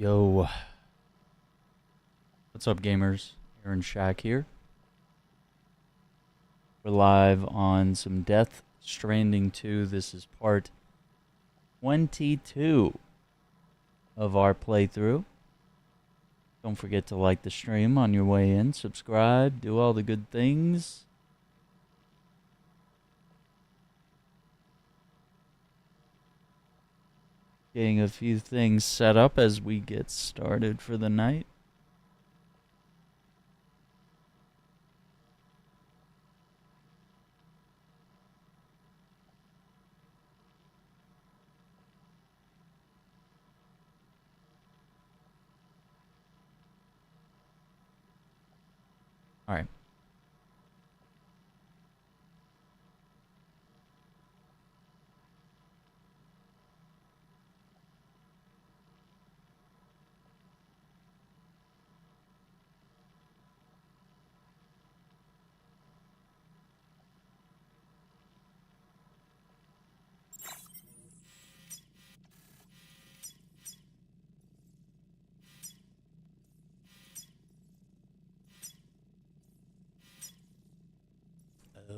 Yo, what's up, gamers? Aaron Shack here. We're live on some Death Stranding 2. This is part 22 of our playthrough. Don't forget to like the stream on your way in, subscribe, do all the good things. Getting a few things set up as we get started for the night. All right.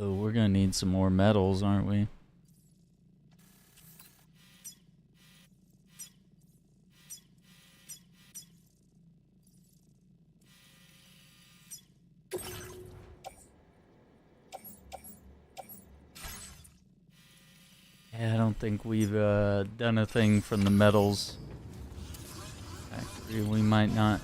Oh, we're gonna need some more metals, aren't we? Yeah, I don't think we've done a thing from the metals factory. We might not.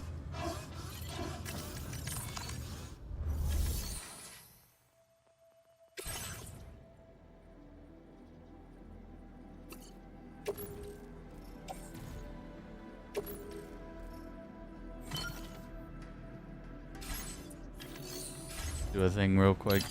Do a thing real quick.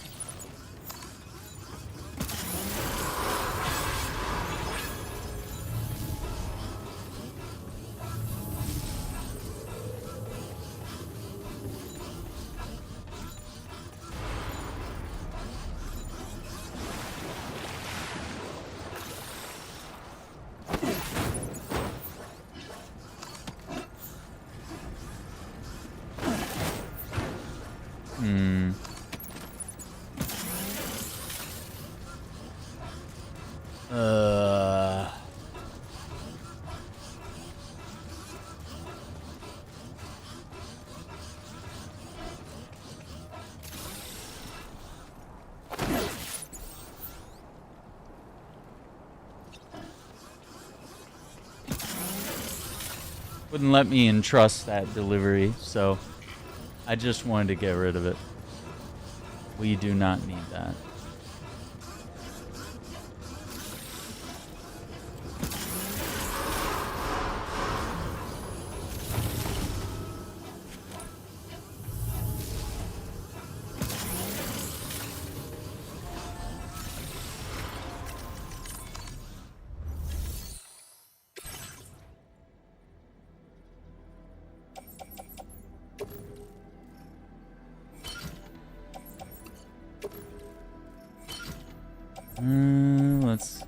Wouldn't let me entrust that delivery, so I just wanted to get rid of it. We do not need that. Let's...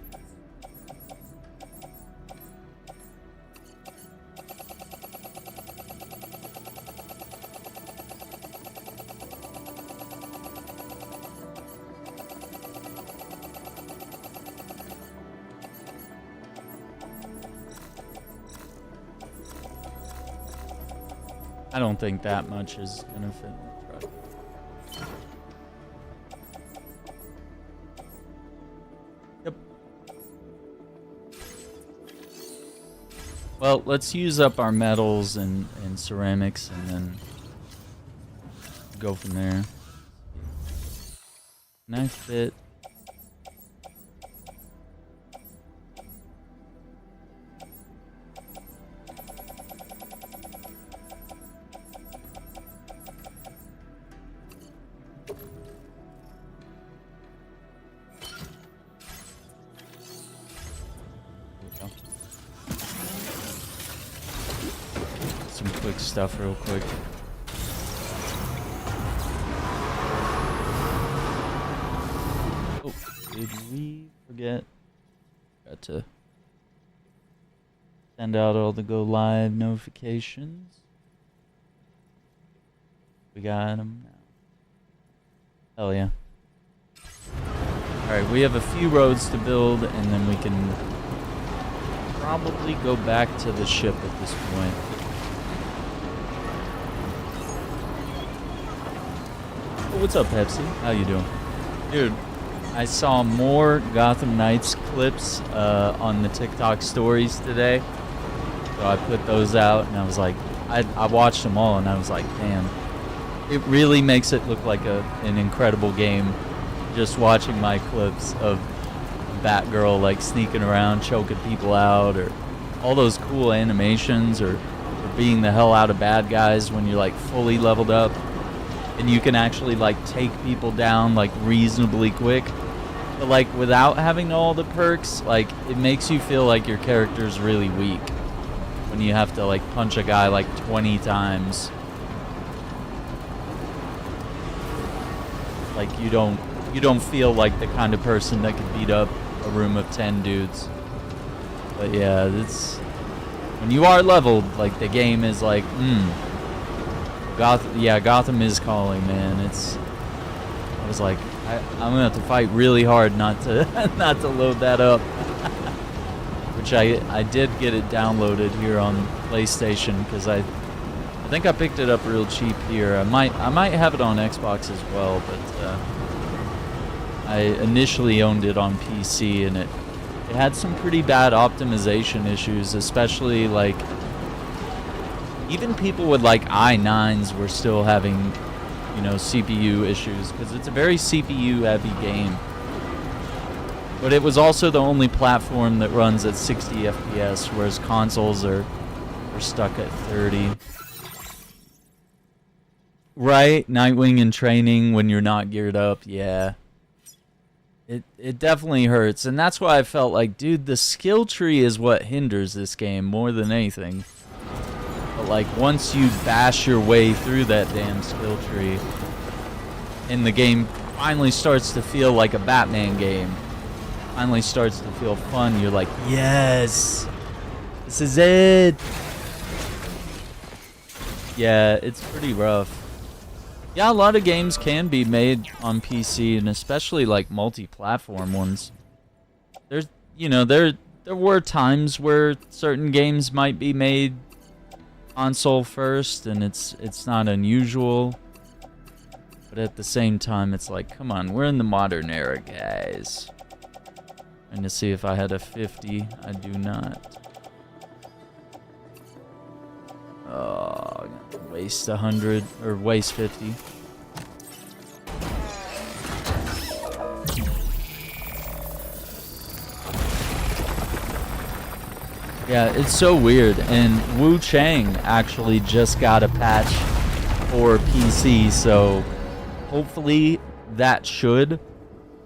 I don't think that much is gonna fit in the truck. Yep. Well, let's use up our metals and ceramics and then go from there. Can I fit? Some quick stuff real quick. Oh, did we forget? Got to Send out all the go live notifications. We got them now. Hell yeah. Alright, we have a few roads to build, and then we can probably go back to the ship at this point. Oh, what's up, Pepsi? How you doing? Dude, I saw more Gotham Knights clips on the TikTok stories today. So I put those out, and I was like, I watched them all, and I was like, damn. It really makes it look like an incredible game. Just watching my clips of Batgirl like sneaking around, choking people out, or all those cool animations, or beating the hell out of bad guys when you're like fully leveled up, and you can actually like take people down like reasonably quick. But like without having all the perks, like it makes you feel like your character's really weak when you have to like punch a guy like 20 times. Like you don't feel like the kind of person that could beat up a room of 10 dudes. But yeah, it's when you are leveled, like the game is like, Gotham is calling, man. I was like, I'm gonna have to fight really hard not to not to load that up. Which I did get it downloaded here on PlayStation because I think I picked it up real cheap here. I might have it on Xbox as well, but I initially owned it on PC, and it had some pretty bad optimization issues, especially like even people with like i9s were still having, you know, CPU issues because it's a very CPU heavy game. But it was also the only platform that runs at 60 FPS, whereas consoles are stuck at 30. Right, Nightwing in training when you're not geared up, yeah. It definitely hurts, and that's why I felt like, dude, the skill tree is what hinders this game more than anything. But like, once you bash your way through that damn skill tree, and the game finally starts to feel like a Batman game, finally starts to feel fun, you're like, yes, this is it. Yeah, it's pretty rough. Yeah, a lot of games can be made on PC, and especially like multi-platform ones. There's, you know, there were times where certain games might be made console first, and it's not unusual. But at the same time, it's like, come on, we're in the modern era, guys. And to see if I had a 50, I do not. Oh, I'm gonna waste 100 or waste 50. Yeah, it's so weird. And Wu Chang actually just got a patch for PC, so hopefully that should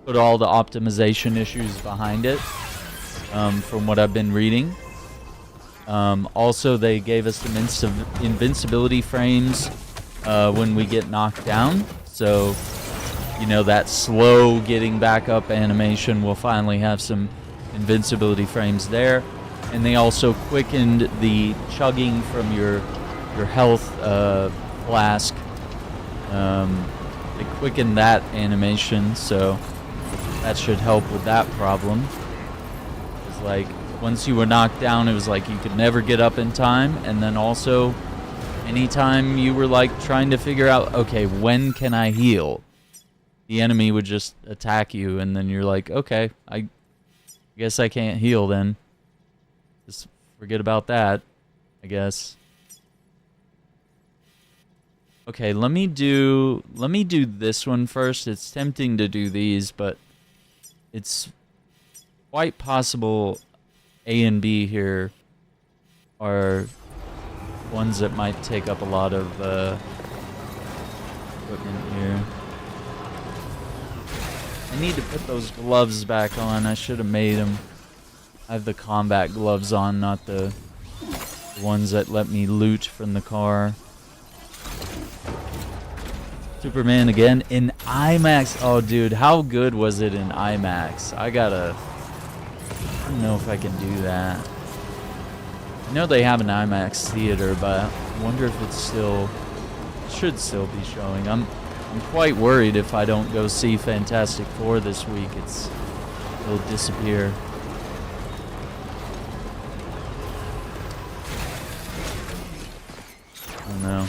put all the optimization issues behind it, from what I've been reading. Also, they gave us some invincibility frames when we get knocked down. So, you know, that slow getting back up animation will finally have some invincibility frames there. And they also quickened the chugging from your health flask. They quickened that animation, so that should help with that problem. It's like, once you were knocked down, it was like you could never get up in time, and then also anytime you were like trying to figure out, okay, when can I heal, the enemy would just attack you, and then you're like, okay, I guess I can't heal then. Just forget about that, I guess. Okay, let me do this one first. It's tempting to do these, but it's quite possible A and B here are ones that might take up a lot of equipment here. I need to put those gloves back on. I should have made them. I have the combat gloves on, not the ones that let me loot from the car. Superman again in IMAX. Oh, dude, how good was it in IMAX? I don't know if I can do that. I know they have an IMAX theater, but I wonder if it's still should still be showing. I'm quite worried if I don't go see Fantastic Four this week, it'll disappear. I don't know.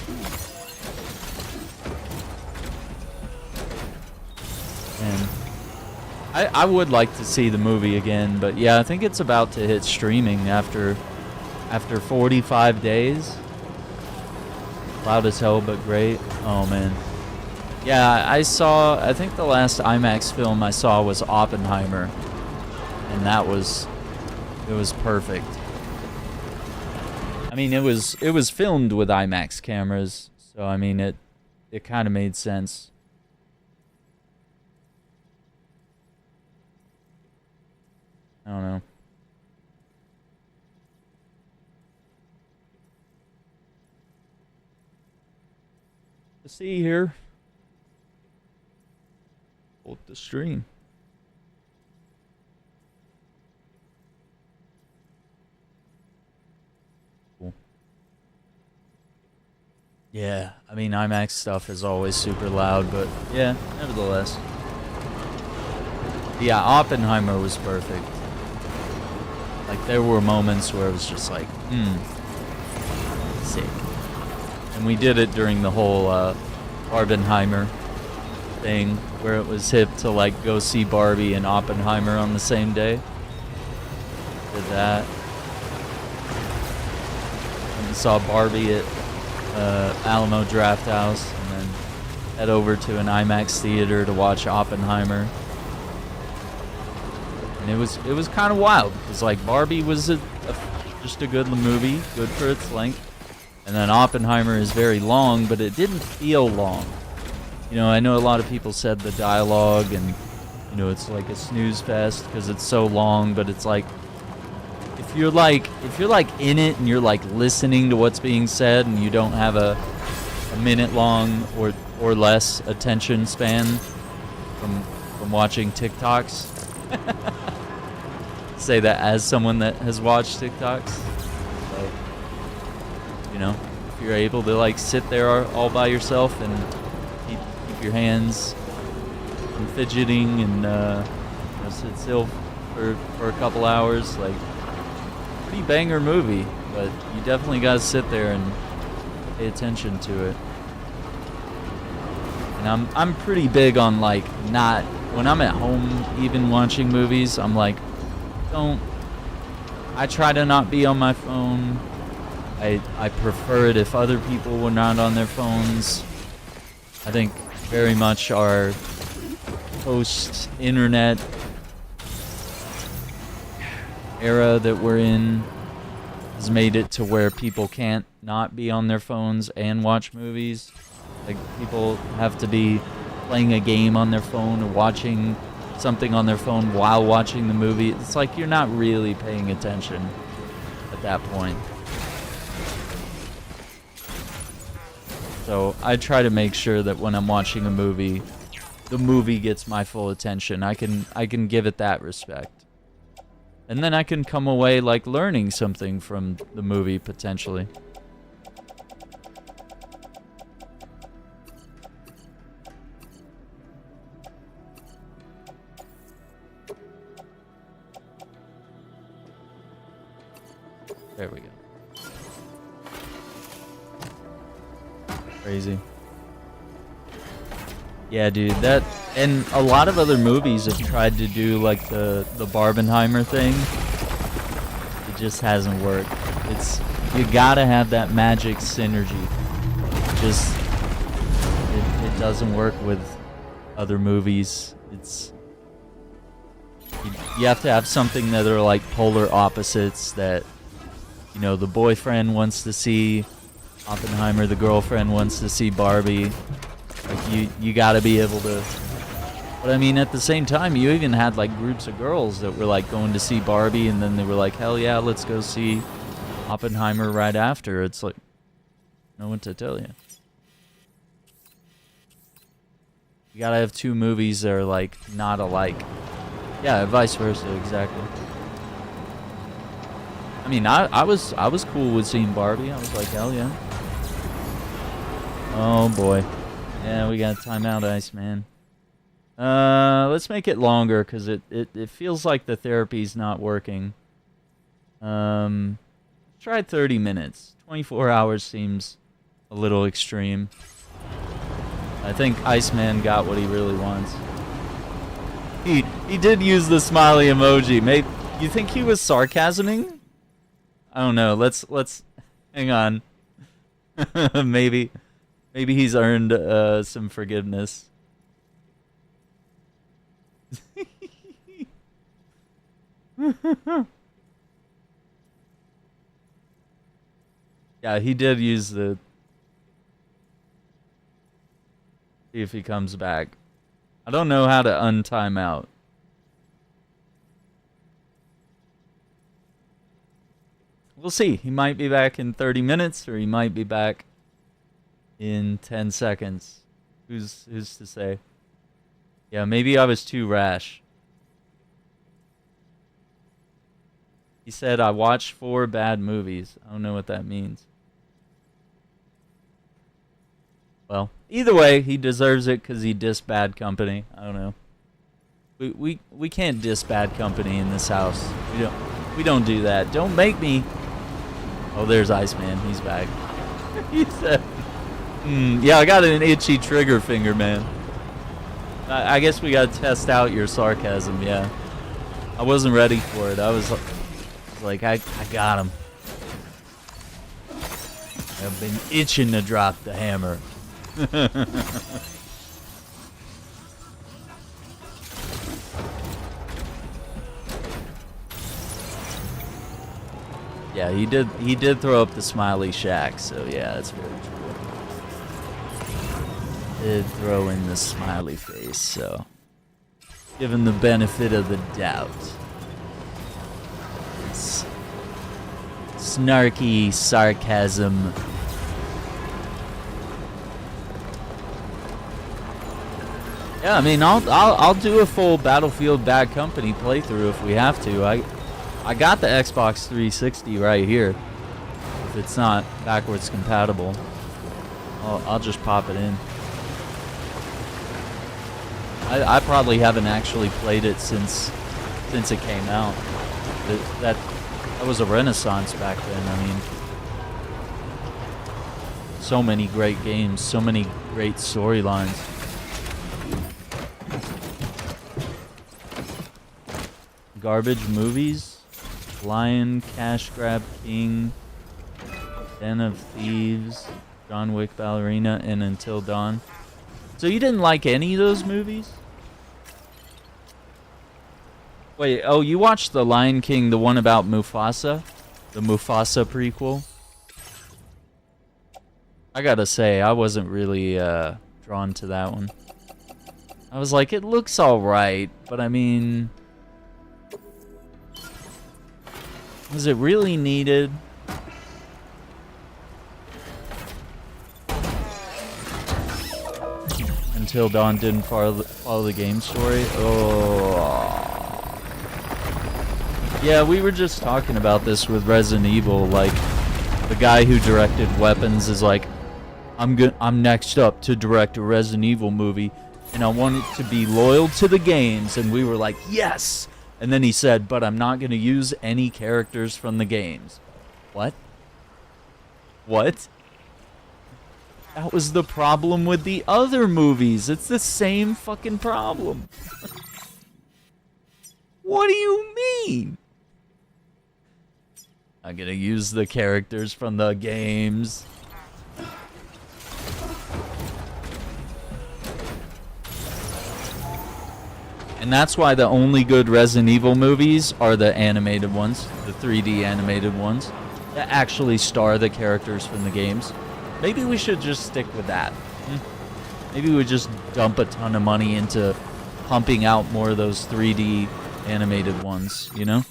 And I would like to see the movie again, but yeah, I think it's about to hit streaming after 45 days. Loud as hell, but great. Oh man. Yeah, I think the last IMAX film I saw was Oppenheimer, and it was perfect. I mean, it was filmed with IMAX cameras, so I mean it kind of made sense. I don't know. Let's see here. Hold the stream. Cool. Yeah, I mean IMAX stuff is always super loud, but yeah, nevertheless. Yeah, Oppenheimer was perfect. Like, there were moments where it was just like, sick. And we did it during the whole Barbenheimer thing, where it was hip to, like, go see Barbie and Oppenheimer on the same day. Did that. And we saw Barbie at Alamo Drafthouse, and then head over to an IMAX theater to watch Oppenheimer. And it was kind of wild, because like Barbie was just a good movie, good for its length, and then Oppenheimer is very long, but it didn't feel long. You know, I know a lot of people said the dialogue, and you know, it's like a snooze fest because it's so long, but it's like if you're like in it and you're like listening to what's being said, and you don't have a minute long or less attention span from watching TikToks. Say that as someone that has watched TikToks. Like, you know, if you're able to like sit there all by yourself and keep your hands from fidgeting and you know, sit still for a couple hours, like, pretty banger movie, but you definitely gotta sit there and pay attention to it. And I'm pretty big on like not, when I'm at home even watching movies, I'm like, I try to not be on my phone. I prefer it if other people were not on their phones. I think very much our post-internet era that we're in has made it to where people can't not be on their phones and watch movies. Like, people have to be playing a game on their phone or watching something on their phone while watching the movie. It's like you're not really paying attention at that point. So I try to make sure that when I'm watching a movie, the movie gets my full attention. I can give it that respect. And then I can come away like learning something from the movie potentially. There we go. Crazy. Yeah, dude, that, and a lot of other movies have tried to do like the Barbenheimer thing. It just hasn't worked. You gotta have that magic synergy. It doesn't work with other movies. You have to have something that are like polar opposites, that, you know, the boyfriend wants to see Oppenheimer, the girlfriend wants to see Barbie. Like, you gotta be able to. But I mean, at the same time, you even had like groups of girls that were like going to see Barbie, and then they were like, hell yeah, let's go see Oppenheimer right after. It's like, no one to tell you. You gotta have two movies that are like not alike. Yeah, vice versa, exactly. I mean, I was cool with seeing Barbie. I was like, hell yeah. Oh boy. Yeah, we got timeout, Iceman. Let's make it longer because it feels like the therapy's not working. Try 30 minutes. 24 hours seems a little extreme. I think Iceman got what he really wants. He did use the smiley emoji. Maybe you think he was sarcasming? I don't know. Let's hang on. maybe he's earned some forgiveness. Yeah, he did use the. See if he comes back. I don't know how to untime out. We'll see. He might be back in 30 minutes, or he might be back in 10 seconds. Who's to say? Yeah, maybe I was too rash. He said, I watched 4 bad movies. I don't know what that means. Well, either way, he deserves it because he dissed Bad Company. I don't know. We can't diss Bad Company in this house. We don't do that. Don't make me. Oh, there's Iceman. He's back. He said, yeah, I got an itchy trigger finger, man. I guess we got to test out your sarcasm, yeah. I wasn't ready for it. I was like, I got him. I've been itching to drop the hammer. Yeah, he did throw up the smiley shack, so yeah, that's very true. Did throw in the smiley face, so give him the benefit of the doubt. It's snarky sarcasm. Yeah, I mean, I'll do a full Battlefield Bad Company playthrough if we have to. I got the Xbox 360 right here. If it's not backwards compatible, I'll just pop it in. I probably haven't actually played it since it came out. That was a renaissance back then. I mean, so many great games, so many great storylines. Garbage movies. Lion, Cash Grab King, Den of Thieves, John Wick Ballerina, and Until Dawn. So you didn't like any of those movies? Wait, oh, you watched The Lion King, the one about Mufasa? The Mufasa prequel? I gotta say, I wasn't really drawn to that one. I was like, it looks alright, but I mean... Was it really needed? Until Dawn didn't follow the game story? Oh. Yeah, we were just talking about this with Resident Evil. Like, the guy who directed Weapons is like, I'm next up to direct a Resident Evil movie, and I want it to be loyal to the games. And we were like, yes! And then he said, but I'm not going to use any characters from the games. What? What? That was the problem with the other movies. It's the same fucking problem. What do you mean? I'm going to use the characters from the games. And that's why the only good Resident Evil movies are the animated ones, the 3D animated ones, that actually star the characters from the games. Maybe we should just stick with that. Maybe we just dump a ton of money into pumping out more of those 3D animated ones, you know?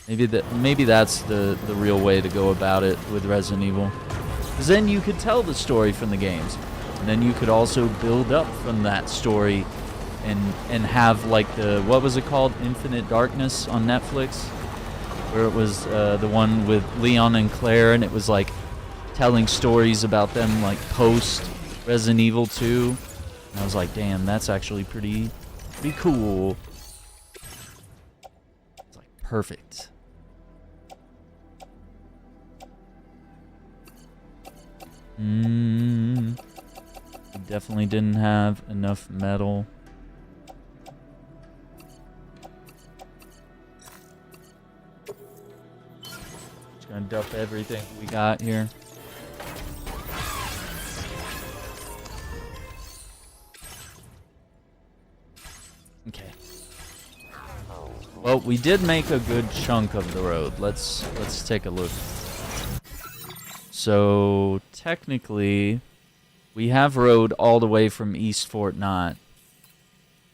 Maybe that's the real way to go about it with Resident Evil. Because then you could tell the story from the games. And then you could also build up from that story and have like the, what was it called? Infinite Darkness on Netflix? where it was the one with Leon and Claire, and it was like telling stories about them like post Resident Evil 2. And I was like, damn, that's actually pretty cool. It's like perfect. We definitely didn't have enough metal. Just gonna dump everything we got here. Okay. Well, we did make a good chunk of the road. Let's take a look. So technically, we have road all the way from East Fort Knott,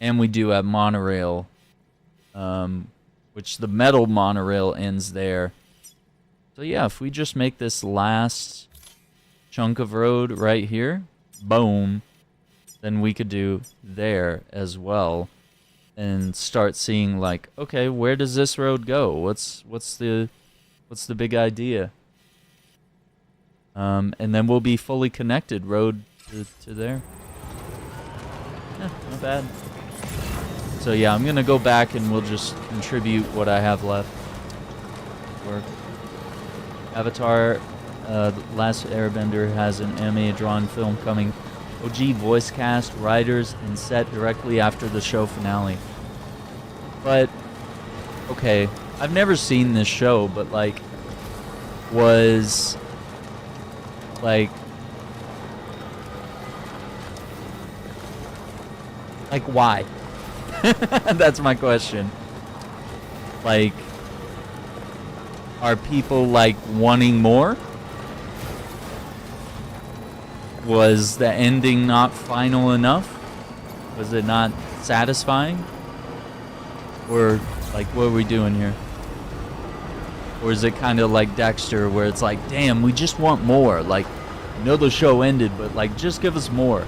and we do have monorail, which the metal monorail ends there. So yeah, if we just make this last chunk of road right here, boom, then we could do there as well, and start seeing like, okay, where does this road go? What's the big idea? And then we'll be fully connected road to there. Yeah, not bad. So yeah, I'm gonna go back and we'll just contribute what I have left. Work. Avatar, The Last Airbender has an anime-drawn film coming. OG voice cast, writers, and set directly after the show finale. But, okay, I've never seen this show, but like, was... Like why? That's my question. Like, are people like wanting more? Was the ending not final enough? Was it not satisfying? Or like, what are we doing here? Or is it kind of like Dexter, where it's like, damn, we just want more. Like, I know the show ended, but like, just give us more.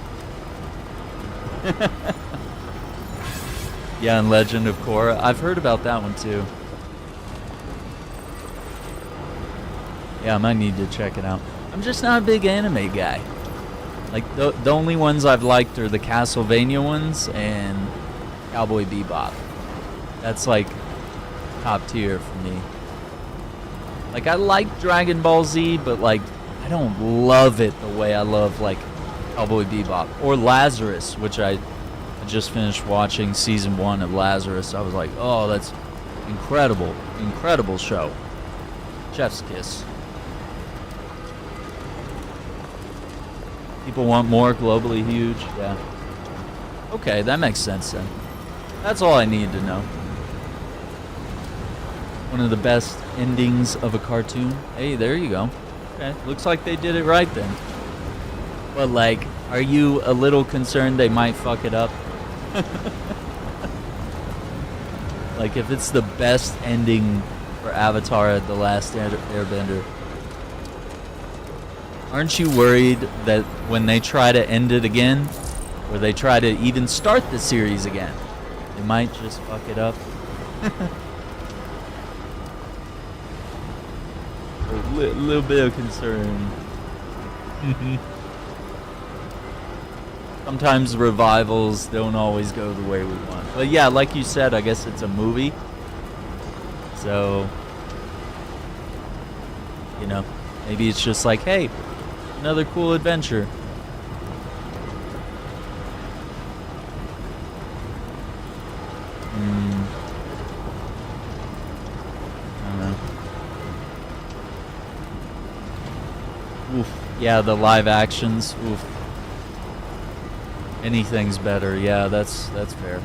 Yeah, and Legend of Korra. I've heard about that one too. Yeah, I might need to check it out. I'm just not a big anime guy. Like, the only ones I've liked are the Castlevania ones and Cowboy Bebop. That's like top tier for me. Like, I like Dragon Ball Z, but like, I don't love it the way I love like Cowboy Bebop or Lazarus, which I just finished watching season 1 of Lazarus. I was like, oh, that's incredible show. Chef's kiss. People want more, globally huge. Yeah. Okay, that makes sense then. That's all I need to know. One of the best endings of a cartoon. Hey, there you go. Okay, looks like they did it right then. But like, are you a little concerned they might fuck it up? Like, if it's the best ending for Avatar: The Last Airbender, aren't you worried that when they try to end it again, or they try to even start the series again, they might just fuck it up? A little bit of concern. Sometimes revivals don't always go the way we want. But yeah, like you said, I guess it's a movie. So, you know, maybe it's just like, hey, another cool adventure. I don't know. Oof. Yeah, the live actions. Oof. Anything's better. Yeah, that's fair.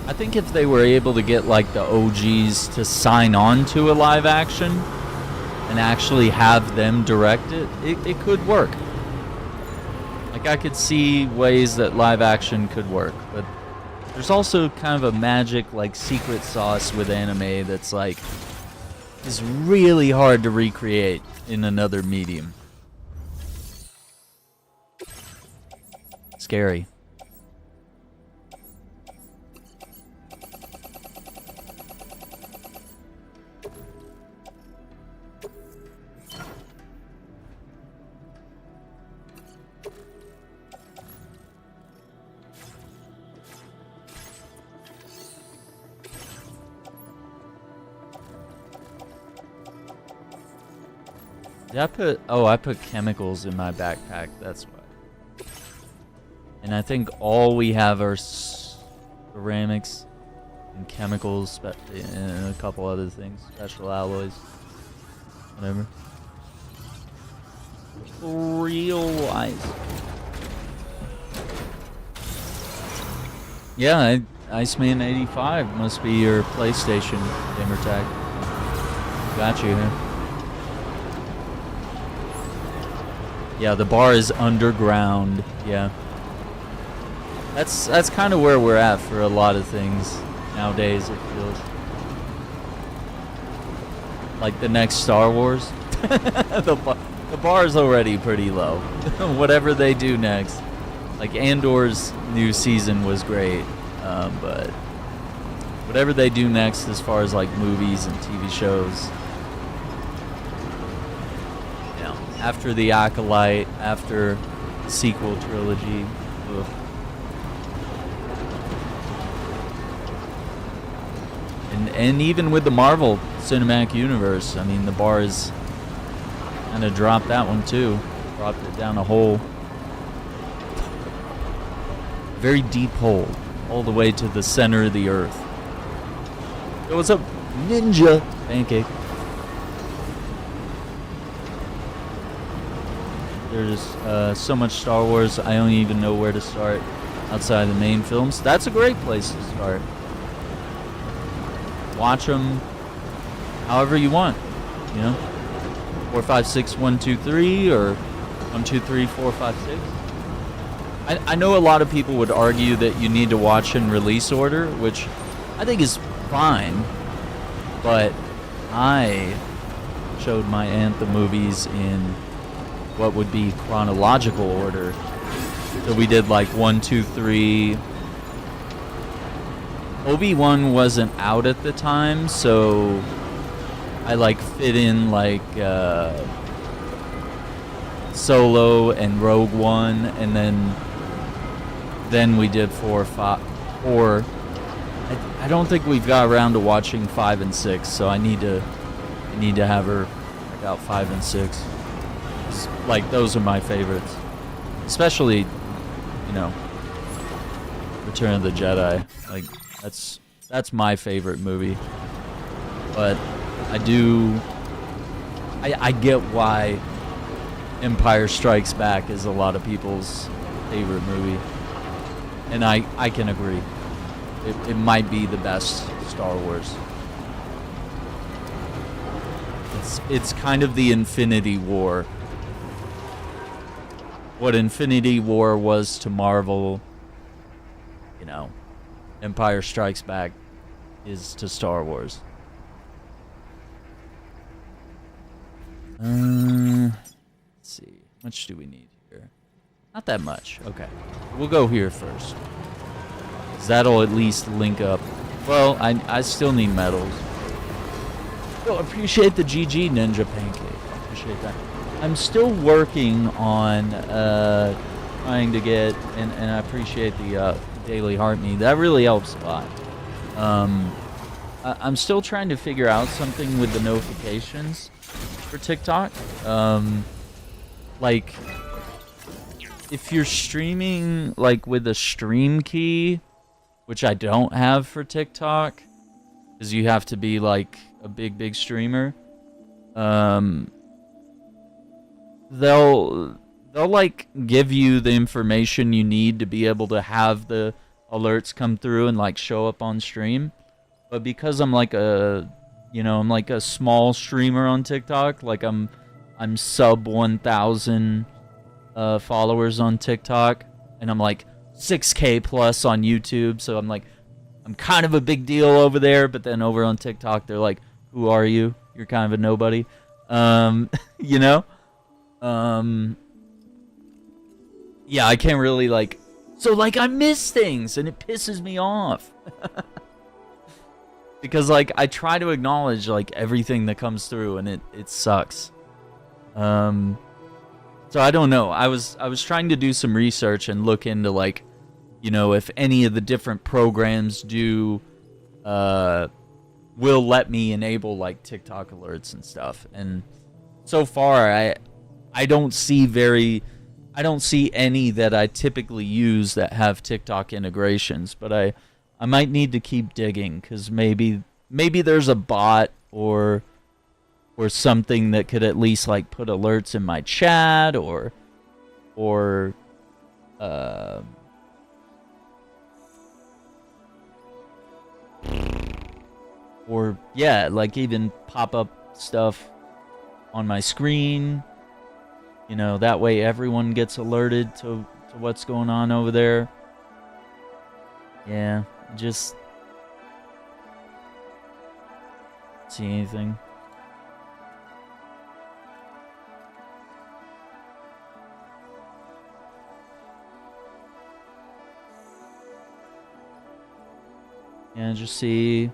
I think if they were able to get like the OGs to sign on to a live action and actually have them direct it, it could work. Like, I could see ways that live action could work, but there's also kind of a magic like secret sauce with anime that's like, is really hard to recreate in another medium. It's scary. Did I put chemicals in my backpack, that's why. And I think all we have are ceramics and chemicals and a couple other things, special alloys, whatever. Real wise. Yeah, Iceman 85 must be your PlayStation gamer tag. Got you here. Yeah, the bar is underground. Yeah. That's kind of where we're at for a lot of things nowadays, it feels. Like the next Star Wars. the bar is already pretty low. Whatever they do next. Like Andor's new season was great, but whatever they do next as far as like movies and TV shows, after the Acolyte, after the sequel trilogy. Ugh. And even with the Marvel Cinematic Universe, I mean, the bar is kind of dropped that one too. Dropped it down a hole. Very deep hole. All the way to the center of the earth. Yo, what's up, Ninja Pancake? There's so much Star Wars, I don't even know where to start outside the main films. That's a great place to start. Watch them however you want, you know? 4, 5, 6, 1, 2, 3, or 1, 2, 3, 4, 5, 6. I know a lot of people would argue that you need to watch in release order, which I think is fine, but I showed my aunt the movies in what would be chronological order. So we did like 1, 2, 3. Obi-Wan wasn't out at the time, so I like fit in like Solo and Rogue One, and then we did 4, 5, 4. I don't think we've got around to watching 5 and 6, so I need to have her check out 5 and 6. Like, those are my favorites, especially, you know, Return of the Jedi. Like, that's my favorite movie. But I get why Empire Strikes Back is a lot of people's favorite movie, and I can agree. It might be the best Star Wars. It's kind of the Infinity War. What Infinity War was to Marvel, you know, Empire Strikes Back is to Star Wars. Let's see. How much do we need here? Not that much. Okay. We'll go here first. 'Cause that'll at least link up. Well, I still need metals. Oh, appreciate the GG Ninja Pancake. Appreciate that. I'm still working on trying to get, and I appreciate the daily heart meat. That really helps a lot. I'm still trying to figure out something with the notifications for TikTok. Like, if you're streaming like with a stream key, which I don't have for TikTok, because you have to be like a big streamer. They'll like give you the information you need to be able to have the alerts come through and like show up on stream. But because I'm like a small streamer on TikTok, like I'm sub 1,000 followers on TikTok, and I'm like 6K plus on YouTube, so I'm kind of a big deal over there, but then over on TikTok they're like, who are you? You're kind of a nobody. You know? Yeah, I can't really like So, like, I miss things, and it pisses me off. Because, like, I try to acknowledge, like, everything that comes through, and it sucks. So I don't know. I was trying to do some research and look into, like, you know, if any of the different programs do, will let me enable, like, TikTok alerts and stuff. And so far, I don't see any that I typically use that have TikTok integrations, but I might need to keep digging, because maybe there's a bot or something that could at least, like, put alerts in my chat or yeah, like, even pop up stuff on my screen. You know, that way everyone gets alerted to what's going on over there. Yeah, just see anything. Yeah, just see.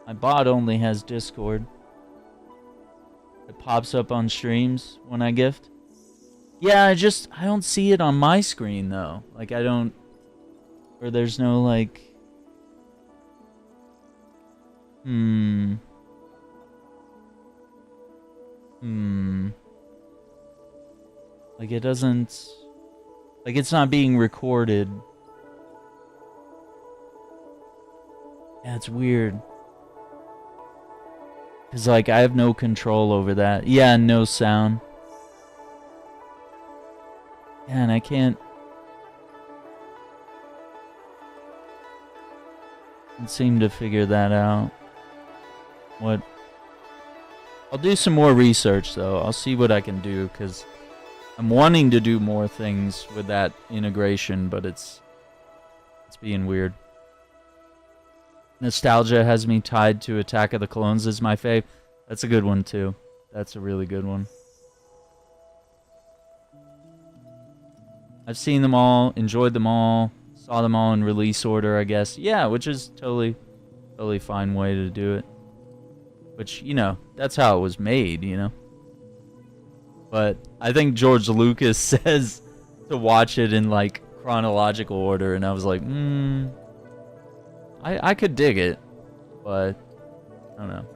My bot only has Discord. It pops up on streams when I gift. Yeah, I don't see it on my screen, though. Like, I don't... Or there's no, like... Like, it doesn't... Like, it's not being recorded. Yeah, it's weird. Because, like, I have no control over that. Yeah, no sound. Yeah, and I can't seem to figure that out. What? I'll do some more research, though. I'll see what I can do, because I'm wanting to do more things with that integration, but it's being weird. Nostalgia has me tied to Attack of the Clones as my fave. That's a good one, too. That's a really good one. I've seen them all, enjoyed them all, saw them all in release order, I guess. Yeah, which is totally fine way to do it. Which, you know, that's how it was made, you know. But I think George Lucas says to watch it in, like, chronological order, and I was like, I could dig it, but I don't know.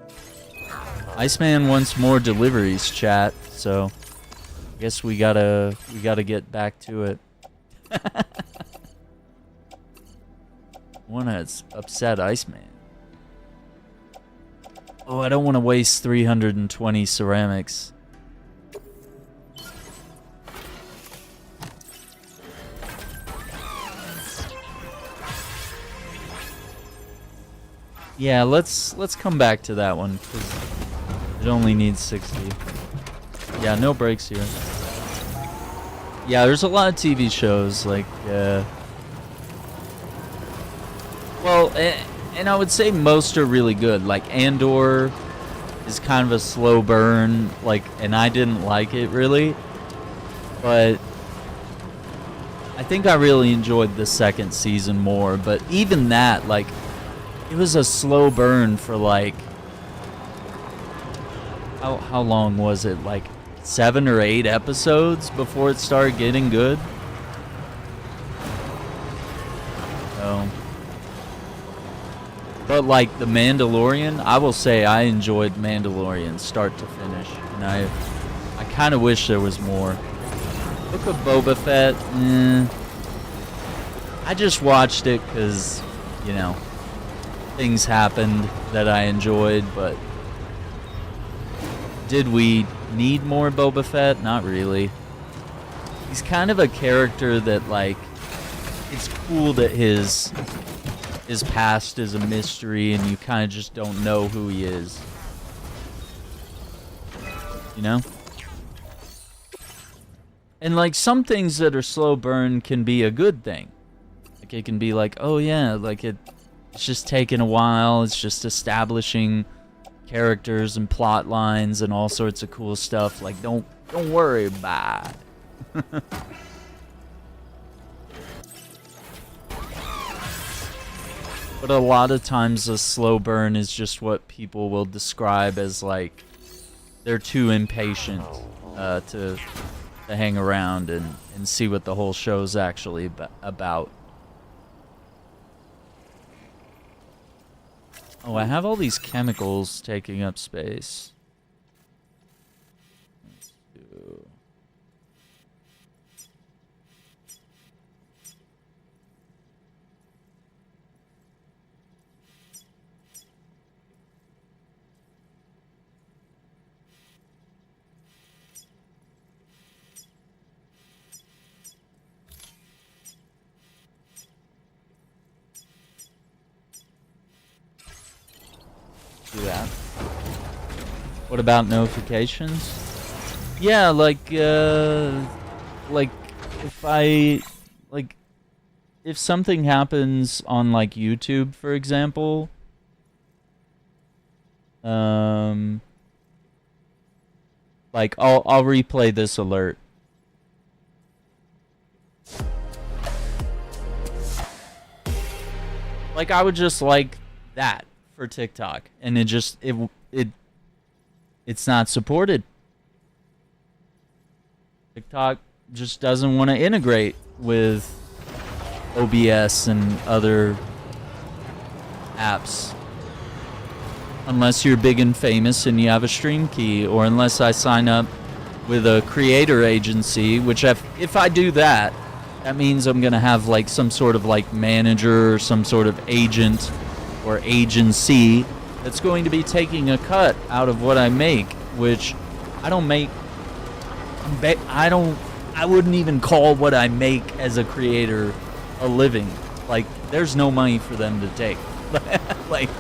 Iceman wants more deliveries, chat, so I guess we gotta get back to it. Wanna upset Iceman. Oh, I don't want to waste 320 ceramics. Yeah, let's come back to that one, because it only needs 60. Yeah, no breaks here. Yeah, there's a lot of TV shows, like, well, and I would say most are really good. Like, Andor is kind of a slow burn, like, and I didn't like it, really. But I think I really enjoyed the second season more, but even that, like, it was a slow burn for, like, how long was it? Like 7 or 8 episodes before it started getting good. So, but like The Mandalorian, I will say I enjoyed Mandalorian start to finish, and I kind of wish there was more. Book of Boba Fett, I just watched it because, you know, things happened that I enjoyed, but did we need more Boba Fett? Not really. He's kind of a character that, like, it's cool that his past is a mystery and you kind of just don't know who he is. You know? And, like, some things that are slow burn can be a good thing. Like, it can be like, oh yeah, like, it's just taking a while, it's just establishing characters and plot lines and all sorts of cool stuff. Like, don't worry about it. But a lot of times a slow burn is just what people will describe as like they're too impatient to hang around and see what the whole show's actually about. Oh, I have all these chemicals taking up space. Let's do... do that. What about notifications? Yeah, like if something happens on like YouTube, for example, like I'll replay this alert. Like I would just like that for TikTok, and it's not supported. TikTok just doesn't want to integrate with OBS and other apps unless you're big and famous and you have a stream key, or unless I sign up with a creator agency, which if I do that, that means I'm gonna have like some sort of like manager or some sort of agent or agency that's going to be taking a cut out of what I make, which I don't make. I wouldn't even call what I make as a creator a living. Like, there's no money for them to take. like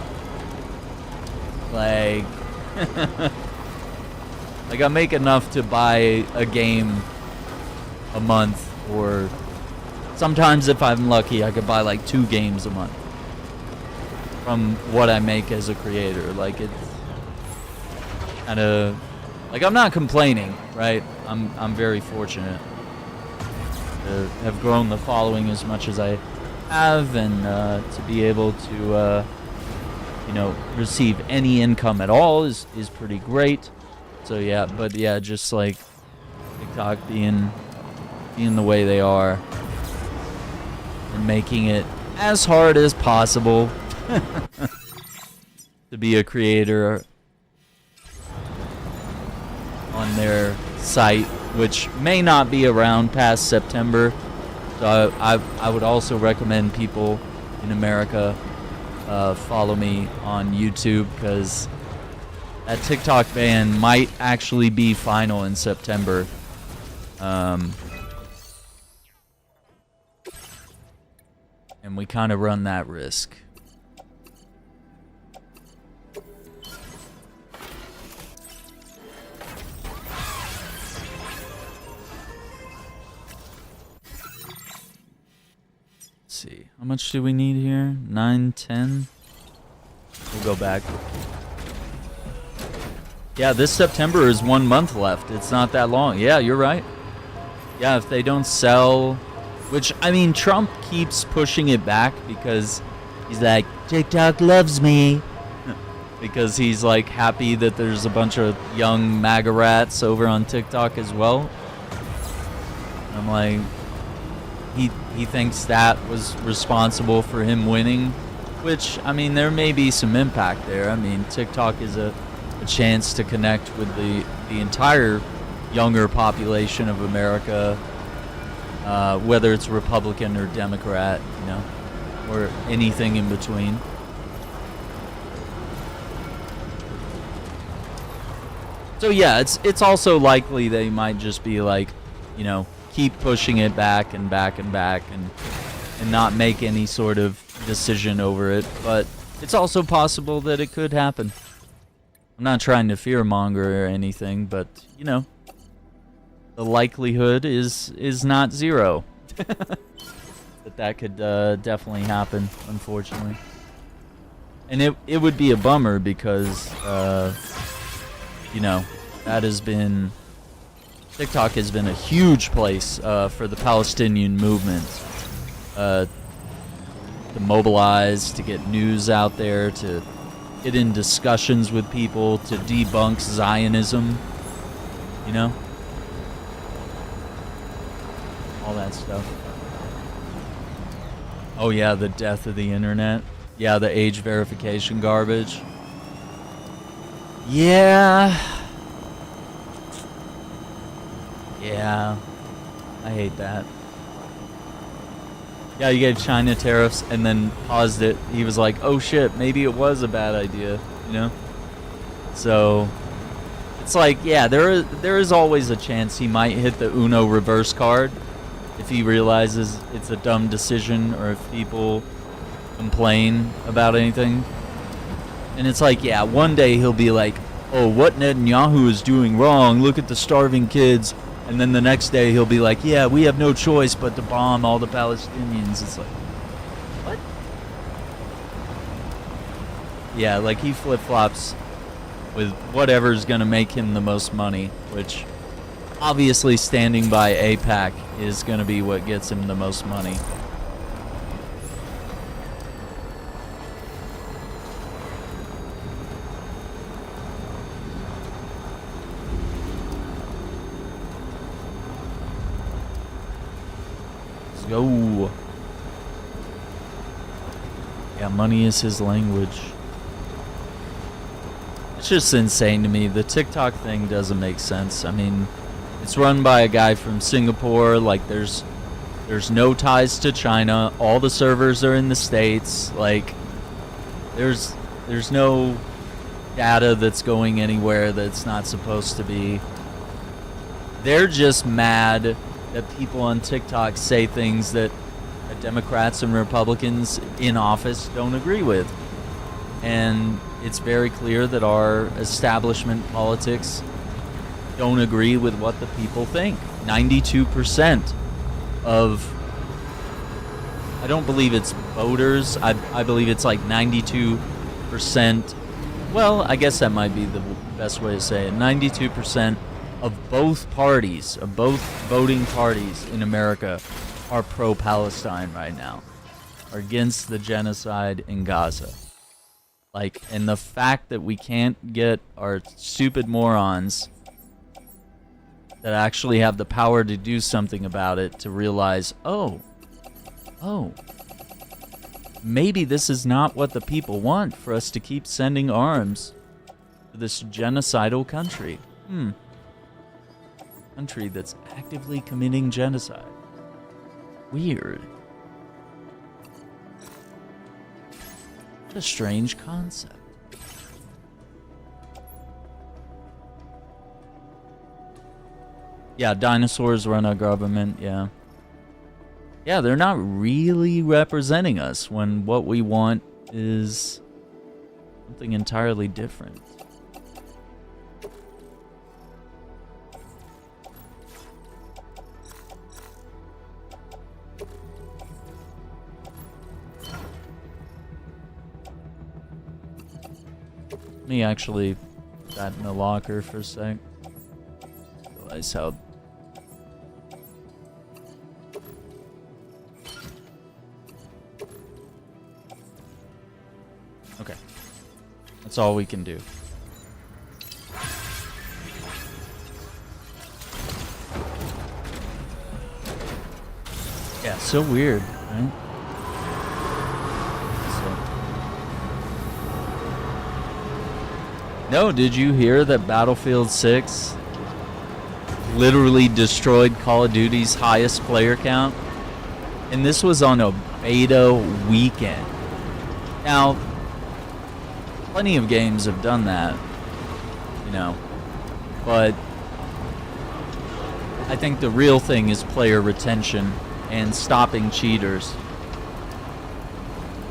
like I make enough to buy a game a month, or sometimes if I'm lucky I could buy like 2 games a month from what I make as a creator. Like, it's kind of like, I'm not complaining, right? I'm very fortunate to have grown the following as much as I have, and to be able to receive any income at all is pretty great. So yeah, but yeah, just like TikTok being the way they are and making it as hard as possible to be a creator on their site, which may not be around past September. So I would also recommend people in America follow me on YouTube, because that TikTok ban might actually be final in September. And we kind of run that risk. See, how much do we need here? 9, 10. We'll go back. Yeah, this September is 1 month left. It's not that long. Yeah, you're right. Yeah, if they don't sell, which, I mean, Trump keeps pushing it back because he's like, TikTok loves me. Because he's like happy that there's a bunch of young MAGA rats over on TikTok as well. I'm like, he thinks that was responsible for him winning, which, I mean, there may be some impact there. I mean, TikTok is a chance to connect with the entire younger population of America, whether it's Republican or Democrat, or anything in between. So yeah, it's also likely they might just be like, keep pushing it back and back and back and not make any sort of decision over it. But it's also possible that it could happen. I'm not trying to fearmonger or anything, but the likelihood is not zero that could definitely happen, unfortunately. And it would be a bummer because that has been, TikTok has been a huge place for the Palestinian movement. to mobilize, to get news out there, to get in discussions with people, to debunk Zionism, you know? All that stuff. Oh yeah, the death of the internet. Yeah, the age verification garbage. Yeah. Yeah. I hate that. Yeah, you gave China tariffs and then paused it. He was like, oh shit, maybe it was a bad idea, you know? So, it's like, yeah, there is always a chance he might hit the Uno reverse card if he realizes it's a dumb decision or if people complain about anything. And it's like, yeah, one day he'll be like, oh, what Netanyahu is doing wrong, look at the starving kids. And then the next day he'll be like, yeah, we have no choice but to bomb all the Palestinians. It's like, what? Yeah, like he flip-flops with whatever's gonna make him the most money, which obviously standing by AIPAC is gonna be what gets him the most money. Go. Yeah, money is his language. It's just insane to me. The TikTok thing doesn't make sense. I mean, it's run by a guy from Singapore. Like, there's no ties to China. All the servers are in the States. Like, there's no data that's going anywhere that's not supposed to be. They're just mad that people on TikTok say things that Democrats and Republicans in office don't agree with. And it's very clear that our establishment politics don't agree with what the people think. 92% of, I don't believe it's voters, I believe it's like 92%, well, I guess that might be the best way to say it, 92% of both parties, of both voting parties in America are pro-Palestine right now, are against the genocide in Gaza. Like, and the fact that we can't get our stupid morons that actually have the power to do something about it to realize, oh, maybe this is not what the people want for us to keep sending arms to this genocidal country. Country that's actively committing genocide. Weird. What a strange concept. Yeah, dinosaurs run our government, yeah. Yeah, they're not really representing us when what we want is something entirely different. Let me actually put that in the locker for a sec. Realize how... Okay. That's all we can do. Yeah, so weird, right? No, did you hear that Battlefield 6 literally destroyed Call of Duty's highest player count? And this was on a beta weekend. Now, plenty of games have done that, you know, but I think the real thing is player retention and stopping cheaters.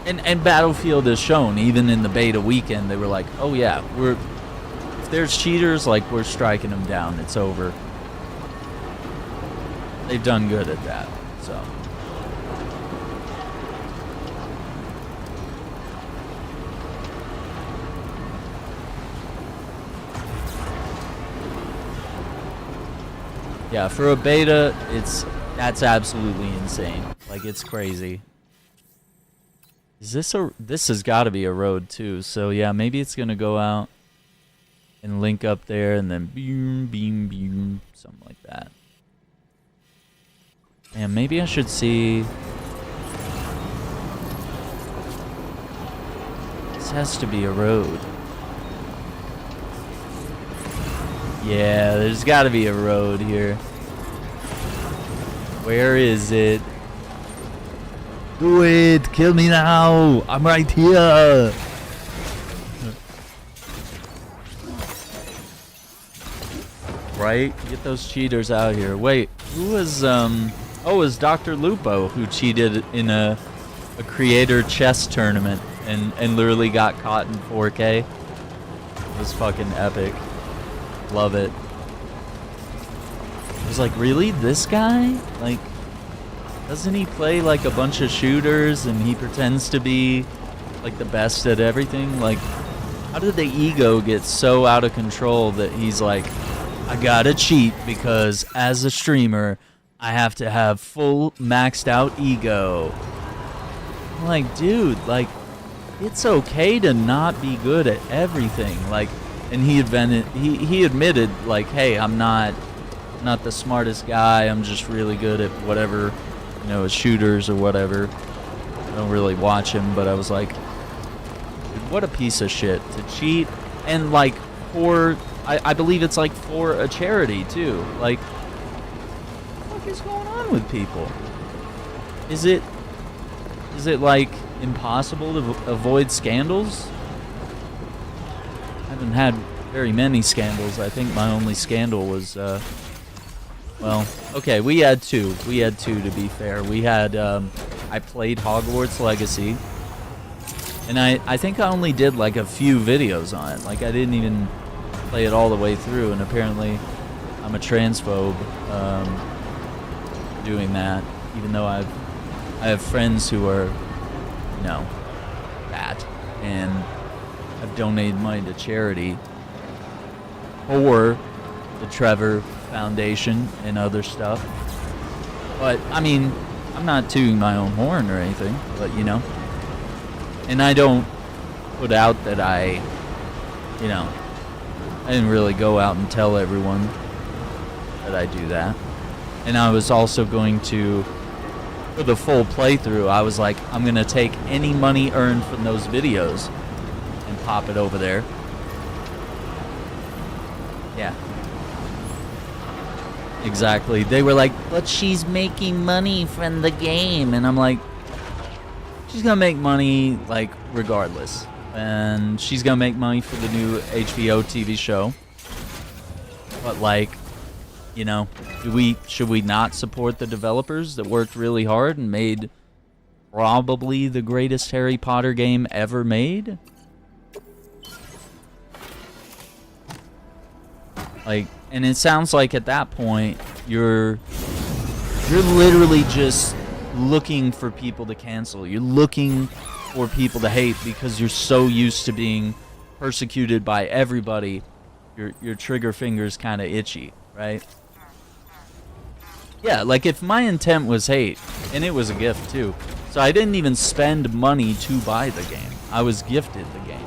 And Battlefield has shown, even in the beta weekend, they were like, oh yeah, if there's cheaters, like, we're striking them down. It's over. They've done good at that, so. Yeah, for a beta, that's absolutely insane. Like, it's crazy. Is this a... This has got to be a road, too. So, yeah, maybe it's going to go out and link up there and then beam, beam, beam. Something like that. And maybe I should see... This has to be a road. Yeah, there's got to be a road here. Where is it? Do it! Kill me now! I'm right here! Right? Get those cheaters out here. Wait, who was, oh, it was Dr. Lupo who cheated in a creator chess tournament and literally got caught in 4K. It was fucking epic. Love it. I was like, really? This guy? Like, doesn't he play like a bunch of shooters and he pretends to be like the best at everything? Like, how did the ego get so out of control that he's like, I gotta cheat because as a streamer, I have to have full maxed out ego. I'm like, dude, like, it's okay to not be good at everything. Like, and he admitted, like, hey, I'm not the smartest guy. I'm just really good at whatever, you know, shooters or whatever. I don't really watch him, but I was like, dude, what a piece of shit to cheat. And like for, I believe it's like for a charity too. Like, what the fuck is going on with people? Is it like impossible to avoid scandals? I haven't had very many scandals. I think my only scandal was, well, okay, we had two. We had two, to be fair. We had, I played Hogwarts Legacy, and I think I only did like a few videos on it. Like, I didn't even play it all the way through, and apparently I'm a transphobe doing that, even though I have friends who are, you know, that, and I've donated money to charity or the Trevor Foundation and other stuff. But, I mean, I'm not tooting my own horn or anything, but, you know. And I don't put out that I, you know, I didn't really go out and tell everyone that I do that. And I was also going to, for the full playthrough, I was like, I'm going to take any money earned from those videos and pop it over there. Yeah. Exactly. They were like, but she's making money from the game. And I'm like, she's going to make money, like, regardless. And she's going to make money for the new HBO TV show. But, like, you know, should we not support the developers that worked really hard and made probably the greatest Harry Potter game ever made? Like, and it sounds like at that point you're literally just looking for people to cancel. You're looking for people to hate because you're so used to being persecuted by everybody. Your trigger finger's kind of itchy, right? Yeah, like if my intent was hate, and it was a gift too, so I didn't even spend money to buy the game. I was gifted the game.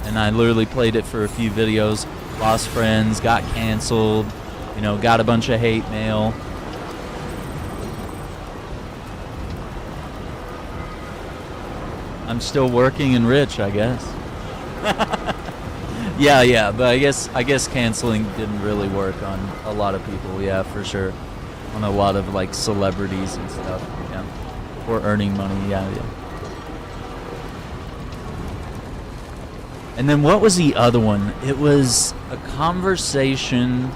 And I literally played it for a few videos, lost friends, got canceled, you know, got a bunch of hate mail. I'm still working and rich, I guess. Yeah, but I guess canceling didn't really work on a lot of people, yeah, for sure. On a lot of, like, celebrities and stuff, yeah. Or earning money, yeah. And then what was the other one? It was a conversation,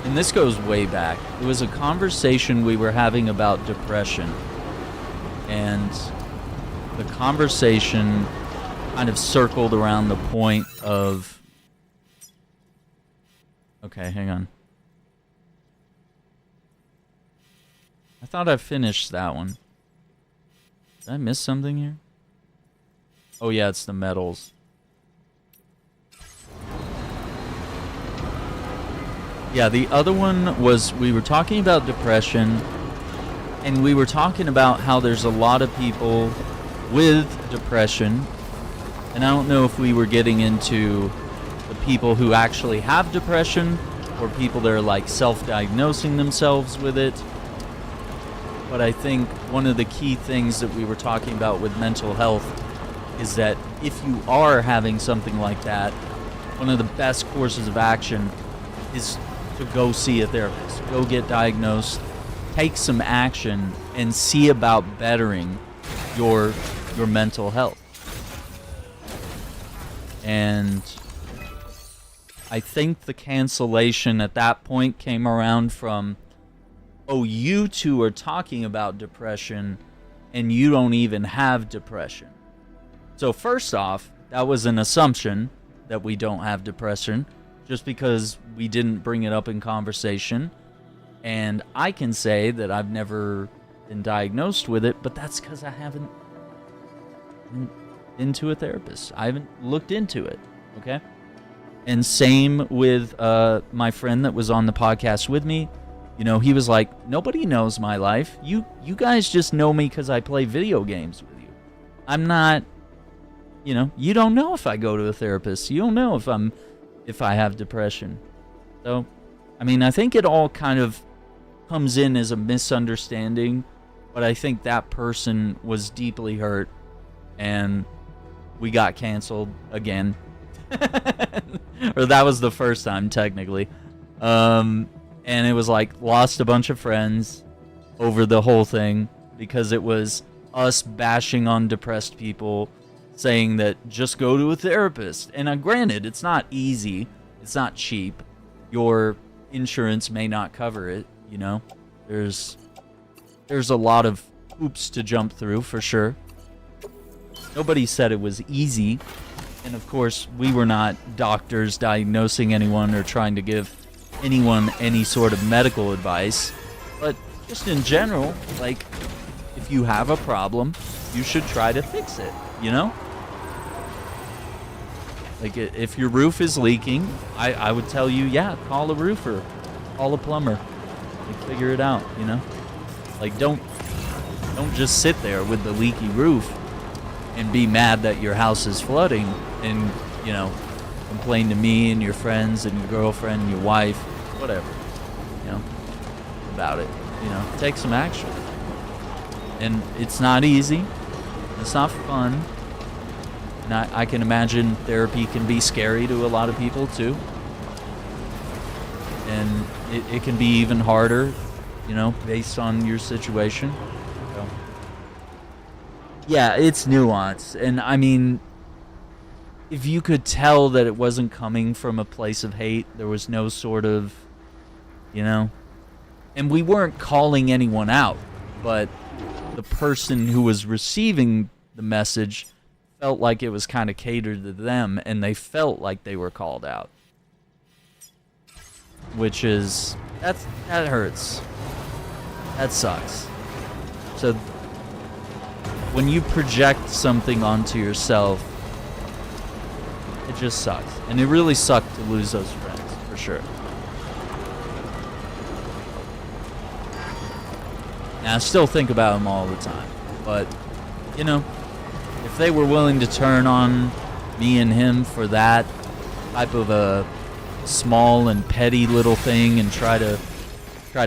and this goes way back. It was a conversation we were having about depression. And the conversation kind of circled around the point of... Okay, hang on. I thought I finished that one. Did I miss something here? Oh yeah, it's the medals. Yeah, the other one was, we were talking about depression, and we were talking about how there's a lot of people with depression, and I don't know if we were getting into the people who actually have depression or people that are like self-diagnosing themselves with it. But I think one of the key things that we were talking about with mental health is that if you are having something like that, one of the best courses of action is to go see a therapist. Go get diagnosed, take some action, and see about bettering your mental health. And I think the cancellation at that point came around from, oh, you two are talking about depression and you don't even have depression. So first off, that was an assumption that we don't have depression just because we didn't bring it up in conversation. And I can say that I've never been diagnosed with it, but that's because I haven't been to a therapist. I haven't looked into it, okay? And same with my friend that was on the podcast with me. You know, he was like, nobody knows my life. You guys just know me because I play video games with you. I'm not, you know, you don't know if I go to a therapist. You don't know if I have depression. So, I mean, I think it all kind of comes in as a misunderstanding, but I think that person was deeply hurt and we got canceled again. Or that was the first time, technically. And it was like, lost a bunch of friends over the whole thing because it was us bashing on depressed people, saying that just go to a therapist. And granted, it's not easy. It's not cheap. Your insurance may not cover it, you know? There's a lot of hoops to jump through, for sure. Nobody said it was easy. And of course, we were not doctors diagnosing anyone or trying to give anyone any sort of medical advice, but just in general, like, if you have a problem, you should try to fix it, you know? Like, if your roof is leaking, I would tell you, yeah, call a roofer, call a plumber, like, figure it out, you know? Like, don't just sit there with the leaky roof and be mad that your house is flooding and, you know, complain to me and your friends and your girlfriend and your wife, whatever, you know, about it. You know, take some action. And it's not easy. It's not fun. And I can imagine therapy can be scary to a lot of people too. And it can be even harder, you know, based on your situation. So, yeah, it's nuanced. And I mean, if you could tell that it wasn't coming from a place of hate, there was no sort of, you know, and we weren't calling anyone out, but the person who was receiving the message felt like it was kind of catered to them, and they felt like they were called out, which is, that hurts. That sucks. So when you project something onto yourself, it just sucks. And it really sucked to lose those friends, for sure. And I still think about them all the time. But, you know, if they were willing to turn on me and him for that type of a small and petty little thing and try to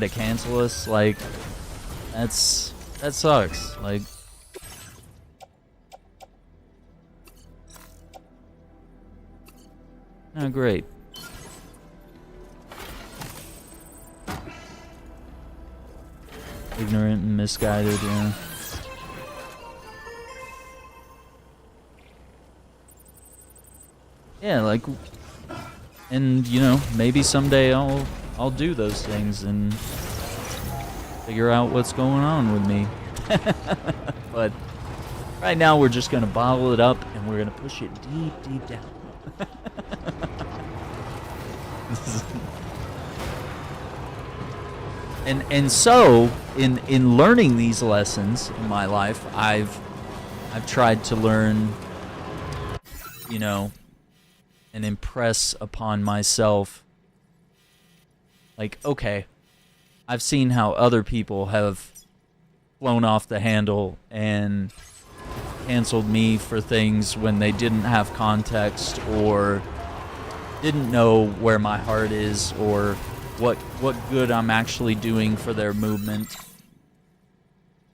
cancel us, like, that sucks. Like, oh, great. Ignorant and misguided, yeah. Yeah, like, and you know, maybe someday I'll do those things and figure out what's going on with me. But right now we're just gonna bottle it up and we're gonna push it deep, deep down. And so in learning these lessons in my life, I've tried to learn, you know, and impress upon myself, like, okay, I've seen how other people have flown off the handle and canceled me for things when they didn't have context or didn't know where my heart is or what good I'm actually doing for their movement.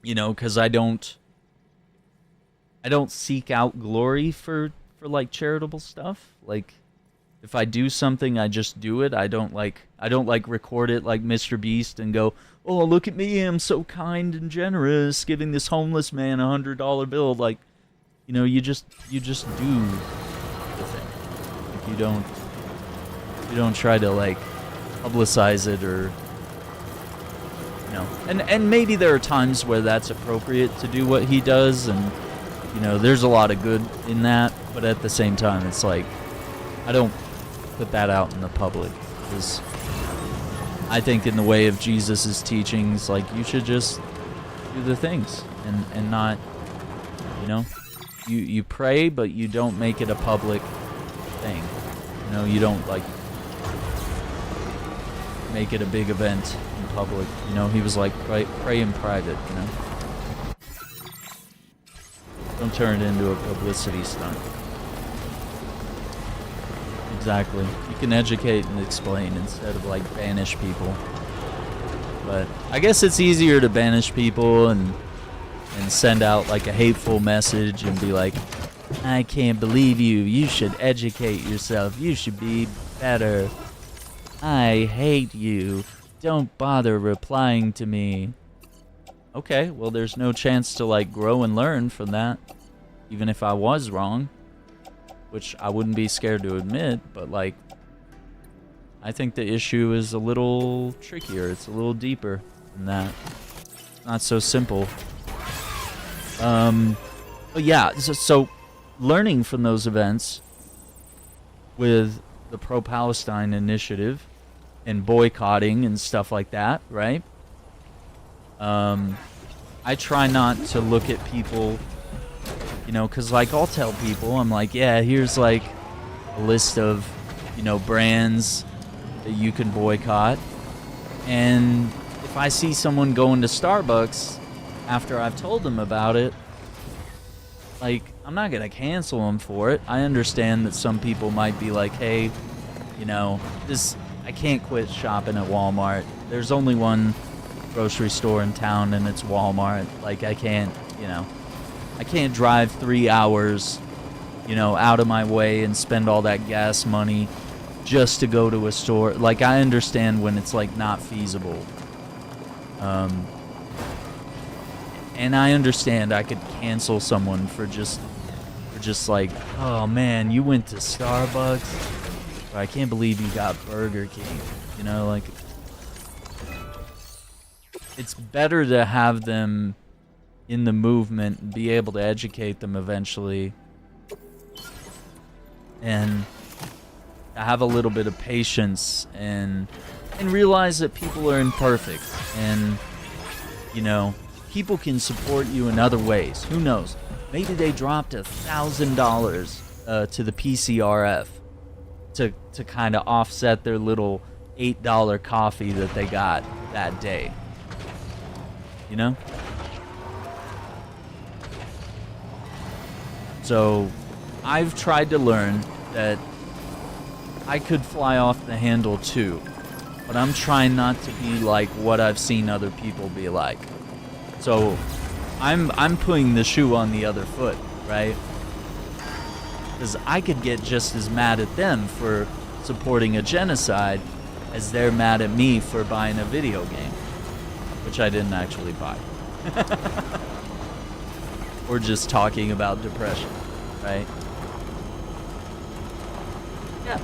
You know, because I don't seek out glory for like charitable stuff. Like, if I do something, I just do it. I don't like record it like Mr. Beast and go, "Oh, look at me, I'm so kind and generous, giving this homeless man $100 bill." Like, you know, you just do the thing. Like, you don't try to like publicize it or, you know. And maybe there are times where that's appropriate to do what he does, and you know, there's a lot of good in that. But at the same time, it's like, I don't put that out in the public, because I think in the way of Jesus' teachings, like, you should just do the things and not, you know, you pray, but you don't make it a public thing. You know, you don't like make it a big event in public. You know, he was like, pray in private, you know. Don't turn it into a publicity stunt. Exactly. You can educate and explain instead of like banish people. But I guess it's easier to banish people and send out like a hateful message and be like, "I can't believe you. You should educate yourself. You should be better. I hate you. Don't bother replying to me." Okay, well, there's no chance to like grow and learn from that, even if I was wrong, which I wouldn't be scared to admit. But like, I think the issue is a little trickier. It's a little deeper than that. It's not so simple. But yeah, so learning from those events with the pro-Palestine initiative and boycotting and stuff like that, right? I try not to look at people, you know, because like, I'll tell people, I'm like, yeah, here's like a list of, you know, brands that you can boycott. And if I see someone going to Starbucks after I've told them about it, like, I'm not gonna cancel them for it. I understand that some people might be like, hey, you know, I can't quit shopping at Walmart. There's only one grocery store in town, and it's Walmart. Like, I can't drive 3 hours, you know, out of my way and spend all that gas money just to go to a store. Like, I understand when it's like not feasible. And I understand I could cancel someone for just like, "Oh man, you went to Starbucks? Or I can't believe you got Burger King." You know, like, it's better to have them in the movement and be able to educate them eventually, and to have a little bit of patience and realize that people are imperfect, and, you know, people can support you in other ways. Who knows? Maybe they dropped $1,000 to the PCRF to kind of offset their little $8 coffee that they got that day. You know? So I've tried to learn that I could fly off the handle too, but I'm trying not to be like what I've seen other people be like. So I'm putting the shoe on the other foot, right? Because I could get just as mad at them for supporting a genocide as they're mad at me for buying a video game, which I didn't actually buy. Or just talking about depression, right? Yeah,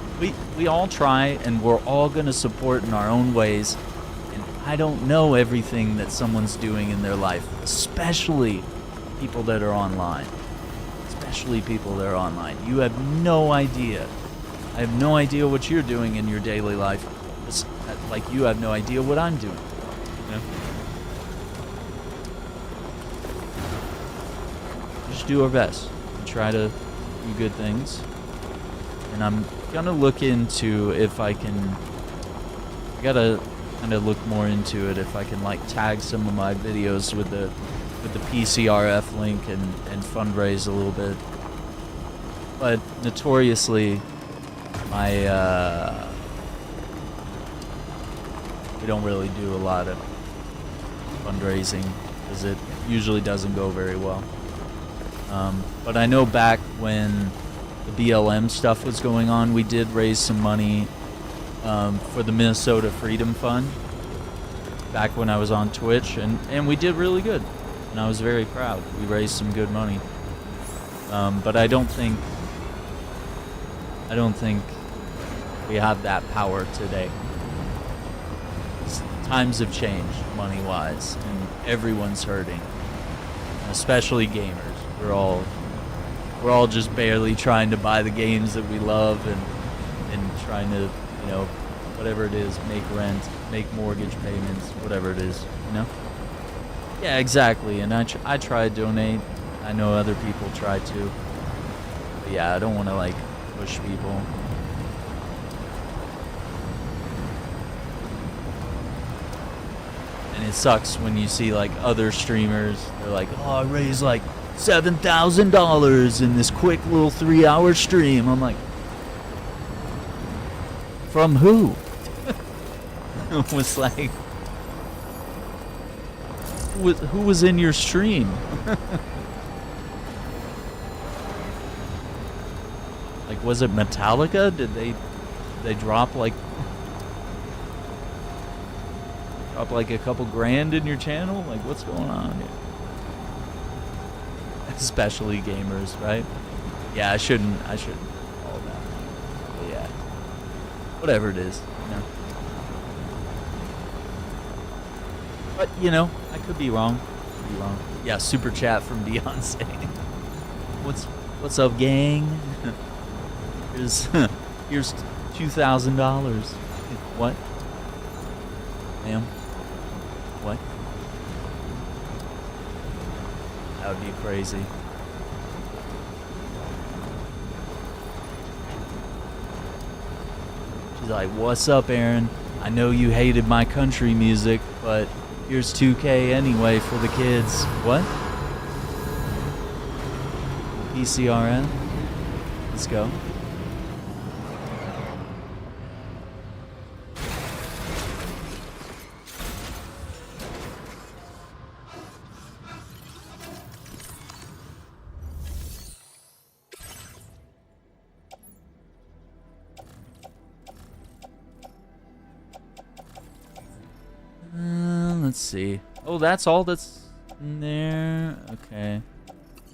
we all try, and we're all going to support in our own ways. And I don't know everything that someone's doing in their life, especially people that are online. Especially people that are online. You have no idea. I have no idea what you're doing in your daily life. It's like, you have no idea what I'm doing. You know? Just do our best and try to do good things. And I'm gonna look into if I can. I gotta kind of look more into it, if I can like tag some of my videos with the with the PCRF link and fundraise a little bit. But notoriously, we don't really do a lot of fundraising because it usually doesn't go very well. But I know back when the BLM stuff was going on, we did raise some money for the Minnesota Freedom Fund back when I was on Twitch, and we did really good, and I was very proud. We raised some good money. But I don't think we have that power today. Times have changed money-wise, and everyone's hurting, especially gamers. We're all just barely trying to buy the games that we love and trying to, you know, whatever it is, make rent, make mortgage payments, whatever it is, you know? Yeah, exactly. And I try to donate. I know other people try to. But yeah, I don't want to, like, push people. And it sucks when you see, like, other streamers, they're like, oh, I raised, like, $7,000 in this quick little 3-hour stream. I'm like, from who? It was like, who was in your stream? Like, was it Metallica? Did they drop like a couple grand in your channel? Like, what's going on here? Especially gamers, right? Yeah, I shouldn't call that. But yeah, whatever it is, you know. But you know, I could be wrong. Yeah, super chat from Beyonce. What's up, gang? Here's $2,000. What? Ma'am? What? That would be crazy. She's like, what's up, Aaron? I know you hated my country music, but here's 2K anyway for the kids. What? PCRN? Let's go. Let's see. Oh, that's all that's in there. Okay.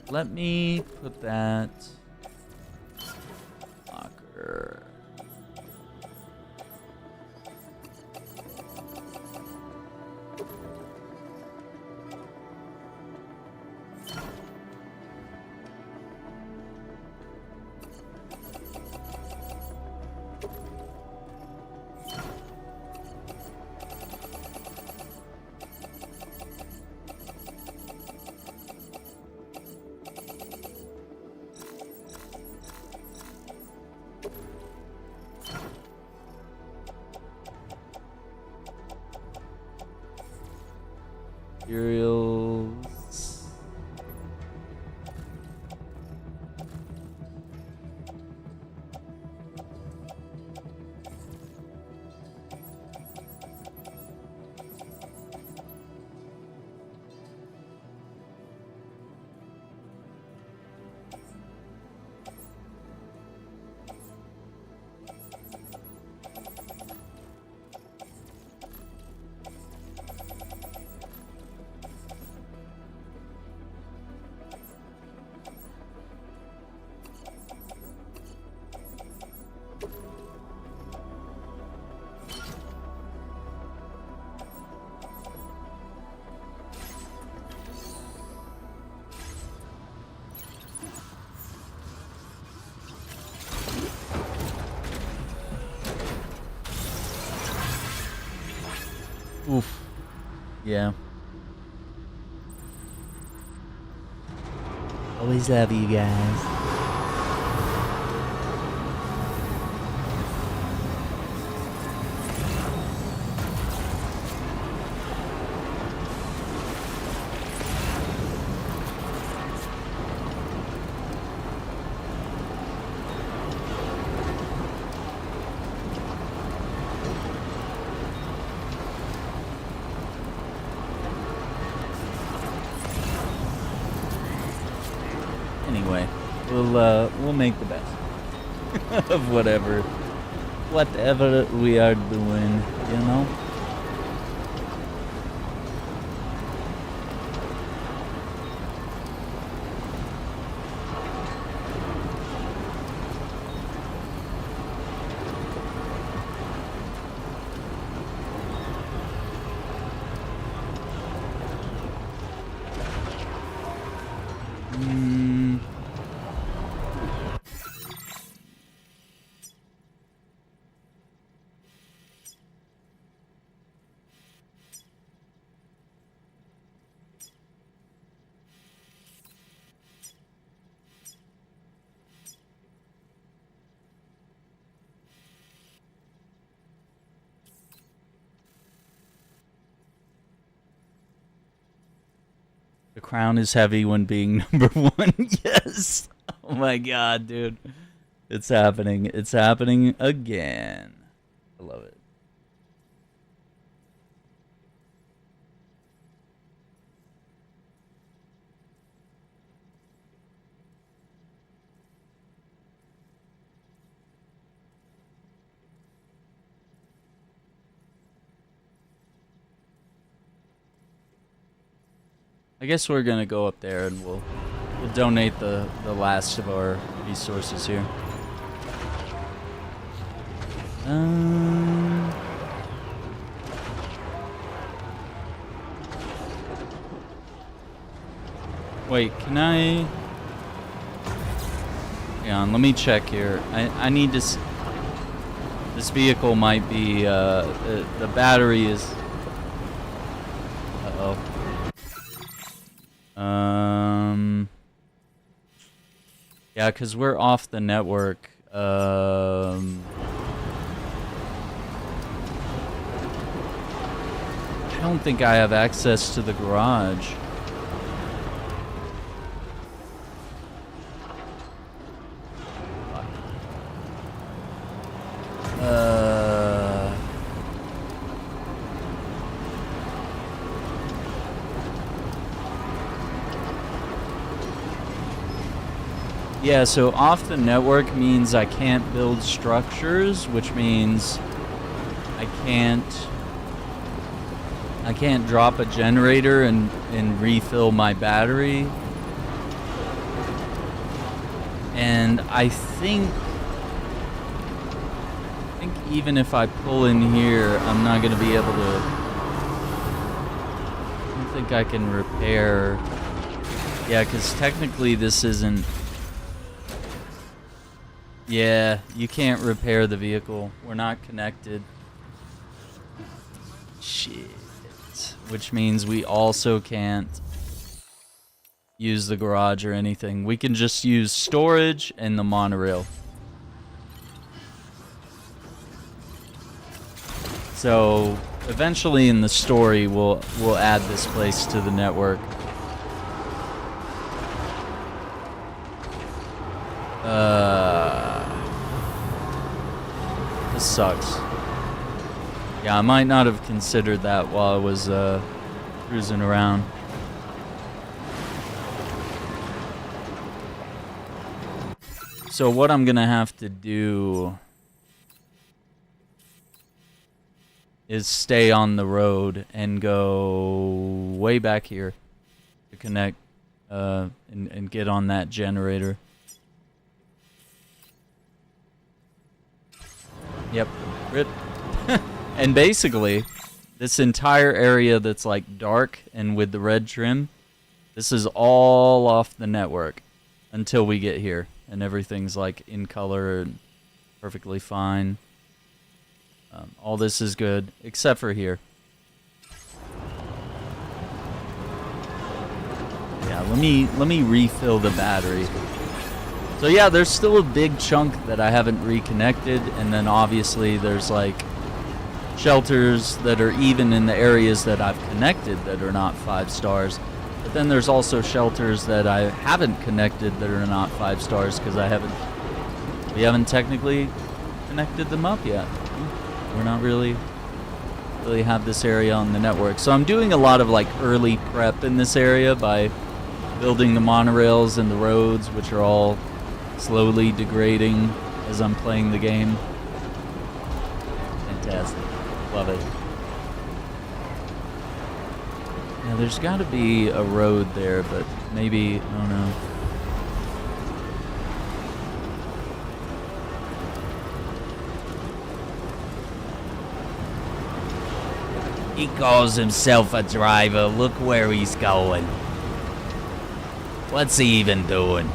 Let me put that locker. Materials. Oof. Yeah. Always love you guys. we'll make the best of whatever we are doing, you know. The crown is heavy when being number one. Yes. Oh my god, dude. It's happening. It's happening again. I love it. I guess we're gonna go up there and we'll donate the last of our resources here. Wait, can I? Hang on, let me check here. I need to. This vehicle might be the battery is. Uh-oh. Yeah, because we're off the network. I don't think I have access to the garage. Yeah, so off the network means I can't build structures, which means I can't drop a generator and refill my battery. And I think even if I pull in here, I'm not going to be able to. I don't think I can repair. Yeah, because technically this isn't. Yeah, you can't repair the vehicle. We're not connected. Shit. Which means we also can't use the garage or anything. We can just use storage and the monorail. So eventually in the story we'll add this place to the network. This sucks. Yeah, I might not have considered that while I was cruising around. So what I'm gonna have to do is stay on the road and go way back here to connect and get on that generator. Yep, rip. And basically, this entire area that's like dark and with the red trim, this is all off the network until we get here. And everything's like in color and perfectly fine. All this is good, except for here. Yeah, let me refill the battery. So yeah, there's still a big chunk that I haven't reconnected, and then obviously there's like shelters that are even in the areas that I've connected that are not 5 stars. But then there's also shelters that I haven't connected that are not 5 stars because we haven't technically connected them up yet. We're not really have this area on the network. So I'm doing a lot of like early prep in this area by building the monorails and the roads, which are all slowly degrading as I'm playing the game. Fantastic. Love it. Yeah, there's got to be a road there, but maybe, I don't know. He calls himself a driver. Look where he's going. What's he even doing?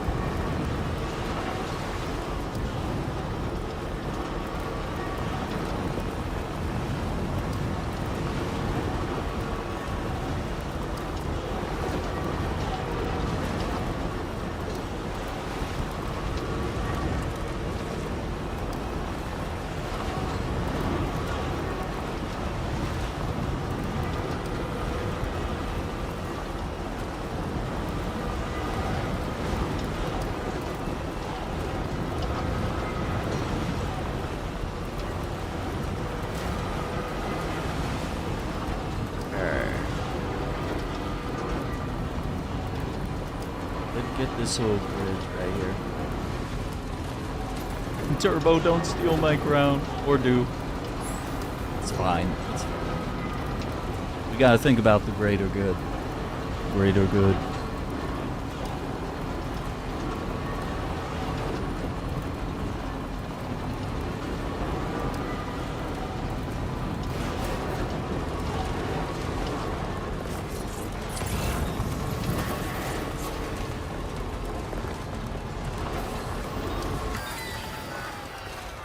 Get this whole bridge right here. Turbo, don't steal my crown. Or do. It's fine. It's fine. We gotta think about the greater good. Greater good.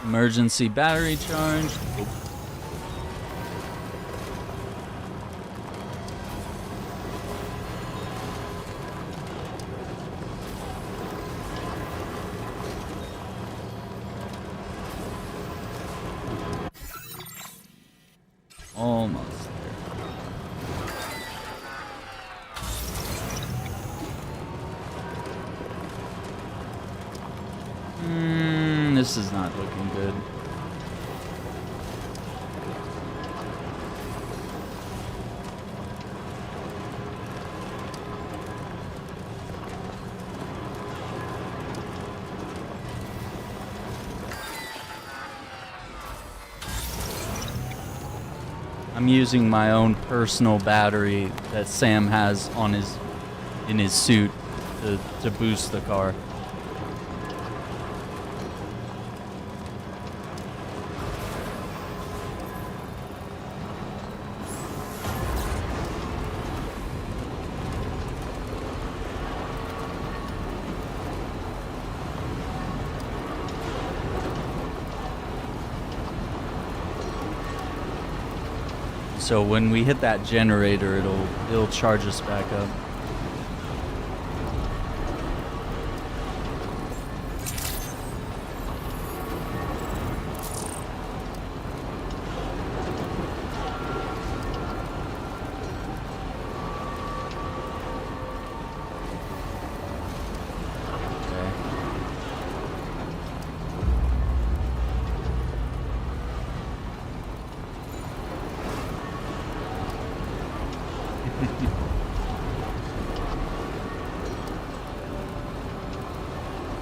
Emergency battery charge. Oh. Almost there. This is not looking good. I'm using my own personal battery that Sam has on in his suit to boost the car. So when we hit that generator, it'll charge us back up.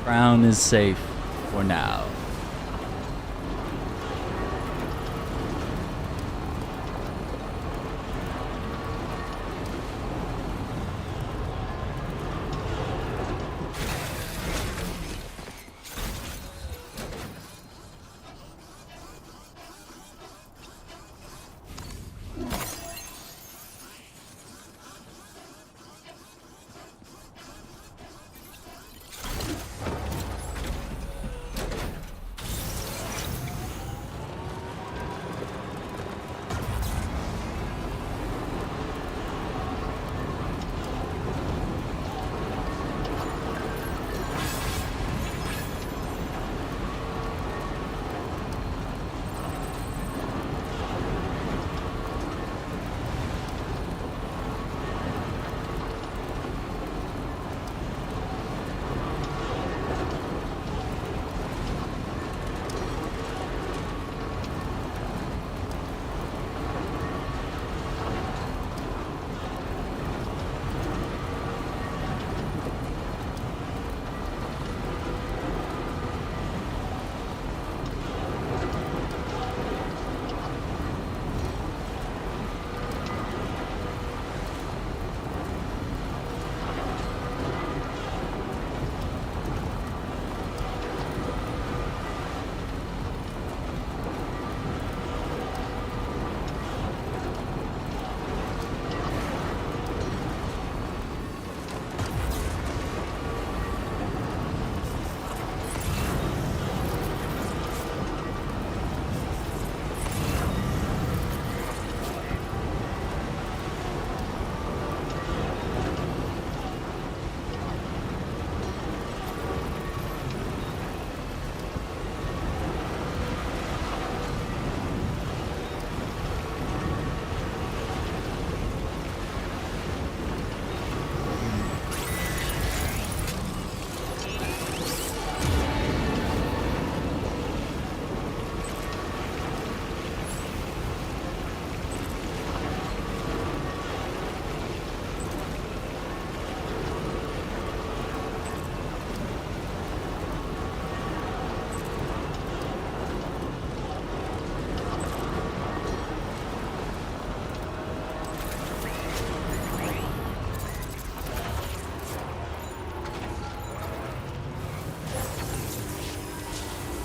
Crown is safe for now.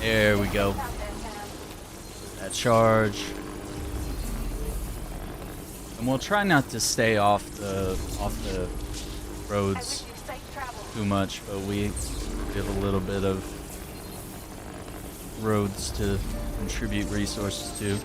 There we go. That charge. And we'll try not to stay off the roads too much, but we have a little bit of roads to contribute resources to.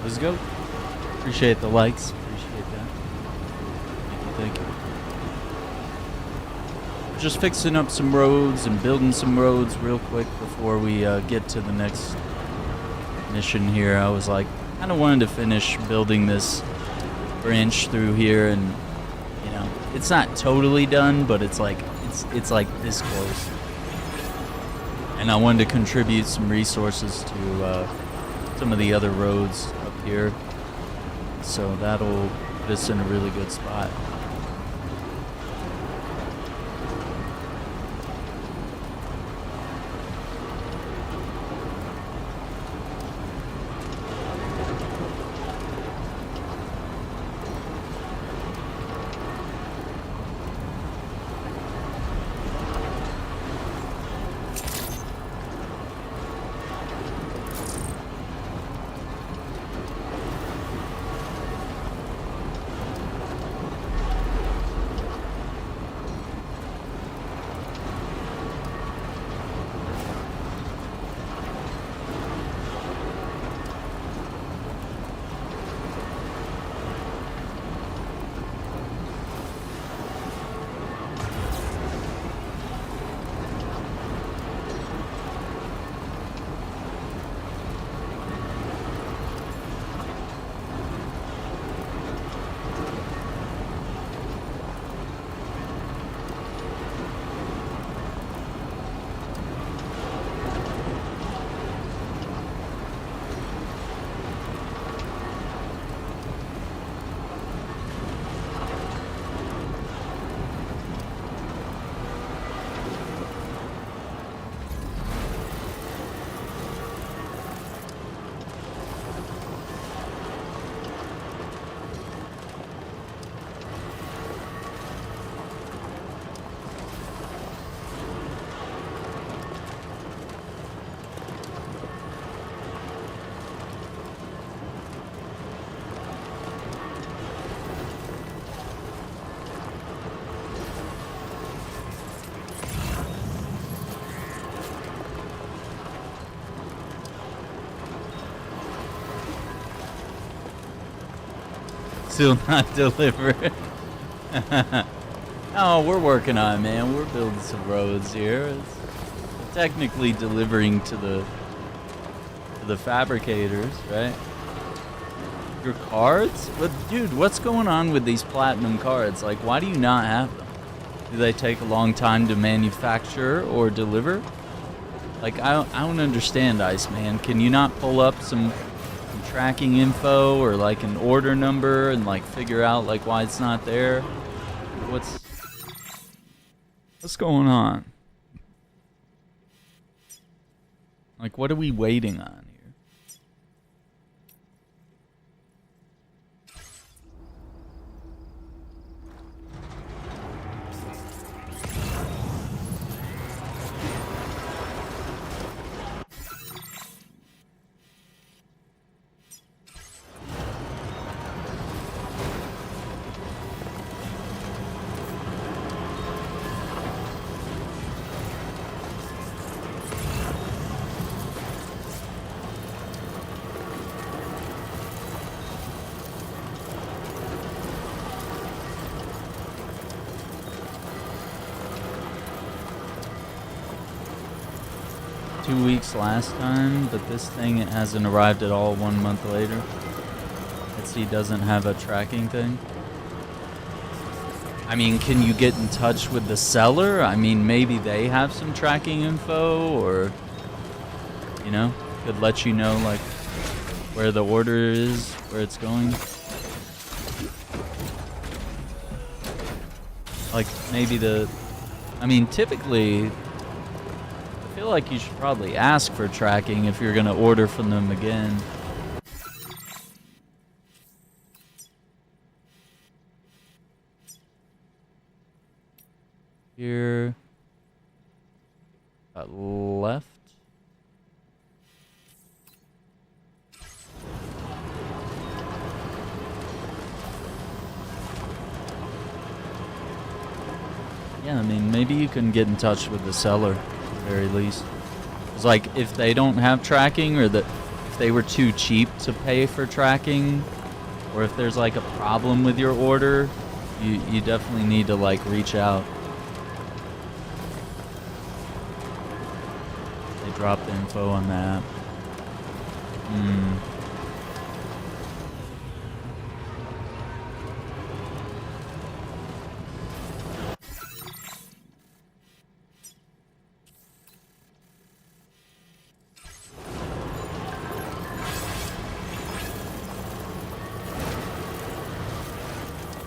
Let's go. Appreciate the likes. Appreciate that. Thank you. Just fixing up some roads and building some roads real quick before we get to the next mission here. I was like, kind of wanted to finish building this branch through here, and you know, it's not totally done, but it's like this close. And I wanted to contribute some resources to some of the other roads up here, so that'll put us in a really good spot. Still not delivered. Oh, we're working on it, man. We're building some roads here. It's technically delivering to the fabricators, right? Your cards? But dude, what's going on with these platinum cards? Like, why do you not have them? Do they take a long time to manufacture or deliver? Like, I don't understand, Iceman. Can you not pull up some tracking info or like an order number and like figure out like why it's not there? What's going on? Like, what are we waiting on here? 2 weeks last time, but this thing, it hasn't arrived at all 1 month later. Etsy doesn't have a tracking thing. I mean, can you get in touch with the seller? I mean, maybe they have some tracking info, or, you know, could let you know, like, where the order is, where it's going. Like, maybe I mean, typically, I feel like you should probably ask for tracking if you're going to order from them again. Here. Left. Yeah, I mean, maybe you can get in touch with the seller, at the very least. It's like, if they don't have tracking, or if they were too cheap to pay for tracking, or if there's like a problem with your order, you definitely need to like reach out. They dropped the info on that.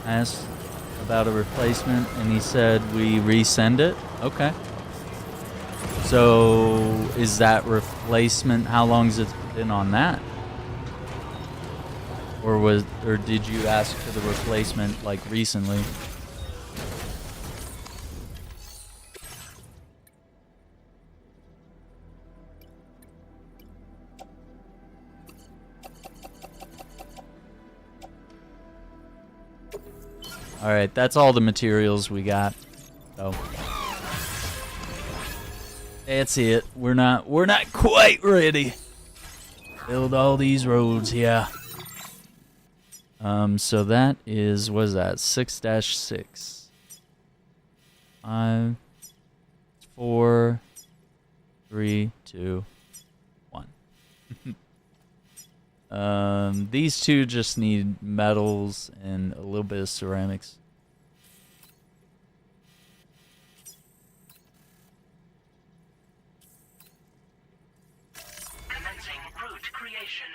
Asked about a replacement, and he said we resend it. Okay. So is that replacement, how long has it been on that? Or did you ask for the replacement like recently? All right, that's all the materials we got. So that's it. We're not quite ready. Build all these roads, yeah. So that is, what is that? 6-6. 5, 4, 3, 2, 1. These two just need metals and a little bit of ceramics. Commencing route creation.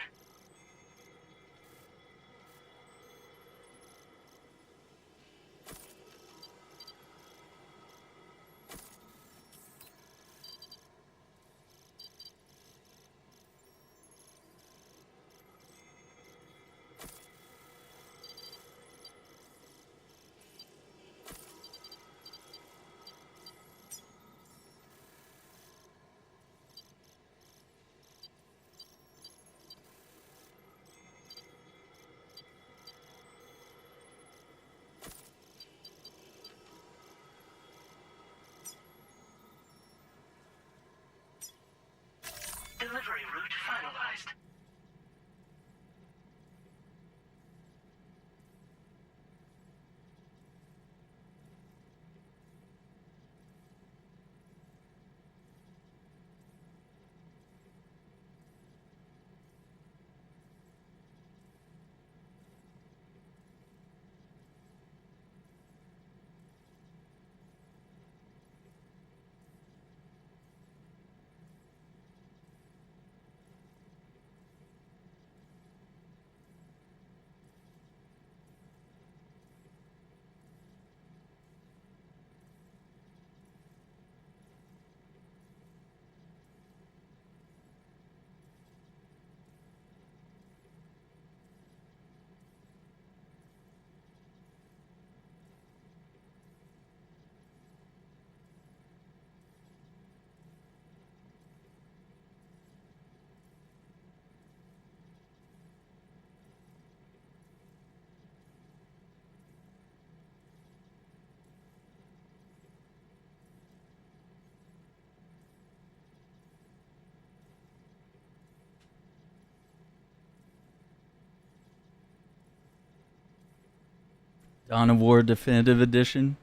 Dawn of War Definitive Edition.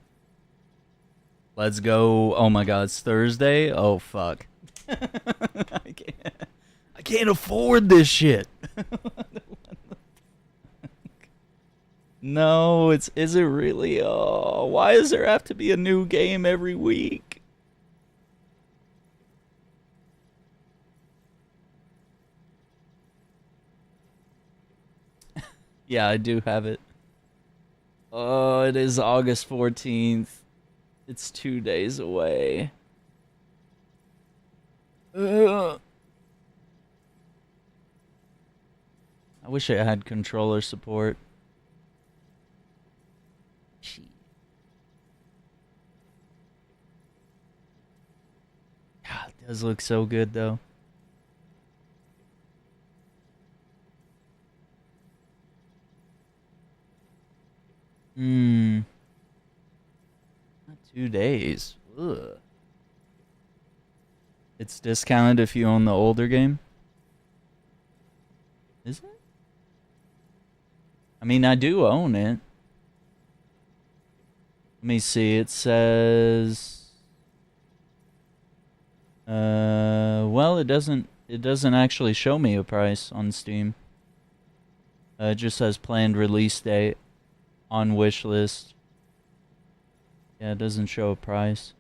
Let's go. Oh my god, it's Thursday? Oh fuck. I can't afford this shit. No, is it really? Oh, why does there have to be a new game every week? Yeah, I do have it. Oh, it is August 14th. It's 2 days away. I wish I had controller support. God, it does look so good though. Not 2 days. Ugh. It's discounted if you own the older game? Is it? I mean, I do own it. Let me see. It says well, it doesn't actually show me a price on Steam. It just says planned release date on wish list. Yeah, it doesn't show a price.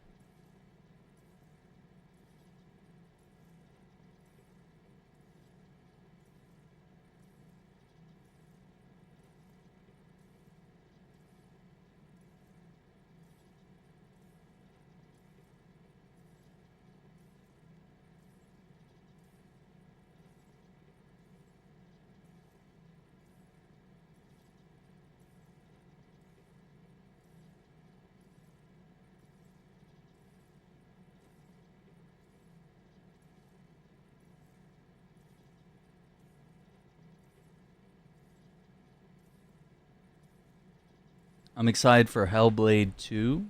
I'm excited for Hellblade 2.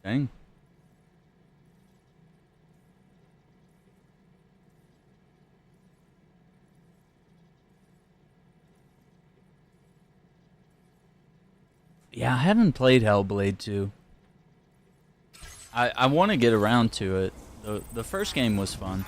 Dang. Yeah, I haven't played Hellblade 2. I want to get around to it. The first game was fun.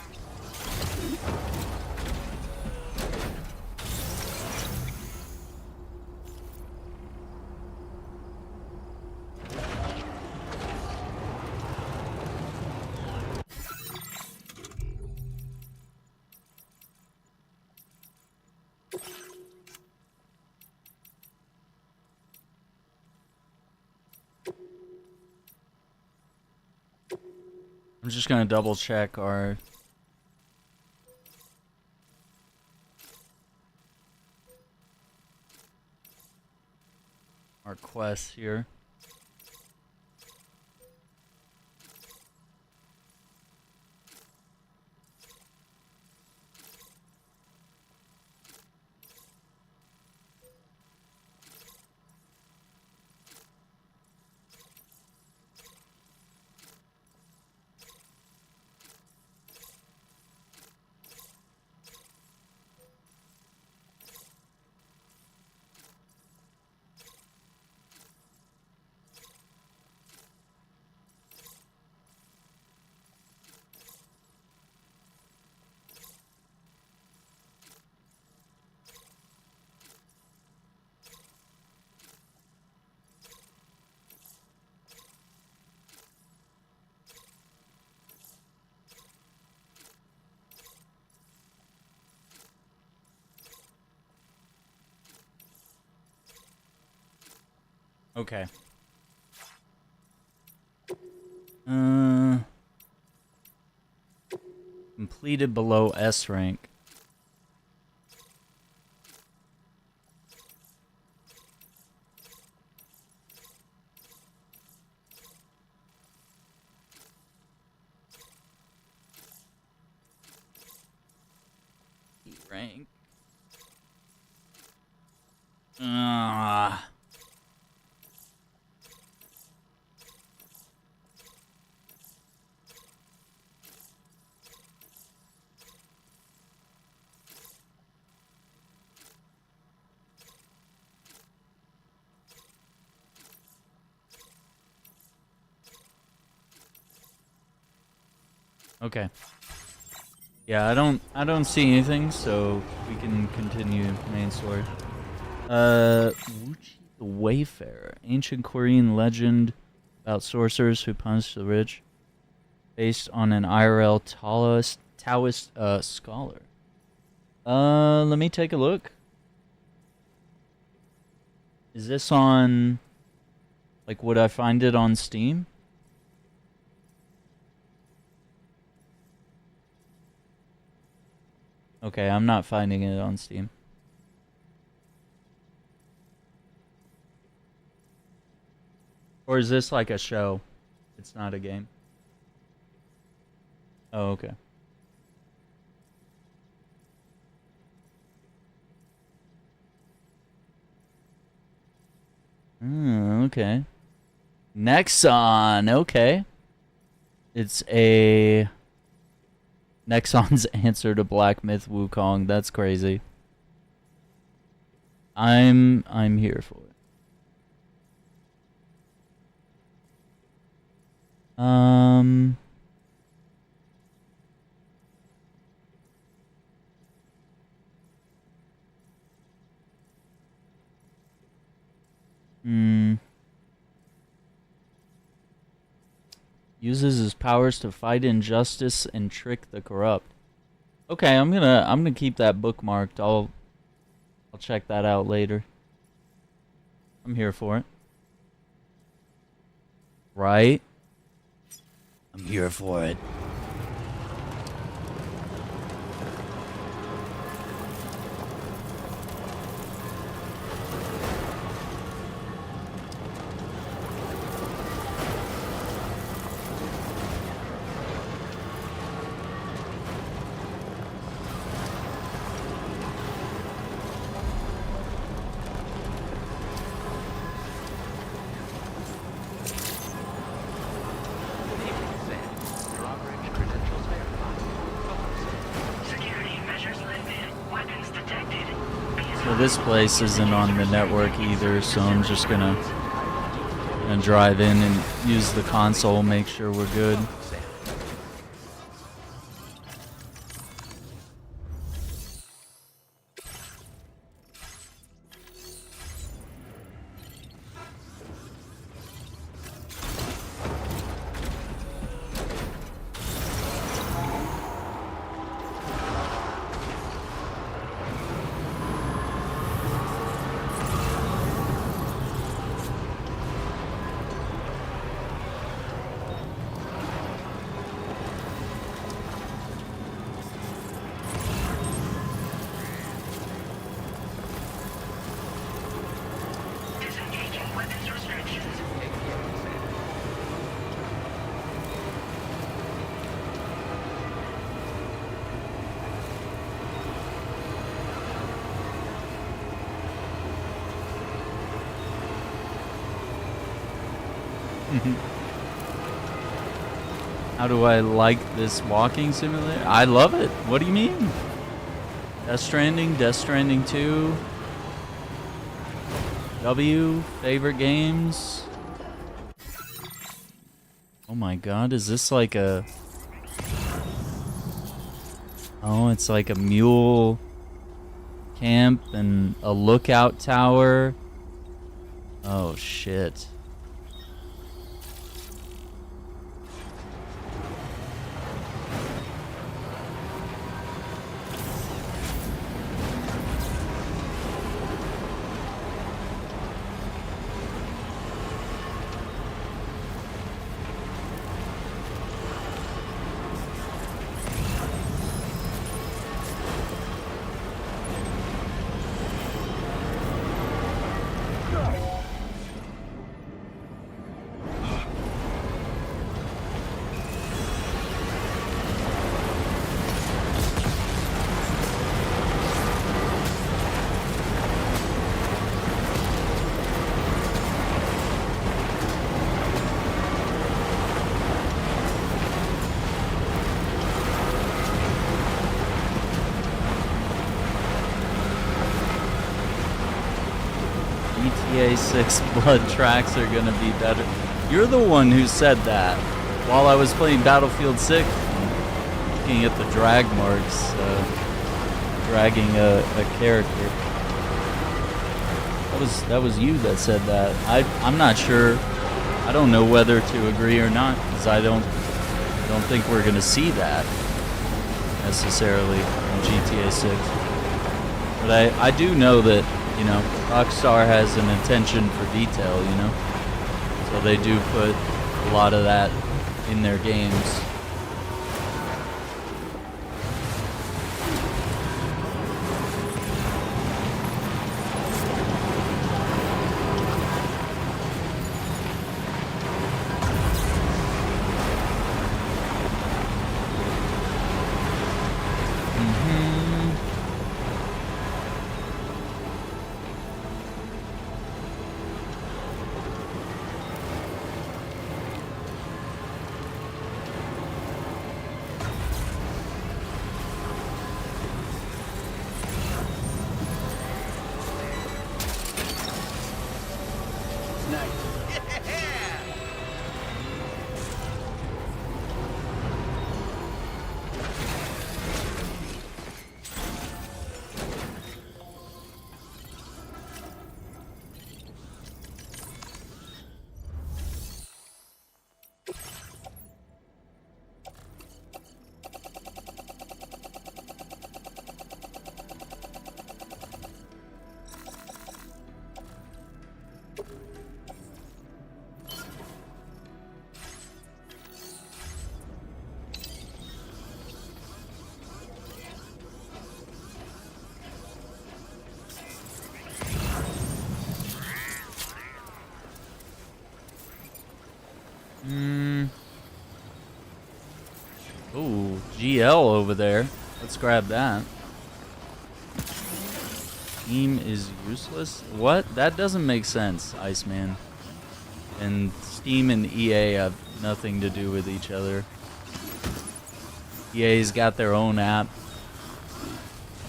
I'm just gonna double check our quests here. Okay. Completed below S rank. E rank. Okay. Yeah, I don't see anything, so we can continue main story. Wuchi the Wayfarer, ancient Korean legend about sorcerers who punish the rich, based on an IRL Taoist scholar. Let me take a look. Is this on, like, would I find it on Steam? Okay, I'm not finding it on Steam. Or is this like a show? It's not a game. Oh, okay. Okay. Nexon, okay. It's a Nexon's answer to Black Myth Wukong. That's crazy. I'm here for it. Uses his powers to fight injustice and trick the corrupt. Okay, I'm gonna keep that bookmarked. I'll check that out later. I'm here for it. Right? I'm here for it. This place isn't on the network either, so I'm just gonna drive in and use the console, make sure we're good. How do I like this walking simulator? I love it. What do you mean? Death Stranding, Death Stranding 2. W, favorite games. Oh my god, is this like a... Oh, it's like a mule camp and a lookout tower. Oh shit. GTA 6 blood tracks are gonna be better. You're the one who said that while I was playing Battlefield 6. looking at the drag marks, dragging a character. That was you that said that. I'm not sure. I don't know whether to agree or not, because I don't think we're gonna see that necessarily in GTA 6. But I do know that, you know, Rockstar has an attention for detail, you know, so they do put a lot of that in their games. Ooh, GL over there. Let's grab that. Steam is useless? What? That doesn't make sense, Iceman. And Steam and EA have nothing to do with each other. EA's got their own app,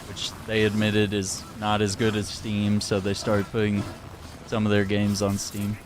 which they admitted is not as good as Steam, so they started putting some of their games on Steam.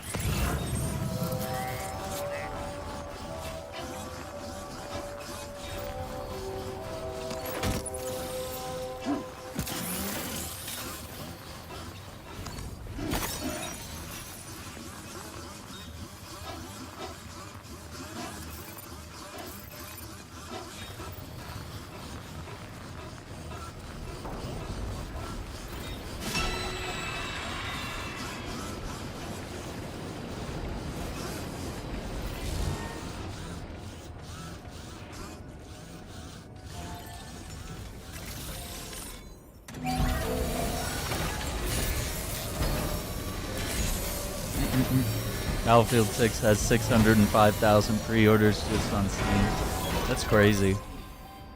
Battlefield 6 has 605,000 pre-orders just on Steam. That's crazy.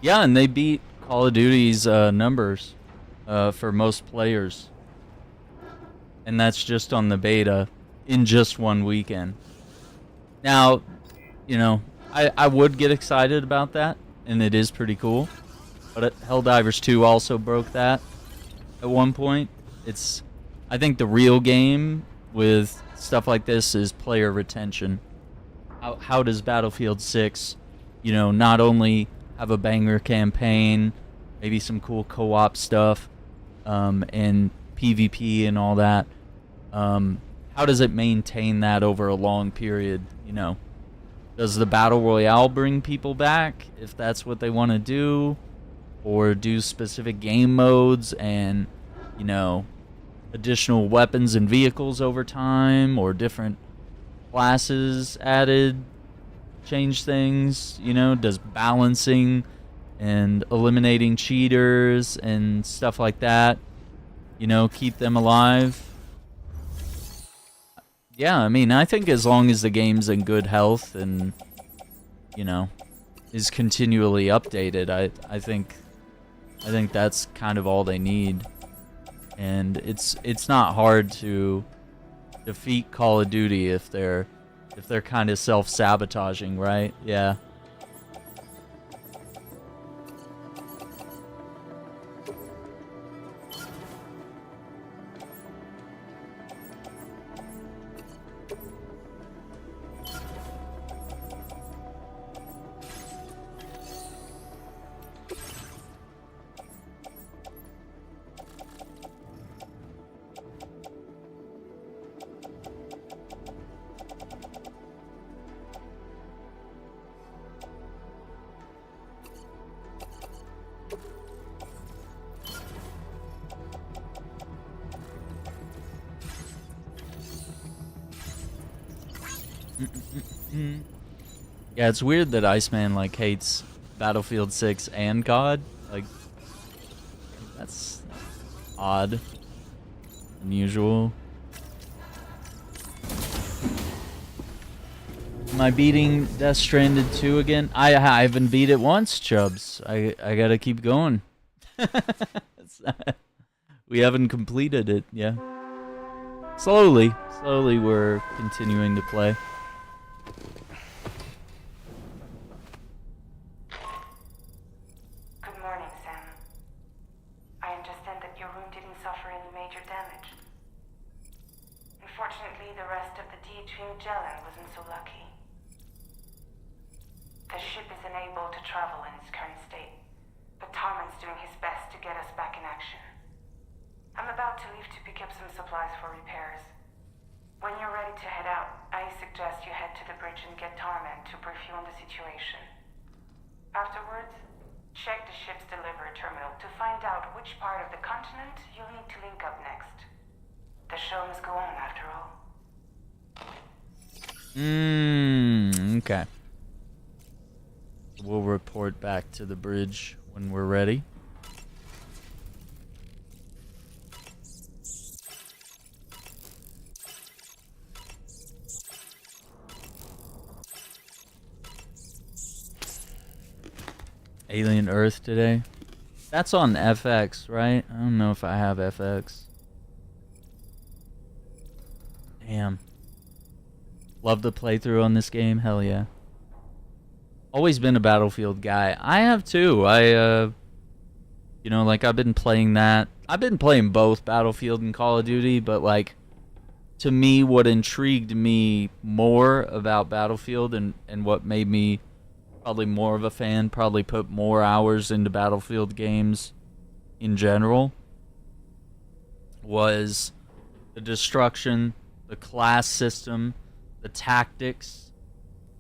Yeah, and they beat Call of Duty's numbers for most players. And that's just on the beta in just one weekend. Now, you know, I would get excited about that, and it is pretty cool. But Helldivers 2 also broke that at one point. I think the real game with stuff like this is player retention. How does Battlefield 6, you know, not only have a banger campaign, maybe some cool co-op stuff, and PvP and all that, how does it maintain that over a long period, you know? Does the Battle Royale bring people back, if that's what they want to do? Or do specific game modes and, you know, additional weapons and vehicles over time, or different classes added change things? You know, does balancing and eliminating cheaters and stuff like that, you know, keep them alive? Yeah, I mean, I think as long as the game's in good health and, you know, is continually updated, I think that's kind of all they need. And it's not hard to defeat Call of Duty if they're kind of self-sabotaging, right? Yeah. Yeah, it's weird that Iceman like hates Battlefield 6 and COD. Like, that's odd, unusual. Am I beating Death Stranded 2 again? I haven't beat it once, Chubbs. I gotta keep going. We haven't completed it, yeah. Slowly we're continuing to play. Good morning, Sam. I understand that your room didn't suffer any major damage. Unfortunately, the rest of the D-Trim Magellan wasn't so lucky. The ship is unable to travel in its current state, but Tarman's doing his best to get us back in action. I'm about to leave to pick up some supplies for repairs. When you're ready to head out, I suggest you head to the bridge and get Tarman to brief you on the situation. Afterwards, check the ship's delivery terminal to find out which part of the continent you'll need to link up next. The show must go on after all. Okay. We'll report back to the bridge when we're ready. Alien Earth today. That's on FX, right? I don't know if I have FX. Damn. Love the playthrough on this game. Hell yeah. Always been a Battlefield guy. I have too. You know, like I've been playing that. I've been playing both Battlefield and Call of Duty, but like to me what intrigued me more about Battlefield and what made me probably more of a fan, probably put more hours into Battlefield games in general, was the destruction, the class system, the tactics,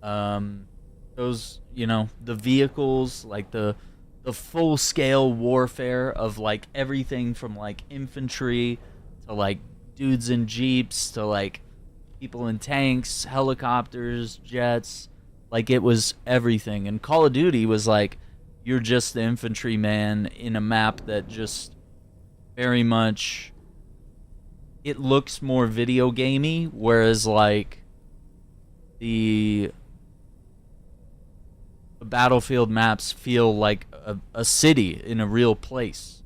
those, you know, the vehicles, like the full-scale warfare of like everything from like infantry to like dudes in jeeps to like people in tanks, helicopters, jets. Like it was everything. And Call of Duty was like you're just the infantryman in a map that just very much, it looks more video gamey, whereas like the Battlefield maps feel like a city in a real place,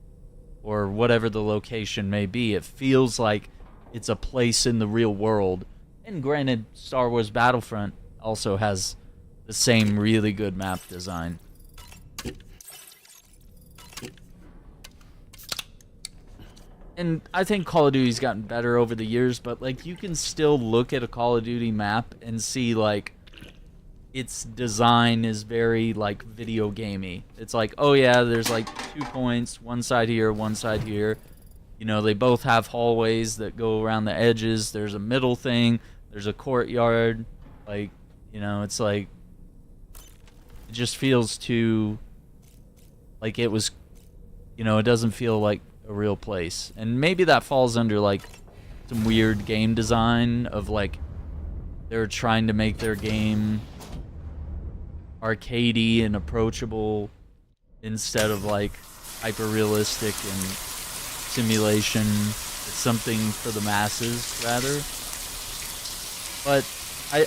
or whatever the location may be. It feels like it's a place in the real world. And granted, Star Wars Battlefront also has the same really good map design. And I think Call of Duty's gotten better over the years, but like you can still look at a Call of Duty map and see like its design is very like video gamey. It's like, oh yeah, there's like 2 points, one side here, one side here. You know, they both have hallways that go around the edges. There's a middle thing. There's a courtyard. Like, you know, it's like, it just feels too, like it was, you know, it doesn't feel like a real place. And maybe that falls under like some weird game design of like they're trying to make their game arcadey and approachable instead of like hyper realistic and simulation. It's something for the masses rather. But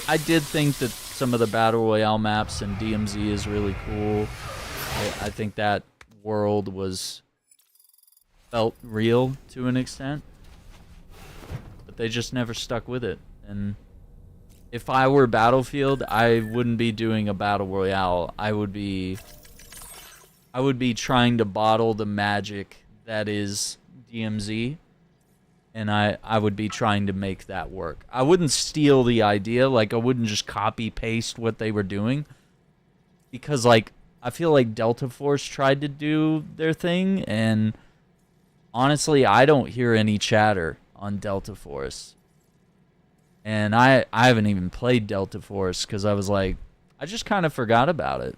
I did think that some of the Battle Royale maps and DMZ is really cool. I think that world felt real to an extent. But they just never stuck with it. And if I were Battlefield, I wouldn't be doing a Battle Royale. I would be trying to bottle the magic that is DMZ. And I would be trying to make that work. I wouldn't steal the idea. Like, I wouldn't just copy-paste what they were doing. Because, like, I feel like Delta Force tried to do their thing. And, honestly, I don't hear any chatter on Delta Force. And I haven't even played Delta Force because I was like, I just kind of forgot about it.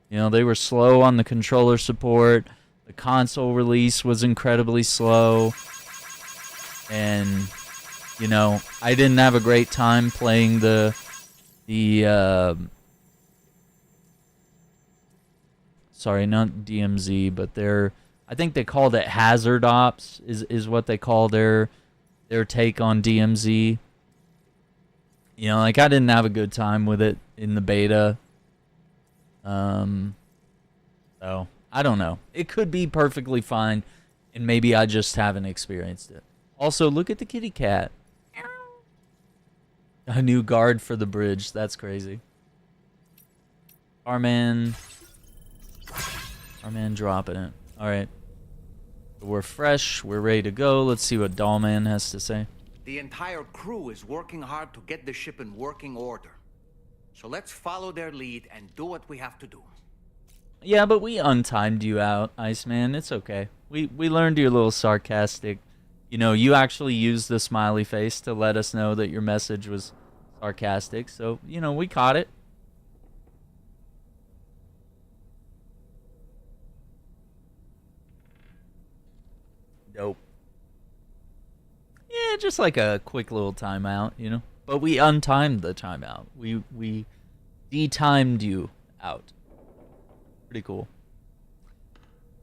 You know, they were slow on the controller support. The console release was incredibly slow. And, you know, I didn't have a great time playing the the sorry, not DMZ, but I think they called it Hazard Ops is what they call their take on DMZ. You know, like I didn't have a good time with it in the beta. So I don't know. It could be perfectly fine, and maybe I just haven't experienced it. Also, look at the kitty cat. A new guard for the bridge. That's crazy. Carman dropping it. Alright. We're fresh. We're ready to go. Let's see what Dollman has to say. The entire crew is working hard to get the ship in working order. So let's follow their lead and do what we have to do. Yeah, but we untimed you out, Iceman. It's okay. We learned you're a little sarcastic. You know, you actually used the smiley face to let us know that your message was sarcastic. So, you know, we caught it. Dope. Yeah, just like a quick little timeout, you know. But we untimed the timeout. We de-timed you out. Pretty cool.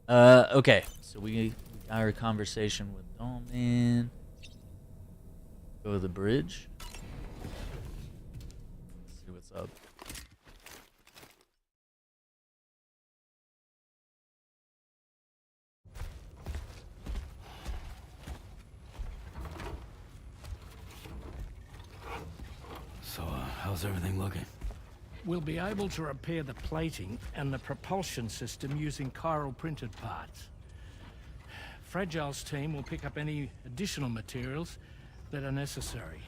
Okay. So we got our conversation with Dollman. Go to the bridge. See what's up. So, how's everything looking? We'll be able to repair the plating and the propulsion system using chiral printed parts. Fragile's team will pick up any additional materials that are necessary.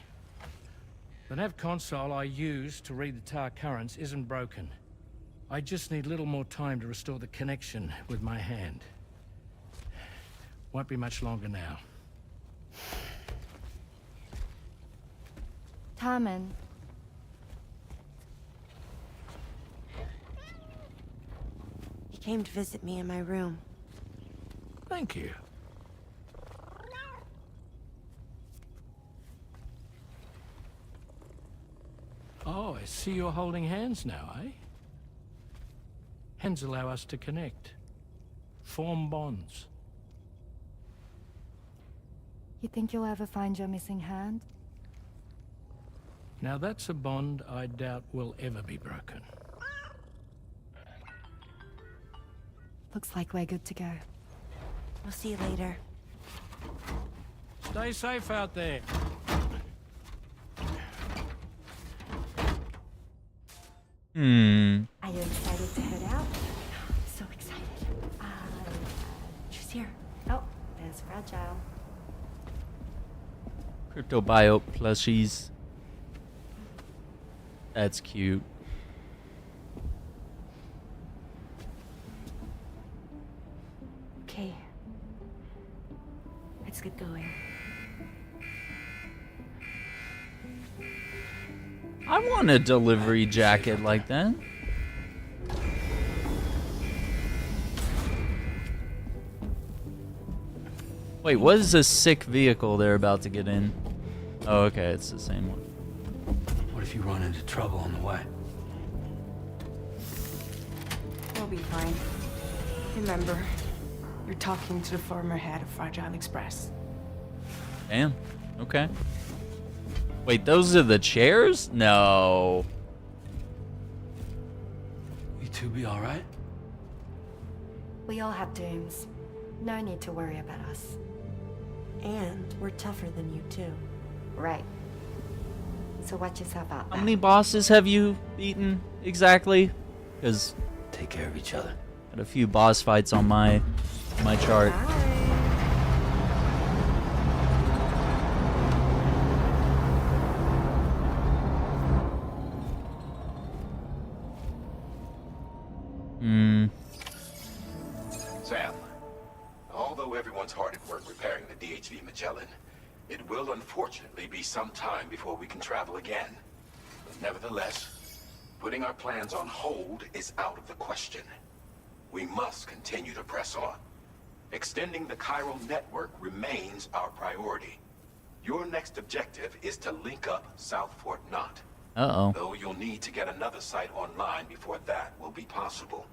The nav console I use to read the tar currents isn't broken. I just need a little more time to restore the connection with my hand. Won't be much longer now. Tarman. He came to visit me in my room. Thank you. Oh, I see you're holding hands now, eh? Hands allow us to connect. Form bonds. You think you'll ever find your missing hand? Now that's a bond I doubt will ever be broken. Looks like we're good to go. We'll see you later. Stay safe out there. Are you excited to head out? So excited. She's here. Oh, there's Fragile. Cryptobiote plushies. That's cute. Okay. Let's get going. I want a delivery jacket like that. Wait, what is this sick vehicle they're about to get in? Oh, okay, it's the same one. What if you run into trouble on the way? We'll be fine. Remember, you're talking to the former head of Fragile Express. Damn. Okay. Wait, those are the chairs? No. You two be alright? We all have dooms. No need to worry about us. And we're tougher than you, too. Right. So watch yourself out. How many bosses have you beaten exactly? Because Take care of each other. got a few boss fights on my chart. Sam, although everyone's hard at work repairing the DHV Magellan, it will unfortunately be some time before we can travel again. Nevertheless, putting our plans on hold is out of the question. We must continue to press on. Extending the chiral network remains our priority. Your next objective is to link up South Fort Knot. Uh-oh. Though you'll need to get another site online before that will be possible.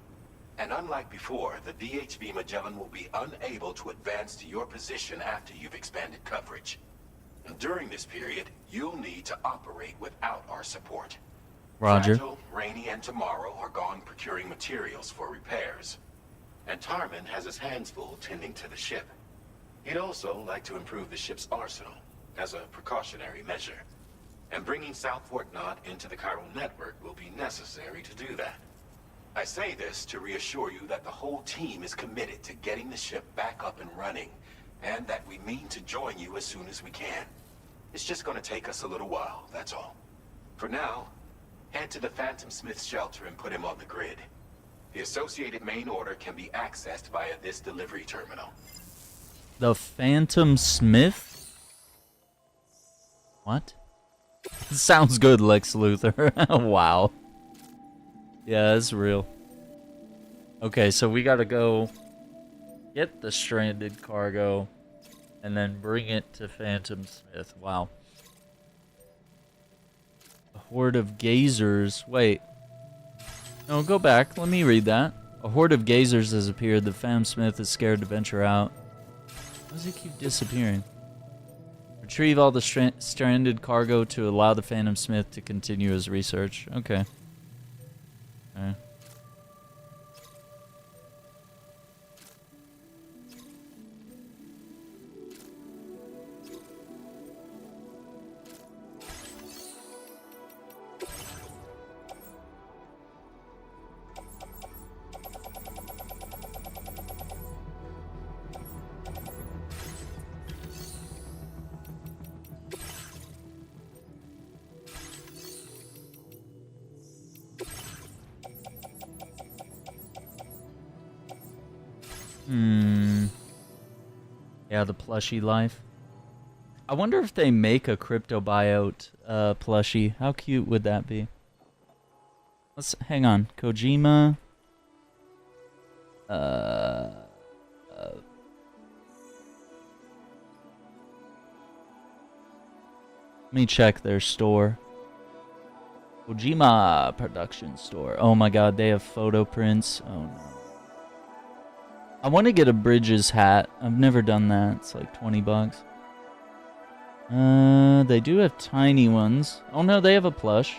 And unlike before, the DHV Magellan will be unable to advance to your position after you've expanded coverage. And during this period, you'll need to operate without our support. Roger. Fragile, Rainy, and Tomorrow are gone procuring materials for repairs. And Tarman has his hands full tending to the ship. He'd also like to improve the ship's arsenal, as a precautionary measure. And bringing South Fort Knot into the chiral network will be necessary to do that. I say this to reassure you that the whole team is committed to getting the ship back up and running, and that we mean to join you as soon as we can. It's just going to take us a little while, that's all. For now, head to the Phantom Smith's shelter and put him on the grid. The associated main order can be accessed via this delivery terminal. The Phantom Smith? What? Sounds good, Lex Luthor. Wow. Yeah, that's real. Okay, so we gotta go get the stranded cargo and then bring it to Phantom Smith. Wow. A horde of gazers. Wait. No, go back. Let me read that. A horde of gazers has appeared. The Phantom Smith is scared to venture out. Why does he keep disappearing? Retrieve all the stranded cargo to allow the Phantom Smith to continue his research. Okay. Okay. Yeah, the plushie life. I wonder if they make a crypto buyout plushie. How cute would that be? Let's hang on. Kojima. Let me check their store. Kojima production store. Oh my god, they have photo prints. Oh no. I want to get a Bridges hat. I've never done that. It's like 20 bucks. They do have tiny ones. Oh no, they have a plush.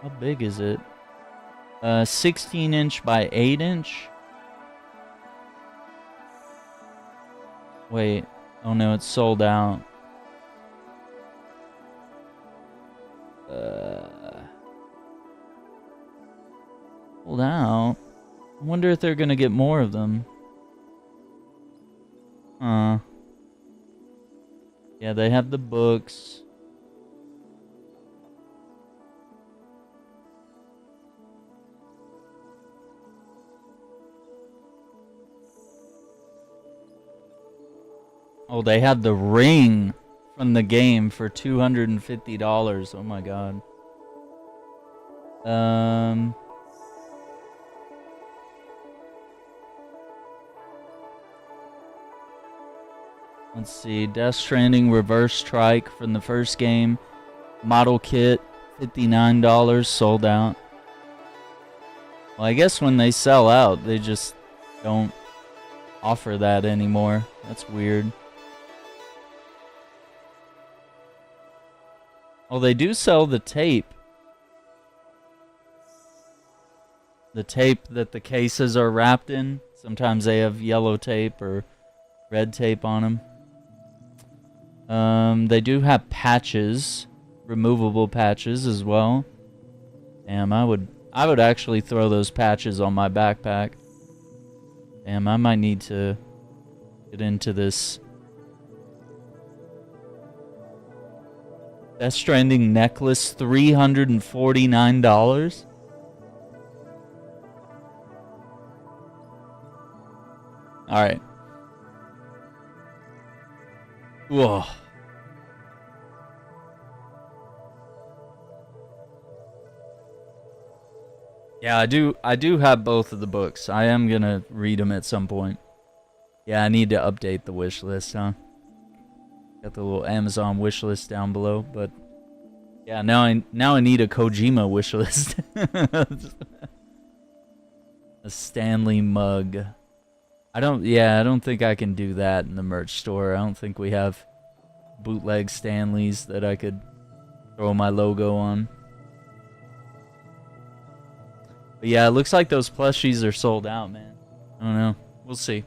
How big is it? 16-inch by 8-inch. Wait. Oh no, it's sold out. Sold out. I wonder if they're gonna get more of them. Huh. Yeah, they have the books. Oh, they had the ring from the game for $250. Oh my god. Let's see. Death Stranding Reverse Strike from the first game. Model kit, $59, sold out. Well, I guess when they sell out, they just don't offer that anymore. That's weird. Oh, they do sell the tape. The tape that the cases are wrapped in. Sometimes they have yellow tape or red tape on them. They do have patches, removable patches as well. Damn, I would actually throw those patches on my backpack. Damn, I might need to get into this. Death Stranding necklace, $349. All right. Whoa. Yeah, I do have both of the books. I am gonna read them at some point. Yeah, I need to update the wish list, huh? Got the little Amazon wish list down below, but Yeah, now I need a Kojima wish list. A Stanley mug. I don't think I can do that in the merch store. I don't think we have bootleg Stanleys that I could throw my logo on. But yeah, it looks like those plushies are sold out, man. I don't know. We'll see.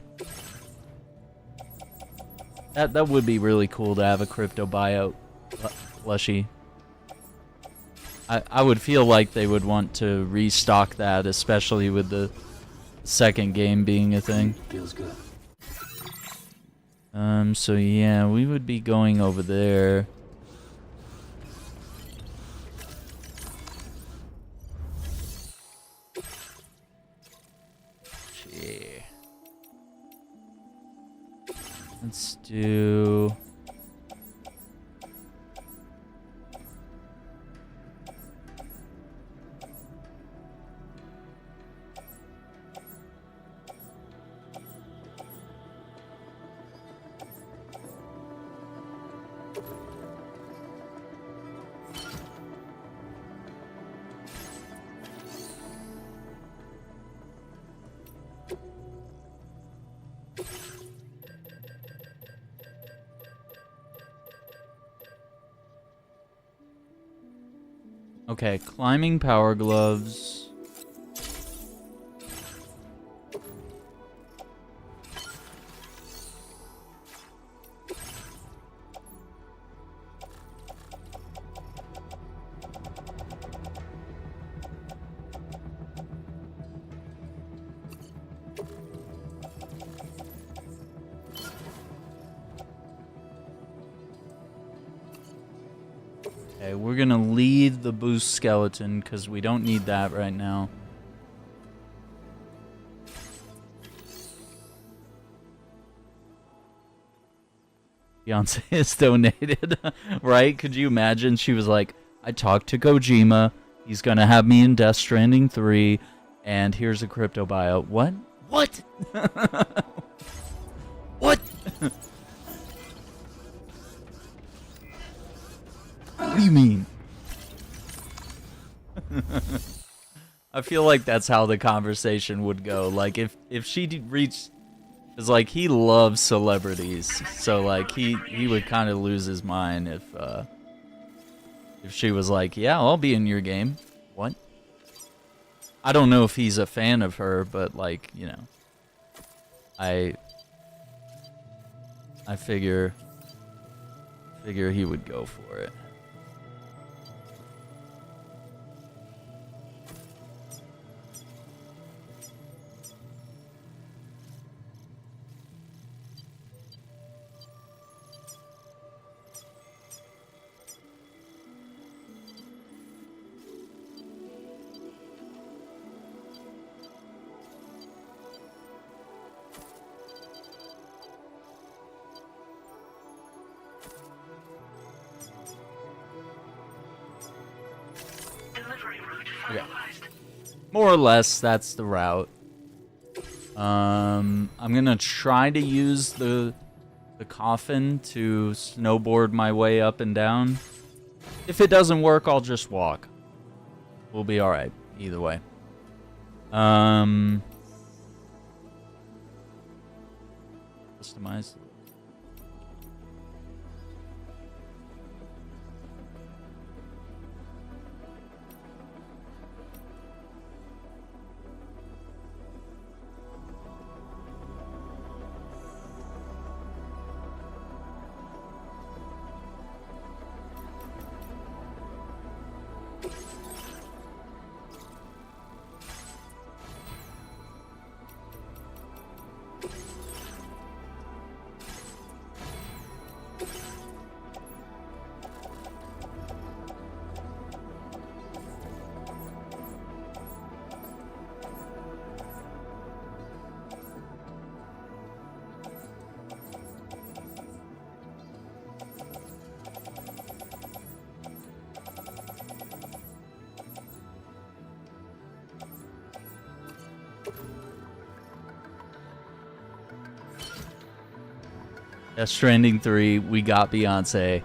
That would be really cool to have a crypto buyout plushie. I would feel like they would want to restock that, especially with the second game being a thing. Feels good. So yeah, we would be going over there. Yeah. Let's do... Okay, climbing power gloves. Okay, we're gonna leave the boost skeleton because we don't need that right now. Beyonce is donated, right? Could you imagine? She was like, I talked to Kojima. He's gonna have me in Death Stranding 3, and here's a crypto buyout. What? What? What? What do you mean? I feel like that's how the conversation would go. Like if she reached, it's like he loves celebrities, so like he would kind of lose his mind if she was like, yeah, I'll be in your game. What? I don't know if he's a fan of her, but like, you know, I figure he would go for it. More or less, that's the route. I'm gonna try to use the coffin to snowboard my way up and down. If it doesn't work, I'll just walk. We'll be alright, either way. Customize. Stranding 3, we got Beyonce.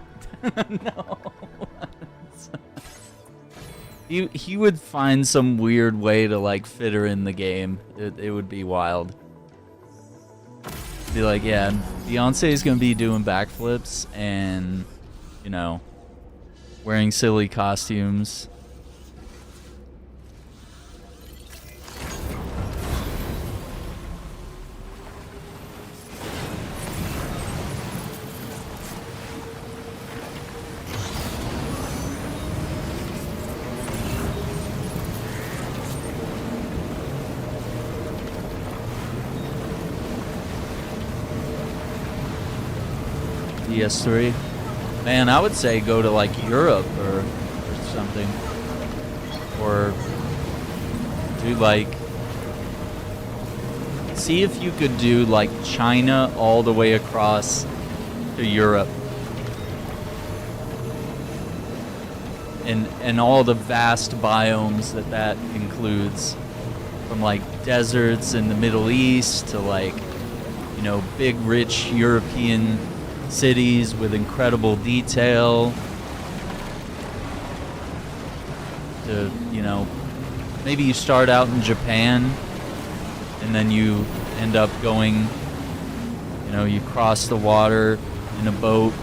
No. He would find some weird way to like fit her in the game. It would be wild. Be like, yeah, Beyonce's gonna be doing backflips and, you know, wearing silly costumes. PS3. Man, I would say go to like Europe or something. Or do like, see if you could do like China all the way across to Europe. And all the vast biomes that includes, from like deserts in the Middle East to like, you know, big rich European cities with incredible detail, to, you know, maybe you start out in Japan and then you end up going, you know, you cross the water in a boat,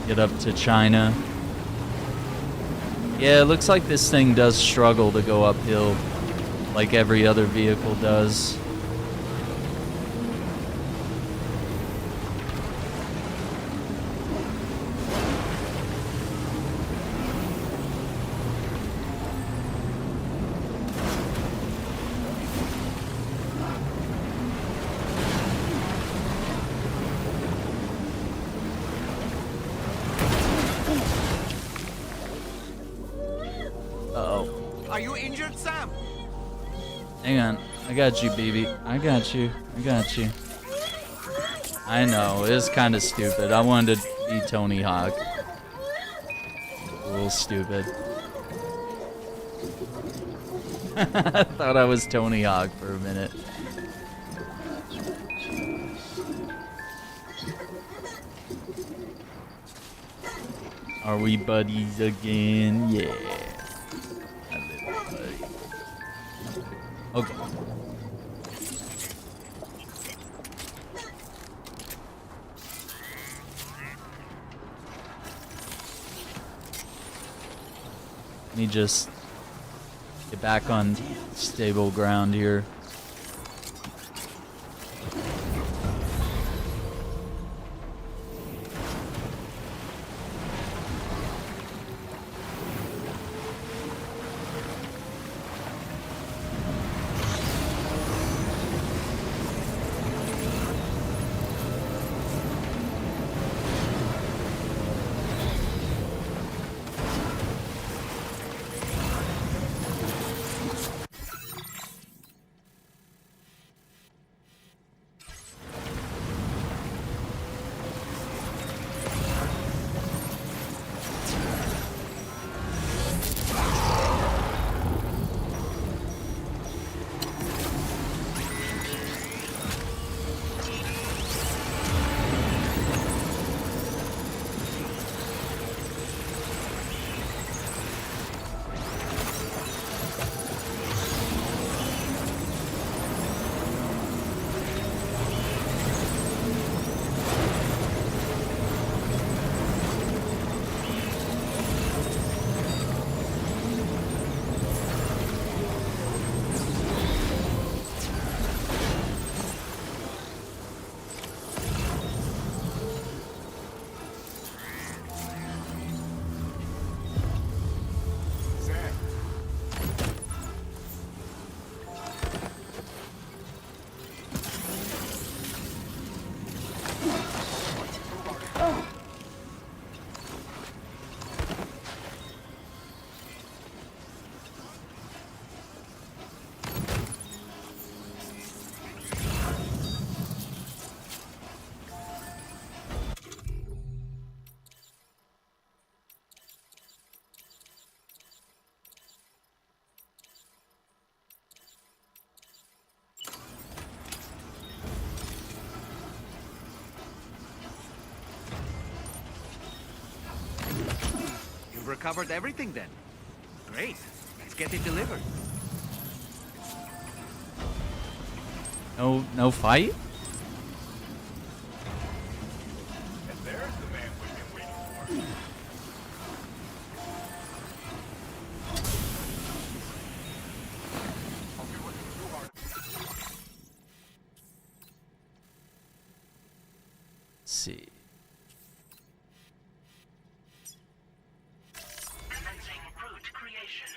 get up to China. Yeah, it looks like this thing does struggle to go uphill like every other vehicle does. Are you injured, Sam? Hang on. I got you, baby. I got you. I got you. I know. It was kind of stupid. I wanted to be Tony Hawk. A little stupid. I thought I was Tony Hawk for a minute. Are we buddies again? Yeah. Okay. Let me just get back on stable ground here. You've recovered everything then. Great. Let's get it delivered. No fight? And there's the man we've been waiting for. Let's see. Commencing root creation.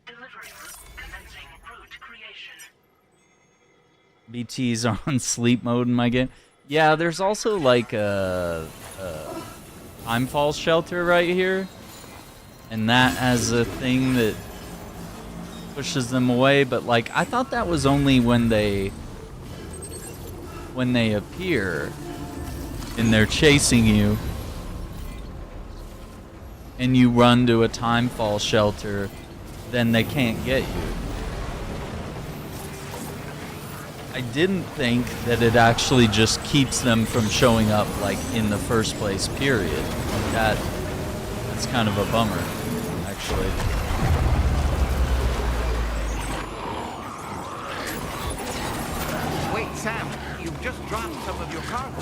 Delivery route commencing root creation. BT's are on sleep mode in my game. Yeah, there's also like a time fall shelter right here, and that has a thing that pushes them away. But like, I thought that was only when they appear and they're chasing you, and you run to a time fall shelter, then they can't get you. I didn't think that it actually just keeps them from showing up, like, in the first place, period. Like that's kind of a bummer, actually. Wait, Sam, you've just dropped some of your cargo.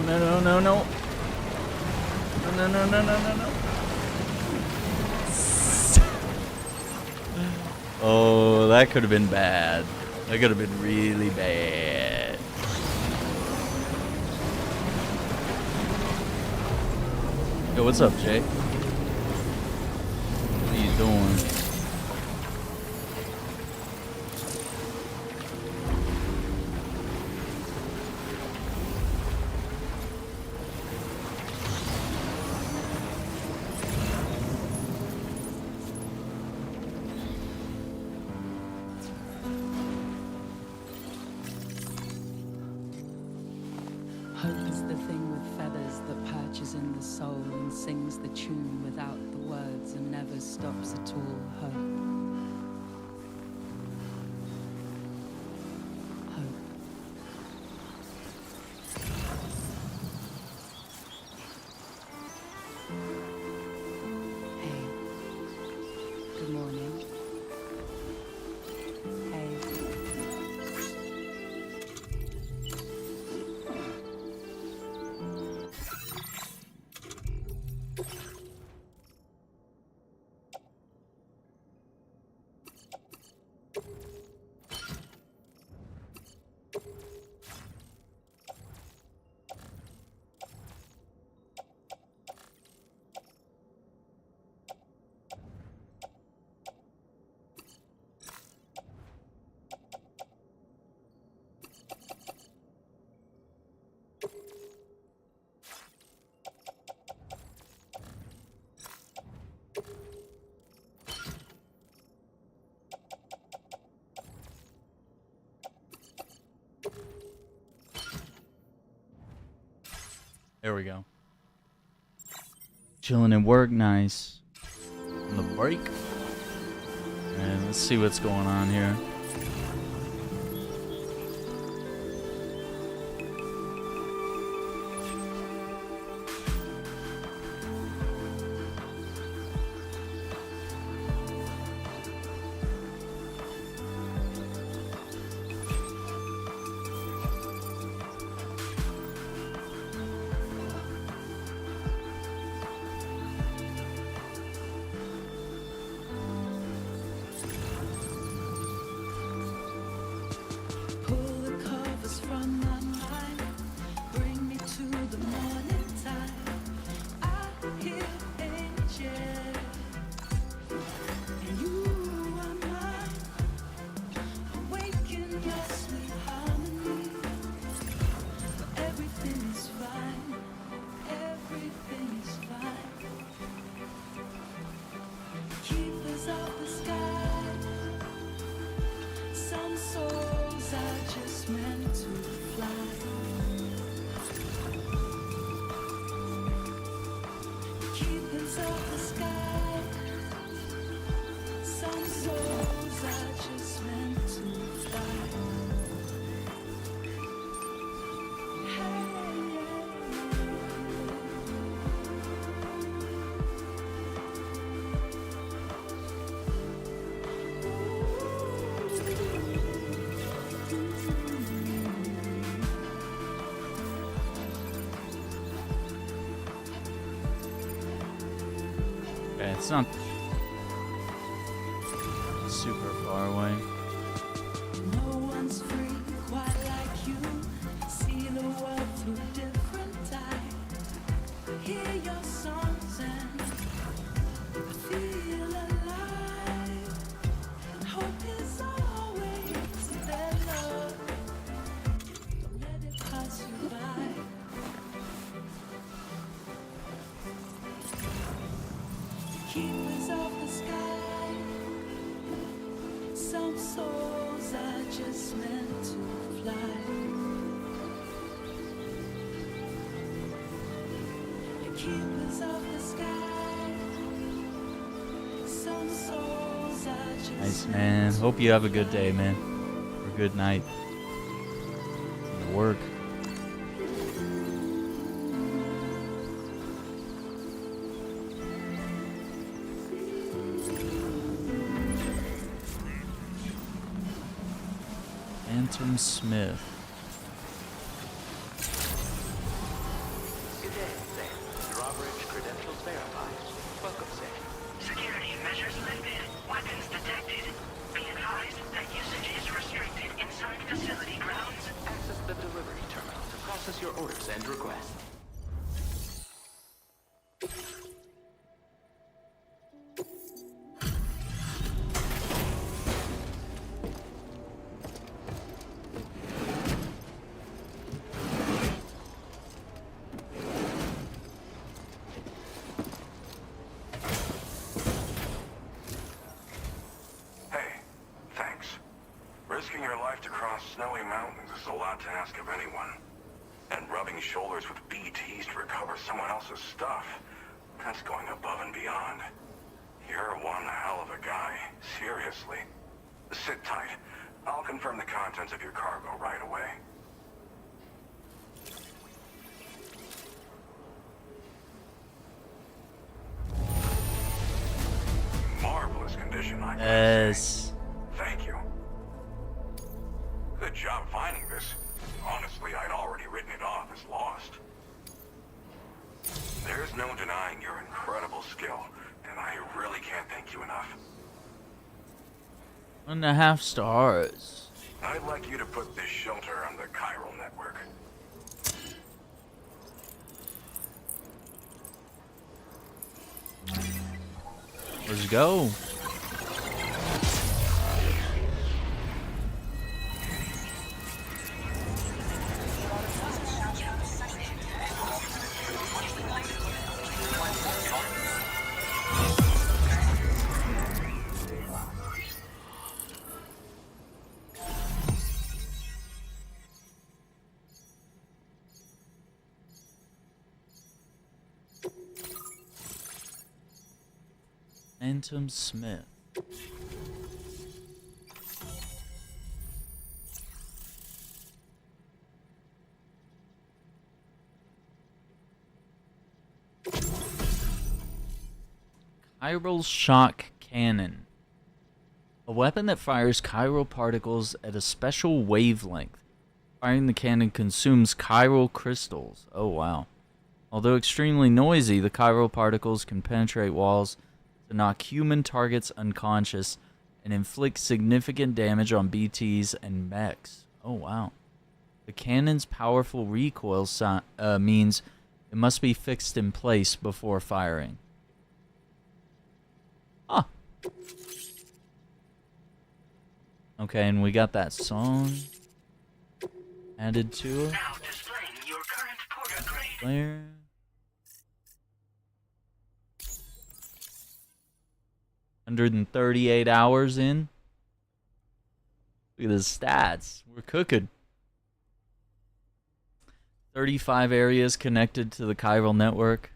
No. No. Oh, that could have been bad. That could have been really bad. Yo, what's up, Jay? What are you doing? Hope is the thing with feathers that perches in the soul sings the tune without the words and never stops at all. Hope. Hope. Hey. Good morning. Hey. There we go. Chilling at work, nice. On the break. And let's see what's going on here. It's not super far away. No one's free quite like you. See the world through different eyes. Hear your songs and feel alive. Hope is always there, love. Don't let it pass you by. Keepers of the sky. Some souls are just meant to fly. The keepers of the sky. Some souls are just Nice, man. Hope you have a good day, man. Or a good night. Gonna work. Phantom Smith. Good day, Sam. Drawbridge credentials verified. Welcome, Sam. Security measures lifted. Weapons detected. Be advised that usage is restricted inside facility grounds. Access the delivery terminal to process your orders and requests. Risking your life to cross snowy mountains is a lot to ask of anyone. And rubbing shoulders with BTs to recover someone else's stuff. That's going above and beyond. You're one hell of a guy. Seriously. Sit tight. I'll confirm the contents of your cargo right away. Marvelous condition, I gotta say. Thank you. Good job finding this. Honestly, I'd already written it off as lost. There's no denying your incredible skill, and I really can't thank you enough. 1.5 stars. I'd like you to put this shelter on the chiral network. Let's go. Phantom Smith. Chiral shock cannon. A weapon that fires chiral particles at a special wavelength. Firing the cannon consumes chiral crystals. Oh wow. Although extremely noisy, the chiral particles can penetrate walls to knock human targets unconscious and inflict significant damage on BTs and mechs. Oh wow. The cannon's powerful recoil means it must be fixed in place before firing. Ah. Okay, and we got that song added to it. Now displaying your current porter grade. Player. $138 hours in. Look at the stats. We're cooking. 35 areas connected to the chiral network.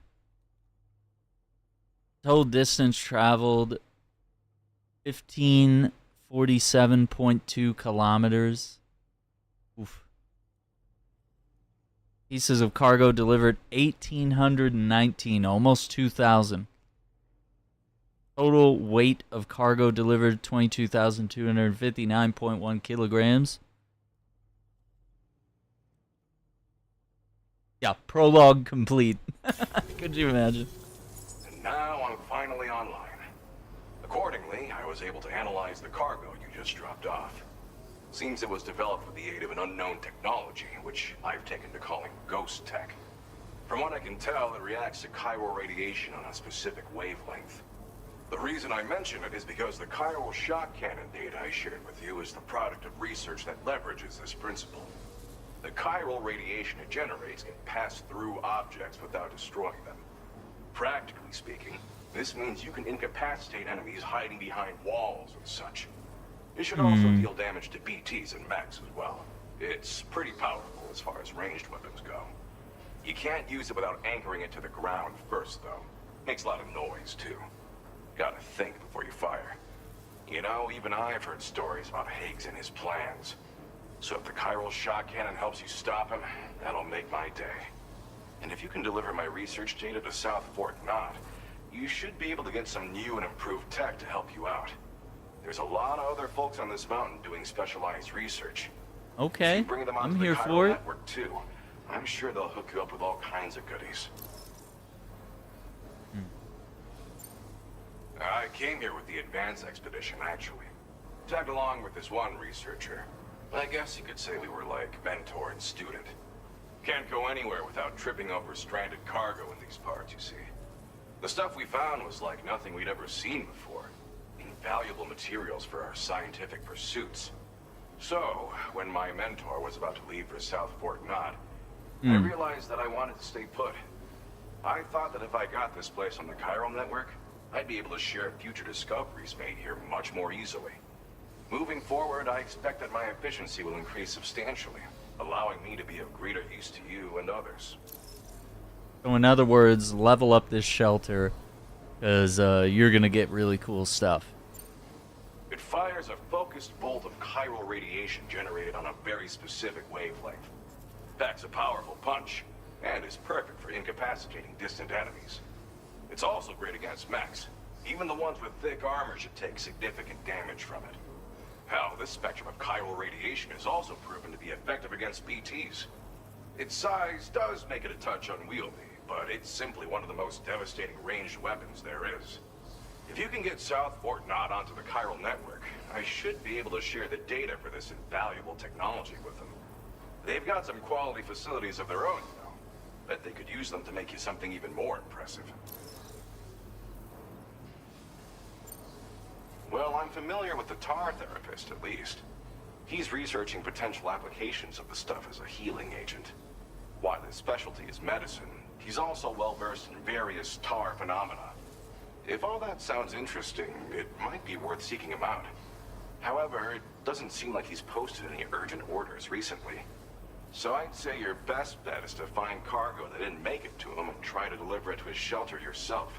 Total distance traveled 1547.2 kilometers. Oof. Pieces of cargo delivered 1,819, almost 2,000. Total weight of cargo delivered 22,259.1 kilograms. Yeah, prologue complete. Could you imagine? And now I'm finally online. Accordingly, I was able to analyze the cargo you just dropped off. Seems it was developed with the aid of an unknown technology, which I've taken to calling ghost tech. From what I can tell, it reacts to chiral radiation on a specific wavelength. The reason I mention it is because the chiral shock cannon data I shared with you is the product of research that leverages this principle. The chiral radiation it generates can pass through objects without destroying them. Practically speaking, this means you can incapacitate enemies hiding behind walls and such. It should also deal damage to BTs and mechs as well. It's pretty powerful as far as ranged weapons go. You can't use it without anchoring it to the ground first, though. Makes a lot of noise, too. Gotta think before you fire. You know, even I've heard stories about Higgs and his plans. So if the chiral shock cannon helps you stop him, that'll make my day. And if you can deliver my research data to South Fort Knott, you should be able to get some new and improved tech to help you out. There's a lot of other folks on this mountain doing specialized research. Okay, Bring them I'm onto here the chiral for it. network too. I'm sure they'll hook you up with all kinds of goodies. I came here with the advance expedition, actually. Tagged along with this one researcher. I guess you could say we were like mentor and student. Can't go anywhere without tripping over stranded cargo in these parts, you see. The stuff we found was like nothing we'd ever seen before. Invaluable materials for our scientific pursuits. So, when my mentor was about to leave for South Fort Knott, I realized that I wanted to stay put. I thought that if I got this place on the chiral network, I'd be able to share future discoveries made here much more easily. Moving forward, I expect that my efficiency will increase substantially, allowing me to be of greater use to you and others. So in other words, level up this shelter, because you're going to get really cool stuff. It fires a focused bolt of chiral radiation generated on a very specific wavelength. Packs a powerful punch, and is perfect for incapacitating distant enemies. It's also great against mechs. Even the ones with thick armor should take significant damage from it. Hell, this spectrum of chiral radiation is also proven to be effective against BTs. Its size does make it a touch unwieldy, but it's simply one of the most devastating ranged weapons there is. If you can get South Fort Knott onto the chiral network, I should be able to share the data for this invaluable technology with them. They've got some quality facilities of their own, you know. Bet they could use them to make you something even more impressive. Well, I'm familiar with the tar therapist, at least. He's researching potential applications of the stuff as a healing agent. While his specialty is medicine, he's also well-versed in various tar phenomena. If all that sounds interesting, it might be worth seeking him out. However, it doesn't seem like he's posted any urgent orders recently. So I'd say your best bet is to find cargo that didn't make it to him and try to deliver it to his shelter yourself.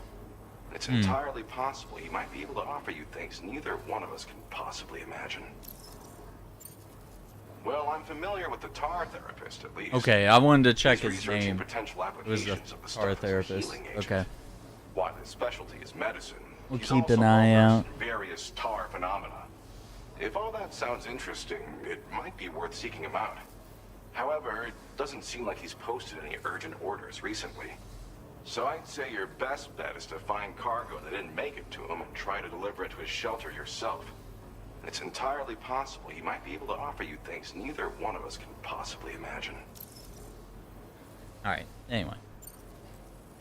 It's entirely possible he might be able to offer you things neither one of us can possibly imagine. Well, I'm familiar with the tar therapist, at least. Okay, I wanted to check He's his researching name. potential It was the applications of the tar stuff as a therapist. healing agent. Okay. While his specialty is medicine, We'll he's keep also an eye well-versed out. in various tar phenomena. If all that sounds interesting, it might be worth seeking him out. However, it doesn't seem like he's posted any urgent orders recently. So I'd say your best bet is to find cargo that didn't make it to him and try to deliver it to his shelter yourself. It's entirely possible he might be able to offer you things neither one of us can possibly imagine. Alright, anyway.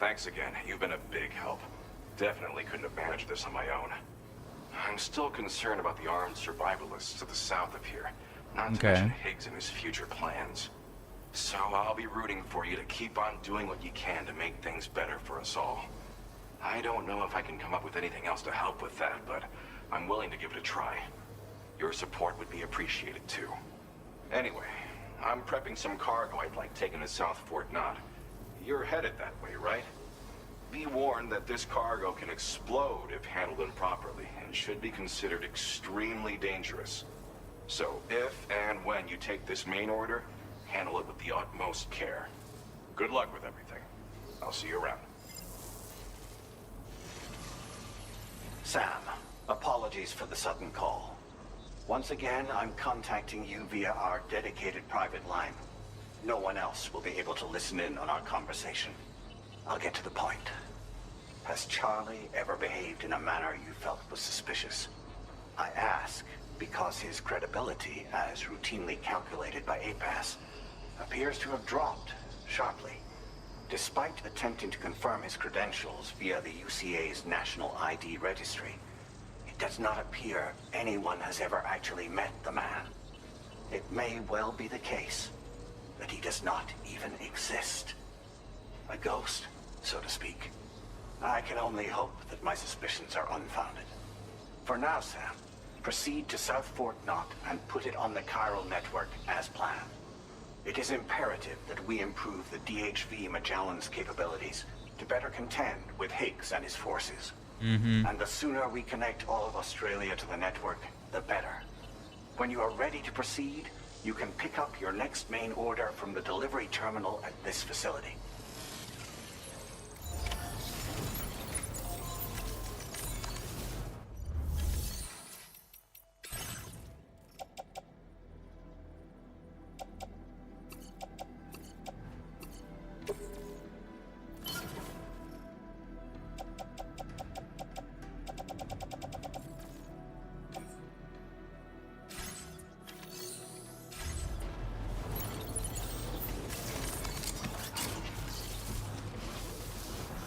Thanks again. You've been a big help. Definitely couldn't have managed this on my own. I'm still concerned about the armed survivalists to the south of here. Not to mention Higgs and his future plans. So I'll be rooting for you to keep on doing what you can to make things better for us all. I don't know if I can come up with anything else to help with that, but I'm willing to give it a try. Your support would be appreciated too. Anyway, I'm prepping some cargo I'd like taken to South Fort Knott. You're headed that way, right? Be warned that this cargo can explode if handled improperly, and should be considered extremely dangerous. So if and when you take this main order, handle it with the utmost care. Good luck with everything. I'll see you around. Sam, apologies for the sudden call. Once again, I'm contacting you via our dedicated private line. No one else will be able to listen in on our conversation. I'll get to the point. Has Charlie ever behaved in a manner you felt was suspicious? I ask because his credibility, as routinely calculated by APAS, appears to have dropped sharply. Despite attempting to confirm his credentials via the UCA's National ID Registry, it does not appear anyone has ever actually met the man. It may well be the case that he does not even exist. A ghost, so to speak. I can only hope that my suspicions are unfounded. For now, Sam, proceed to South Fort Knott and put it on the chiral network as planned. It is imperative that we improve the DHV Magellan's capabilities to better contend with Higgs and his forces. And the sooner we connect all of Australia to the network, the better. When you are ready to proceed, you can pick up your next main order from the delivery terminal at this facility.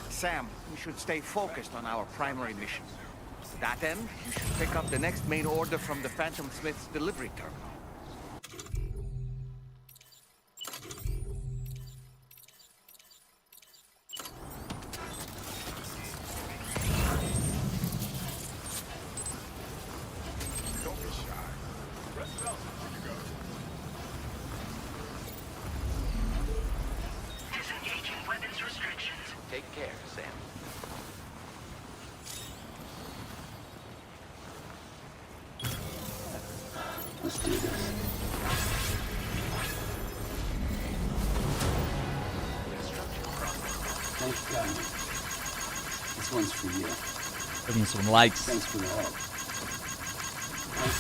Sam, we should stay focused on our primary mission. To that end, you should pick up the next main order from the Phantom Smith's delivery terminal. Disengaging weapons restriction. Let's do this. Thanks, God. This one's for you. Give him some likes. Thanks for the help. Thanks,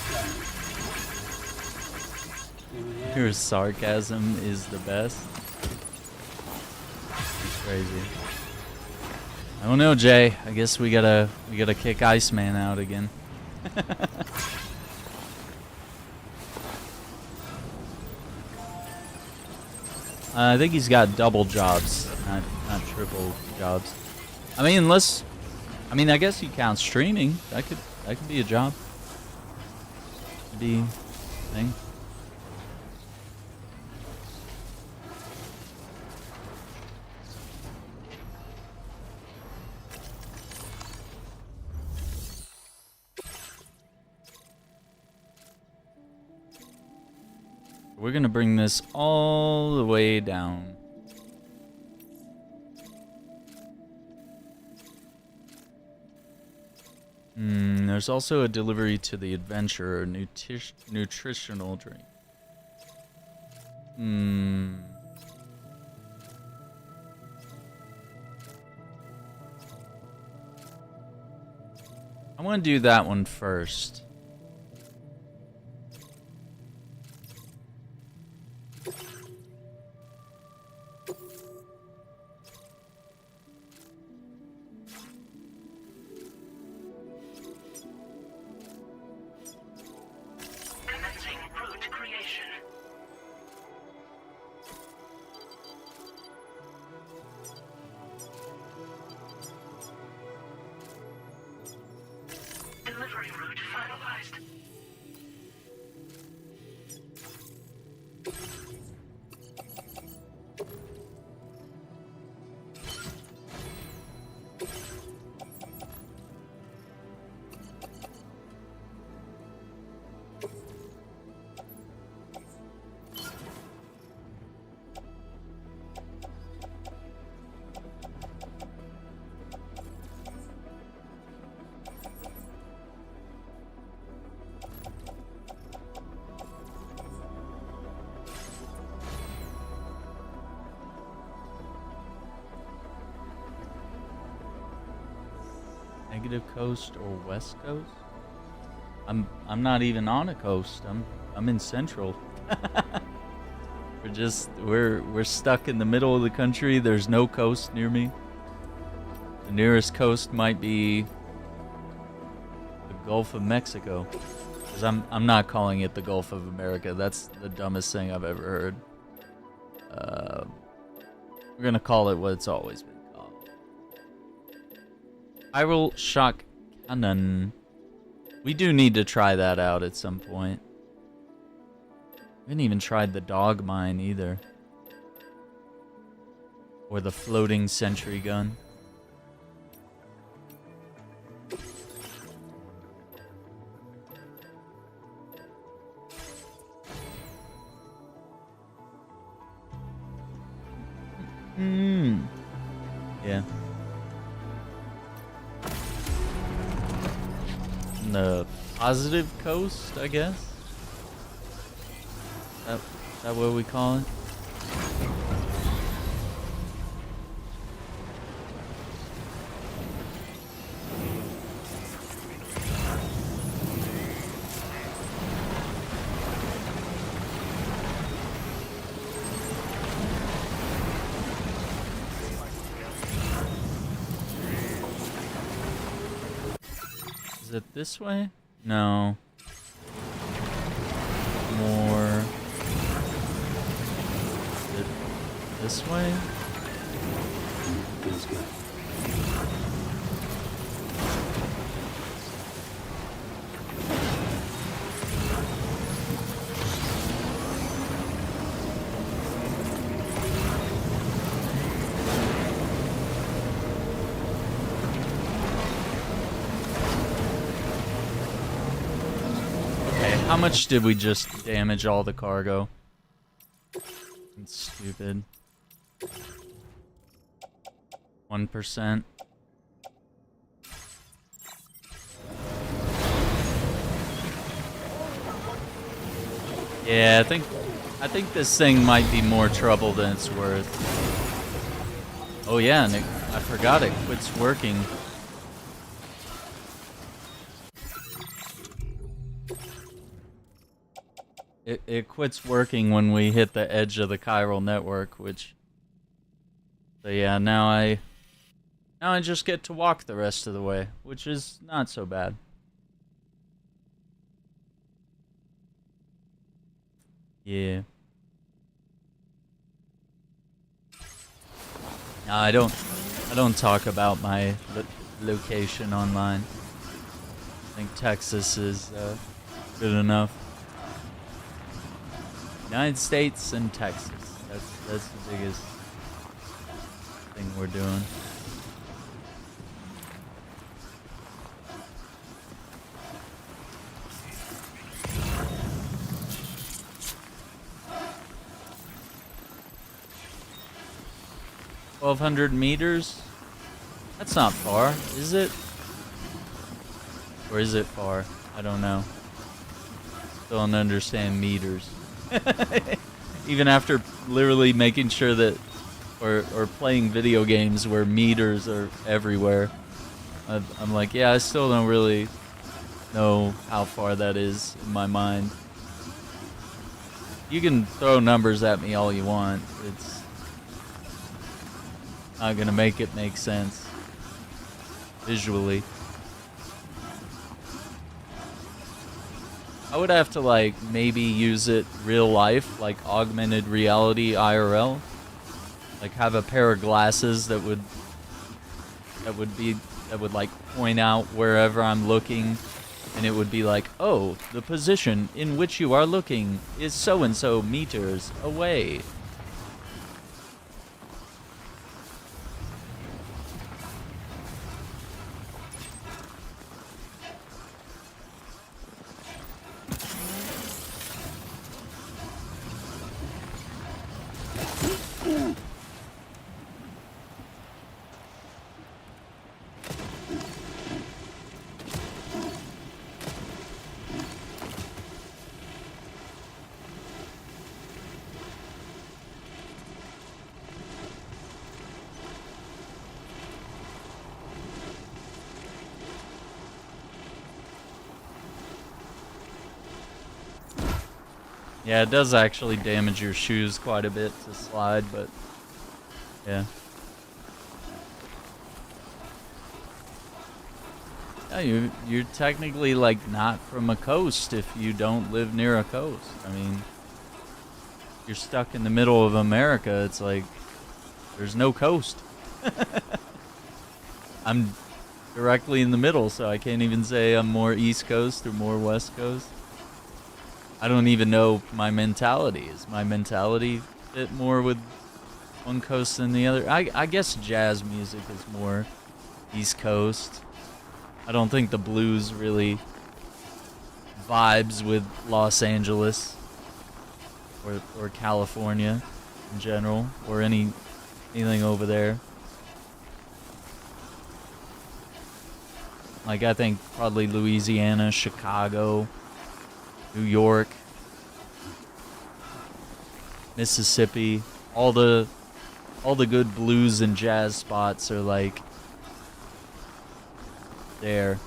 God. Your sarcasm is the best. It's crazy. I don't know, Jay. I guess we gotta kick Iceman out again. I think he's got double jobs, not triple jobs. I mean, I guess he counts streaming. That could be a job. Could be a thing. We're gonna bring this all the way down. There's also a delivery to the adventurer, nutritional drink. I want to do that one first. Delivery route finalized. Negative coast or west coast? I'm not even on a coast. I'm in central. we're stuck in the middle of the country. There's no coast near me. The nearest coast might be the Gulf of Mexico. Because I'm not calling it the Gulf of America. That's the dumbest thing I've ever heard. We're gonna call it what it's always been. Spiral shock cannon. We do need to try that out at some point. We haven't even tried the dog mine either. Or the floating sentry gun. Yeah. The positive coast, I guess. Is that what we call it? Is it this way? No. More. Is it this way? Feels good. How much did we just damage all the cargo? It's stupid. 1%. Yeah, I think this thing might be more trouble than it's worth. Oh yeah, and I forgot it quits working. It quits working when we hit the edge of the chiral network, which... So yeah, now I just get to walk the rest of the way, which is not so bad. Yeah. No, I don't talk about my location online. I think Texas is good enough. United States and Texas. That's the biggest thing we're doing. $1,200 meters? That's not far, is it? Or is it far? I don't know. Still don't understand meters. Even after literally making sure that, or playing video games where meters are everywhere, I'm like, yeah, I still don't really know how far that is in my mind. You can throw numbers at me all you want. It's not gonna make it make sense visually. I would have to like maybe use it real life, like augmented reality IRL. Like have a pair of glasses that would like point out wherever I'm looking, and it would be like, oh, the position in which you are looking is so and so meters away. Yeah, it does actually damage your shoes quite a bit to slide, but yeah. Yeah, you're technically like not from a coast if you don't live near a coast. I mean, you're stuck in the middle of America. It's like there's no coast. I'm directly in the middle, so I can't even say I'm more East Coast or more West Coast. I don't even know my mentality. Is my mentality fit more with one coast than the other? I guess jazz music is more East Coast. I don't think the blues really vibes with Los Angeles or California in general, or anything over there. Like I think probably Louisiana, Chicago, New York, Mississippi, all the good blues and jazz spots are like there.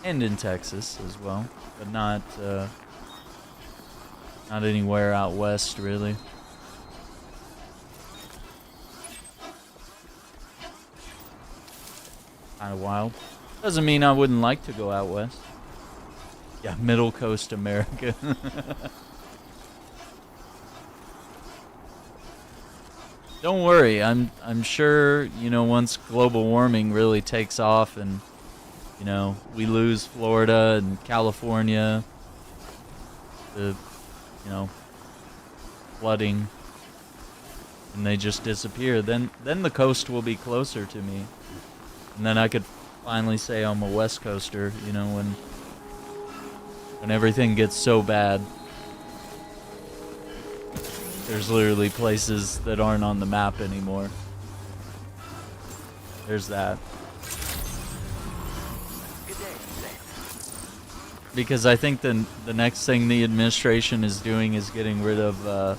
And in Texas as well, but not anywhere out west really. Kind of wild. Doesn't mean I wouldn't like to go out west. Yeah, Middle Coast America. Don't worry, I'm sure, you know, once global warming really takes off and, you know, we lose Florida and California, the, you know, flooding, and they just disappear, then the coast will be closer to me. And then I could finally say I'm a West Coaster, you know, when everything gets so bad. There's literally places that aren't on the map anymore. There's that. Good day, because I think the next thing the administration is doing is getting rid of.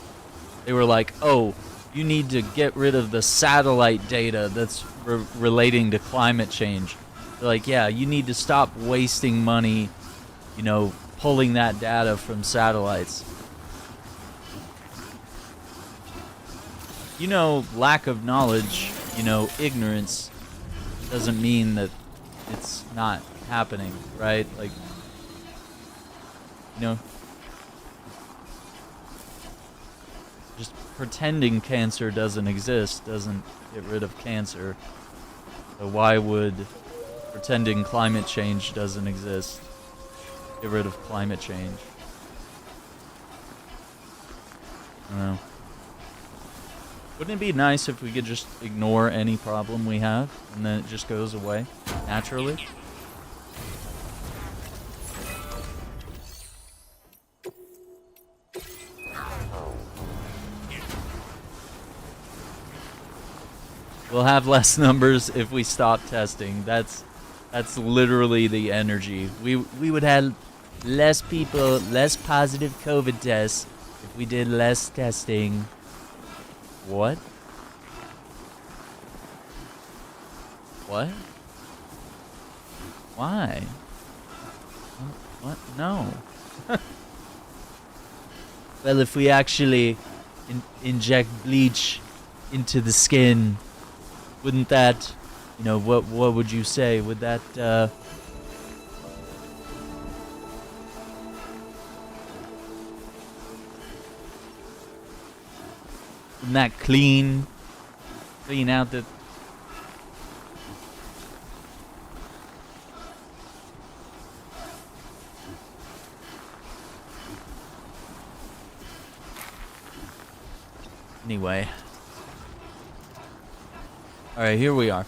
They were like, oh, you need to get rid of the satellite data that's relating to climate change. They're like, yeah, you need to stop wasting money, you know, pulling that data from satellites. You know, lack of knowledge, you know, ignorance doesn't mean that it's not happening, right? Like, you know, just pretending cancer doesn't exist doesn't get rid of cancer. So why would pretending climate change doesn't exist get rid of climate change? I don't know. Wouldn't it be nice if we could just ignore any problem we have and then it just goes away naturally? We'll have less numbers if we stop testing. That's literally the energy. We would have less people, less positive COVID tests if we did less testing. What? What? Why? What? No. Well, if we actually inject bleach into the skin, wouldn't that, you know, what would you say? Would that, wouldn't that clean out the... Anyway. Alright, here we are.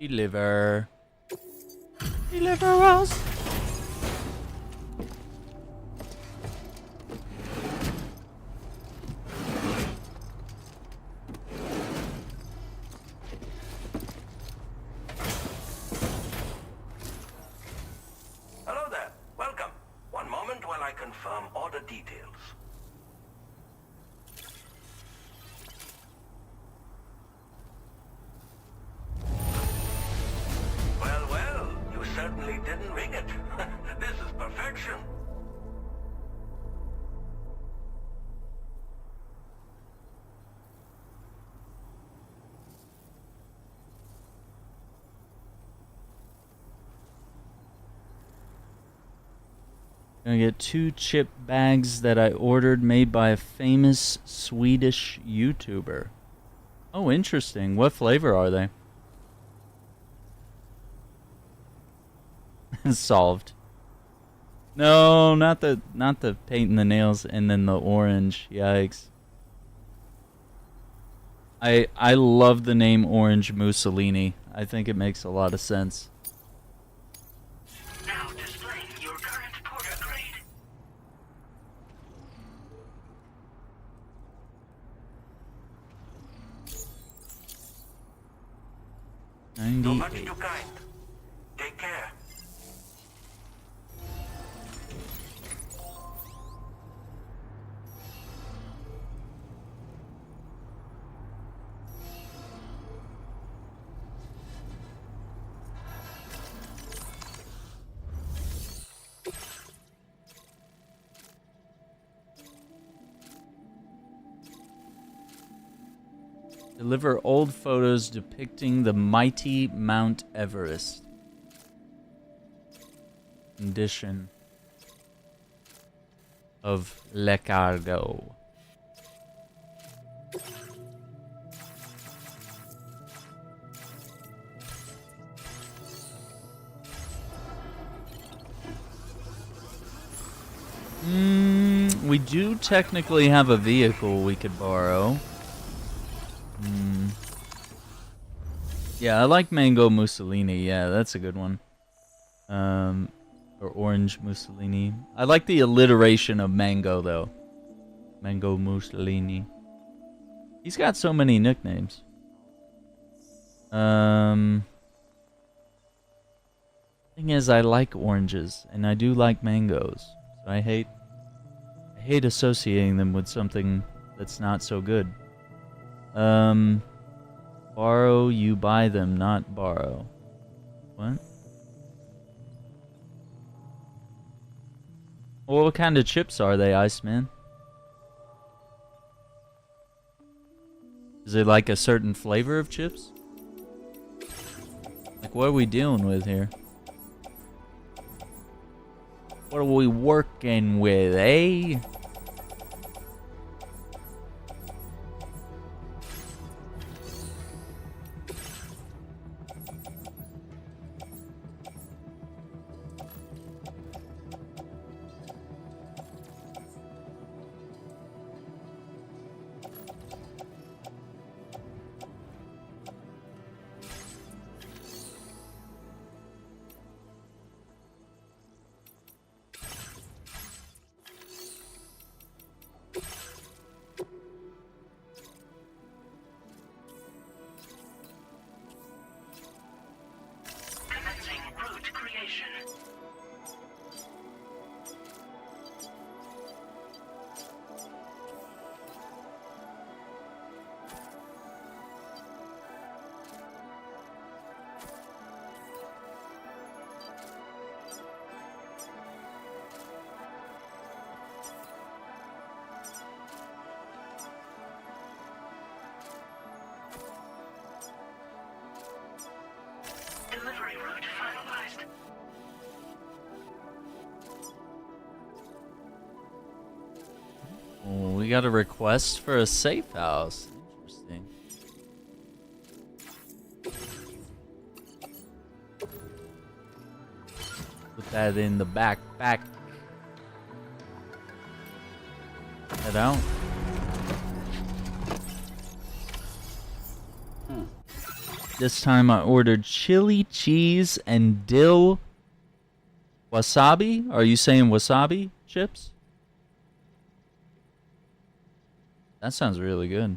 Deliver. Deliver us. Hello there. Welcome. One moment while I confirm order details. Well, you certainly didn't ring it. This is perfection. Gonna get 2 chip bags that I ordered made by a famous Swedish YouTuber. Oh, interesting. What flavor are they? Solved. No, not the painting the nails and then the orange. Yikes. I love the name Orange Mussolini. I think it makes a lot of sense. Now displaying your current porter grade. 98. You're much too kind. Take care. Deliver old photos depicting the mighty Mount Everest. Condition of Le Cargo. we do technically have a vehicle we could borrow. Yeah, I like Mango Mussolini. Yeah, that's a good one. Or Orange Mussolini. I like the alliteration of Mango, though. Mango Mussolini. He's got so many nicknames. Thing is, I like oranges, and I do like mangoes. So I hate associating them with something that's not so good. Borrow, you buy them, not borrow. What? Well, what kind of chips are they, Iceman? Is it like a certain flavor of chips? Like, what are we dealing with here? What are we working with, eh? Commencing route creation. Delivery route finalized. Oh, we got a request for a safe house. Interesting. Put that in the backpack. Head out. This time I ordered chili cheese and dill wasabi. Are you saying wasabi chips? That sounds really good.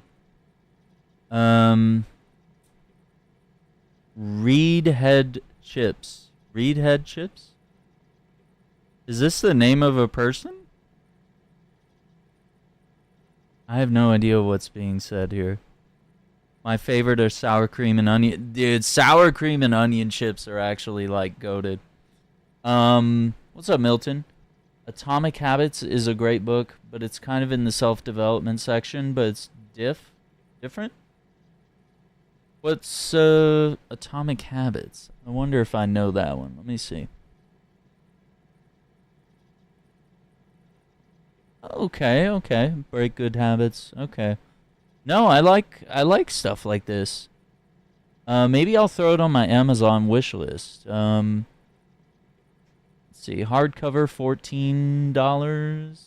Reed head chips. Reed head chips? Is this the name of a person? I have no idea what's being said here. My favorite are sour cream and onion. Dude, sour cream and onion chips are actually like goated. What's up, Milton? Atomic Habits is a great book, but it's kind of in the self-development section, but it's different? What's Atomic Habits? I wonder if I know that one. Let me see. Okay. Break good habits. Okay. No, I like stuff like this. Maybe I'll throw it on my Amazon wish list. Let's see. Hardcover $14.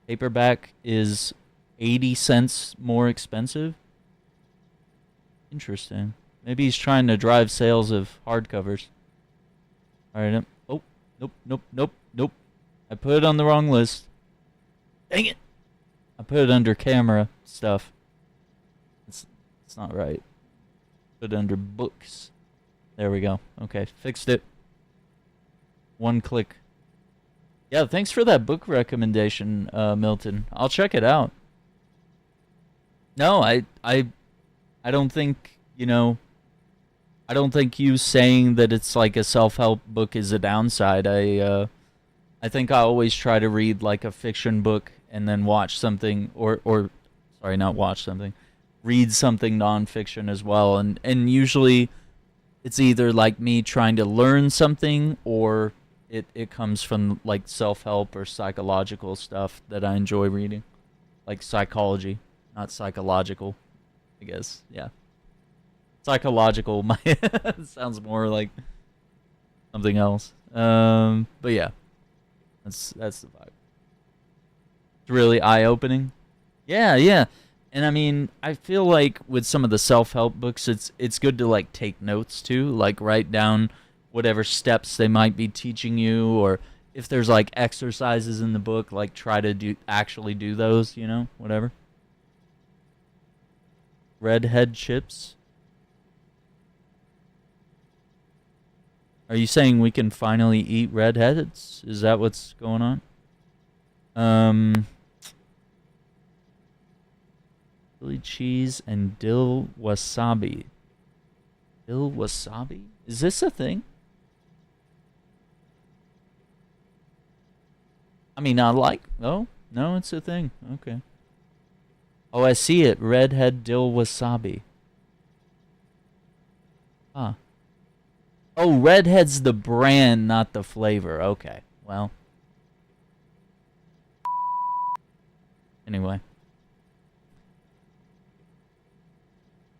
Paperback is 80 cents more expensive. Interesting. Maybe he's trying to drive sales of hardcovers. Alright. Oh, nope. I put it on the wrong list. Dang it! I put it under camera stuff. It's not right. Put it under books. There we go. Okay, fixed it. One click. Yeah, thanks for that book recommendation, Milton. I'll check it out. No, I don't think, I don't think you saying that it's like a self-help book is a downside. I think I always try to read like a fiction book and then watch something or sorry, not watch something. Read something nonfiction as well, and usually it's either like me trying to learn something or it comes from like self-help or psychological stuff that I enjoy reading. Like psychology, not psychological, I guess. Yeah. Psychological sounds more like something else. But yeah. That's the vibe. really eye-opening. Yeah, yeah. And I mean, I feel like with some of the self-help books, it's good to like take notes too, like write down whatever steps they might be teaching you, or if there's like exercises in the book, like try to actually do those, you know, whatever. Redhead chips. Are you saying we can finally eat redheads? Is that what's going on? Chili cheese and dill wasabi. Dill wasabi? Is this a thing? I mean, I like... Oh, no, it's a thing. Okay. Oh, I see it. Redhead dill wasabi. Huh. Oh, Redhead's the brand, not the flavor. Okay, well. Anyway.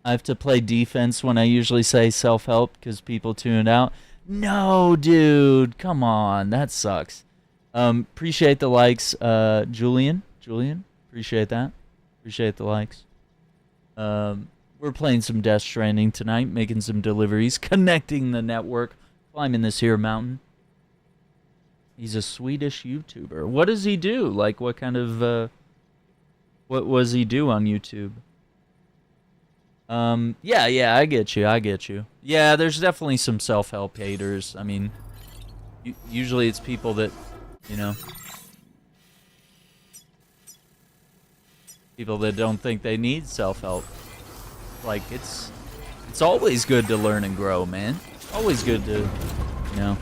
I have to play defense when I usually say self-help because people tune out. No, dude. Come on. That sucks. Appreciate the likes, Julian. Julian, appreciate that. Appreciate the likes. We're playing some Death Stranding tonight, making some deliveries, connecting the network, climbing this here mountain. He's a Swedish YouTuber. What does he do? Like, what kind of, what was he do on YouTube? Yeah, I get you. Yeah, there's definitely some self-help haters. I mean, usually it's people that, you know, people that don't think they need self-help. Like, it's always good to learn and grow, man. Always good to, you know,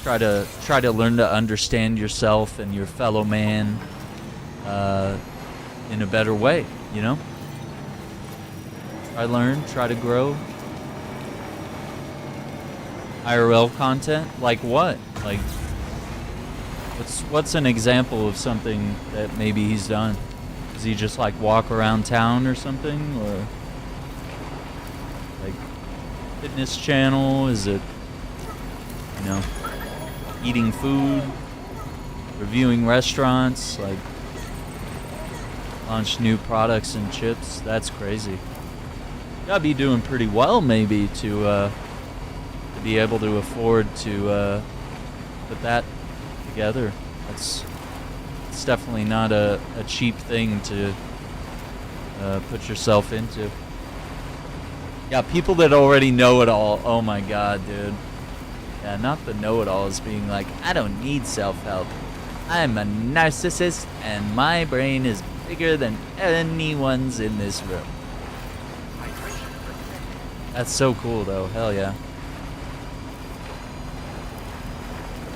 try to learn to understand yourself and your fellow man in a better way, you know? Try to grow. IRL content? Like what? Like, what's an example of something that maybe he's done? Does he just like walk around town or something? Or like fitness channel? Is it, you know, eating food? Reviewing restaurants? Like launch new products and chips? That's crazy. Gotta be doing pretty well maybe to be able to afford to put that together. It's definitely not a cheap thing to put yourself into. Yeah, people that already know it all. Oh my god, dude. Yeah, not the know-it-alls being like, I don't need self-help. I'm a narcissist and my brain is bigger than anyone's in this room. That's so cool though, hell yeah.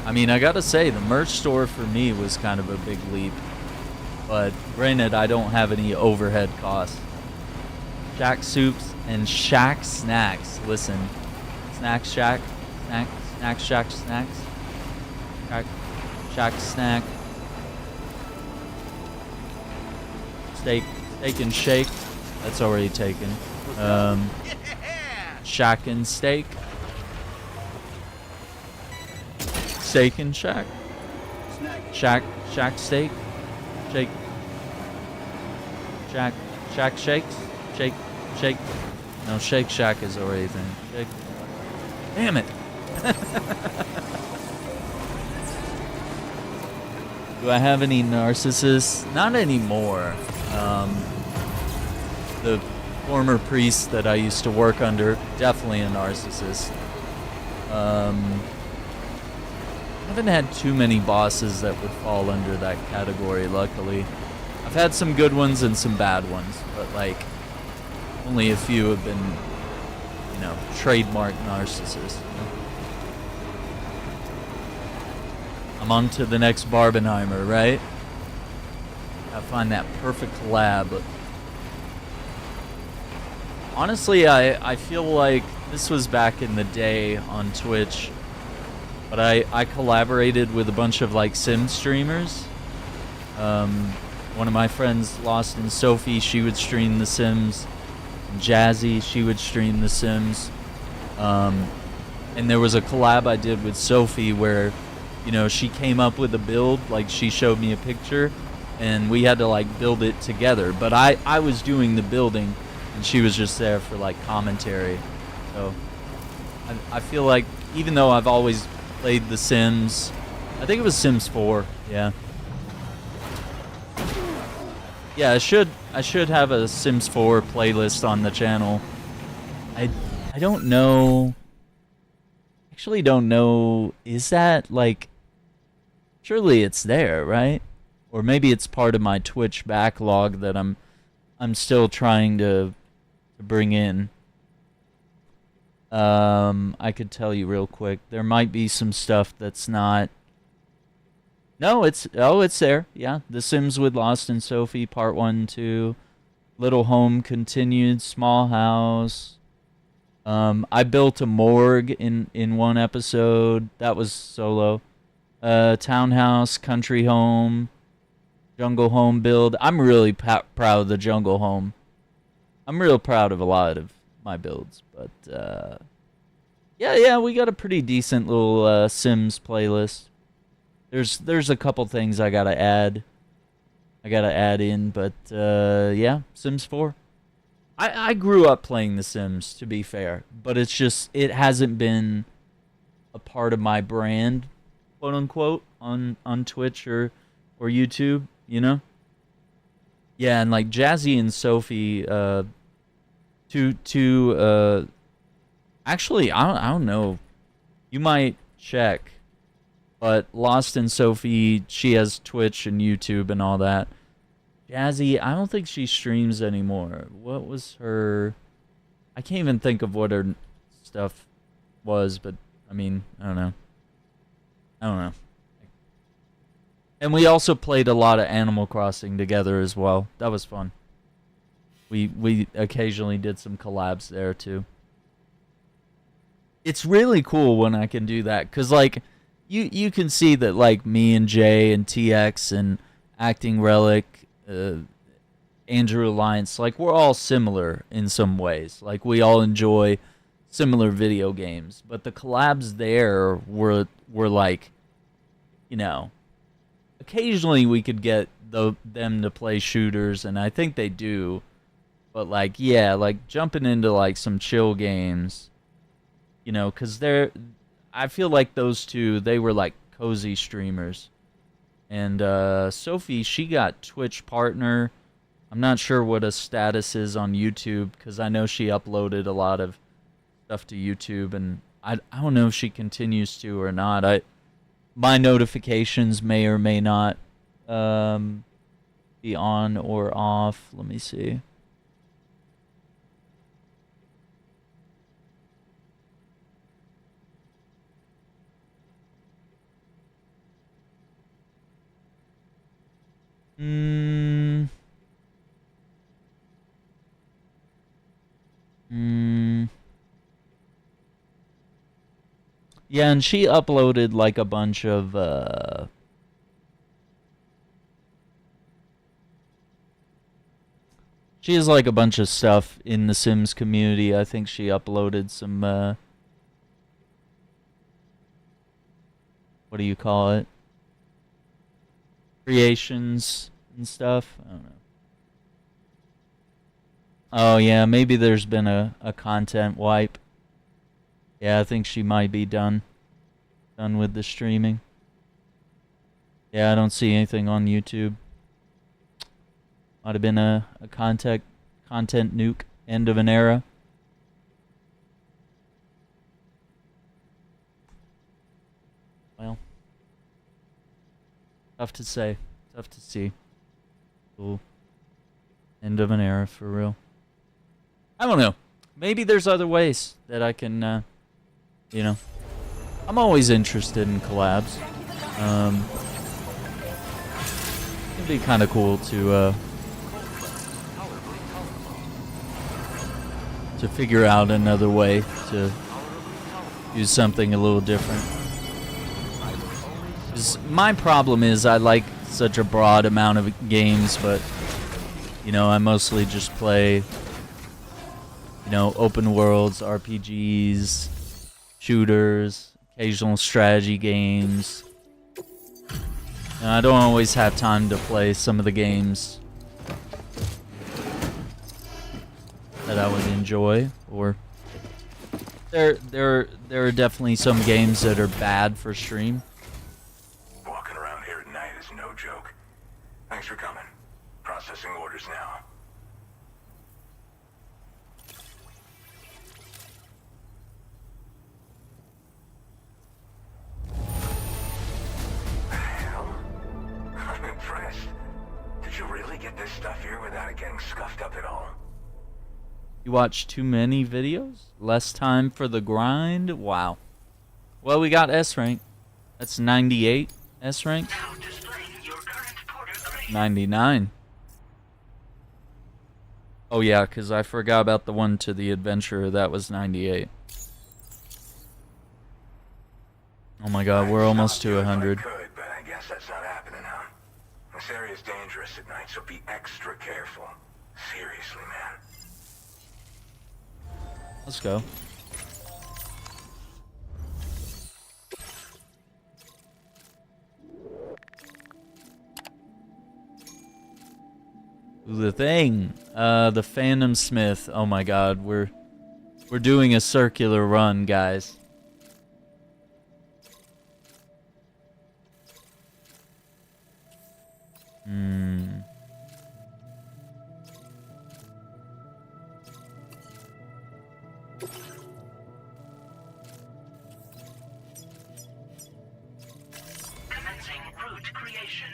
I mean, I gotta say, the merch store for me was kind of a big leap. But granted, I don't have any overhead costs. Shack Soups and Shack Snacks. Listen, Snack Shack, Snack Shack Snacks. Shack Snack. Steak and Shake. That's already taken. Shack and Steak. Steak and Shack. Shack Steak. Shake. Shack Shakes. Shake. No, Shake Shack is already thing. Shake. Damn it. Do I have any narcissists? Not anymore. The former priest that I used to work under, definitely a narcissist. I haven't had too many bosses that would fall under that category, luckily. I've had some good ones and some bad ones, but like, only a few have been, you know, trademark narcissists. I'm on to the next Barbenheimer, right? I find that perfect collab. Honestly, I feel like this was back in the day on Twitch, but I collaborated with a bunch of like sim streamers. One of my friends, Lost in Sophie, she would stream The Sims. And Jazzy, she would stream The Sims. And there was a collab I did with Sophie where you know, she came up with a build, like she showed me a picture, and we had to like build it together. But I was doing the building, and she was just there for like commentary. So I feel like even though I've always played The Sims, I think it was Sims 4, yeah. Yeah, I should have a Sims 4 playlist on the channel. I don't know. Actually don't know, is that like, surely it's there, right? Or maybe it's part of my Twitch backlog that I'm still trying to bring in. I could tell you real quick. There might be some stuff that's not. No, it's there. Yeah, The Sims with Lost and Sophie, Part 1, 2, Little Home Continued, Small House. I built a morgue in one episode. That was solo. Townhouse, Country Home, Jungle Home build. I'm really proud of the Jungle Home. I'm real proud of a lot of my builds, but yeah, we got a pretty decent little Sims playlist. There's a couple things I gotta add in, but yeah, Sims 4. I grew up playing The Sims, to be fair, but it's just, it hasn't been a part of my brand, quote unquote, on Twitch or YouTube, you know? Yeah, and like Jazzy and Sophie, actually, I don't know, you might check, but Lost and Sophie, she has Twitch and YouTube and all that. Jazzy, I don't think she streams anymore. What was her... I can't even think of what her stuff was, but, I mean, I don't know. And we also played a lot of Animal Crossing together as well. That was fun. We occasionally did some collabs there, too. It's really cool when I can do that, because, like, you can see that, like, me and Jay and TX and Acting Relic... Andrew Alliance, like, we're all similar in some ways. Like, we all enjoy similar video games, but the collabs there were like, you know, occasionally we could get them to play shooters, and I think they do, but like, yeah, like jumping into like some chill games, you know, because I feel like those two, they were like cozy streamers. And Sophie, she got Twitch partner. I'm not sure what a status is on YouTube, because I know she uploaded a lot of stuff to YouTube, and I don't know if she continues to or not. My notifications may or may not be on or off. Let me see. Yeah, and she uploaded like a bunch of she has like a bunch of stuff in the Sims community. I think she uploaded some what do you call it? Creations and stuff. I don't know. Oh yeah, maybe there's been a content wipe. Yeah, I think she might be done with the streaming. Yeah, I don't see anything on YouTube. Might have been a content nuke, end of an era. Well, tough to say, tough to see. Cool. End of an era, for real. I don't know. Maybe there's other ways that I can, you know. I'm always interested in collabs. It'd be kind of cool to figure out another way to do something a little different. 'Cause my problem is I like such a broad amount of games, but, you know, I mostly just play, you know, open worlds, RPGs, shooters, occasional strategy games, And I don't always have time to play some of the games that I would enjoy, or there are definitely some games that are bad for stream. Walking around here at night is no joke. Thanks for coming. Processing orders now. Hell, I'm impressed. Did you really get this stuff here without it getting scuffed up at all? You watch too many videos? Less time for the grind? Wow. Well, we got S rank. That's 98 S rank. 99. Oh yeah, because I forgot about the one to the adventurer. That was 98. Oh my god, we're almost to 100. Could, but I guess that's not happening now. This area is dangerous at night, so be extra careful. Seriously, man. Let's go. The thing, the Phantom Smith. Oh my god, we're doing a circular run, guys. Commencing route creation.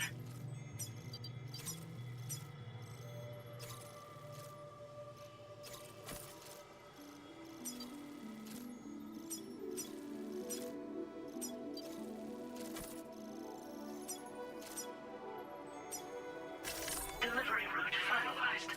Delivery route finalized.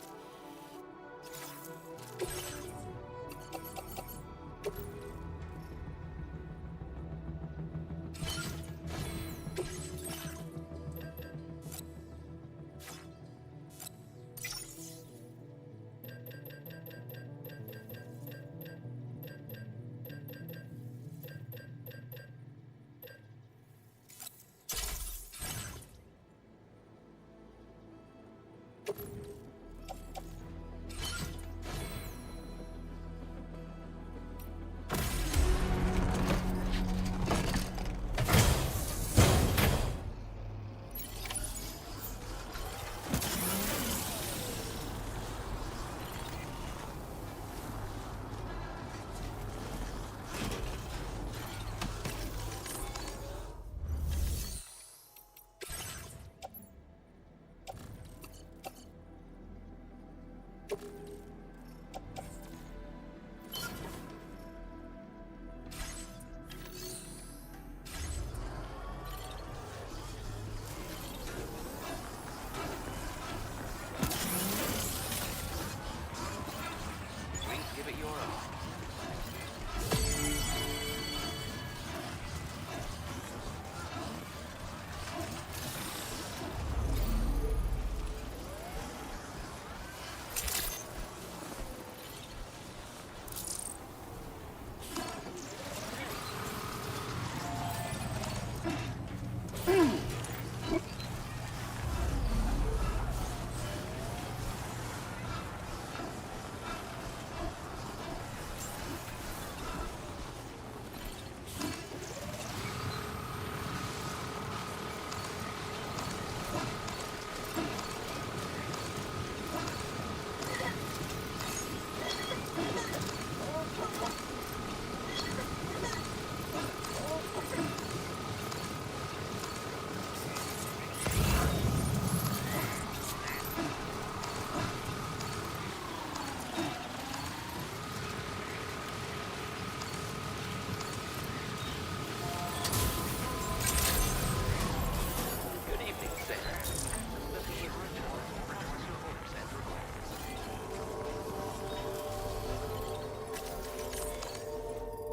Give it your all.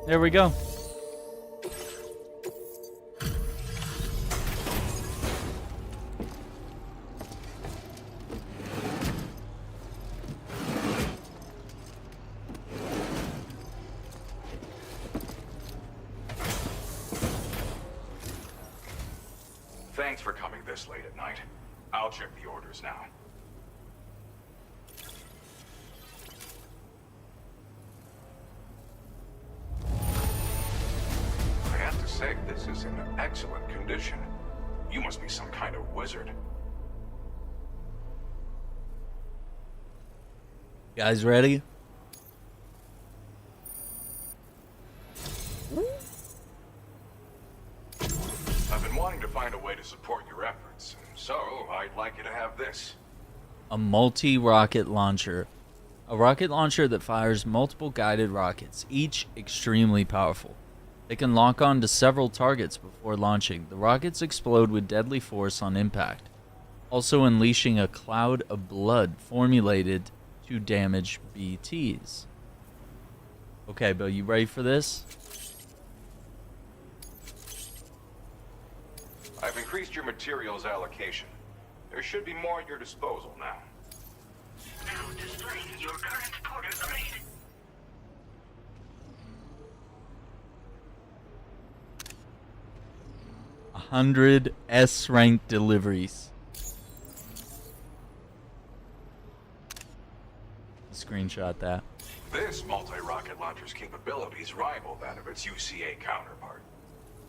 There we go. Thanks for coming this late at night. I'll check the orders now. I have to say, this is in excellent condition. You must be some kind of wizard. Guys ready? I've been wanting to find a way to support your efforts, so I'd like you to have this. A multi-rocket launcher. A rocket launcher that fires multiple guided rockets, each extremely powerful. They can lock on to several targets before launching. The rockets explode with deadly force on impact, also unleashing a cloud of blood formulated to damage BTs. Okay, Bill, you ready for this? I've increased your materials allocation. There should be more at your disposal now. Now displaying your current porter grade. 100 S-rank deliveries. Screenshot that. This multi-rocket launcher's capabilities rival that of its UCA counterpart.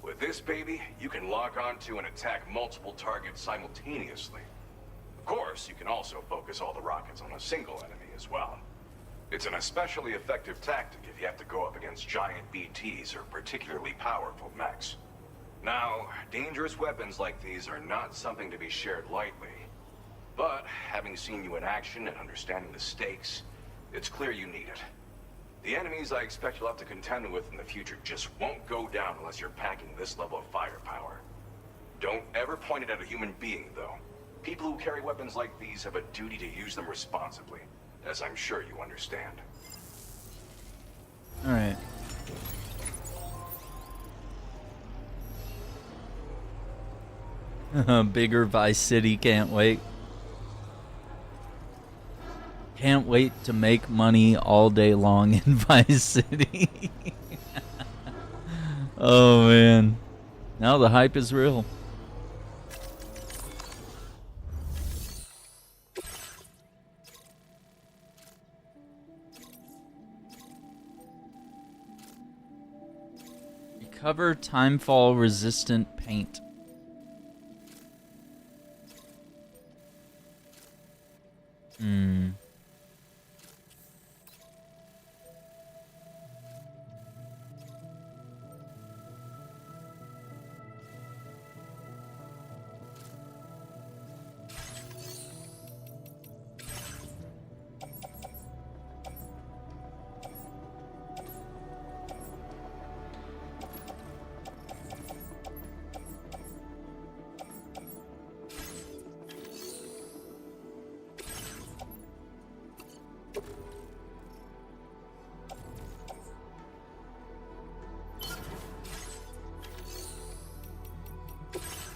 With this baby, you can lock onto and attack multiple targets simultaneously. Of course, you can also focus all the rockets on a single enemy as well. It's an especially effective tactic if you have to go up against giant BTs or particularly powerful mechs. Now, dangerous weapons like these are not something to be shared lightly. But, having seen you in action and understanding the stakes, it's clear you need it. The enemies I expect you'll have to contend with in the future just won't go down unless you're packing this level of firepower. Don't ever point it at a human being, though. People who carry weapons like these have a duty to use them responsibly, as I'm sure you understand. Alright. Bigger Vice City, can't wait. Can't wait to make money all day long in Vice City. Oh man. Now the hype is real. Recover timefall resistant paint.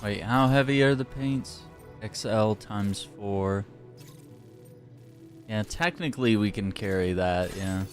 Wait, how heavy are the paints? XL times 4. Yeah, technically we can carry that, yeah.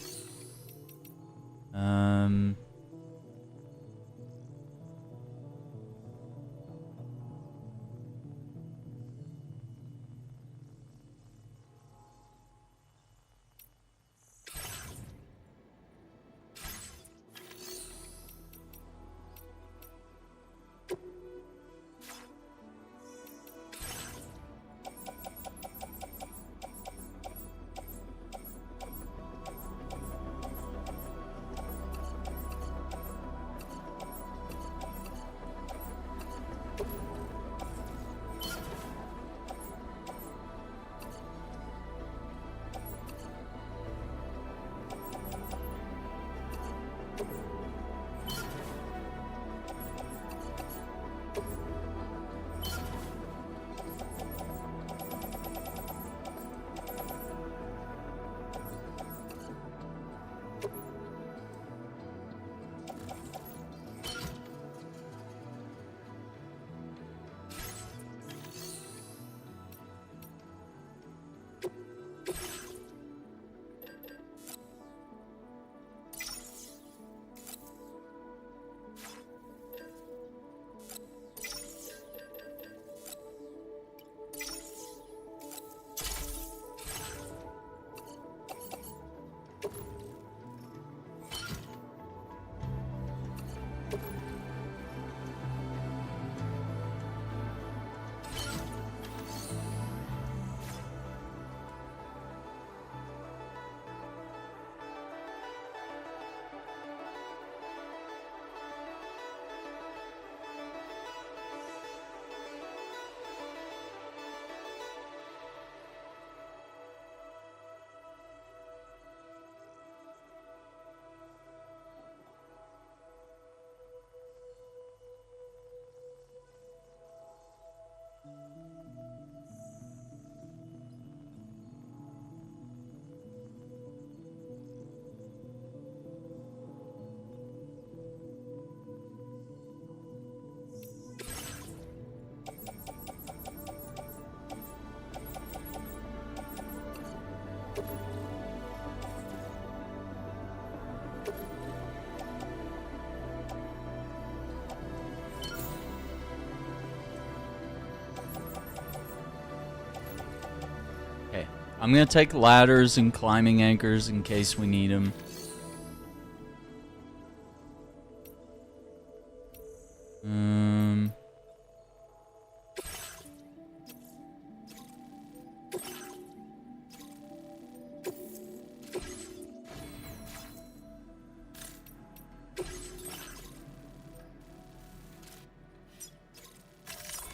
I'm gonna take ladders and climbing anchors in case we need them.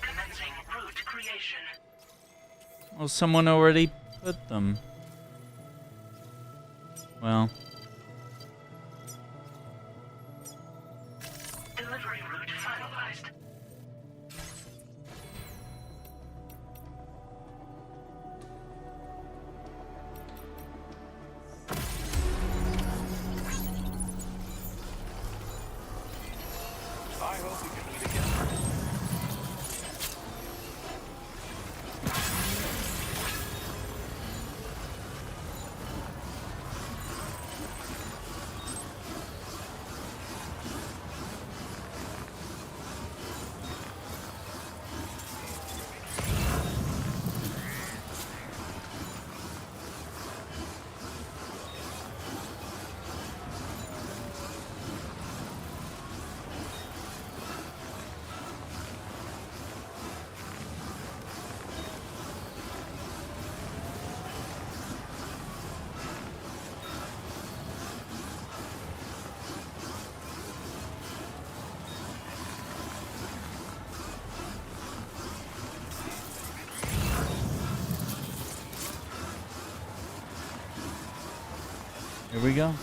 Commencing route creation. Well, someone already put them. Well. Delivery route finalized. I hope we can meet again. Here we go.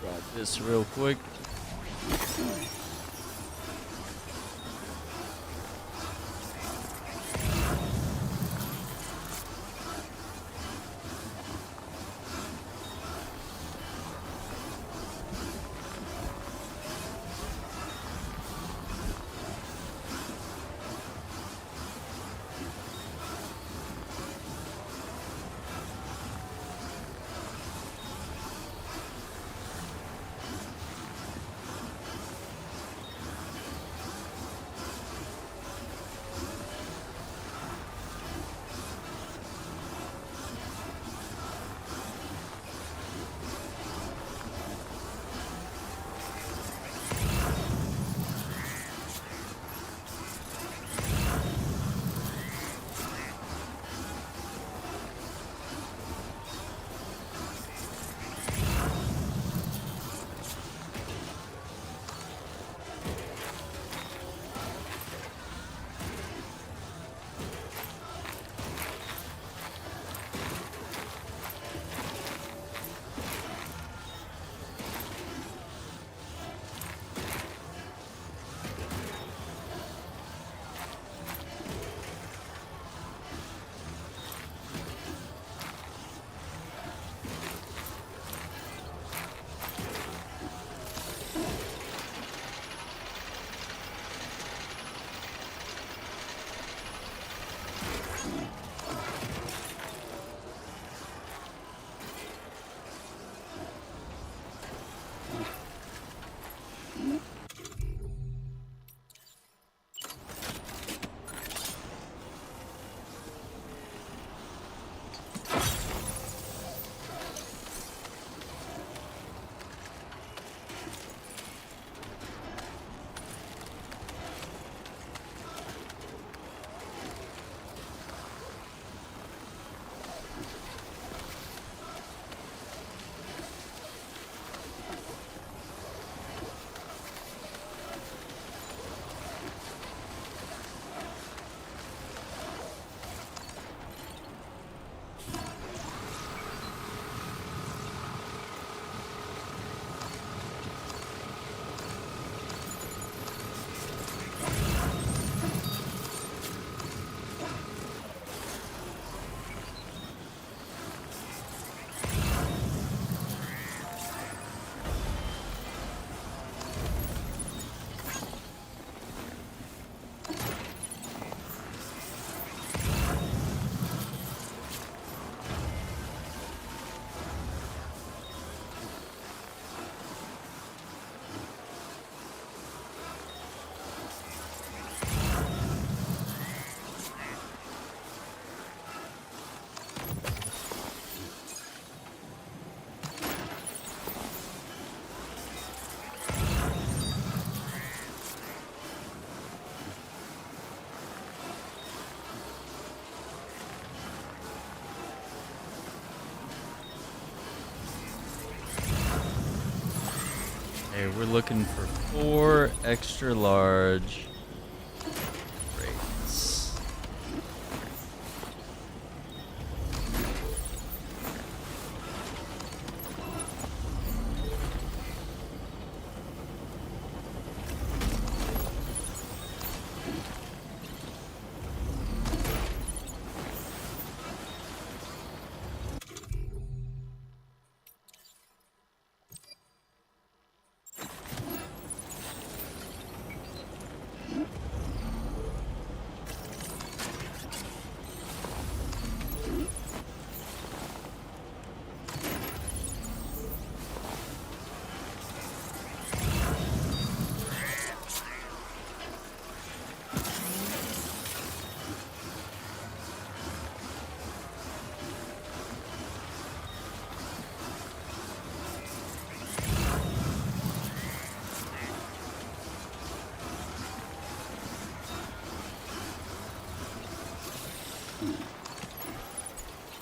Grab this real quick. Okay, we're looking for 4 extra large crates.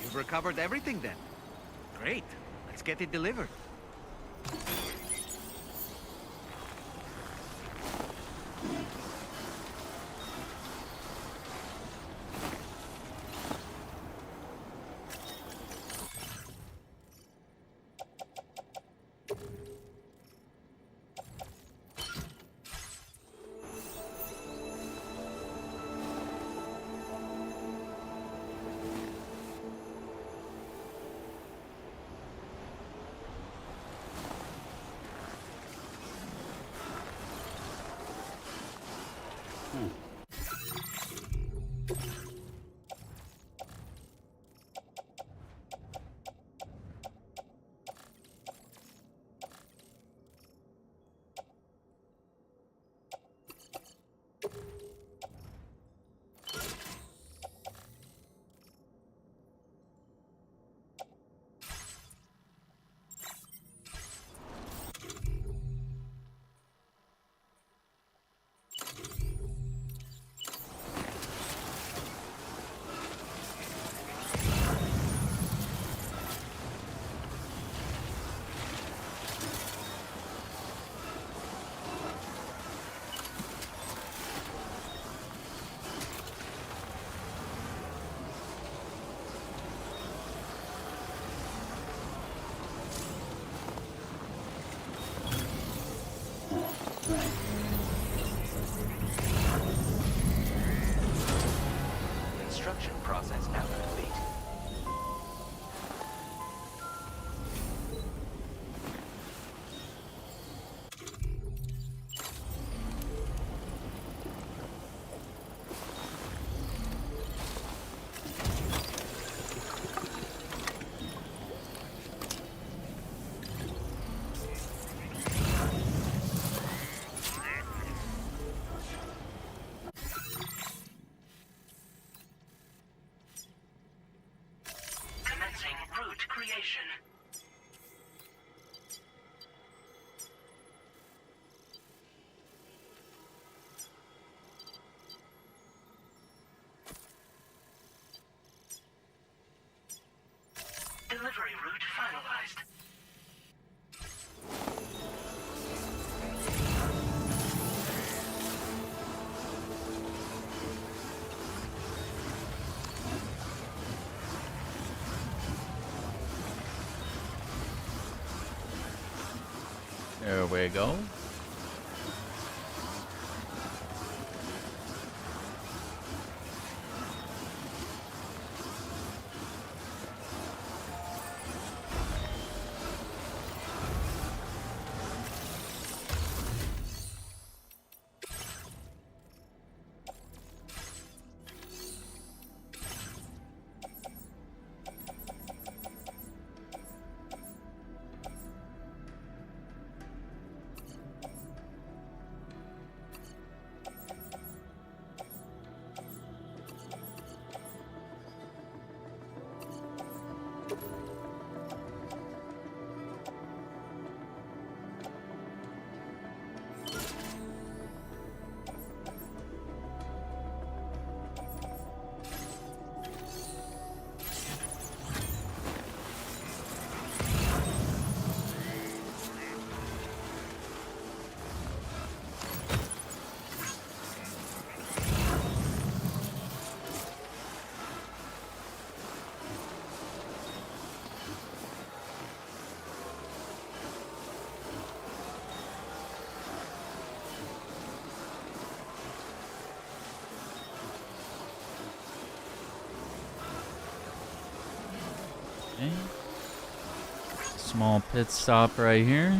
You've recovered everything then. Great. Let's get it delivered. Construction process now complete. Commencing route creation. Delivery route finalized. There we go. Okay. Small pit stop right here.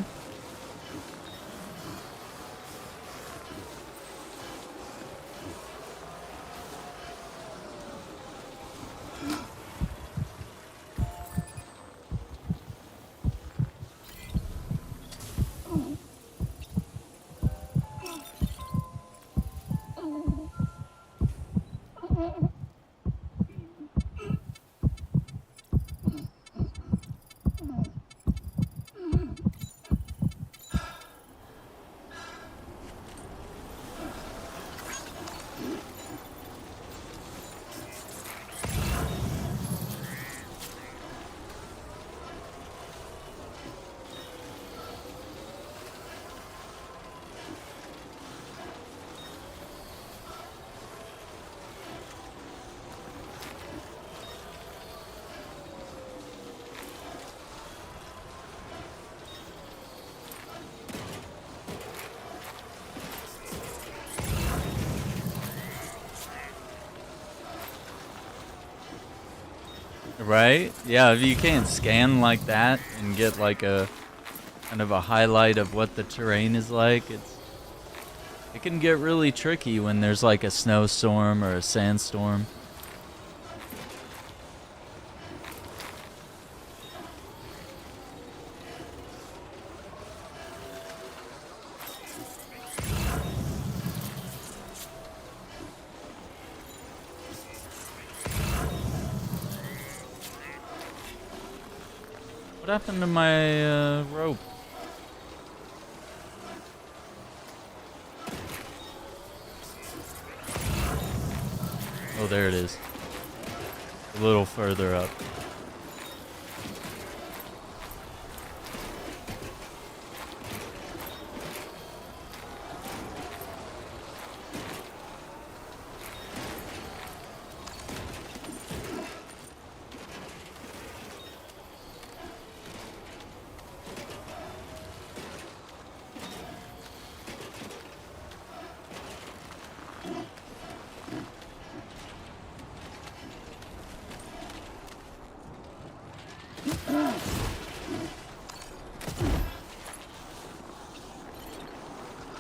Right? Yeah, if you can't scan like that and get like a kind of a highlight of what the terrain is like, it can get really tricky when there's like a snowstorm or a sandstorm. What happened to my rope? Oh, there it is. A little further up.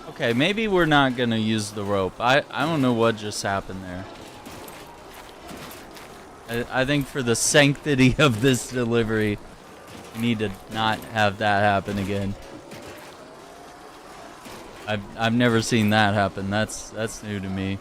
Okay, maybe we're not gonna use the rope. I don't know what just happened there. I think for the sanctity of this delivery, we need to not have that happen again. I've never seen that happen. That's new to me.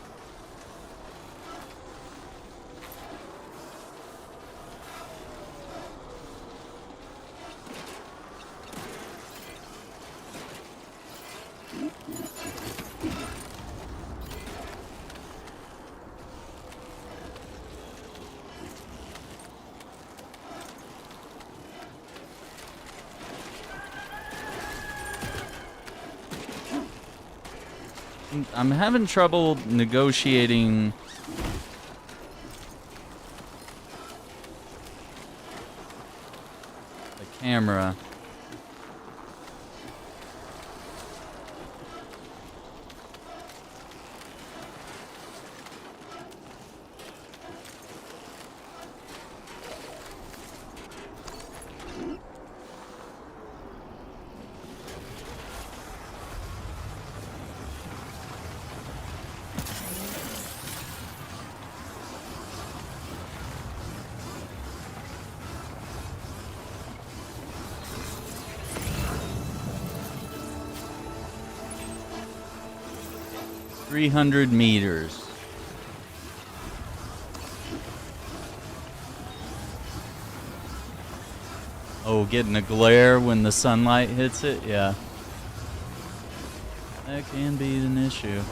I'm having trouble negotiating the camera. $300 meters. Oh, getting a glare when the sunlight hits it? Yeah. That can be an issue.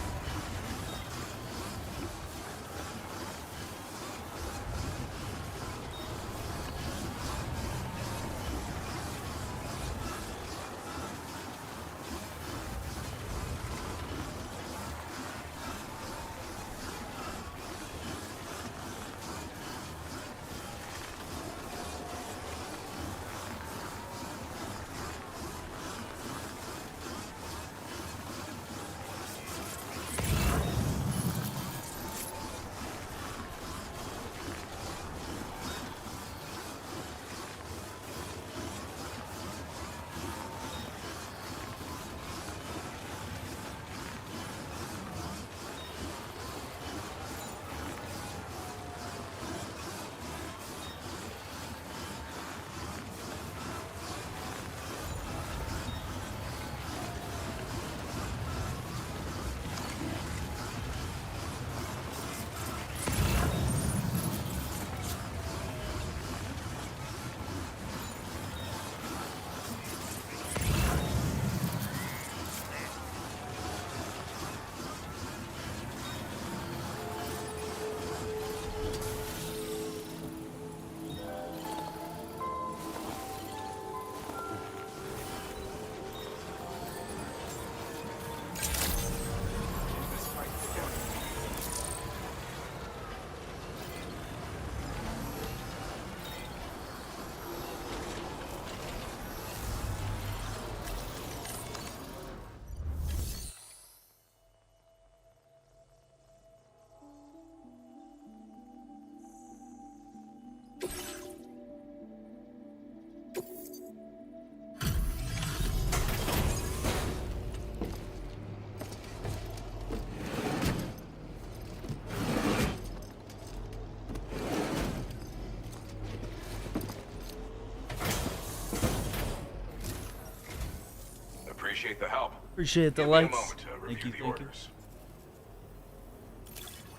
appreciate the help. Appreciate the Give me a lights. moment to review Thank you, the thank you. orders.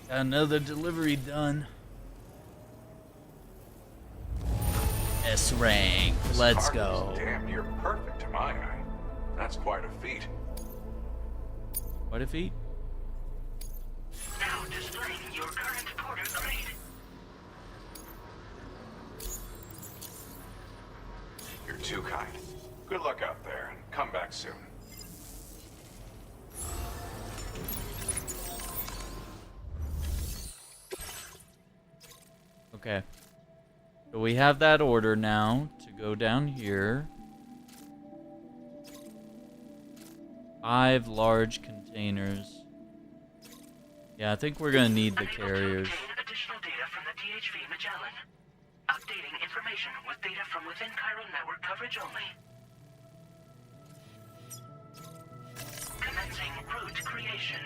Got another delivery done. S rank. This Let's cargo go. is damn near perfect to my eye. That's quite a feat. What a feat. Now displaying your current porter grade. You're too kind. Good luck out there, and come back soon. Okay. So we have that order now to go down here. 5 large containers. Yeah, I think we're gonna need the carriers. Additional data from the DHV Magellan. Updating information with data from within Chiral network coverage only. Commencing route creation.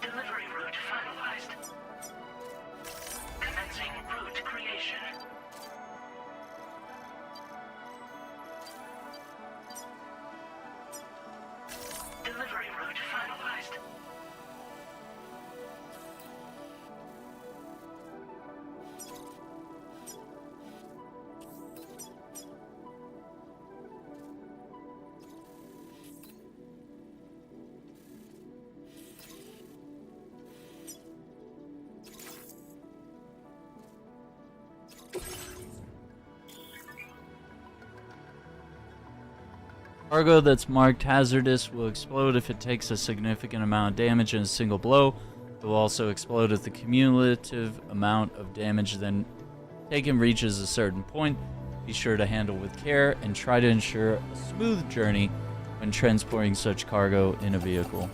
Delivery route finalized. Commencing route creation. Delivery route finalized. Cargo that's marked hazardous will explode if it takes a significant amount of damage in a single blow. It will also explode if the cumulative amount of damage then taken reaches a certain point. Be sure to handle with care and try to ensure a smooth journey when transporting such cargo in a vehicle.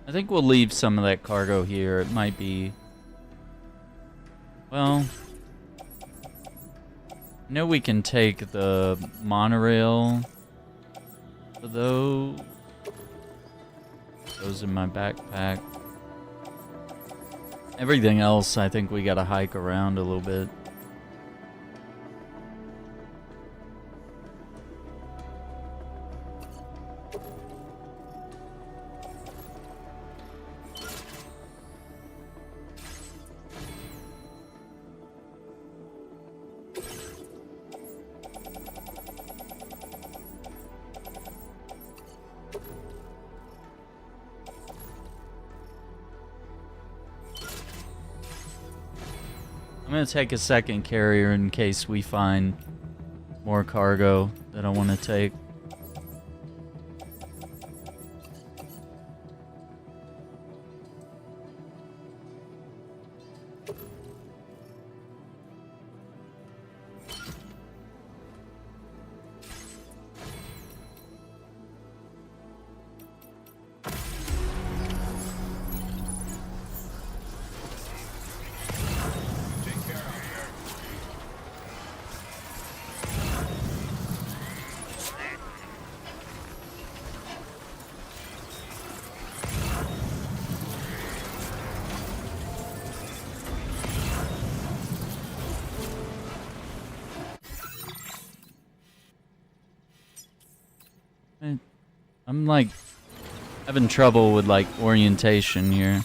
I think we'll leave some of that cargo here. It might be... Well... I know we can take the monorail for those. Those in my backpack. Everything else, I think we gotta hike around a little bit. I'm gonna take a second carrier in case we find more cargo that I want to take. I'm like having trouble with like orientation here.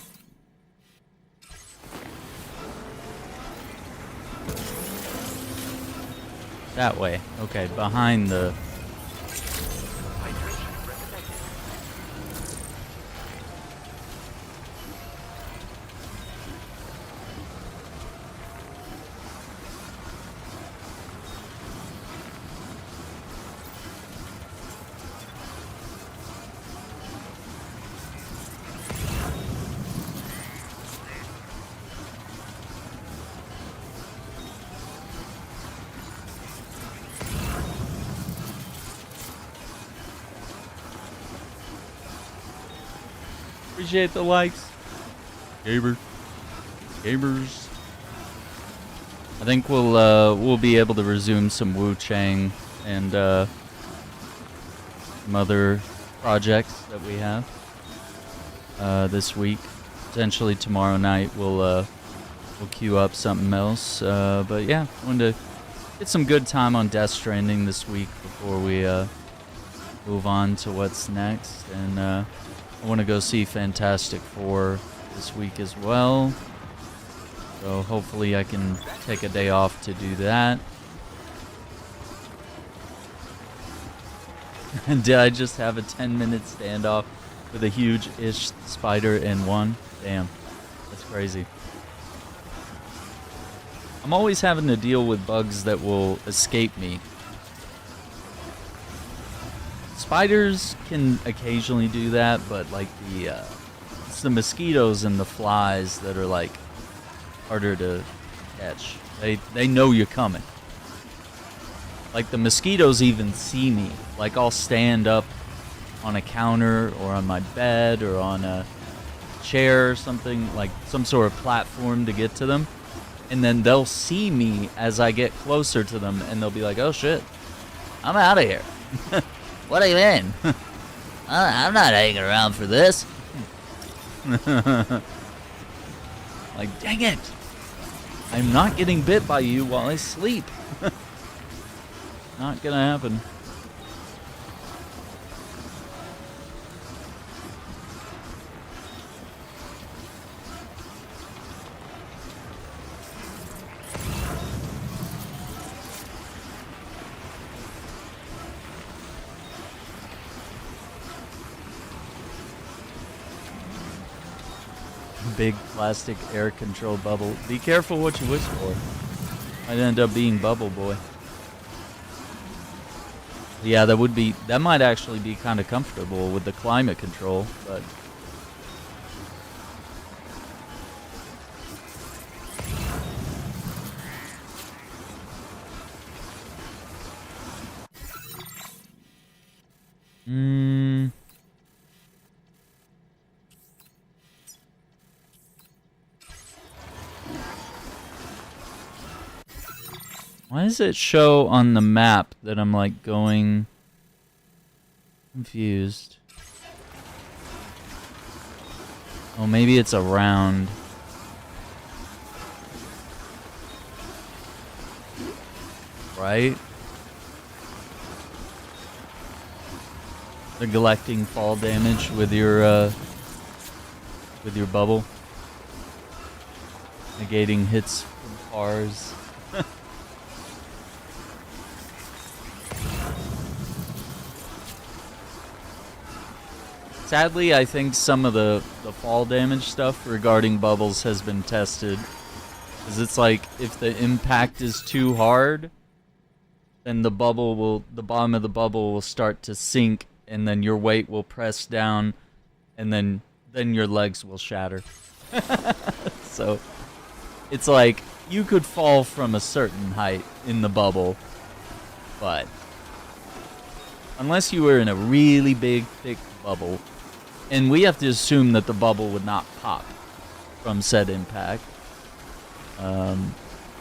That way. Okay, behind the... Appreciate the likes. Gamers. I think we'll be able to resume some Wu Chang and some other projects that we have this week. Potentially tomorrow night we'll queue up something else. But yeah, wanted to get some good time on Death Stranding this week before we move on to what's next. And I want to go see Fantastic Four this week as well. So hopefully I can take a day off to do that. And did I just have a 10-minute standoff with a huge-ish spider in one? Damn, that's crazy. I'm always having to deal with bugs that will escape me. Spiders can occasionally do that, but like it's the mosquitoes and the flies that are like harder to catch. They know you're coming. Like the mosquitoes even see me. Like I'll stand up on a counter or on my bed or on a chair or something, like some sort of platform to get to them. And then they'll see me as I get closer to them and they'll be like, oh shit, I'm out of here. What are you in? I'm not hanging around for this. Like, dang it. I'm not getting bit by you while I sleep. Not gonna happen. Big plastic air control bubble. Be careful what you wish for. Might end up being Bubble Boy. Yeah, that might actually be kind of comfortable with the climate control, but why does it show on the map that I'm like going confused? Oh, maybe it's around. Right? They're collecting fall damage with your bubble. Negating hits from cars. Sadly, I think some of the fall damage stuff regarding bubbles has been tested Because it's like, if the impact is too hard, then the bottom of the bubble will start to sink, and then your weight will press down, and then your legs will shatter. So, it's like, you could fall from a certain height in the bubble, but unless you were in a really big, thick bubble, and we have to assume that the bubble would not pop from said impact. I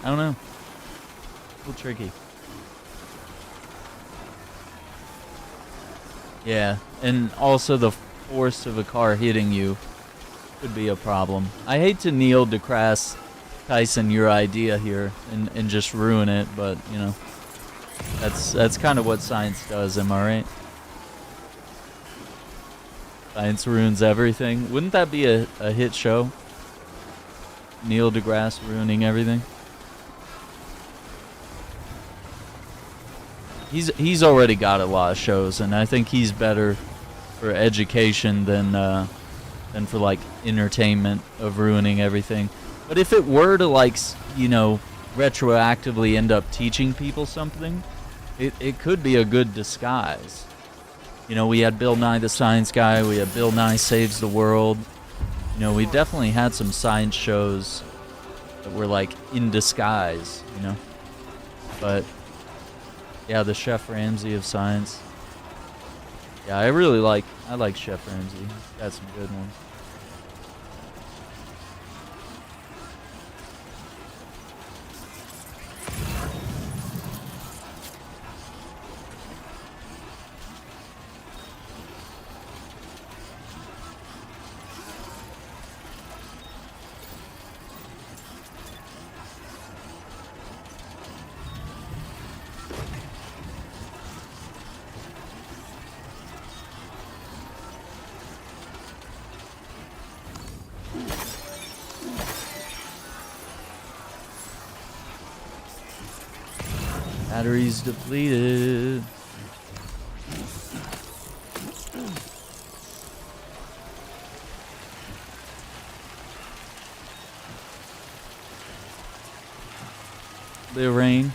don't know. A little tricky. Yeah, and also the force of a car hitting you could be a problem. I hate to Neil deGrasse Tyson your idea here and just ruin it, but you know, that's kind of what science does, am I right? Science ruins everything. Wouldn't that be a hit show? Neil deGrasse ruining everything. He's already got a lot of shows, and I think he's better for education than for like entertainment of ruining everything. But if it were to, like, you know, retroactively end up teaching people something, it could be a good disguise. You know, we had Bill Nye the Science Guy, we had Bill Nye Saves the World. You know, we definitely had some science shows that were like in disguise, you know. But yeah, the Chef Ramsay of science. Yeah, I like Chef Ramsay. He's got some good ones. Batteries depleted. The rain.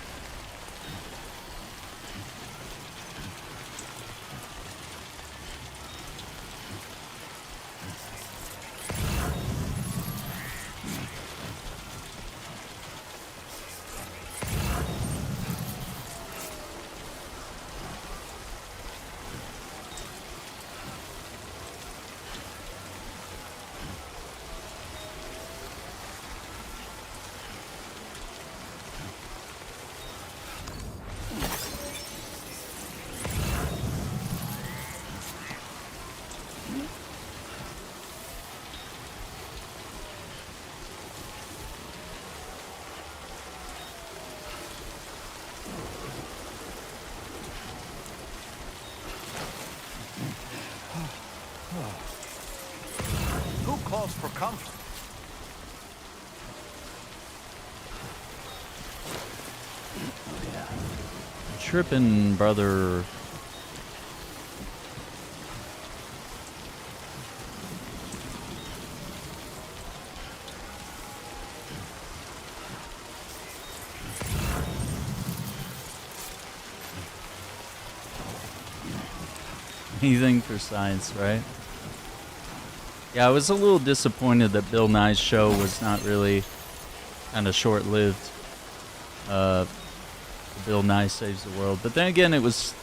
Who calls for comfort? Trippin', brother. Anything for science, right? Yeah, I was a little disappointed that Bill Nye's show was not really kind of short-lived. Bill Nye Saves the World. But then again, it was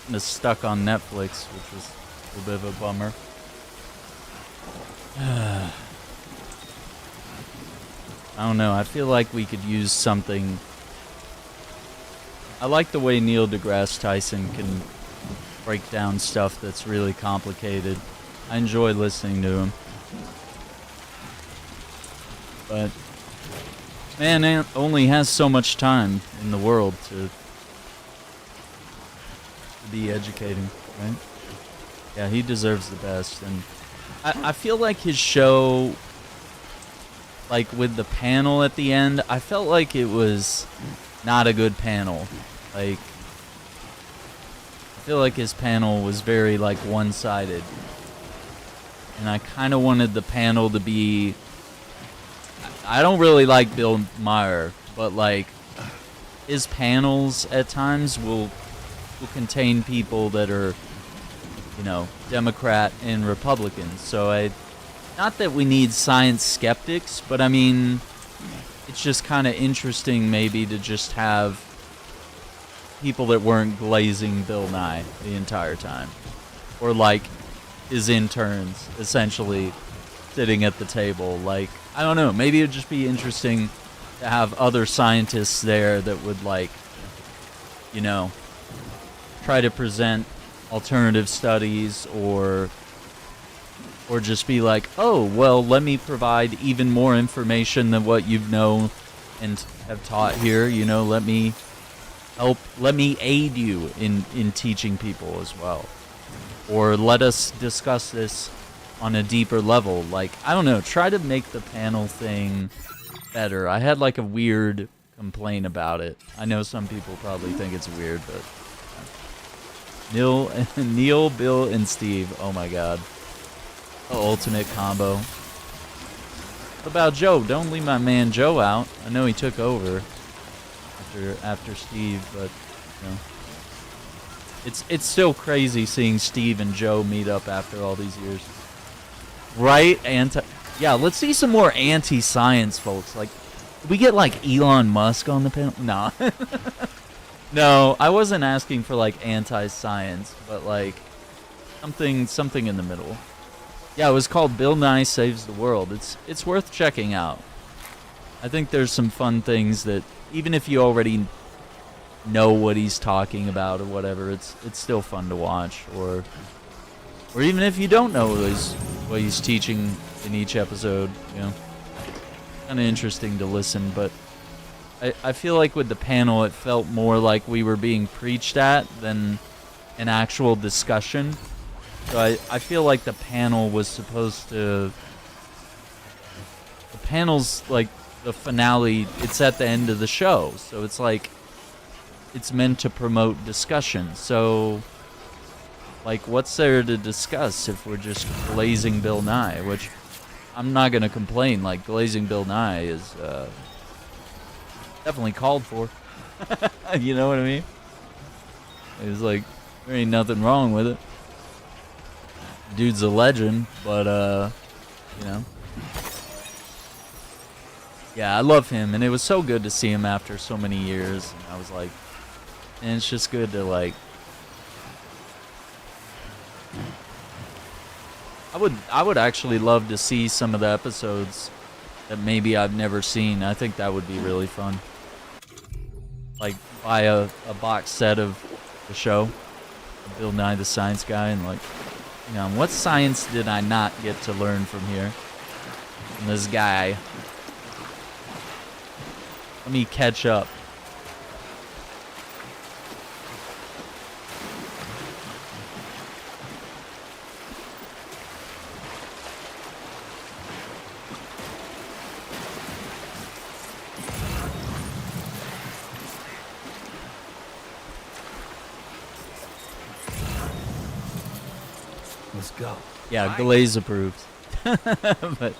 kind of stuck on Netflix, which was a little bit of a bummer. I don't know. I feel like we could use something. I like the way Neil deGrasse Tyson can break down stuff that's really complicated. I enjoy listening to him. But man only has so much time in the world to be educating, right? Yeah, he deserves the best. And I feel like his show, like with the panel at the end, I felt like it was not a good panel. Like, I feel like his panel was very like one-sided. And I kind of wanted the panel to be, I don't really like Bill Maher, but like his panels at times will contain people that are, you know, Democrat and Republican. So not that we need science skeptics, but I mean, it's just kind of interesting maybe to just have people that weren't glazing Bill Nye the entire time, or like his interns essentially sitting at the table. Like, I don't know, maybe it'd just be interesting to have other scientists there that would, like, you know, try to present alternative studies, or just be like, oh, well, let me provide even more information than what you've known and have taught here. You know, let me aid you in teaching people as well. Or let us discuss this on a deeper level. Like, I don't know, try to make the panel thing better. I had like a weird complaint about it. I know some people probably think it's weird, but Neil, Bill, and Steve. Oh my god. The ultimate combo. What about Joe? Don't leave my man Joe out. I know he took over after Steve, but you know, it's still crazy seeing Steve and Joe meet up after all these years. Right? Yeah, let's see some more anti-science folks. Like, did we get like Elon Musk on the panel? Nah. No, I wasn't asking for like anti-science, but like something in the middle. Yeah, it was called Bill Nye Saves the World. It's worth checking out. I think there's some fun things that, even if you already know what he's talking about or whatever, it's still fun to watch. Or even if you don't know what he's teaching in each episode, you know, kind of interesting to listen. But I feel like with the panel, it felt more like we were being preached at than an actual discussion. So I feel like the panel was supposed to... The panel's like the finale, it's at the end of the show. So it's like, it's meant to promote discussion. So, like, what's there to discuss if we're just glazing Bill Nye? Which, I'm not going to complain. Like, glazing Bill Nye is definitely called for. You know what I mean? It's like, there ain't nothing wrong with it. Dude's a legend, but, you know. Yeah, I love him, and it was so good to see him after so many years. And I was like, and it's just good to, like, I would actually love to see some of the episodes that maybe I've never seen. I think that would be really fun. Like, buy a box set of the show, Bill Nye the Science Guy, and like, you know, what science did I not get to learn from here? From this guy. Let me catch up. Let's go. Yeah, Glaze approved. but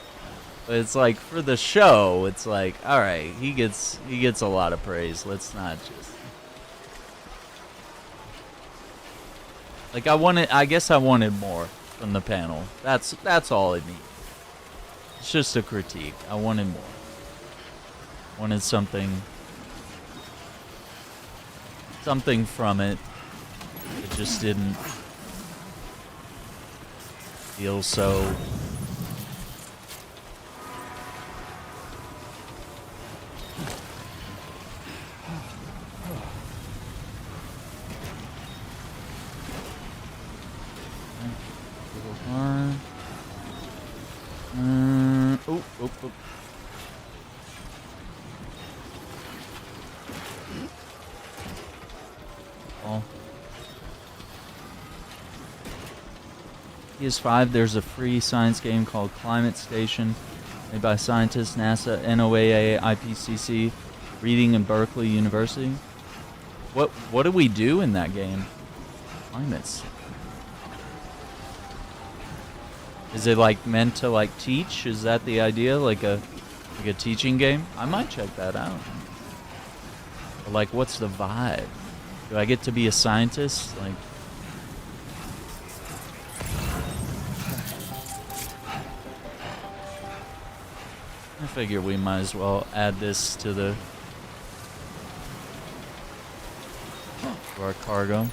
it's like, for the show, it's like, all right, he gets a lot of praise. Let's not just, like, I guess I wanted more from the panel. That's all it needs. It's just a critique. I wanted more. Wanted something from it. It just didn't feel so. Oh. Oh. PS5, there's a free science game called Climate Station, made by scientists, NASA, NOAA, IPCC, Reading in Berkeley University. What do we do in that game? Climates. Is it like meant to like teach? Is that the idea? Like a Like a teaching game? I might check that out. Or like, what's the vibe? Do I get to be a scientist? Like, I figure we might as well add this to our cargo.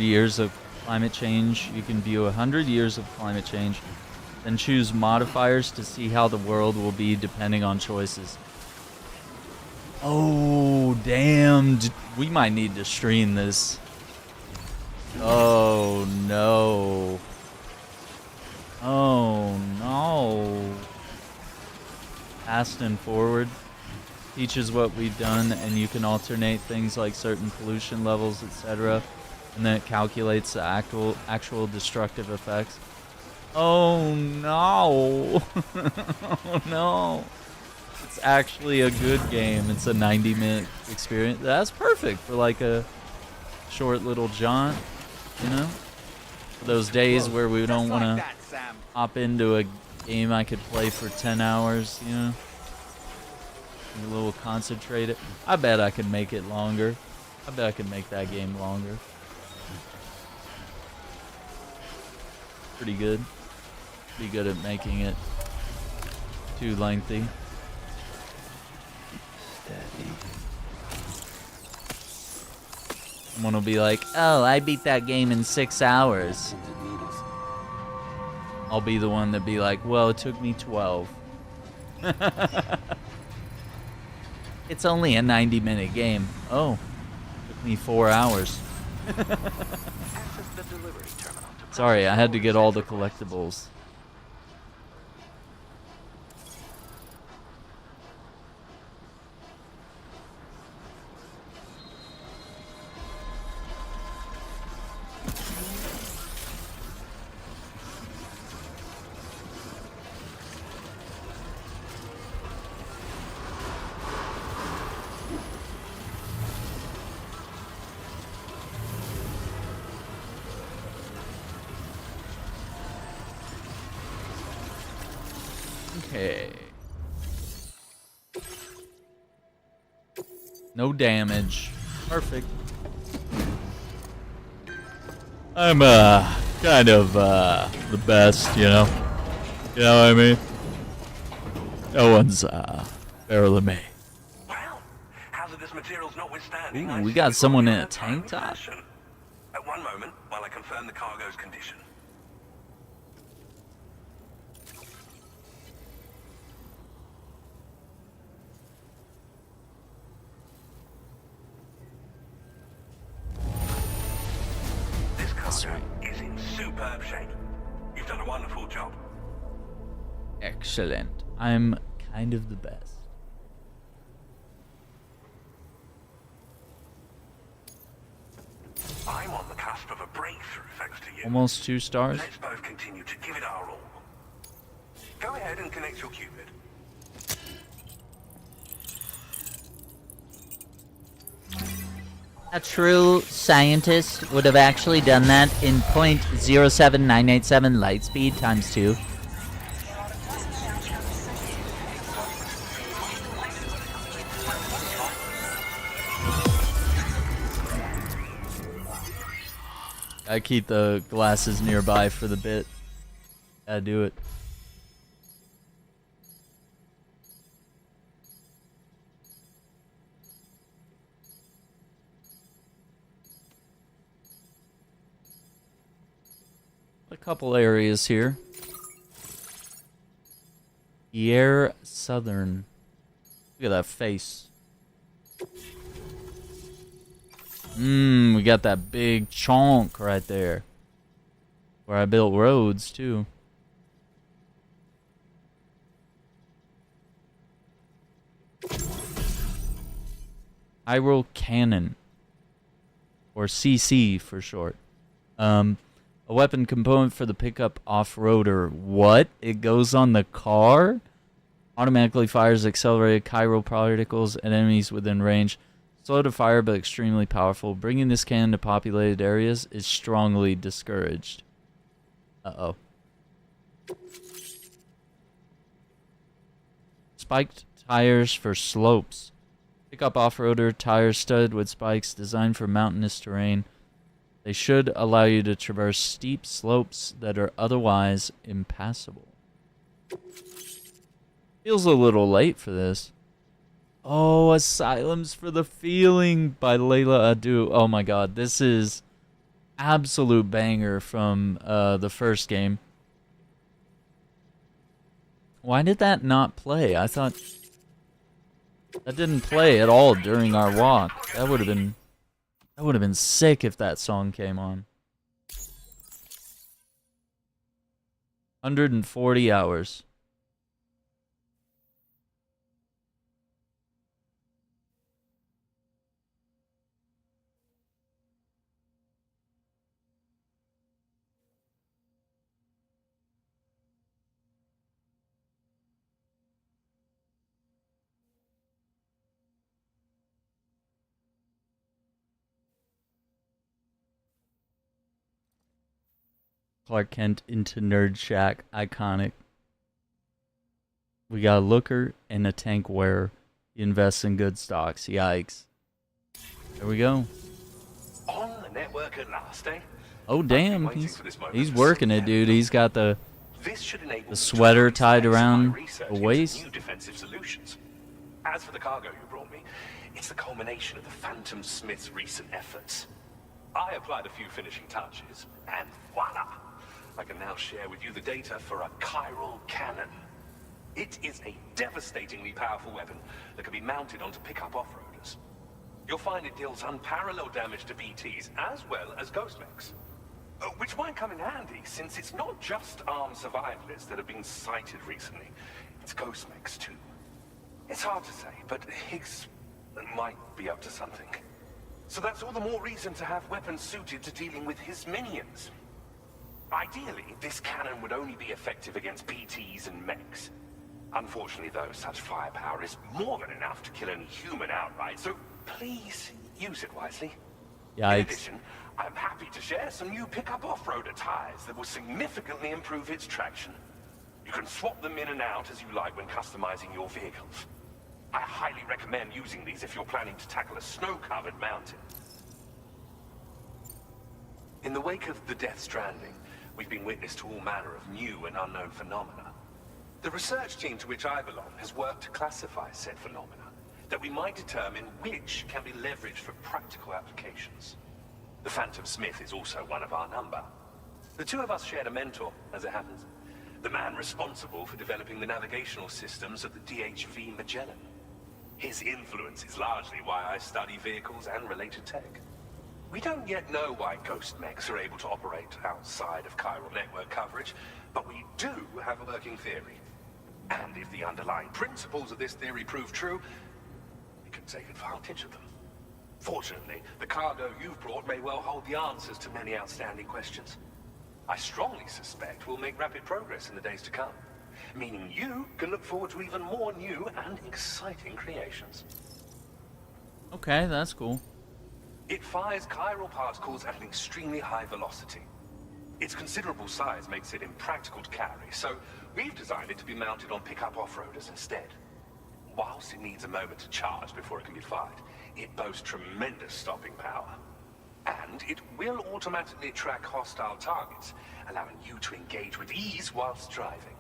Years of climate change. You can view 100 years of climate change, then choose modifiers to see how the world will be depending on choices. Oh, damn. We might need to stream this. Oh, no. Oh, no. Past and forward. Teaches what we've done, and you can alternate things like certain pollution levels, etc. And then it calculates the actual destructive effects. Oh no. Oh no. It's actually a good game. It's a 90-minute experience. That's perfect for like a short little jaunt, you know? For those days where we don't want to hop into a game I could play for 10 hours, you know? A little concentrated. I bet I could make it longer. I bet I could make that game longer. Pretty good. Pretty good at making it too lengthy. Someone will be like, oh, I beat that game in 6 hours. I'll be the one that be like, well, it took me 12. It's only a 90-minute game. Oh, took me 4 hours. Sorry, I had to get all the collectibles. Okay. No damage. Perfect. I'm kind of the best, you know. You know what I mean? No one's better than me. Well, hazardous materials notwithstanding. Ooh, we got someone in a tank top. At one moment, while I confirm the cargo's condition. This cargo is in superb shape. You've done a wonderful job. Excellent. I'm kind of the best. I'm on the cusp of a breakthrough, thanks to you. Almost 2 stars. Let's both continue to give it our all. Go ahead and connect your Cupid. A true scientist would have actually done that in 0.07987 light speed times 2. I keep the glasses nearby for the bit. Gotta do it. A couple areas here. Pierre Southern. Look at that face. We got that big chunk right there. Where I built roads, too. Hyrule Cannon. Or CC for short. A weapon component for the pickup off-roader. What? It goes on the car? Automatically fires accelerated chiral particles at enemies within range. Slow to fire but extremely powerful. Bringing this cannon to populated areas is strongly discouraged. Uh-oh. Spiked tires for slopes. Pick up off-roader tires studded with spikes designed for mountainous terrain. They should allow you to traverse steep slopes that are otherwise impassable. Feels a little late for this. Oh, Asylums for the Feeling by Layla Adu. Oh my god, this is absolute banger from the first game. Why did that not play? I thought that didn't play at all during our walk. That would have been sick if that song came on. 140 hours. Clark Kent into Nerd Shack, iconic. We got a looker and a tank wearer. He invests in good stocks. Yikes. There we go. On the network at last, eh? Oh damn, he's working it, dude. He's got the sweater tied around the waist. New defensive solutions. As for the cargo you brought me, it's the culmination of the Phantom Smith's recent efforts. I applied a few finishing touches, and voila! I can now share with you the data for a chiral cannon. It is a devastatingly powerful weapon that can be mounted onto pickup off-roaders. You'll find it deals unparalleled damage to BTs as well as ghost mechs. Which might come in handy, since it's not just armed survivalists that have been sighted recently. It's ghost mechs too. It's hard to say, but Higgs might be up to something. So that's all the more reason to have weapons suited to dealing with his minions. Ideally, this cannon would only be effective against BTs and mechs. Unfortunately, though, such firepower is more than enough to kill any human outright, so please use it wisely. Yikes. In addition, I'm happy to share some new pickup off-roader tires that will significantly improve its traction. You can swap them in and out as you like when customizing your vehicles. I highly recommend using these if you're planning to tackle a snow-covered mountain. In the wake of the Death Stranding, we've been witness to all manner of new and unknown phenomena. The research team to which I belong has worked to classify said phenomena, that we might determine which can be leveraged for practical applications. The Phantom Smith is also one of our number. The two of us shared a mentor, as it happens. The man responsible for developing the navigational systems of the DHV Magellan. His influence is largely why I study vehicles and related tech. We don't yet know why ghost mechs are able to operate outside of chiral network coverage, but we do have a working theory. And if the underlying principles of this theory prove true, we can take advantage of them. Fortunately, the cargo you've brought may well hold the answers to many outstanding questions. I strongly suspect we'll make rapid progress in the days to come, meaning you can look forward to even more new and exciting creations. Okay, that's cool. It fires chiral particles at an extremely high velocity. Its considerable size makes it impractical to carry, so we've designed it to be mounted on pickup off-roaders instead. Whilst it needs a moment to charge before it can be fired, it boasts tremendous stopping power. And it will automatically track hostile targets, allowing you to engage with ease whilst driving.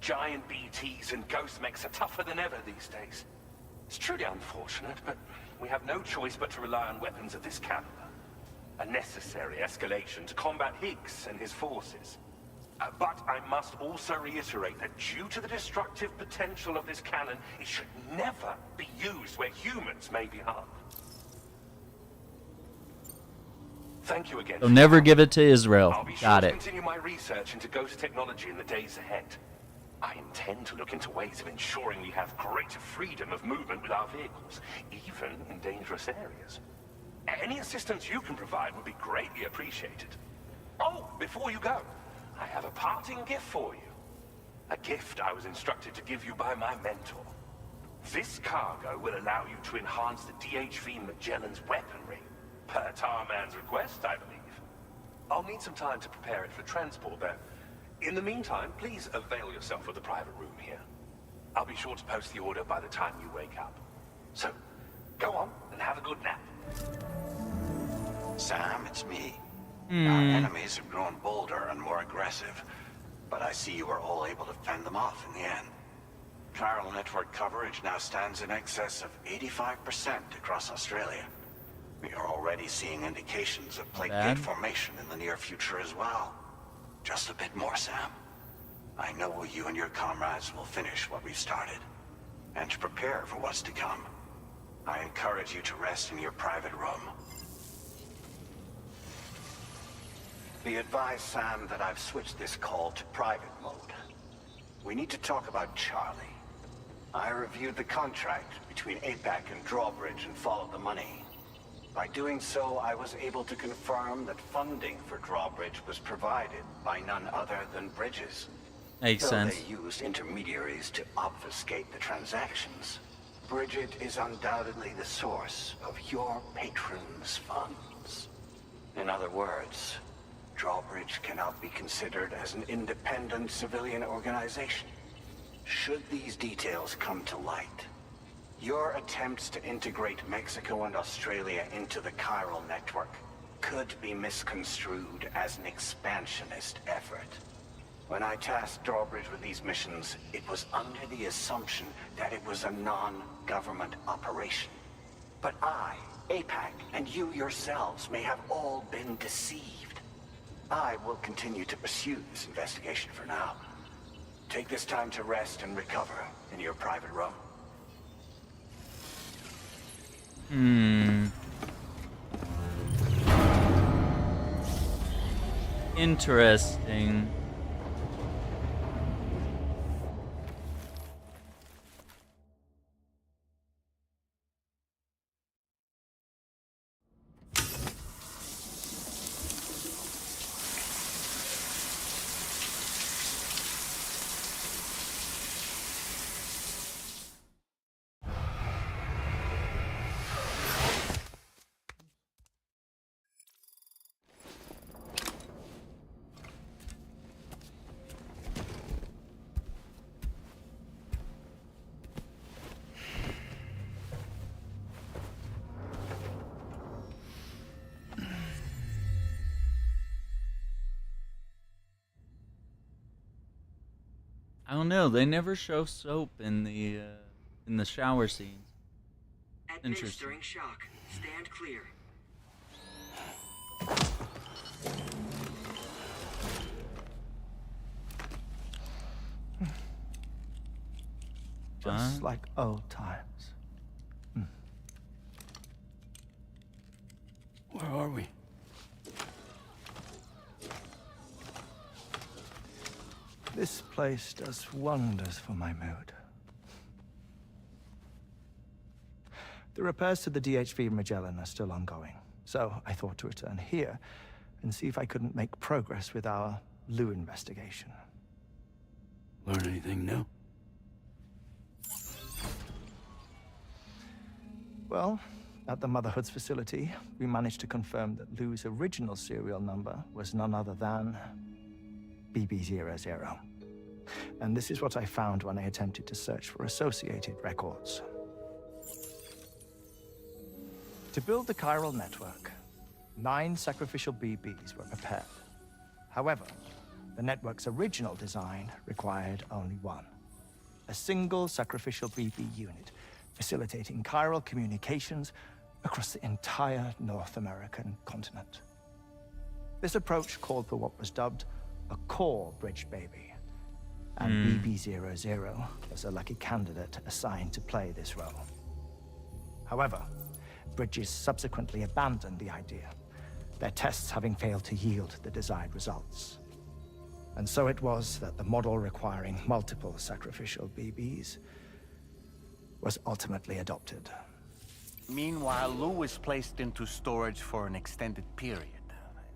Giant BTs and ghost mechs are tougher than ever these days. It's truly unfortunate, but we have no choice but to rely on weapons of this caliber. A necessary escalation to combat Higgs and his forces. But I must also reiterate that due to the destructive potential of this cannon, it should never be used where humans may be harmed. Thank you again. So never give it to Israel. I'll be sure Got to it. continue my research into ghost technology in the days ahead. I intend to look into ways of ensuring we have greater freedom of movement with our vehicles, even in dangerous areas. Any assistance you can provide would be greatly appreciated. Oh, before you go, I have a parting gift for you. A gift I was instructed to give you by my mentor. This cargo will allow you to enhance the DHV Magellan's weaponry, per Tarman's request, I believe. I'll need some time to prepare it for transport, though. In the meantime, please avail yourself of the private room here. I'll be sure to post the order by the time you wake up. So, go on and have a good nap. Sam, it's me. Our enemies have grown bolder and more aggressive, but I see you were all able to fend them off in the end. Chiral network coverage now stands in excess of 85% across Australia. We are already seeing indications of plate gate formation in the near future as well. Just a bit more, Sam. I know you and your comrades will finish what we've started, and to prepare for what's to come. I encourage you to rest in your private room. Be advised, Sam, that I've switched this call to private mode. We need to talk about Charlie. I reviewed the contract between APAC and Drawbridge and followed the money. By doing so, I was able to confirm that funding for Drawbridge was provided by none other than Bridges. Makes sense. They used intermediaries to obfuscate the transactions. Bridget is undoubtedly the source of your patron's funds. In other words, Drawbridge cannot be considered as an independent civilian organization. Should these details come to light, your attempts to integrate Mexico and Australia into the chiral network could be misconstrued as an expansionist effort. When I tasked Drawbridge with these missions, it was under the assumption that it was a non-government operation. But I, APAC, and you yourselves may have all been deceived. I will continue to pursue this investigation for now. Take this time to rest and recover in your private room. Interesting. I don't know. They never show soap in the shower scenes. Administering shock. Stand clear. Just like old times. Where are we? This place does wonders for my mood. The repairs to the DHV Magellan are still ongoing, so I thought to return here and see if I couldn't make progress with our Lou investigation. Learn anything new? Well, at the Motherhood's facility, we managed to confirm that Lou's original serial number was none other than BB00. And this is what I found when I attempted to search for associated records. To build the chiral network, 9 sacrificial BBs were prepared. However, the network's original design required only 1. A single sacrificial BB unit, facilitating chiral communications across the entire North American continent. This approach called for what was dubbed a core bridge baby, and BB00 was a lucky candidate assigned to play this role. However, Bridges subsequently abandoned the idea, their tests having failed to yield the desired results. And so it was that the model requiring multiple sacrificial BBs was ultimately adopted. Meanwhile, Lou was placed into storage for an extended period,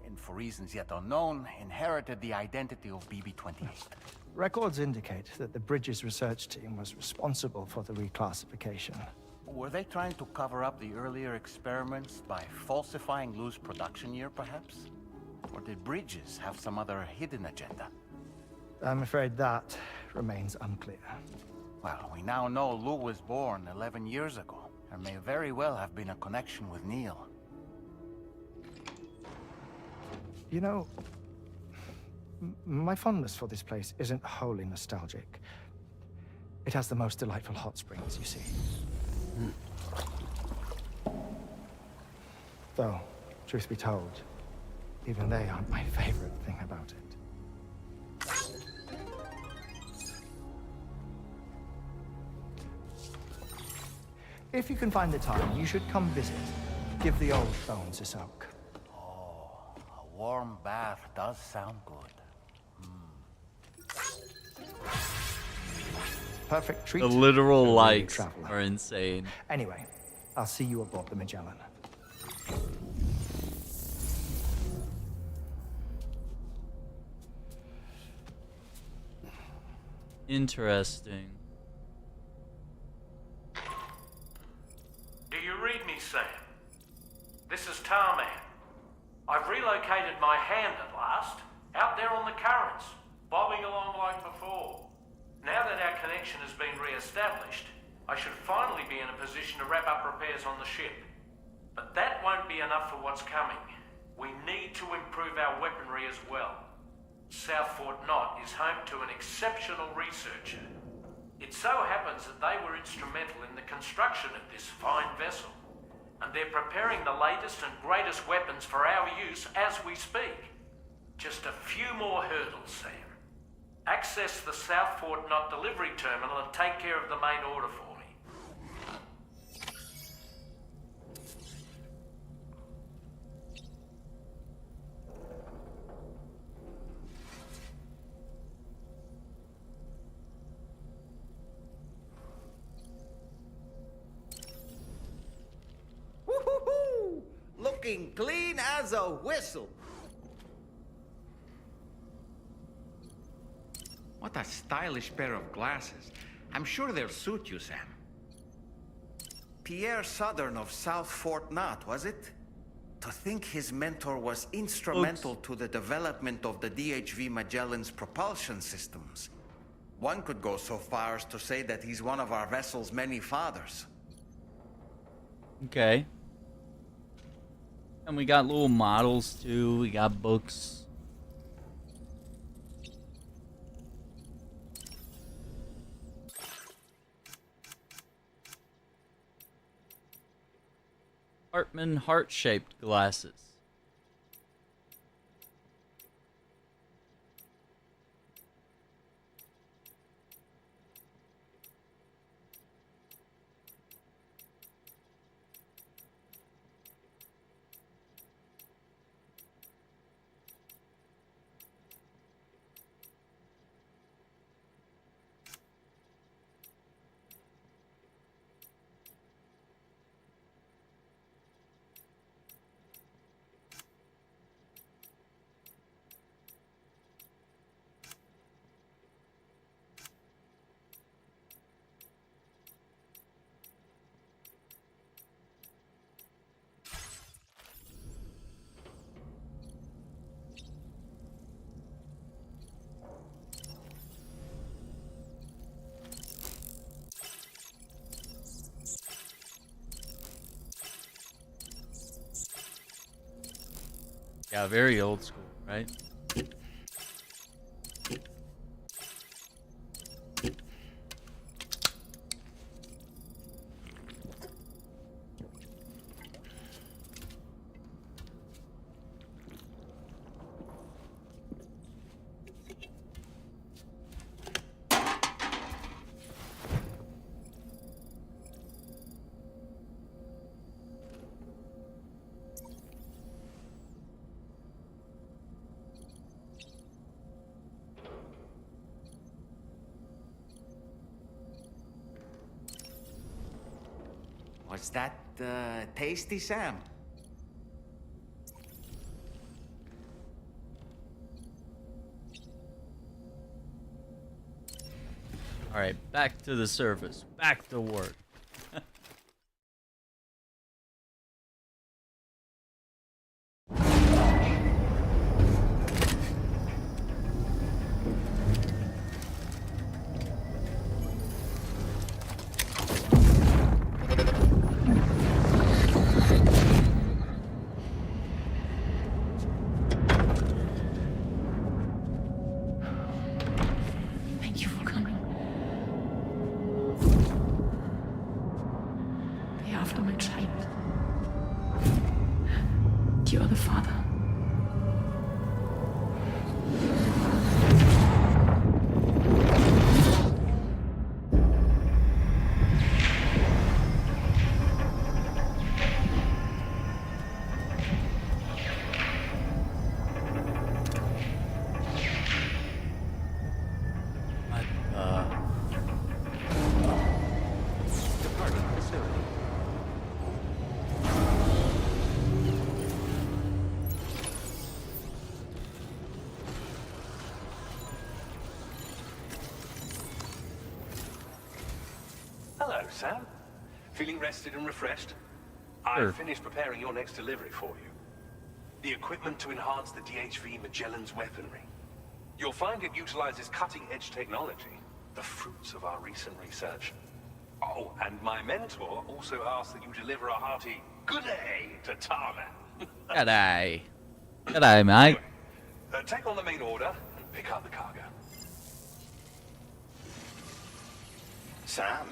and for reasons yet unknown, inherited the identity of BB-28. Records indicate that the Bridges research team was responsible for the reclassification. Were they trying to cover up the earlier experiments by falsifying Lou's production year, perhaps? Or did Bridges have some other hidden agenda? I'm afraid that remains unclear. Well, we now know Lou was born 11 years ago. There may very well have been a connection with Neil. You know, my fondness for this place isn't wholly nostalgic. It has the most delightful hot springs, you see. Though, truth be told, even they aren't my favorite thing about it. If you can find the time, you should come visit. Give the old bones a soak. Oh, a warm bath does sound good. Perfect treat. The literal for a likes traveler. are insane. Anyway, I'll see you aboard the Magellan. Interesting. Do you read me, Sam? This is Tarman. I've relocated my hand at last, out there on the currents, bobbing along like before. Now that our connection has been re-established, I should finally be in a position to wrap up repairs on the ship. But that won't be enough for what's coming. We need to improve our weaponry as well. South Fort Knot is home to an exceptional researcher. It so happens that they were instrumental in the construction of this fine vessel, and they're preparing the latest and greatest weapons for our use as we speak. Just a few more hurdles, Sam. Access the South Fort Knot delivery terminal and take care of the main order for me. Woo-hoo-hoo! Looking clean as a whistle. What a stylish pair of glasses. I'm sure they'll suit you, Sam. Pierre Southern of South Fort Knot, was it? To think his mentor was instrumental to the development of the DHV Magellan's propulsion systems. One could go so far as to say that he's one of our vessel's many fathers. Okay. And we got little models too. We got books. Hartman heart-shaped glasses. Yeah, very old school, right? Was that tasty, Sam? All right, back to the surface. Back to work. Thank you for coming. Be after my child. You are the father. Departing facility. Hello, Sam. Feeling rested and refreshed? Sure. I've finished preparing your next delivery for you. The equipment to enhance the DHV Magellan's weaponry. You'll find it utilizes cutting-edge technology, the fruits of our recent research. Oh, and my mentor also asked that you deliver a hearty good day to Tarman. G'day. G'day, mate. Take on the main order and pick up the cargo. Sam,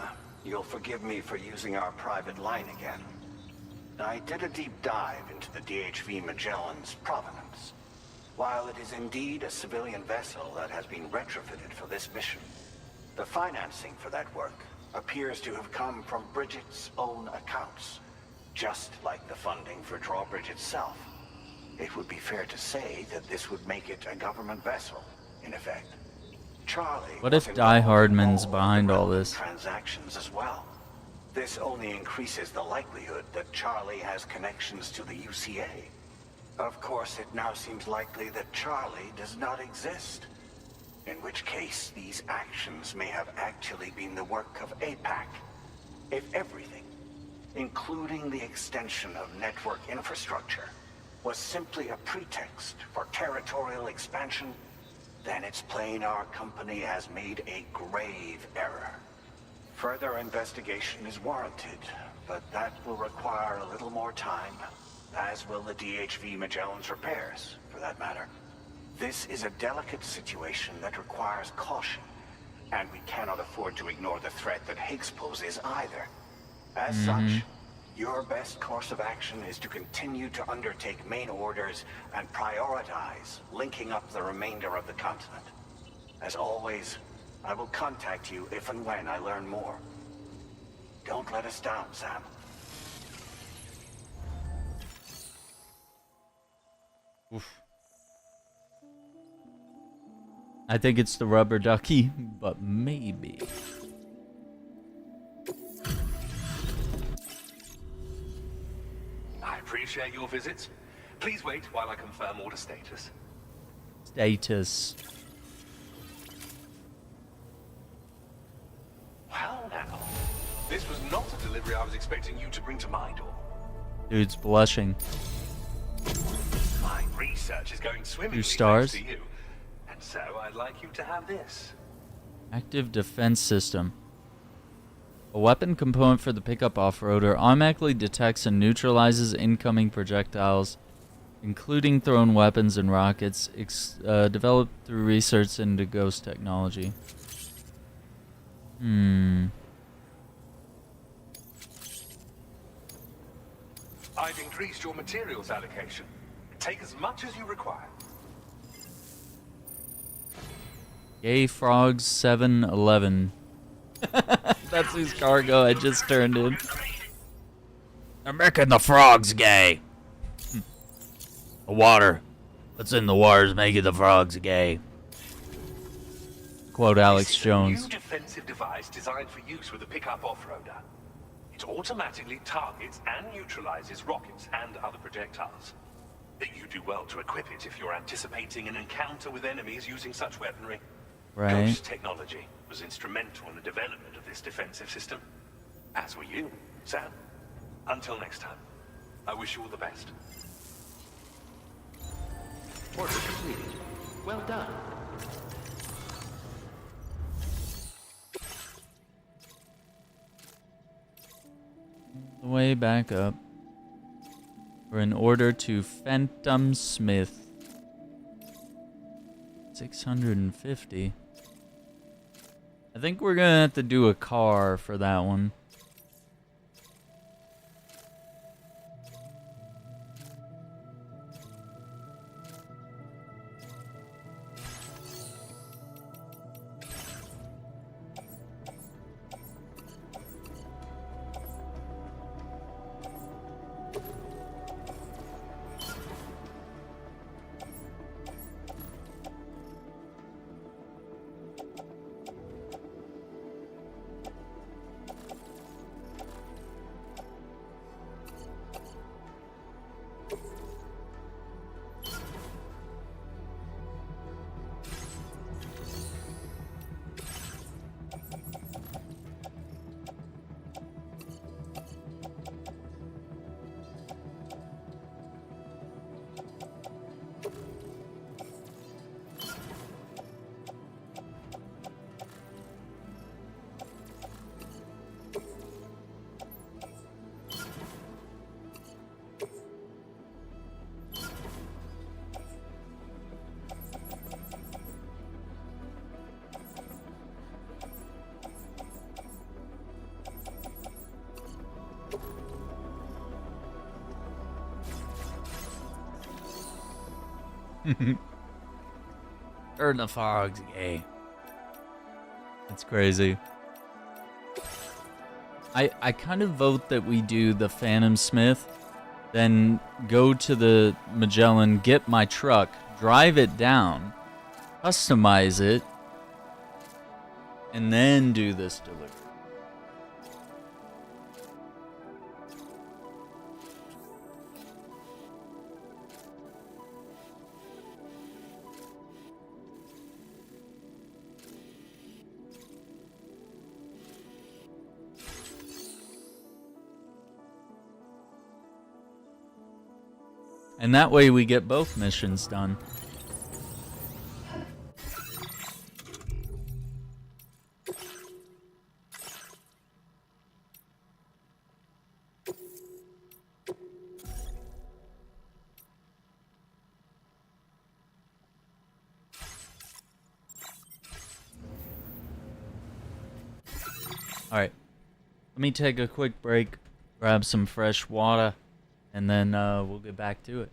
you'll forgive me for using our private line again. I did a deep dive into the DHV Magellan's provenance. While it is indeed a civilian vessel that has been retrofitted for this mission, the financing for that work appears to have come from Bridget's own accounts, just like the funding for Drawbridge itself. It would be fair to say that this would make it a government vessel, in effect. Charlie, What if Die Hardman's behind all this? Transactions as well. This only increases the likelihood that Charlie has connections to the UCA. Of course, it now seems likely that Charlie does not exist. In which case, these actions may have actually been the work of APAC. If everything, including the extension of network infrastructure, was simply a pretext for territorial expansion, then it's plain our company has made a grave error. Further investigation is warranted, but that will require a little more time, as will the DHV Magellan's repairs, for that matter. This is a delicate situation that requires caution, and we cannot afford to ignore the threat that Higgs poses either. As such, your best course of action is to continue to undertake main orders and prioritize linking up the remainder of the continent. As always, I will contact you if and when I learn more. Don't let us down, Sam. Oof. I think it's the rubber ducky, but maybe. I appreciate your visits. Please wait while I confirm order status. Status. Well now, this was not a delivery I was expecting you to bring to my door. Dude's blushing. My research is going swimmingly 2 stars. thanks to you. And so I'd like you to have this. Active defense system. A weapon component for the pickup off-roader automatically detects and neutralizes incoming projectiles, including thrown weapons and rockets, developed through research into ghost technology. I've increased your materials allocation. Take as much as you require. Gay Frogs 711. That's whose cargo I just turned in. They're making the frogs gay. The water. What's in the water is making the frogs gay. Quote Alex Jones. New defensive device designed for use with a pickup off-roader. It automatically targets and neutralizes rockets and other projectiles. You do well to equip it if you're anticipating an encounter with enemies using such weaponry. Right. Ghost technology was instrumental in the development of this defensive system. As were you, Sam. Until next time, I wish you all the best. Order completed. Well done. The way back up. For an order to Phantom Smith. 650. I think we're gonna have to do a car for that one. Turn the fogs gay. That's crazy. I kind of vote that we do the Phantom Smith, then go to the Magellan, get my truck, drive it down, customize it, and then do this delivery. And that way we get both missions done. Alright. Let me take a quick break, grab some fresh water, and then we'll get back to it.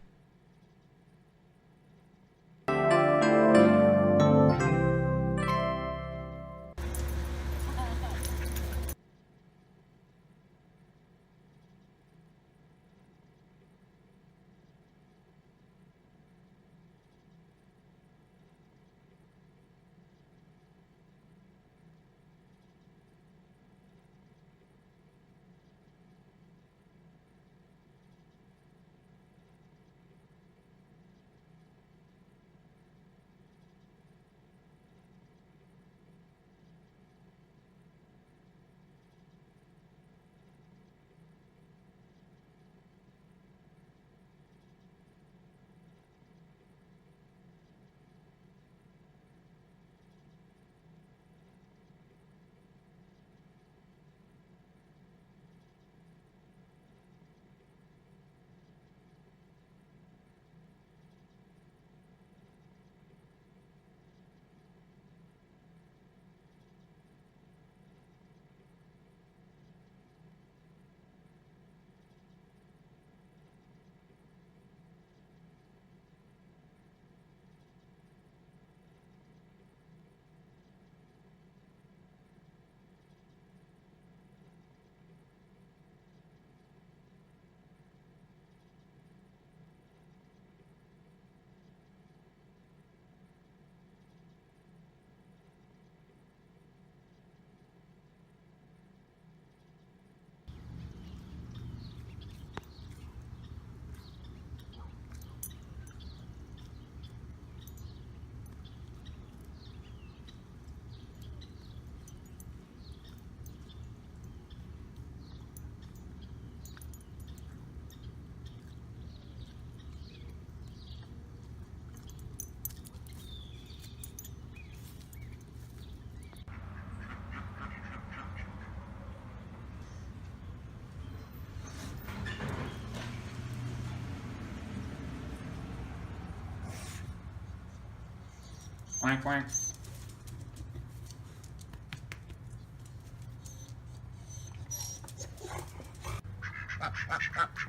Quack, quack.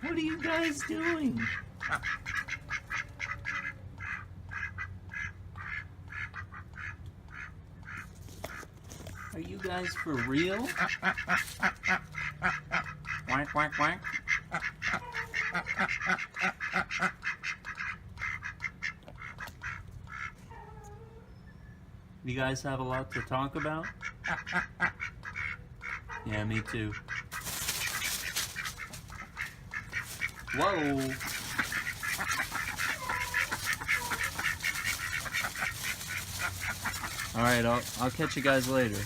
What are you guys doing? Are you guys for real? Quack, quack, quack. You guys have a lot to talk about? Yeah, me too. Whoa! Alright, I'll catch you guys later.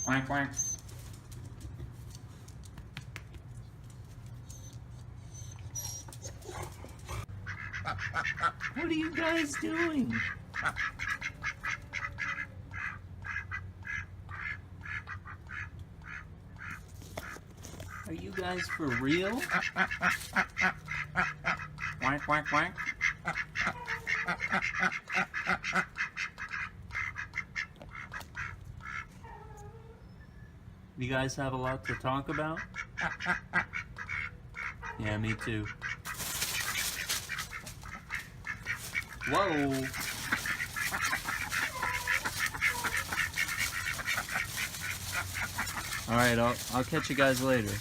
Quack, quack. What are you guys doing? Are you guys for real? Quack, quack, quack. You guys have a lot to talk about? Yeah, me too. Whoa! Alright, I'll catch you guys later.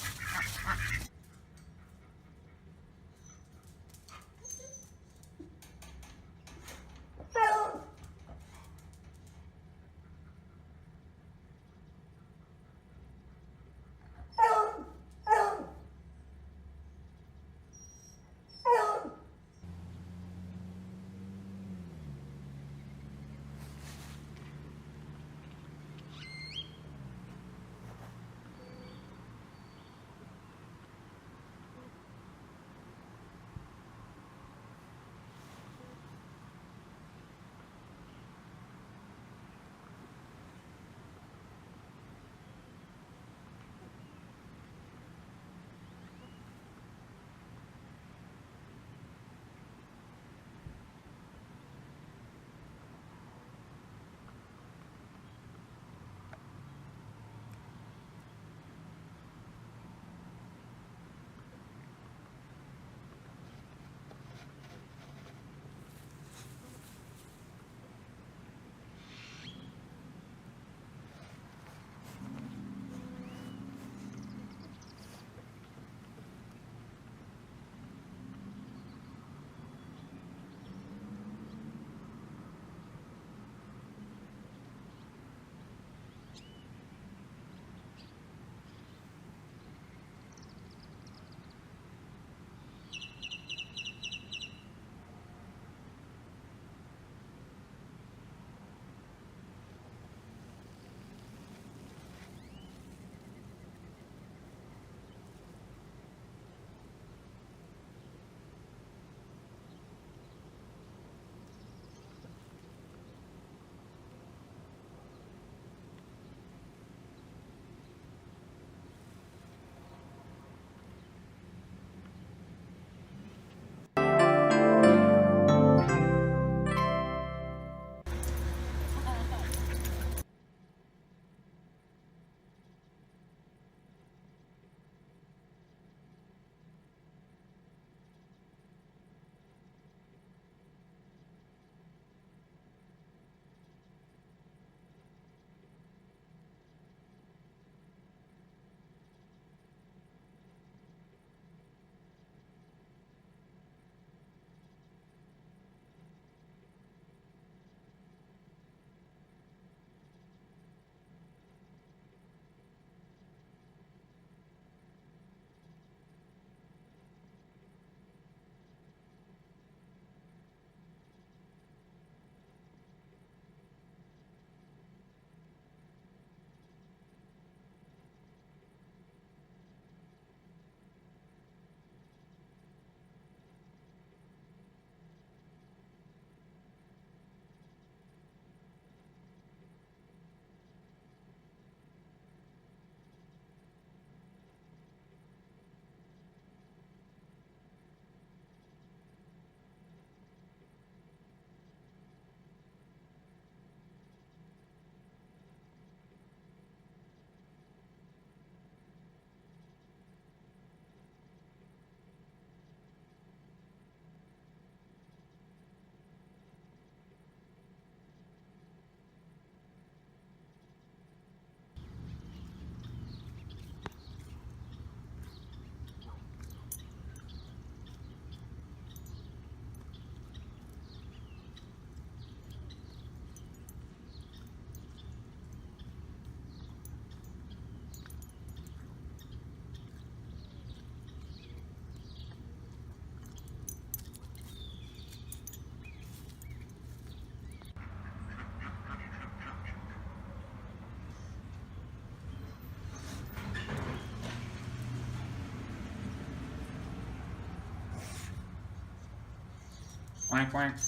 Quack, quack.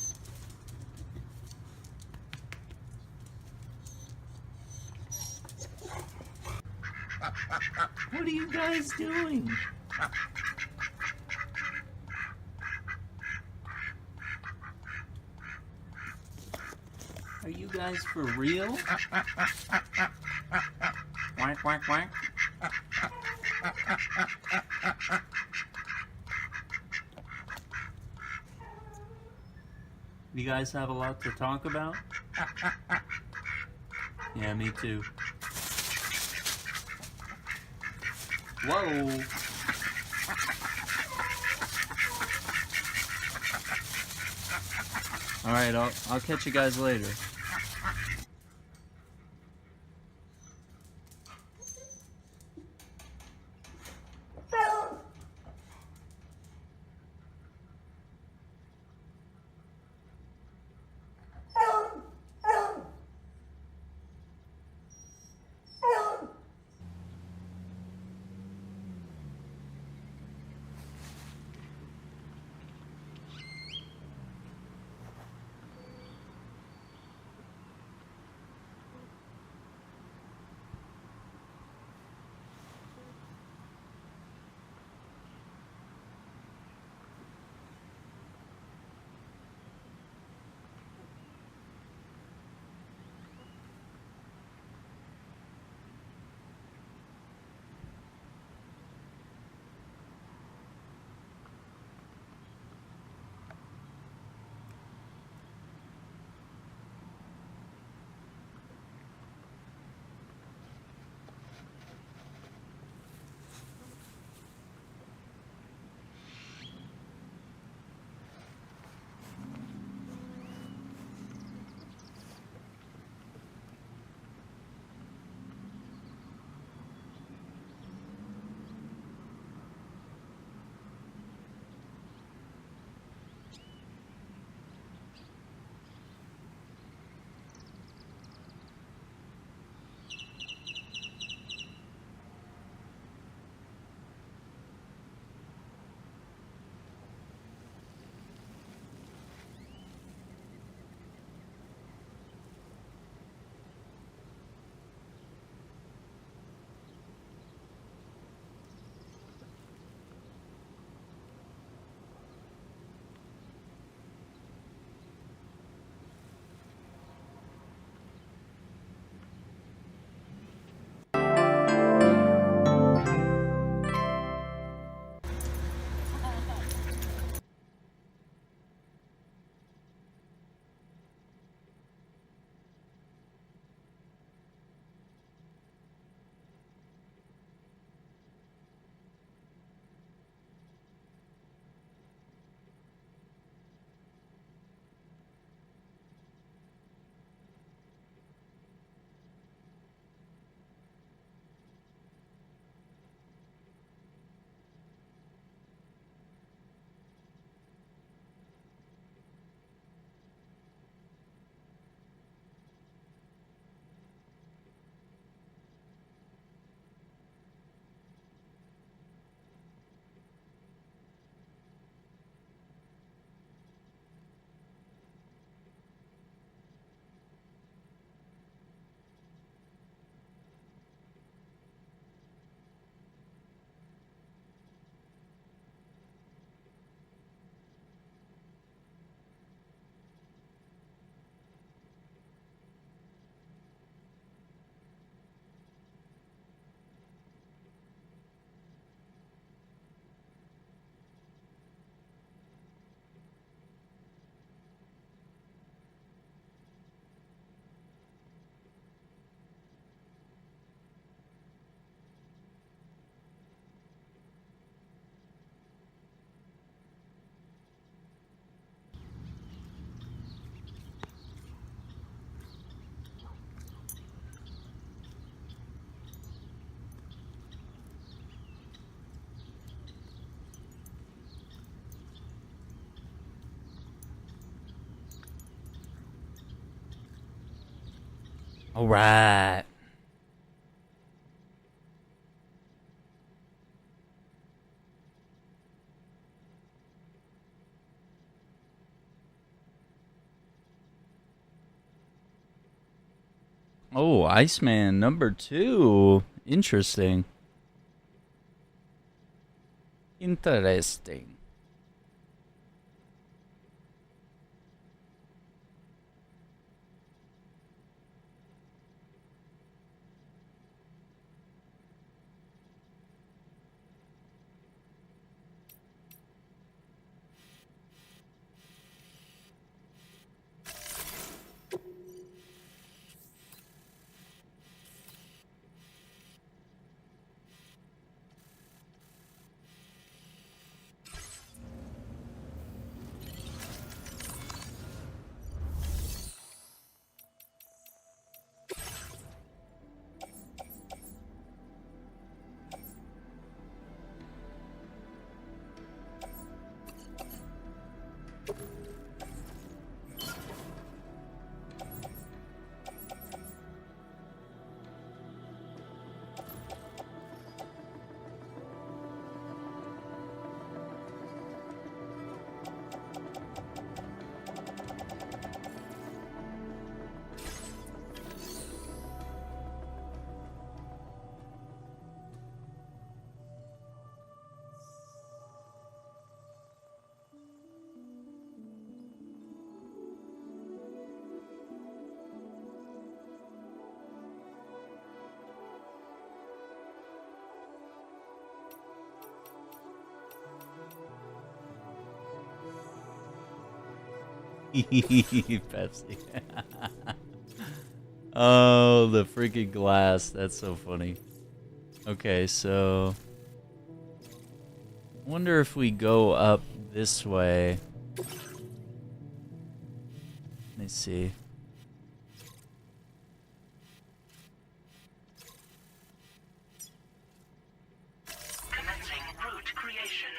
What are you guys doing? Are you guys for real? Quack, quack, quack. You guys have a lot to talk about? Yeah, me too. Whoa! Alright, I'll catch you guys later. All right. Oh, Iceman number 2. Interesting. Interesting. Pepsi. Oh, the freaking glass. That's so funny. Okay, so... wonder if we go up this way. Let me see. Commencing route creation.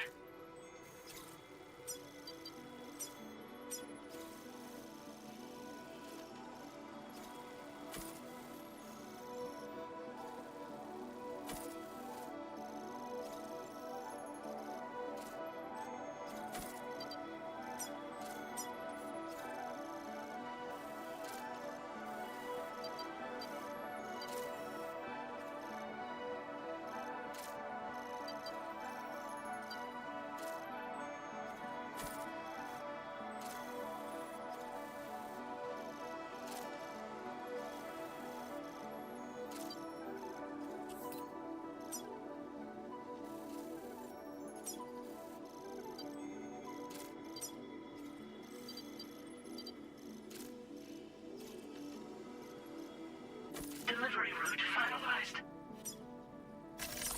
Delivery route finalized.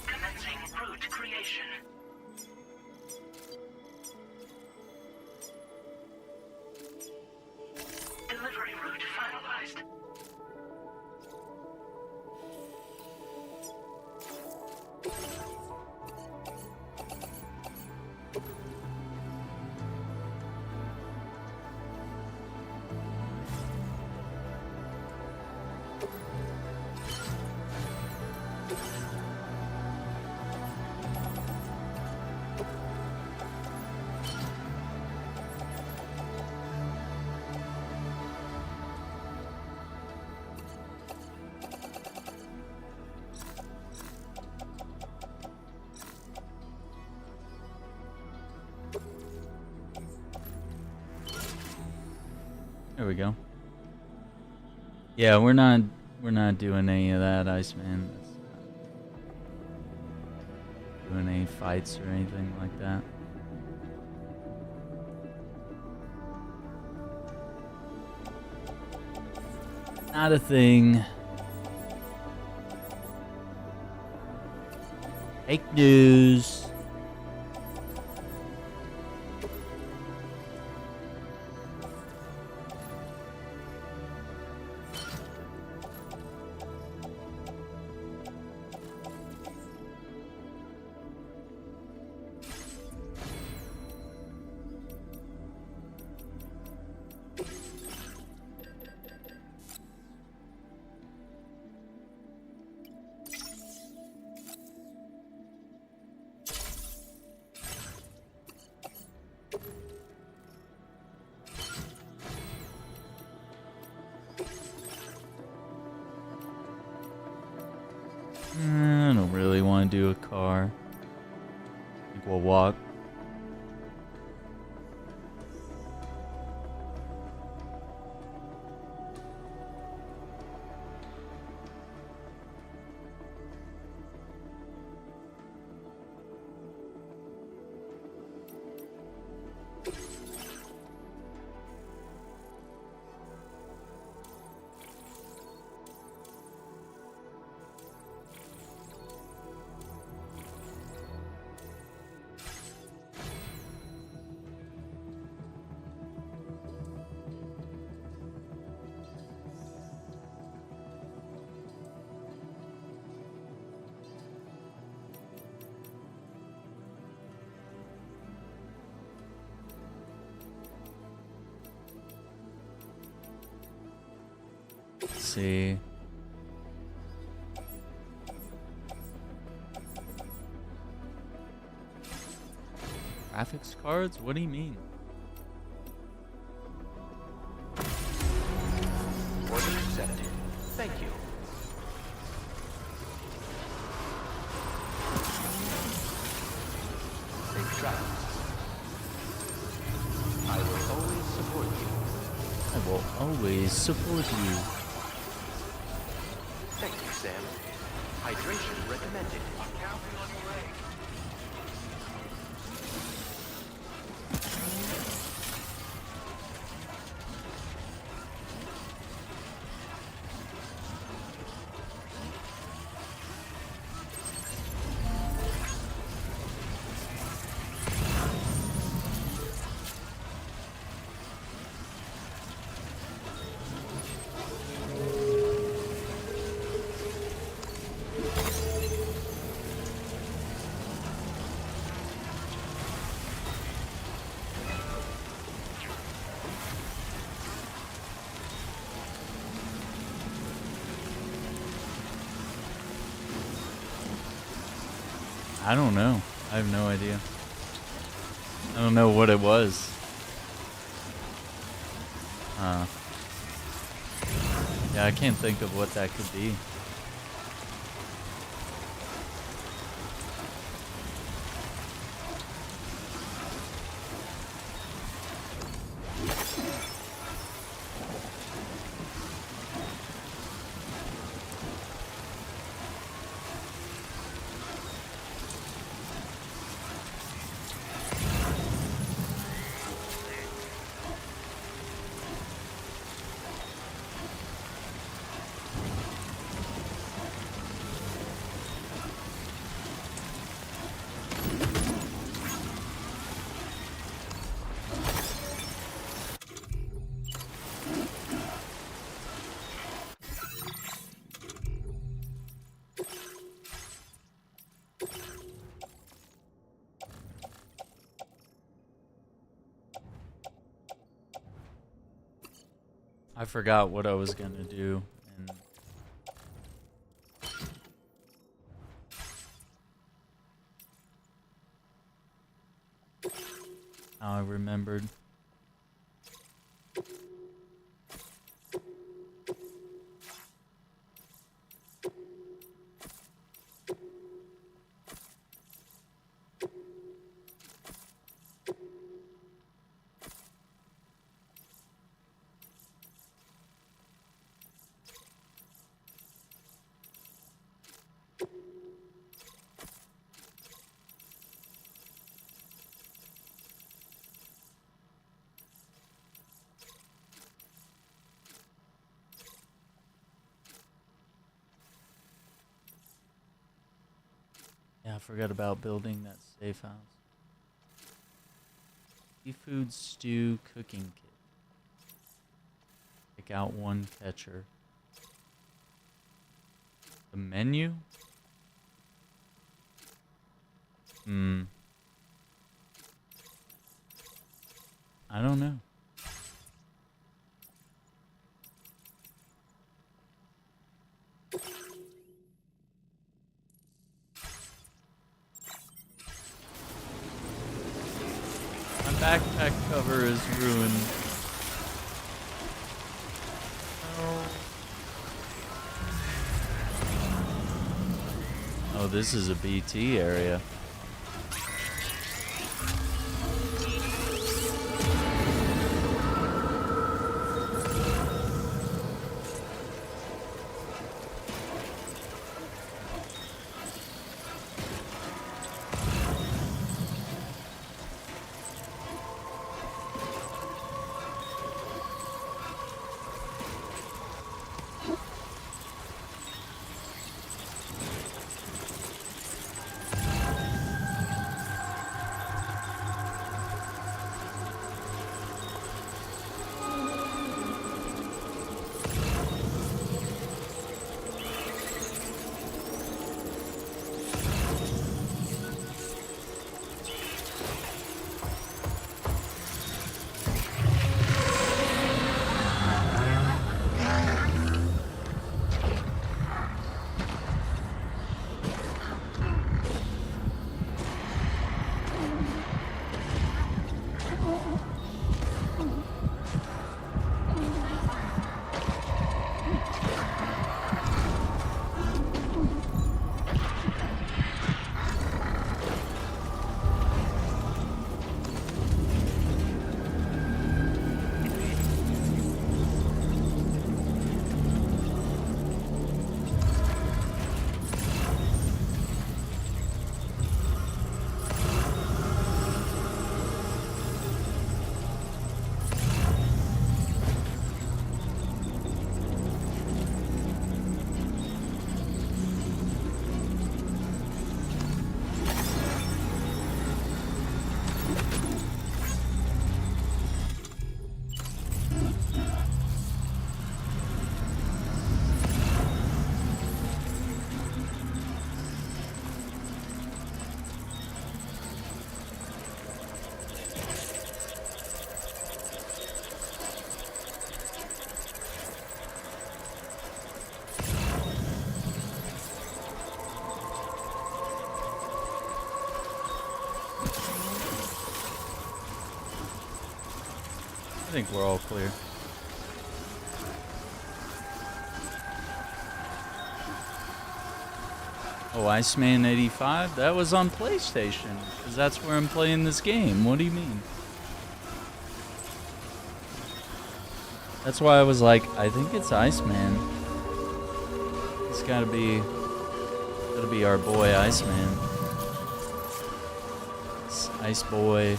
Commencing route creation. Delivery route finalized. There we go. Yeah, we're not doing any of that, Iceman. That's not doing any fights or anything like that. Not a thing. Fake news. I don't really want to do a car. I think we'll walk. Let's see. Graphics cards? What do you mean? Order accepted. Thank you. Safe travels. I will always support you. I will always support you. Thank you, Sam. Hydration recommended. I'm counting on your aid. I don't know. I have no idea. I don't know what it was. Yeah, I can't think of what that could be. I forgot what I was gonna do, and now I remembered. Yeah, I forgot about building that safe house. Seafood stew cooking kit. Pick out one catcher. The menu? I don't know. My backpack cover is ruined. Oh. Oh, this is a BT area. I think we're all clear. Oh, Iceman 85? That was on PlayStation, because that's where I'm playing this game. What do you mean? That's why I was like, I think it's Iceman. It's gotta be our boy Iceman. It's Ice Boy.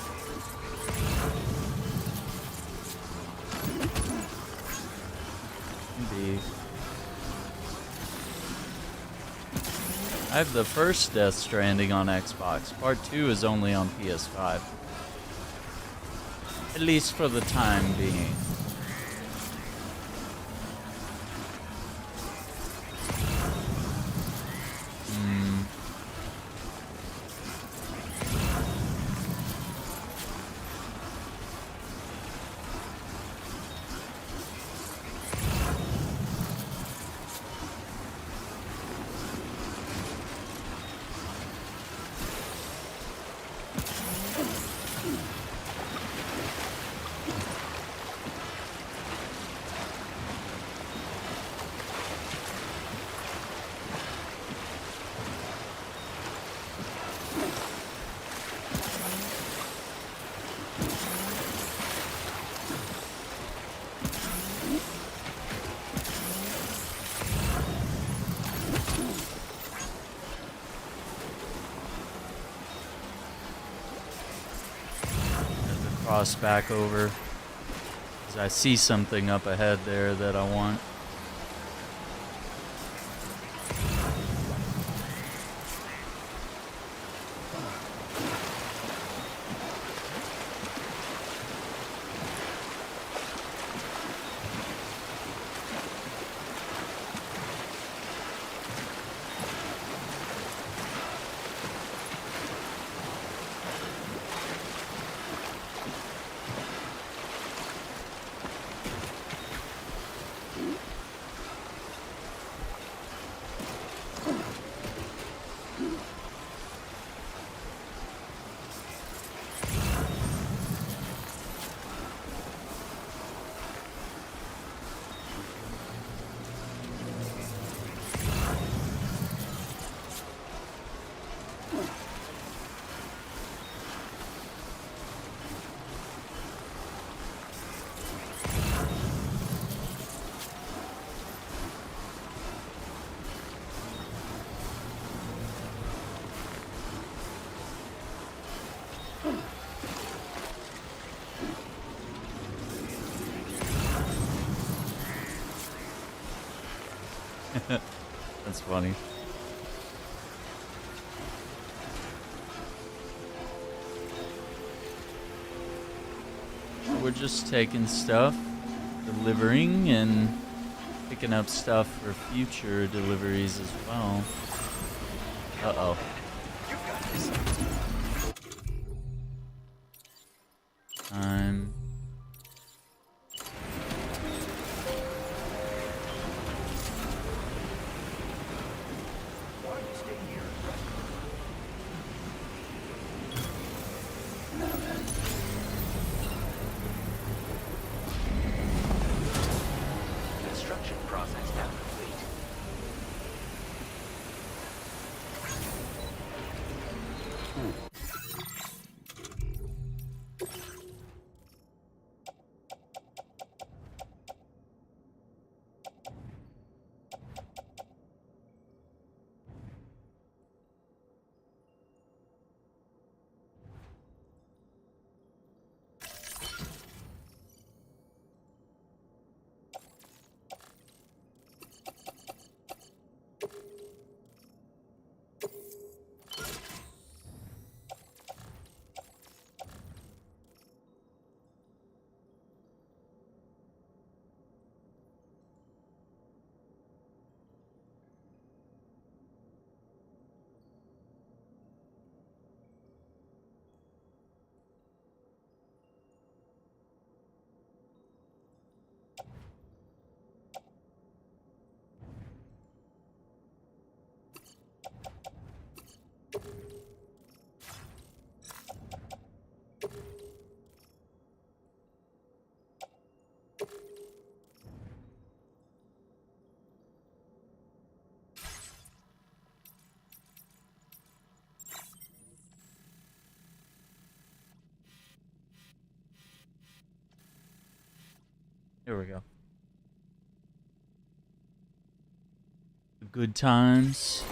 Maybe. I have the first Death Stranding on Xbox. Part 2 is only on PS5. At least for the time being. Cross back over, because I see something up ahead there that I want. That's funny. We're just taking stuff, delivering, and picking up stuff for future deliveries as well. Uh-oh. Time. Construction process now complete. Here we go. The good times.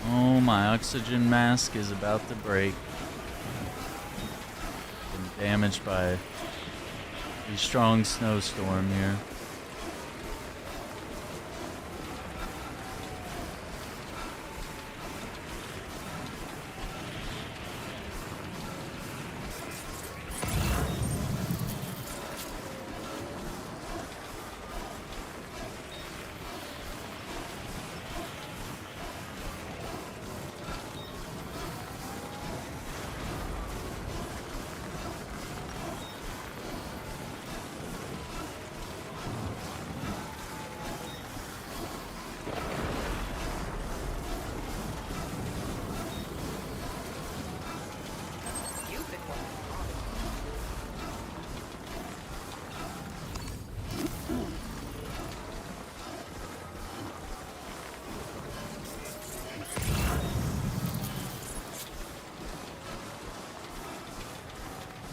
Oh, my oxygen mask is about to break. Been damaged by Pretty strong snowstorm here.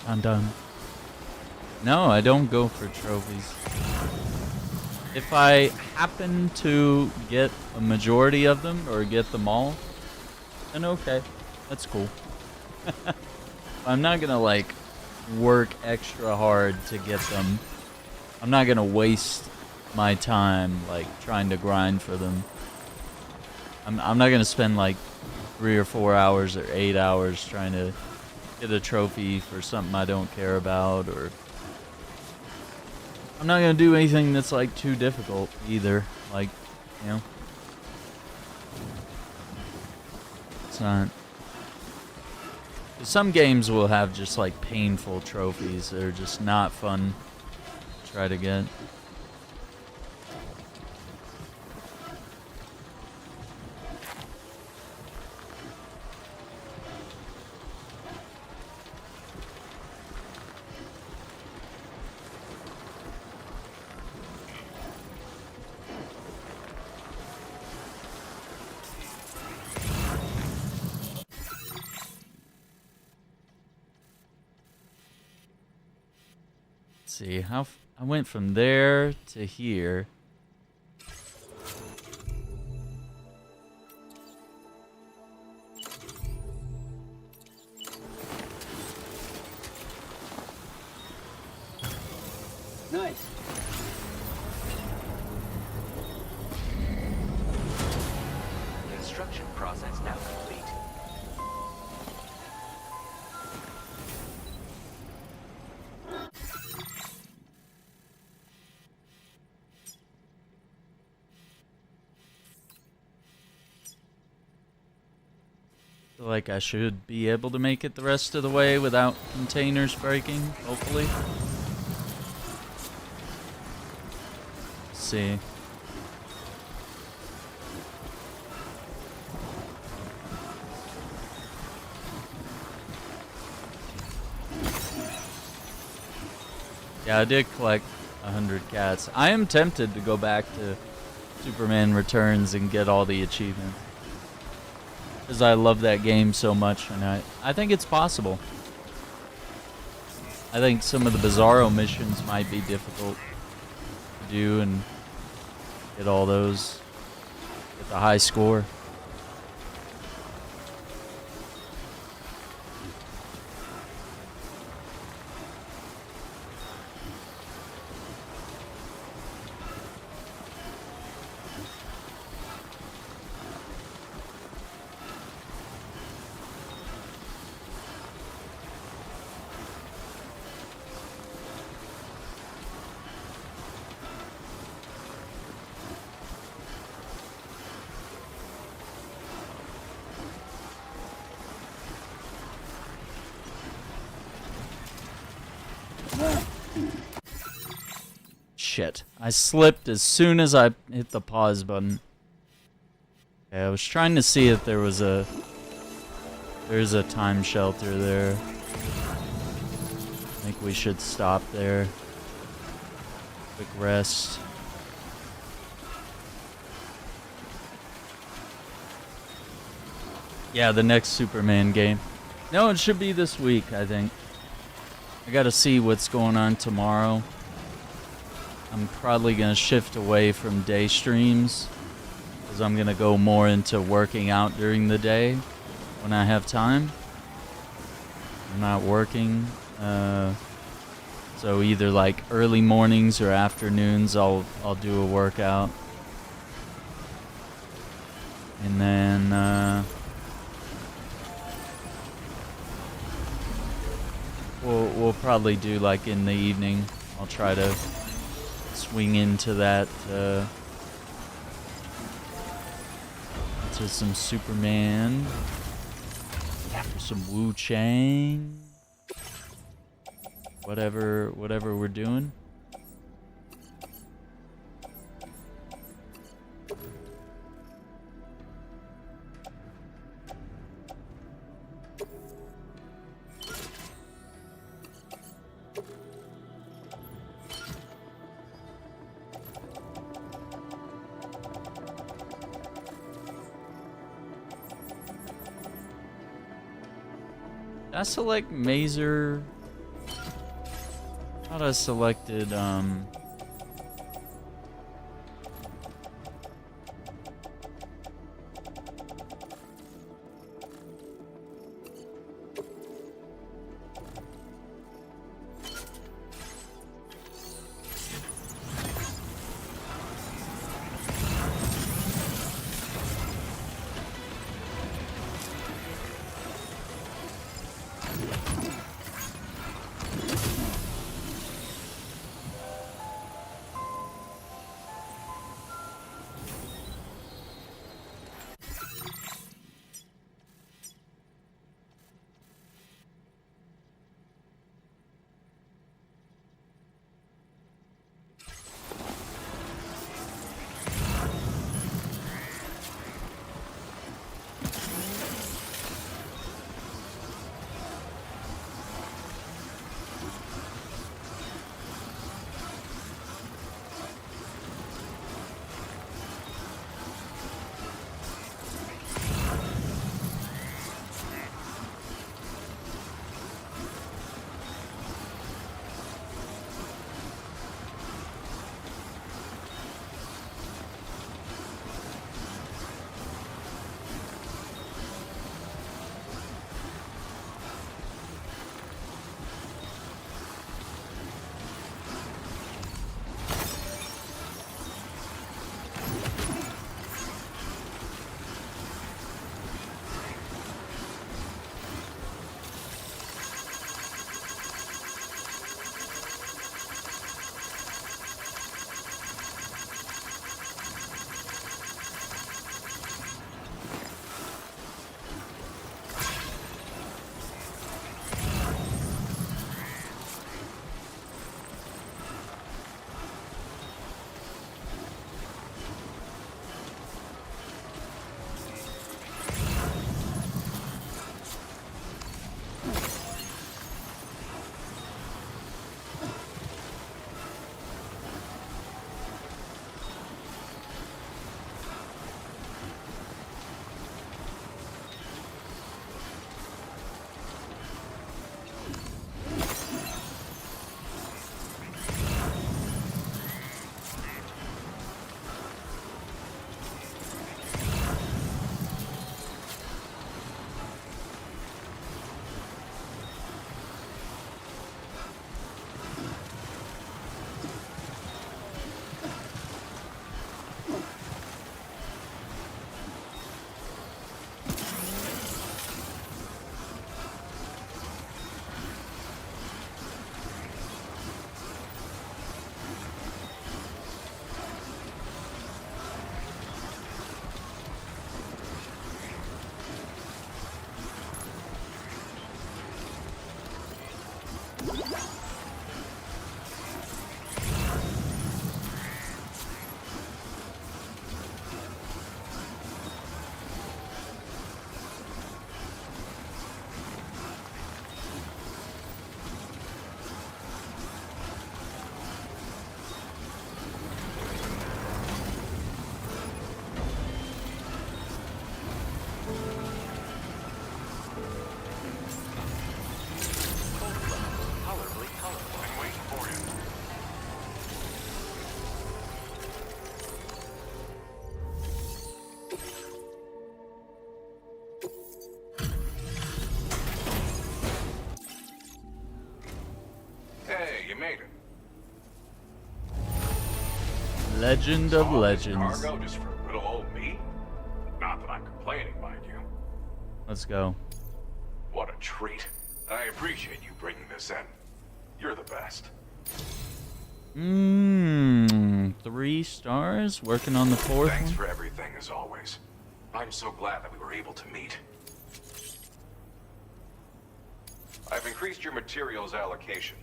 I'm done. No, I don't go for trophies. If I happen to get a majority of them or get them all, then okay, that's cool. I'm not gonna like work extra hard to get them. I'm not gonna waste my time like trying to grind for them. I'm not gonna spend like 3 or 4 hours or 8 hours trying to get a trophy for something I don't care about, or I'm not gonna do anything that's like too difficult either. Like, you know, it's not. Some games will have just like painful trophies that are just not fun to try to get. See how I went from there to here. Nice. Construction process now complete. Feel like I should be able to make it the rest of the way without containers breaking, hopefully. Let's see. Yeah, I did collect 100 cats. I am tempted to go back to Superman Returns and get all the achievements, because I love that game so much, and I think it's possible. I think some of the Bizarro missions might be difficult to do and get all those, get the high score. Shit. I slipped as soon as I hit the pause button. Okay, I was trying to see if there was there's a time shelter there. I think we should stop there. Quick rest. Yeah, the next Superman game. No, it should be this week, I think. I gotta see what's going on tomorrow. I'm probably gonna shift away from day streams, because I'm gonna go more into working out during the day when I have time. I'm not working, So either like early mornings or afternoons, I'll do a workout, and then we'll probably do like in the evening. I'll try to swing into that to some Superman, after some Wu Chang. Whatever we're doing. I select Mazer. Thought I selected made it. Legend of All this Legends. Cargo just for little old me? Not that I'm complaining, mind you. Let's go. What a treat. I appreciate you bringing this in. You're the best. 3 stars. Working on the 4th Thanks one. for everything, as always. I'm so glad that we were able to meet. I've increased your materials allocation.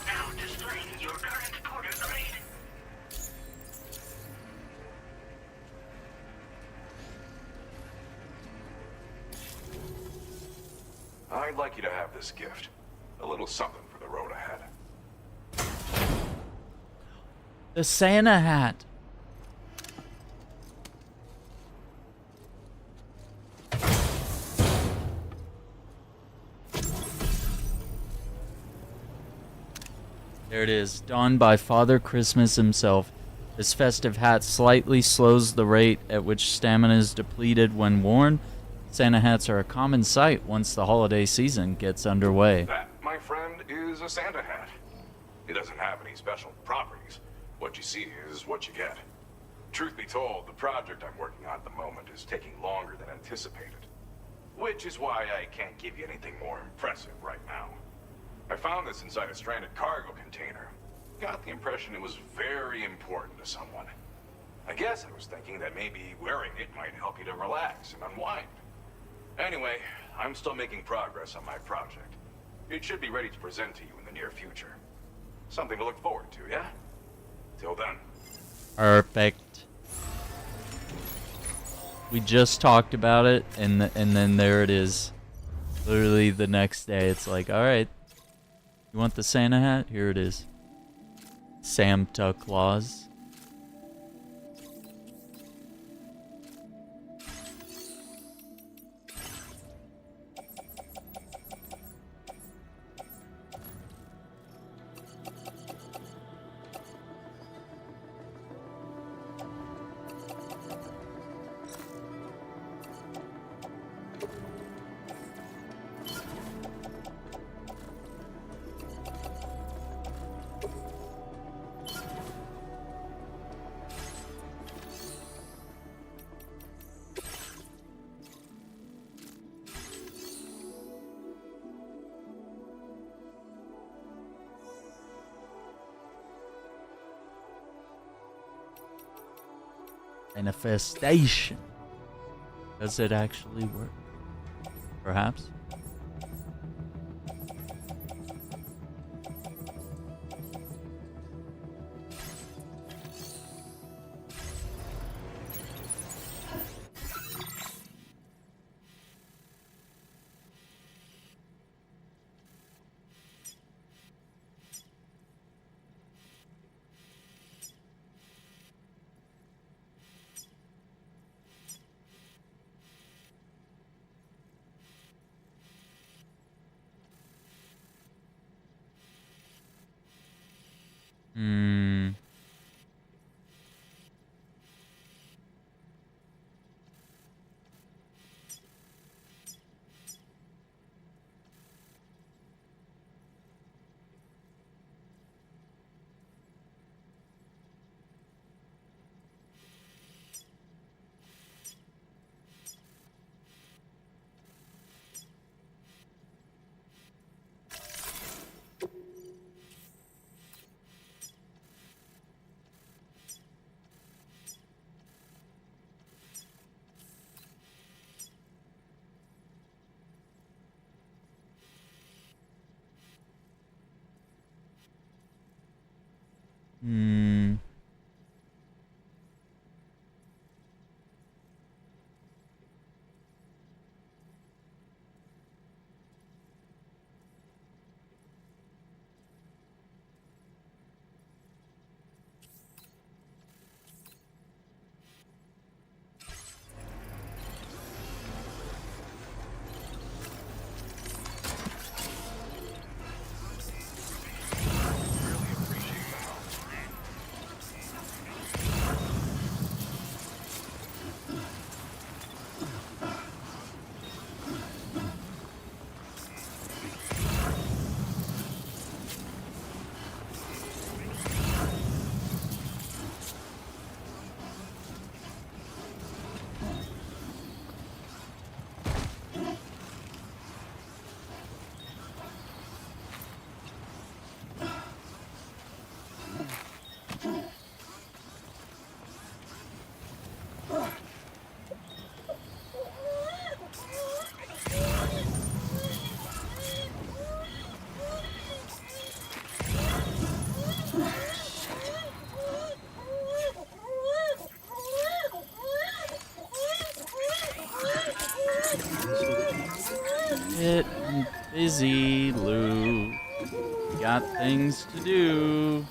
Now displaying your current quarter grade. I'd like you to have this gift. A little something for the road ahead. The Santa hat. There it is, donned by Father Christmas himself. This festive hat slightly slows the rate at which stamina is depleted when worn. Santa hats are a common sight once the holiday season gets underway. That, my friend, is a Santa hat. It doesn't have any special properties. What you see is what you get. Truth be told, the project I'm working on at the moment is taking longer than anticipated. Which is why I can't give you anything more impressive right now. I found this inside a stranded cargo container. Got the impression it was very important to someone. I guess I was thinking that maybe wearing it might help you to relax and unwind. Anyway, I'm still making progress on my project. It should be ready to present to you in the near future. Something to look forward to, yeah? Till then. Perfect. We just talked about it, and then there it is. Literally the next day, it's like, all right, you want the Santa hat? Here it is. Santa Claus. Manifestation. Does it actually work? Perhaps. Busy, Lou. Got things to do.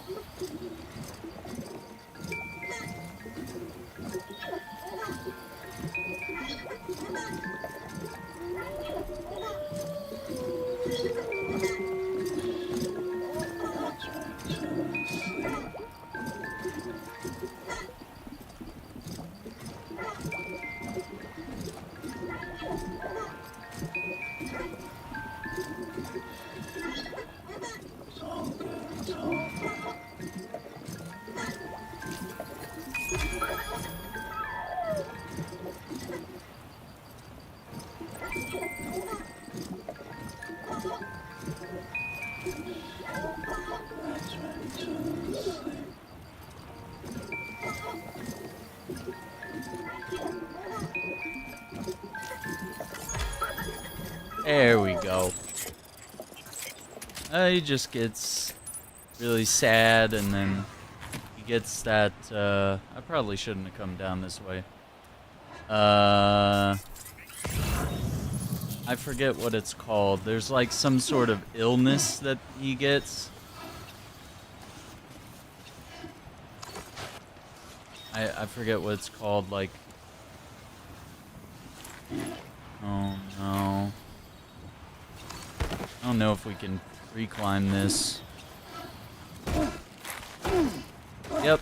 There we go. He just gets really sad, and then he gets that, I probably shouldn't have come down this way. I forget what it's called. There's like some sort of illness that he gets. I forget what it's called, like... Oh no. I don't know if we can reclimb this. Yep.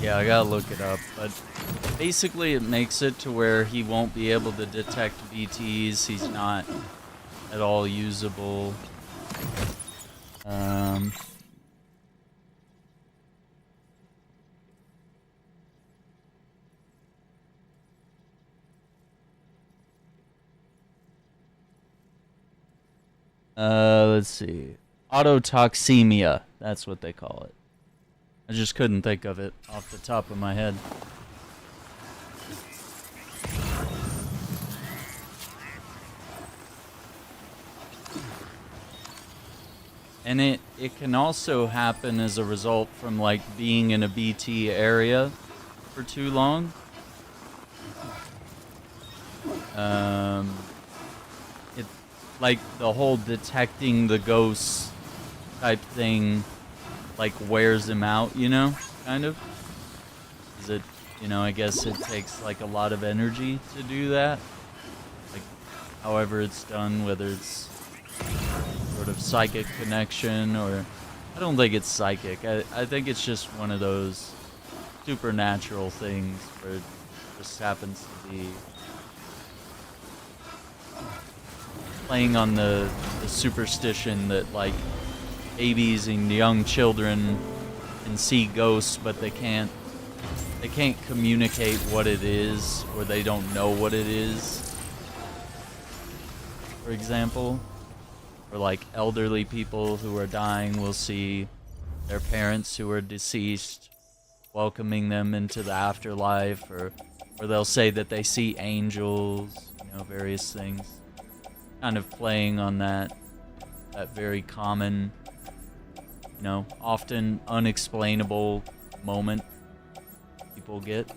Yeah, I gotta look it up, but basically it makes it to where he won't be able to detect BTs. He's not at all usable. Let's see. Autotoxemia. That's what they call it. I just couldn't think of it off the top of my head. And it can also happen as a result from like being in a BT area for too long. It like the whole detecting the ghosts type thing like wears him out, you know, kind of. Is it, you know, I guess it takes like a lot of energy to do that. Like however it's done, whether it's sort of psychic connection or I don't think it's psychic. I think it's just one of those supernatural things where it just happens to be playing on the superstition that like babies and young children can see ghosts, but they can't communicate what it is, or they don't know what it is. For example, or like elderly people who are dying will see their parents who are deceased welcoming them into the afterlife, or they'll say that they see angels, you know, various things. Kind of playing on that very common, you know, often unexplainable moment people get.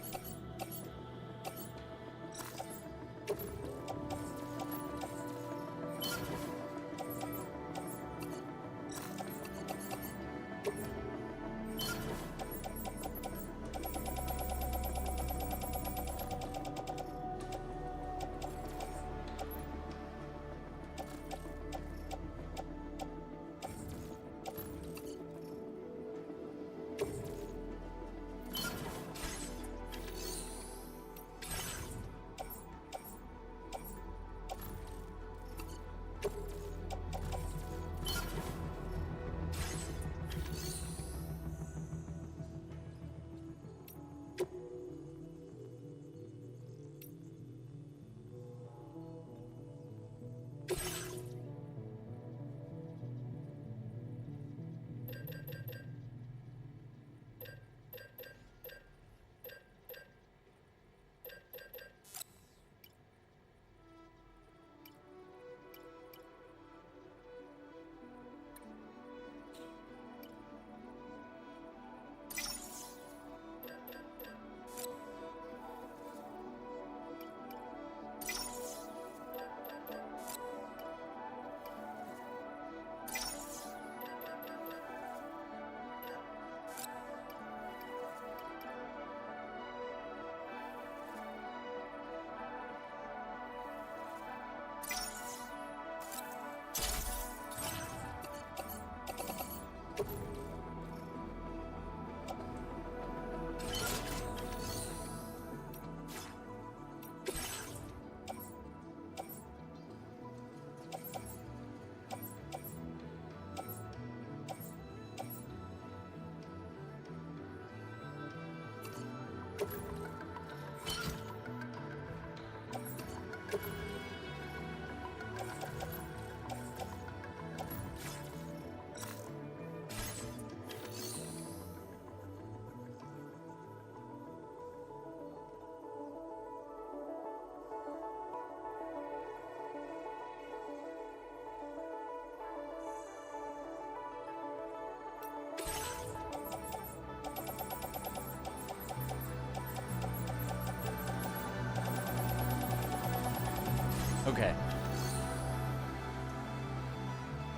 Okay.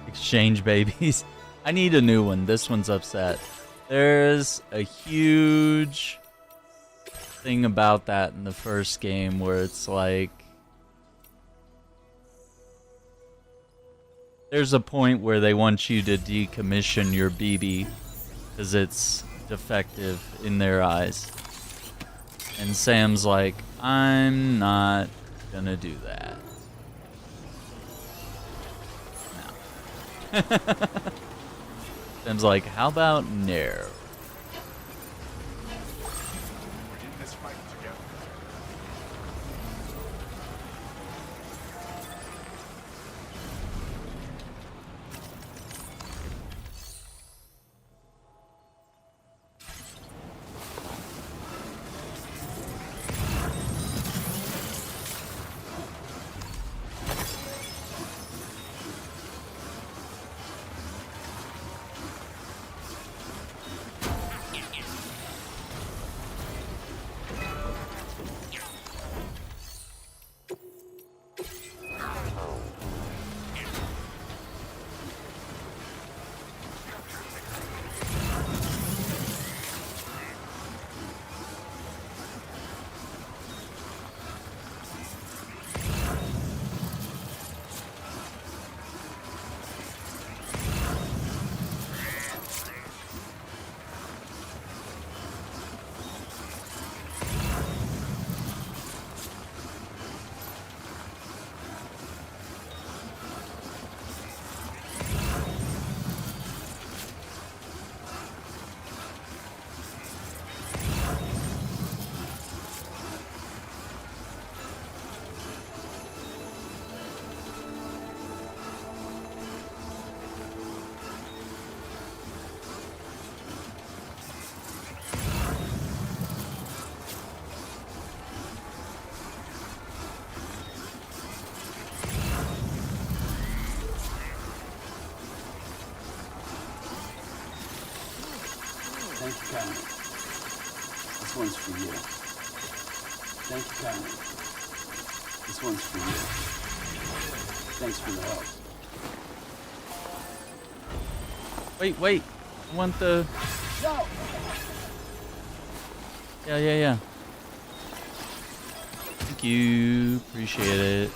Exchange babies. I need a new one. This one's upset. There's a huge thing about that in the first game where it's like there's a point where they want you to decommission your BB because it's defective in their eyes. And Sam's like, I'm not gonna do that. No. Sam's like, how about no? Thank you, Karen. This one's for you. Thank you, Karen. This one's for you. Thanks for the help. Wait. I want the... No! Yeah. Thank you. Appreciate it.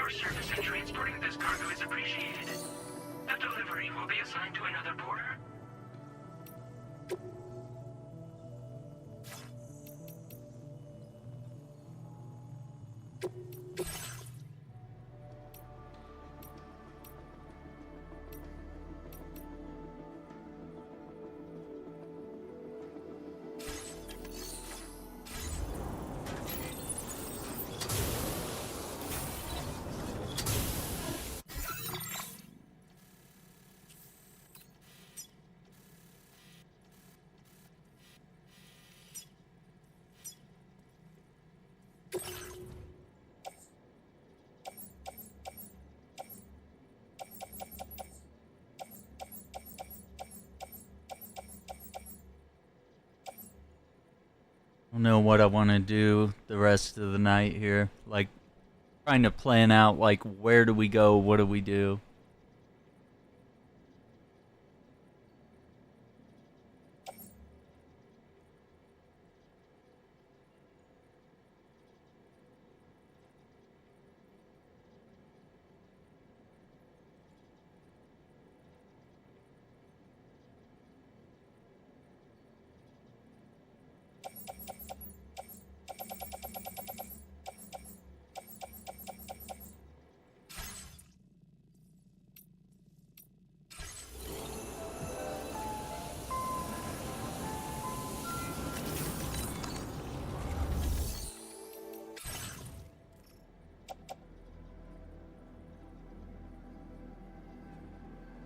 Your service in transporting this cargo is appreciated. The delivery will be assigned to another porter. I don't know what I want to do the rest of the night here. Like, trying to plan out, like, where do we go? What do we do?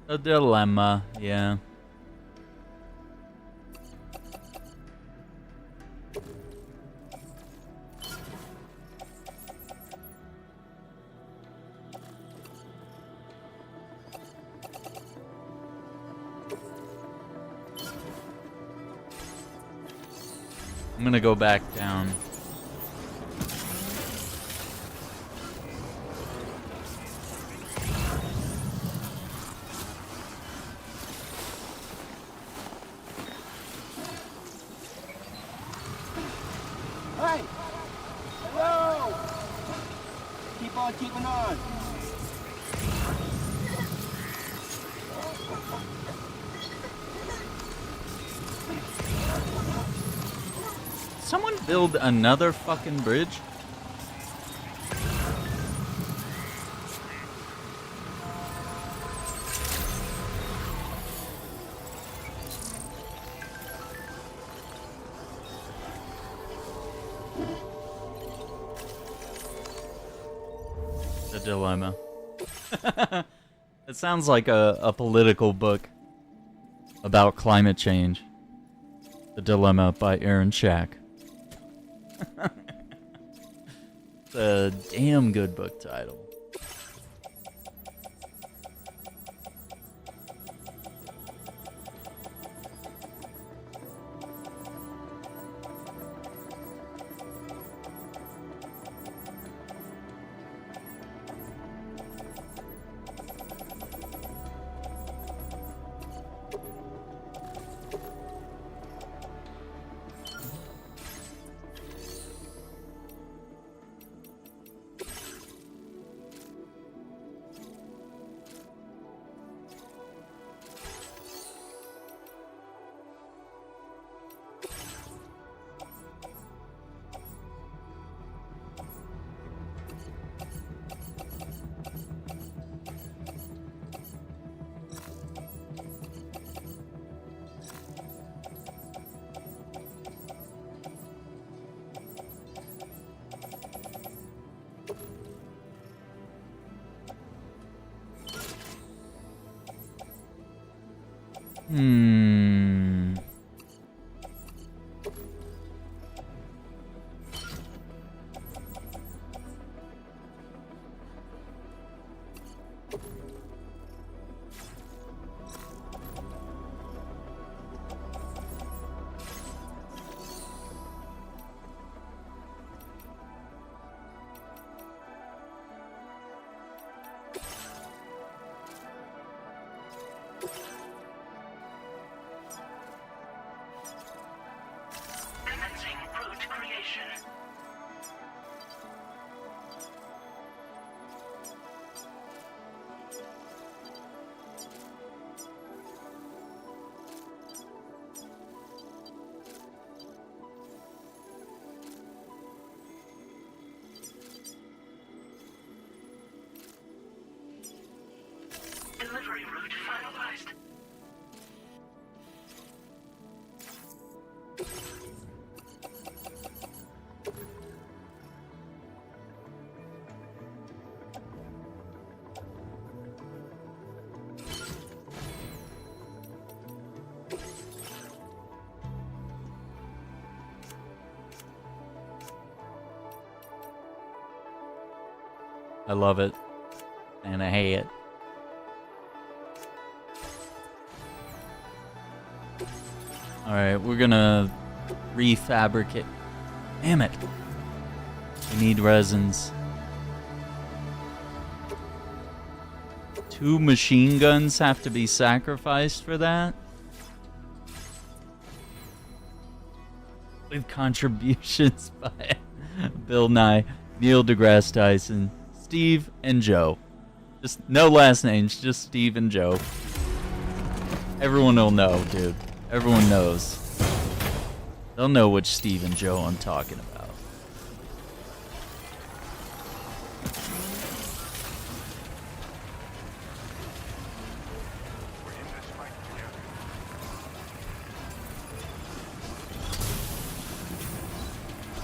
A dilemma, yeah. I'm gonna go back down. Hey! Hello! Keep on keeping on. Someone build another fucking bridge? The dilemma. It sounds like a political book about climate change. The Dilemma by Aaron Shack. It's a damn good book title. Hmm. I love it. And I hate it. Alright, we're gonna refabricate. Damn it. We need resins. 2 machine guns have to be sacrificed for that? With contributions by Bill Nye, Neil deGrasse Tyson, Steve, and Joe. Just no last names, just Steve and Joe. Everyone will know, dude. Everyone knows. They'll know which Steve and Joe I'm talking about.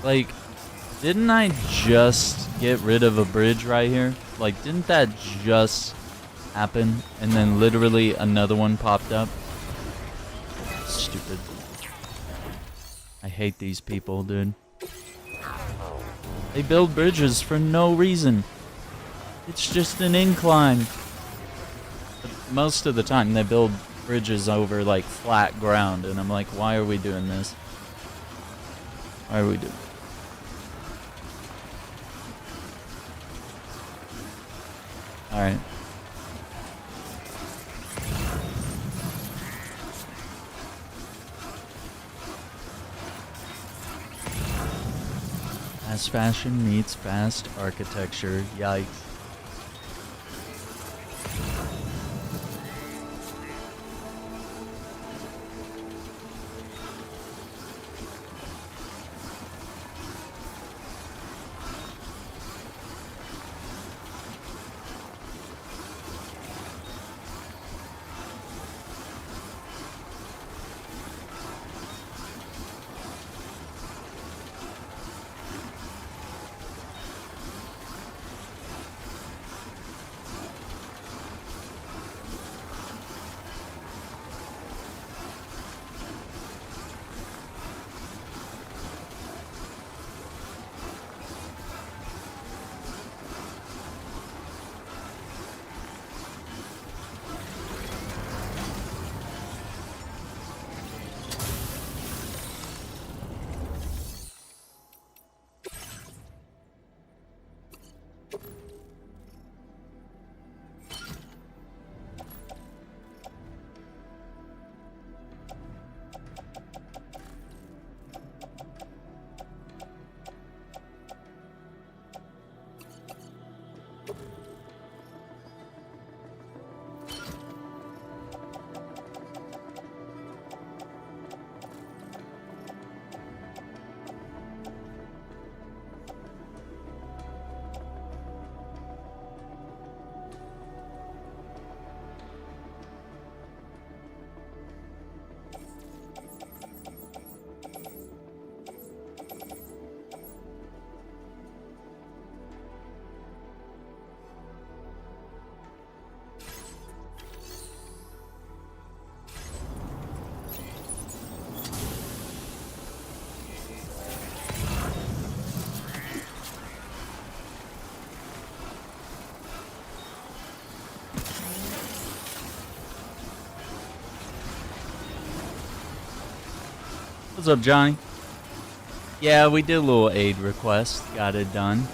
Like, didn't I just get rid of a bridge right here? Like, didn't that just happen? And then literally another one popped up? Stupid. I hate these people, dude. They build bridges for no reason. It's just an incline. But most of the time they build bridges over like flat ground, and I'm like, why are we doing this? Why are we doing this? Alright. Fast fashion meets fast architecture. Yikes. What's up, Johnny? Yeah, we did a little aid request. Got it done.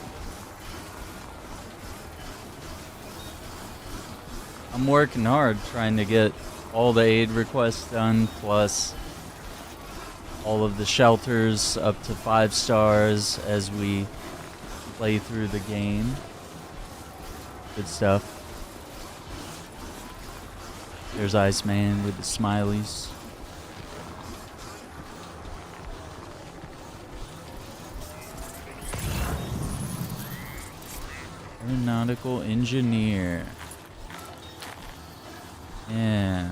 I'm working hard trying to get all the aid requests done, plus all of the shelters up to 5 stars as we play through the game. Good stuff. There's Iceman with the smileys. Aeronautical engineer. Yeah.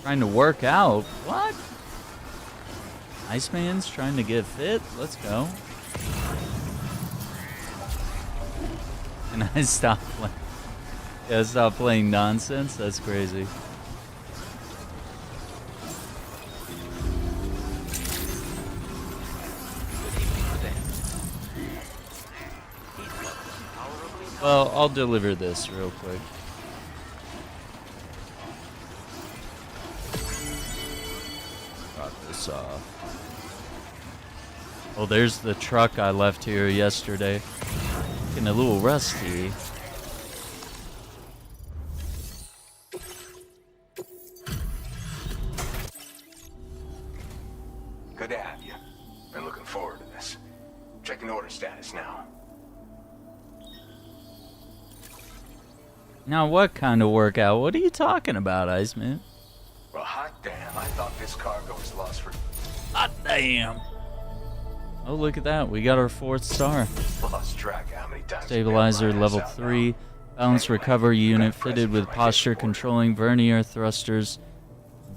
Trying to work out. What? Iceman's trying to get fit? Let's go. And I stopped playing. Yeah, stop playing nonsense? That's crazy. Well, I'll deliver this real quick. Drop this off. Oh, there's the truck I left here yesterday. Getting a little rusty. Good to have you. Been looking forward to this. Checking order status now. Now, what kind of workout? What are you talking about, Iceman? Well, hot damn, I thought this cargo was lost for... Hot damn! Oh, look at that. We got our 4th star. Lost track how many times... Stabilizer level 3. Balance recovery unit fitted with posture controlling vernier thrusters.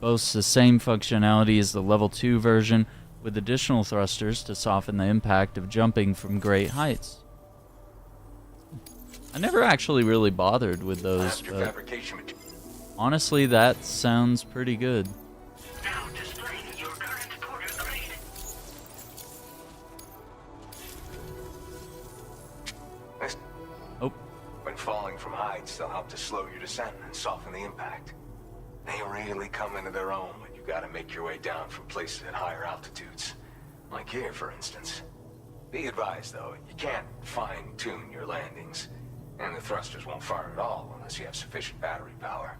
Boasts the same functionality as the level 2 version, with additional thrusters to soften the impact of jumping from great heights. I never actually really bothered with those, but honestly, that sounds pretty good. Now displaying your current porter grade. Oh. When falling from heights, they'll help to slow your descent and soften the impact. They really come into their own when you gotta make your way down from places at higher altitudes. Like here, for instance. Be advised, though, you can't fine-tune your landings. And the thrusters won't fire at all unless you have sufficient battery power.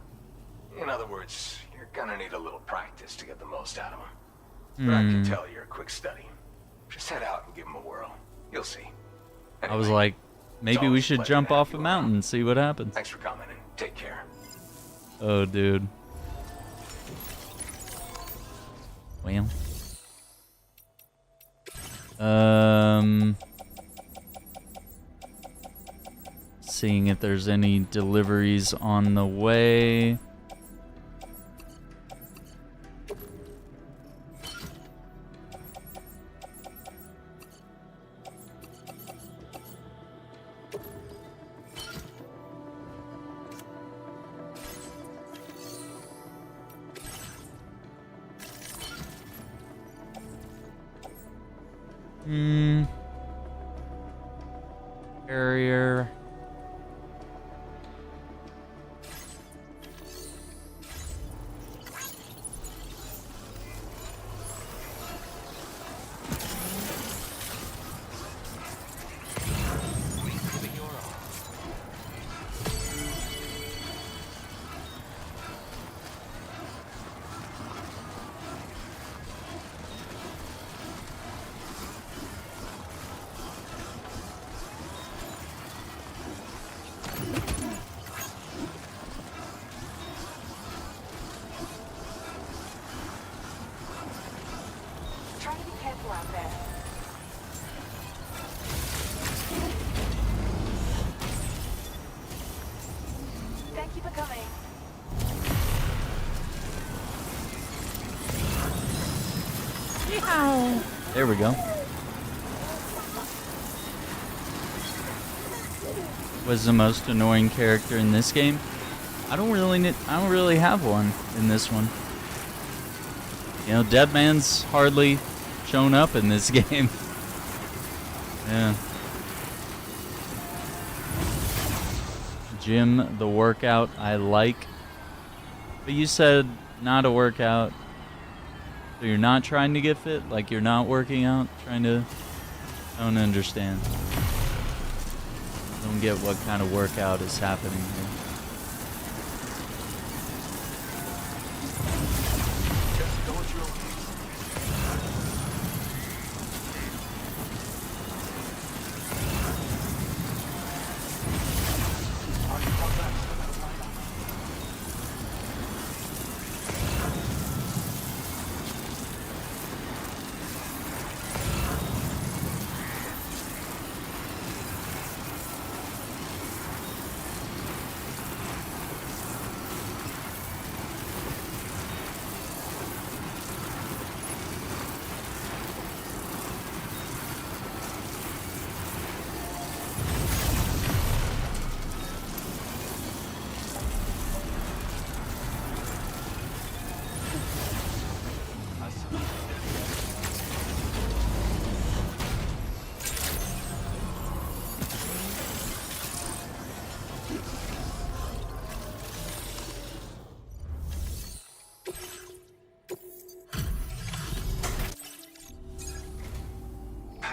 In other words, you're gonna need a little practice to get the most out of them. But I can tell you're a quick study. Just head out and give them a whirl. You'll see. Anyway, I was like, maybe we should jump off a mountain and see what happens. Thanks for coming and take care. Oh, dude. Well. Seeing if there's any deliveries on the way. Carrier. Try to be careful out there. Thank you for coming. There we go. Was the most annoying character in this game? I don't really have one in this one. You know, Deadman's hardly shown up in this game. Yeah. Jim, the workout I like. But you said not a workout. So you're not trying to get fit? Like you're not working out? Trying to... I don't understand. I don't get what kind of workout is happening here.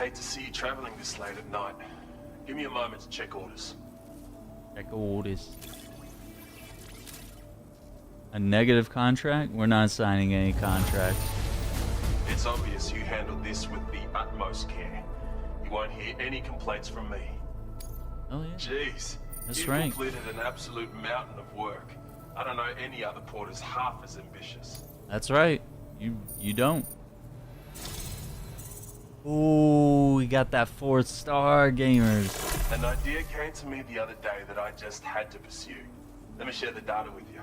hate to see you traveling this late at night. Give me a moment to check orders. Check orders. A negative contract? We're not signing any contracts. It's obvious you handled this with the utmost care. You won't hear any complaints from me. Oh yeah. Jeez. That's You've right. completed an absolute mountain of work. I don't know any other porters half as ambitious. That's right. You don't. Ooh, we got that 4-star gamers. An idea came to me the other day that I just had to pursue. Let me share the data with you.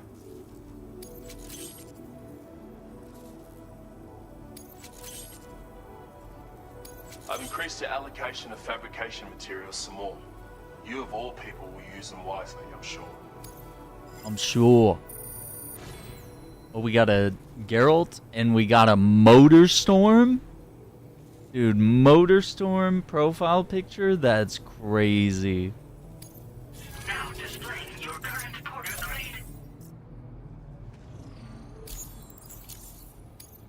I've increased your allocation of fabrication materials some more. You of all people will use them wisely, I'm sure. I'm sure. Oh, we got a Geralt and we got a Motorstorm? Dude, Motorstorm profile picture? That's crazy. Now displaying your current porter grade.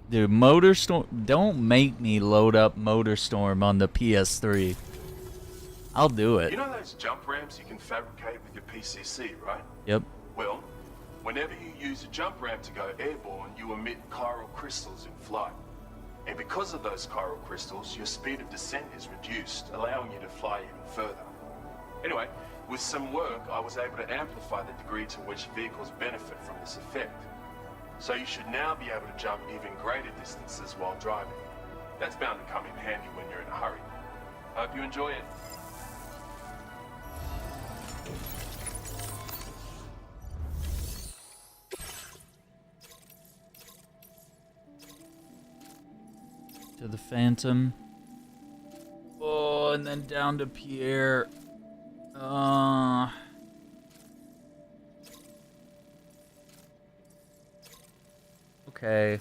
Dude, Motorstorm. Don't make me load up Motorstorm on the PS3. I'll do it. You know those jump ramps you can fabricate with your PCC, right? Yep. Well, whenever you use a jump ramp to go airborne, you emit chiral crystals in flight. And because of those chiral crystals, your speed of descent is reduced, allowing you to fly even further. Anyway, with some work, I was able to amplify the degree to which vehicles benefit from this effect. So you should now be able to jump even greater distances while driving. That's bound to come in handy when you're in a hurry. Hope you enjoy it. To the Phantom. Oh, and then down to Pierre. Okay.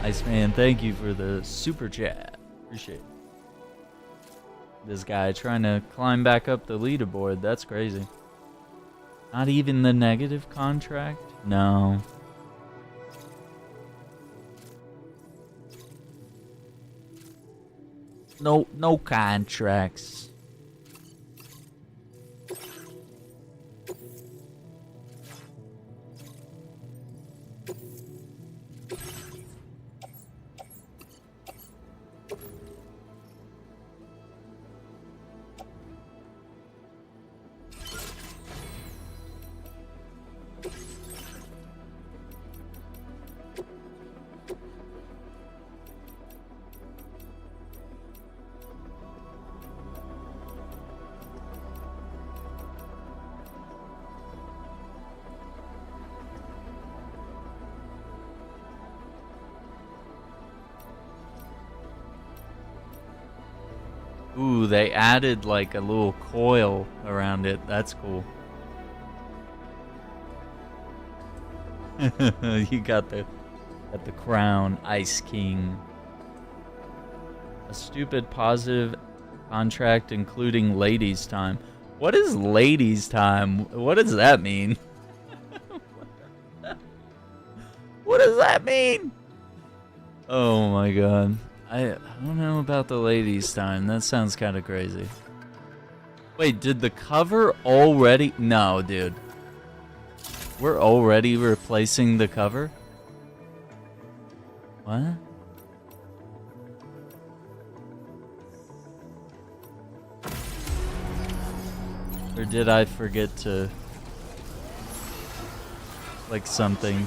Iceman, thank you for the super chat. Appreciate it. This guy trying to climb back up the leaderboard. That's crazy. Not even the negative contract? No. No contracts. Ooh, they added like a little coil around it. That's cool. You got the crown, Ice King. A stupid positive contract including ladies' time. What is ladies' time? What does that mean? What does that mean? Oh my god. I don't know about the ladies' time. That sounds kind of crazy. Wait, did the cover already? No, dude. We're already replacing the cover? What? Or did I forget to... like something?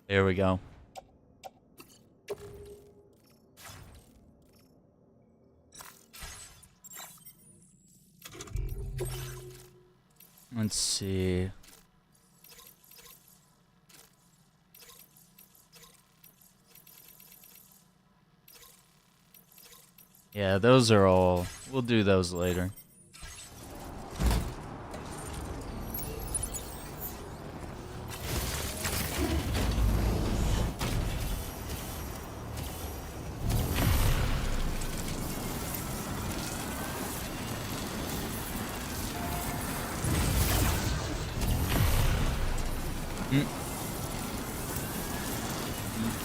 There we go. Let's see. Yeah, those are all. We'll do those later.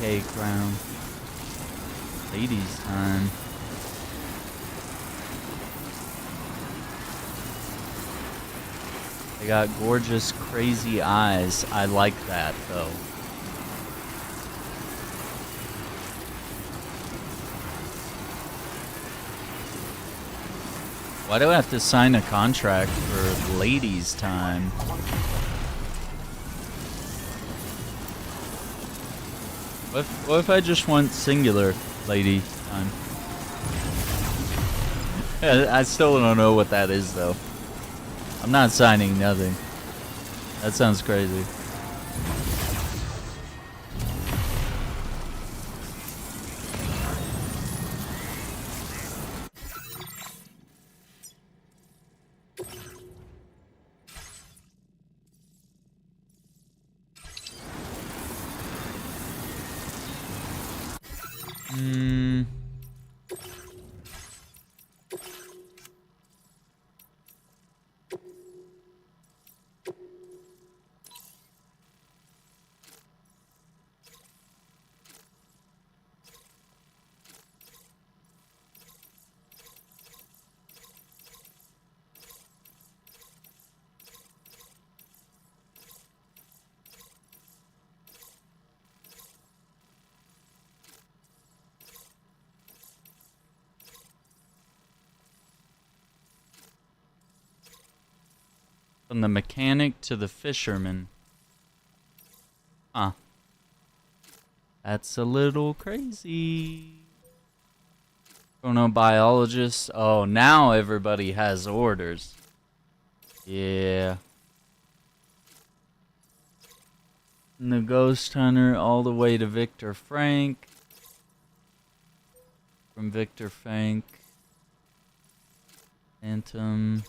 DK crown. Ladies time. They got gorgeous, crazy eyes. I like that, though. Why do I have to sign a contract for ladies' time? What if I just want singular lady time? I still don't know what that is, though. I'm not signing nothing. That sounds crazy. From the mechanic to the fisherman. Huh. That's a little crazy. Chronobiologist. Oh, now everybody has orders. Yeah. And the ghost hunter all the way to Victor Frank. From Victor Frank. Phantom.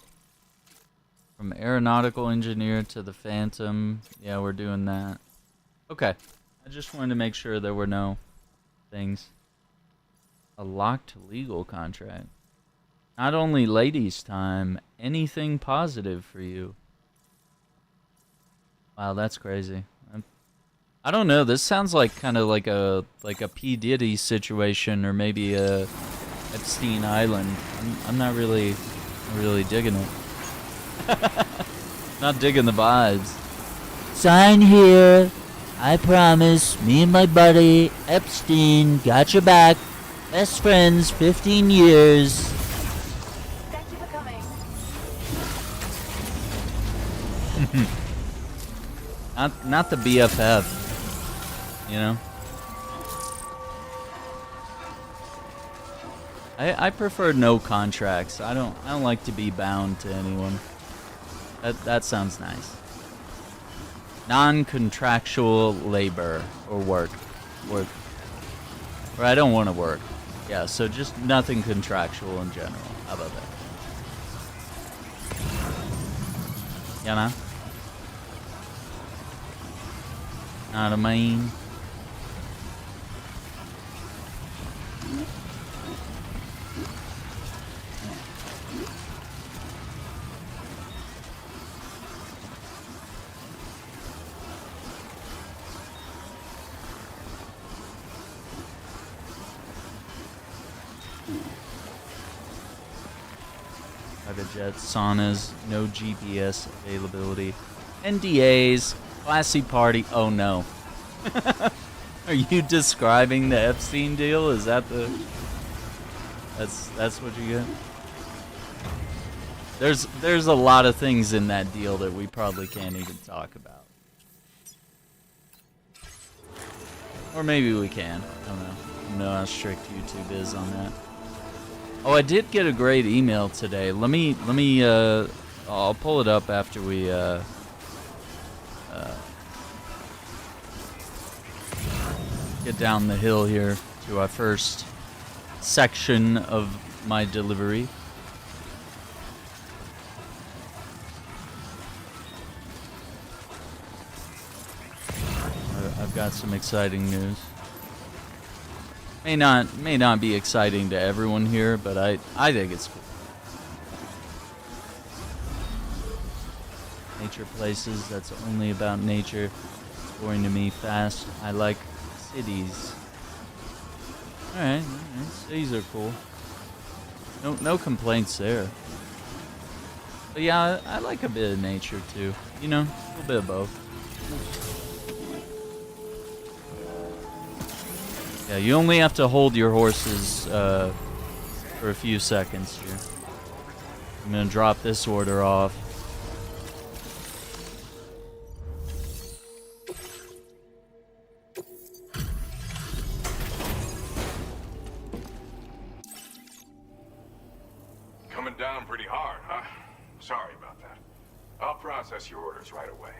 From aeronautical engineer to the Phantom. Yeah, we're doing that. Okay. I just wanted to make sure there were no things. A locked legal contract. Not only ladies' time, anything positive for you. Wow, that's crazy. I don't know. This sounds like kind of like a P. Diddy situation, or maybe a Epstein Island. I'm not really digging it. Not digging the vibes. Sign here. I promise. Me and my buddy Epstein got your back. Best friends, 15 years. Thank you for coming. Not the BFF. You know. I prefer no contracts. I don't like to be bound to anyone. That sounds nice. Non-contractual labor or work. Or I don't want to work. Yeah, so just nothing contractual in general. How about that? You know? Not a main. Private jets, saunas, no GPS availability, NDAs, classy party. Oh no. Are you describing the Epstein deal? Is that the... That's what you get? There's a lot of things in that deal that we probably can't even talk about. Or maybe we can. I don't know. I don't know how strict YouTube is on that. Oh, I did get a great email today. Let me I'll pull it up after we get down the hill here to our first section of my delivery. I've got some exciting news. May not be exciting to everyone here, but I think it's cool. Nature places, that's only about nature. It's boring to me fast. I like cities. Alright, cities are cool. No complaints there. But yeah, I like a bit of nature too. You know, a little bit of both. Yeah, you only have to hold your horses for a few seconds here. I'm gonna drop this order off. Coming down pretty hard, huh? Sorry about that. I'll process your orders right away.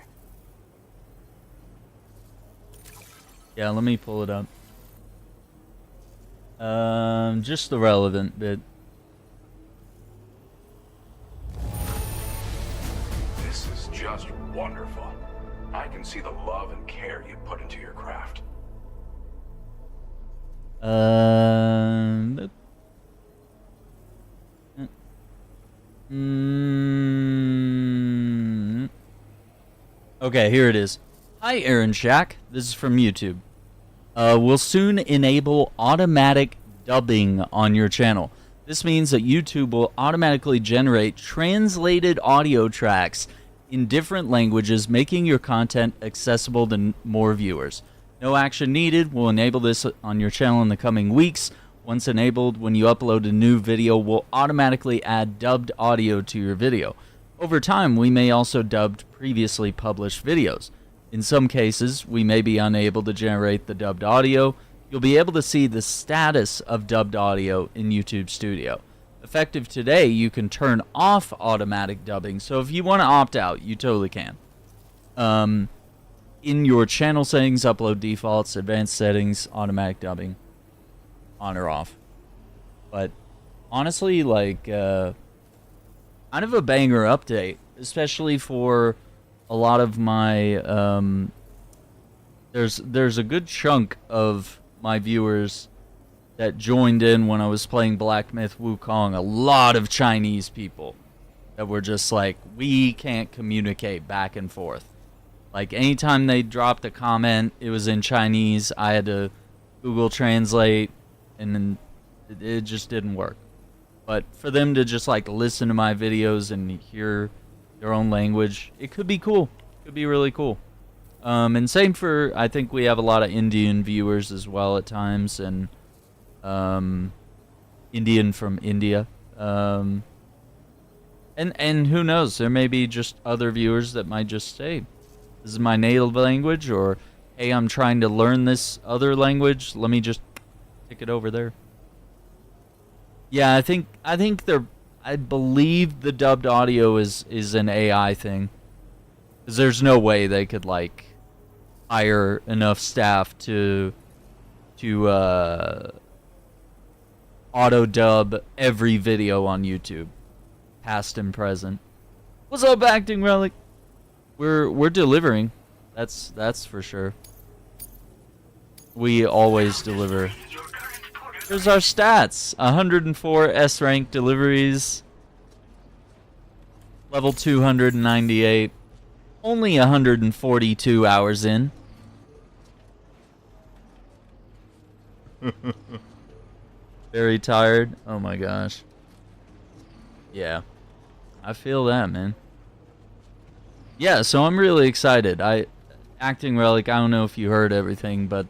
Yeah, let me pull it up. Just the relevant bit. This is just wonderful. I can see the love and care you put into your craft. Okay, here it is. Hi, Aaron Shack. This is from YouTube. Will soon enable automatic dubbing on your channel. This means that YouTube will automatically generate translated audio tracks in different languages, making your content accessible to more viewers. No action needed. We'll enable this on your channel in the coming weeks. Once enabled, when you upload a new video, we'll automatically add dubbed audio to your video. Over time, we may also dub previously published videos. In some cases, we may be unable to generate the dubbed audio. You'll be able to see the status of dubbed audio in YouTube Studio. Effective today, you can turn off automatic dubbing. So if you want to opt out, you totally can. In your channel settings, upload defaults, advanced settings, automatic dubbing, on or off. But honestly, like, kind of a banger update, especially for a lot of my, there's a good chunk of my viewers that joined in when I was playing Black Myth Wukong. A lot of Chinese people that were just like, we can't communicate back and forth. Like, anytime they dropped a comment, it was in Chinese. I had to Google Translate, and then it just didn't work. But for them to just, like, listen to my videos and hear their own language, it could be cool. It could be really cool. And same for, I think we have a lot of Indian viewers as well at times, and Indian from India. And who knows, there may be just other viewers that might just say, this is my native language, or hey, I'm trying to learn this other language, let me just take it over there. Yeah, I think I believe the dubbed audio is an AI thing. 'Cause there's no way they could, like, hire enough staff to auto dub every video on YouTube, past and present. What's up, Acting Relic? We're delivering. That's for sure. We always deliver. Here's our stats. 104 S rank deliveries. Level 298. Only 142 hours in. Very tired. Oh my gosh. Yeah. I feel that, man. Yeah, so I'm really excited. Acting Relic, I don't know if you heard everything, but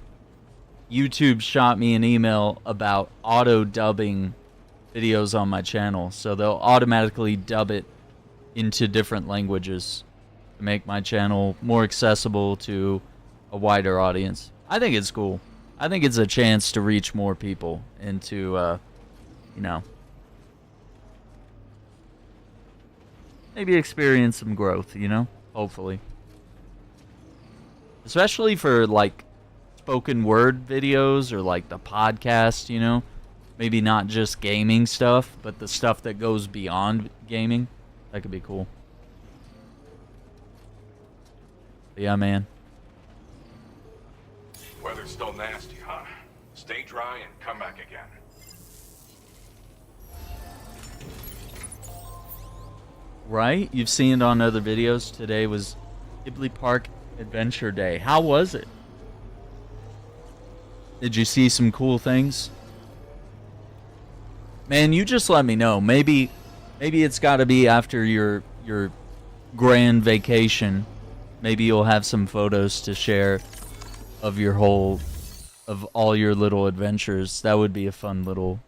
YouTube shot me an email about auto dubbing videos on my channel. So they'll automatically dub it into different languages to make my channel more accessible to a wider audience. I think it's cool. I think it's a chance to reach more people and to, you know. maybe experience some growth, you know? Hopefully. Especially for, like, spoken word videos or, like, the podcast, you know? Maybe not just gaming stuff, but the stuff that goes beyond gaming. That could be cool. But yeah, man. Weather's still nasty, huh? Stay dry and come back again. Right? You've seen it on other videos. Today was Ghibli Park Adventure Day. How was it? Did you see some cool things? Man, you just let me know. Maybe it's got to be after your grand vacation. Maybe you'll have some photos to share of all your little adventures. That would be a fun little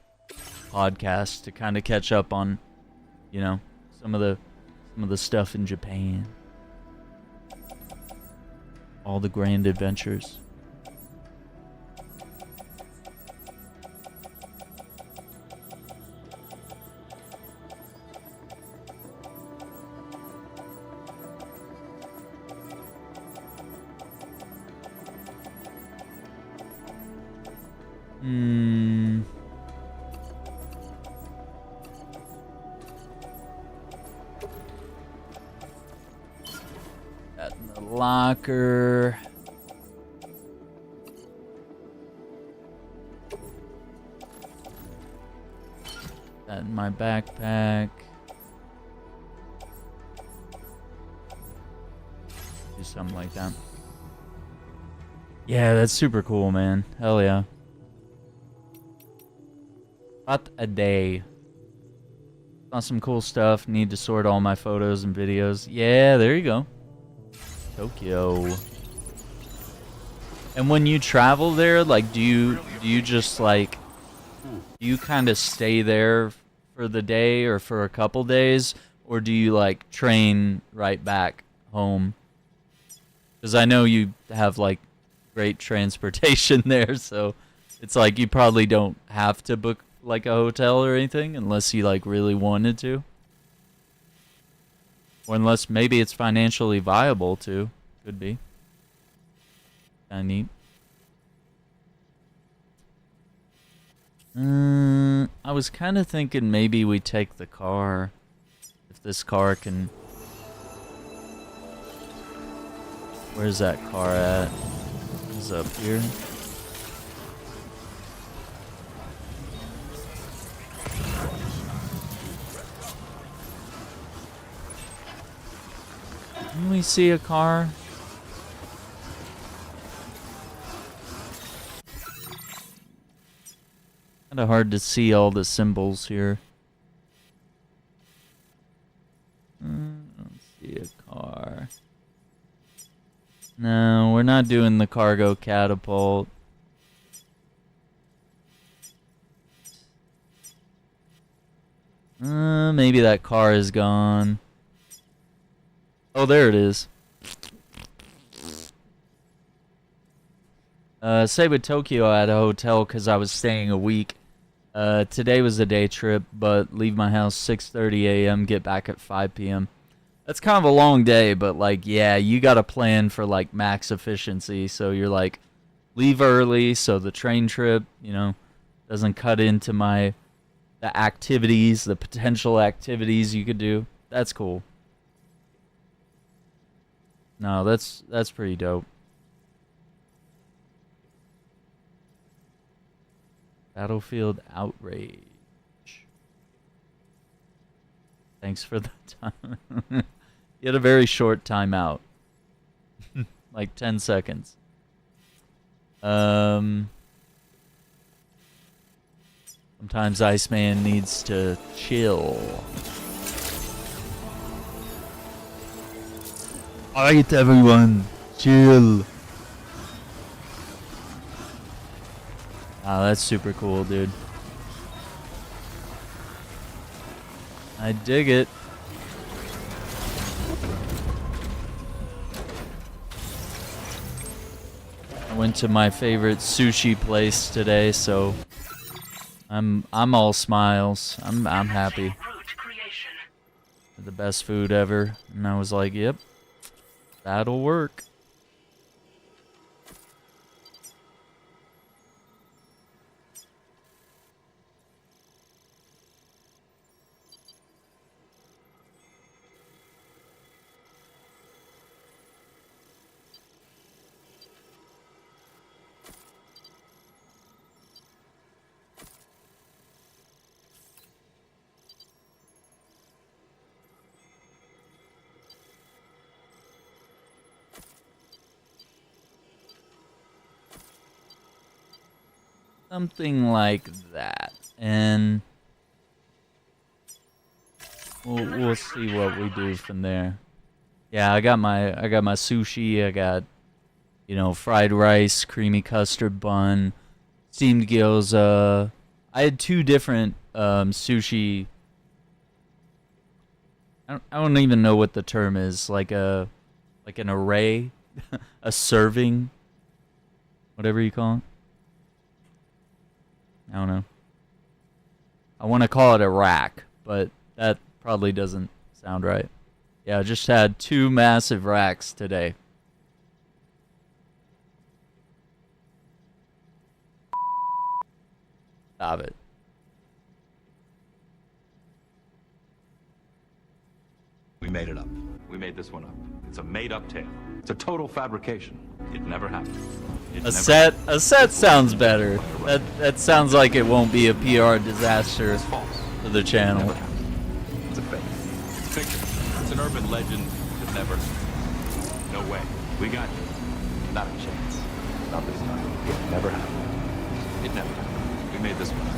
podcast to kind of catch up on, you know, some of the stuff in Japan. All the grand adventures. That in the locker. That in my backpack. Do something like that. Yeah, that's super cool, man. Hell yeah. What a day. Saw some cool stuff. Need to sort all my photos and videos. Yeah, there you go. Tokyo. And when you travel there, like, do you just like, do you kind of stay there for the day or for a couple days, or do you like train right back home? Because I know you have like great transportation there, so it's like you probably don't have to book like a hotel or anything unless you like really wanted to, or unless maybe it's financially viable too. Could be kind of neat. I was kind of thinking maybe we take the car, if this car can. Where's that car at? It's up here. Can we see a car? Kind of hard to see all the symbols here. Let's see a car. No, we're not doing the cargo catapult. Maybe that car is gone. Oh, there it is. Stayed with Tokyo at a hotel because I was staying a week. Today was a day trip, but leave my house 6:30 a.m., get back at 5 p.m. That's kind of a long day, but like, yeah, you got to plan for like max efficiency. So you're like, leave early so the train trip, you know, doesn't cut into the activities, the potential activities you could do. That's cool. No, that's pretty dope. Battlefield Outrage. Thanks for the time. You had a very short timeout. Like 10 seconds. Sometimes Iceman needs to chill. Alright, everyone. Chill. Oh, that's super cool, dude. I dig it. I went to my favorite sushi place today, so I'm all smiles. I'm happy. the best food ever. And I was like, yep, that'll work. Something like that, and we'll see what we do from there. Yeah, I got my sushi. I got, you know, fried rice, creamy custard bun, steamed gyoza. I had 2 different sushi. I don't even know what the term is. Like an array, a serving, whatever you call it. I don't know. I want to call it a rack, but that probably doesn't sound right. Yeah, I just had 2 massive racks today. Stop it. We made it up. We made this one up. It's a made-up tale. It's a total fabrication. It never happened. A set sounds better. That sounds like it won't be a PR disaster for the channel. It's a fake. It's fiction. It's an urban legend that never. No way. We got you. Not a chance. Not this time. It never happened. It never happened. We made this one up.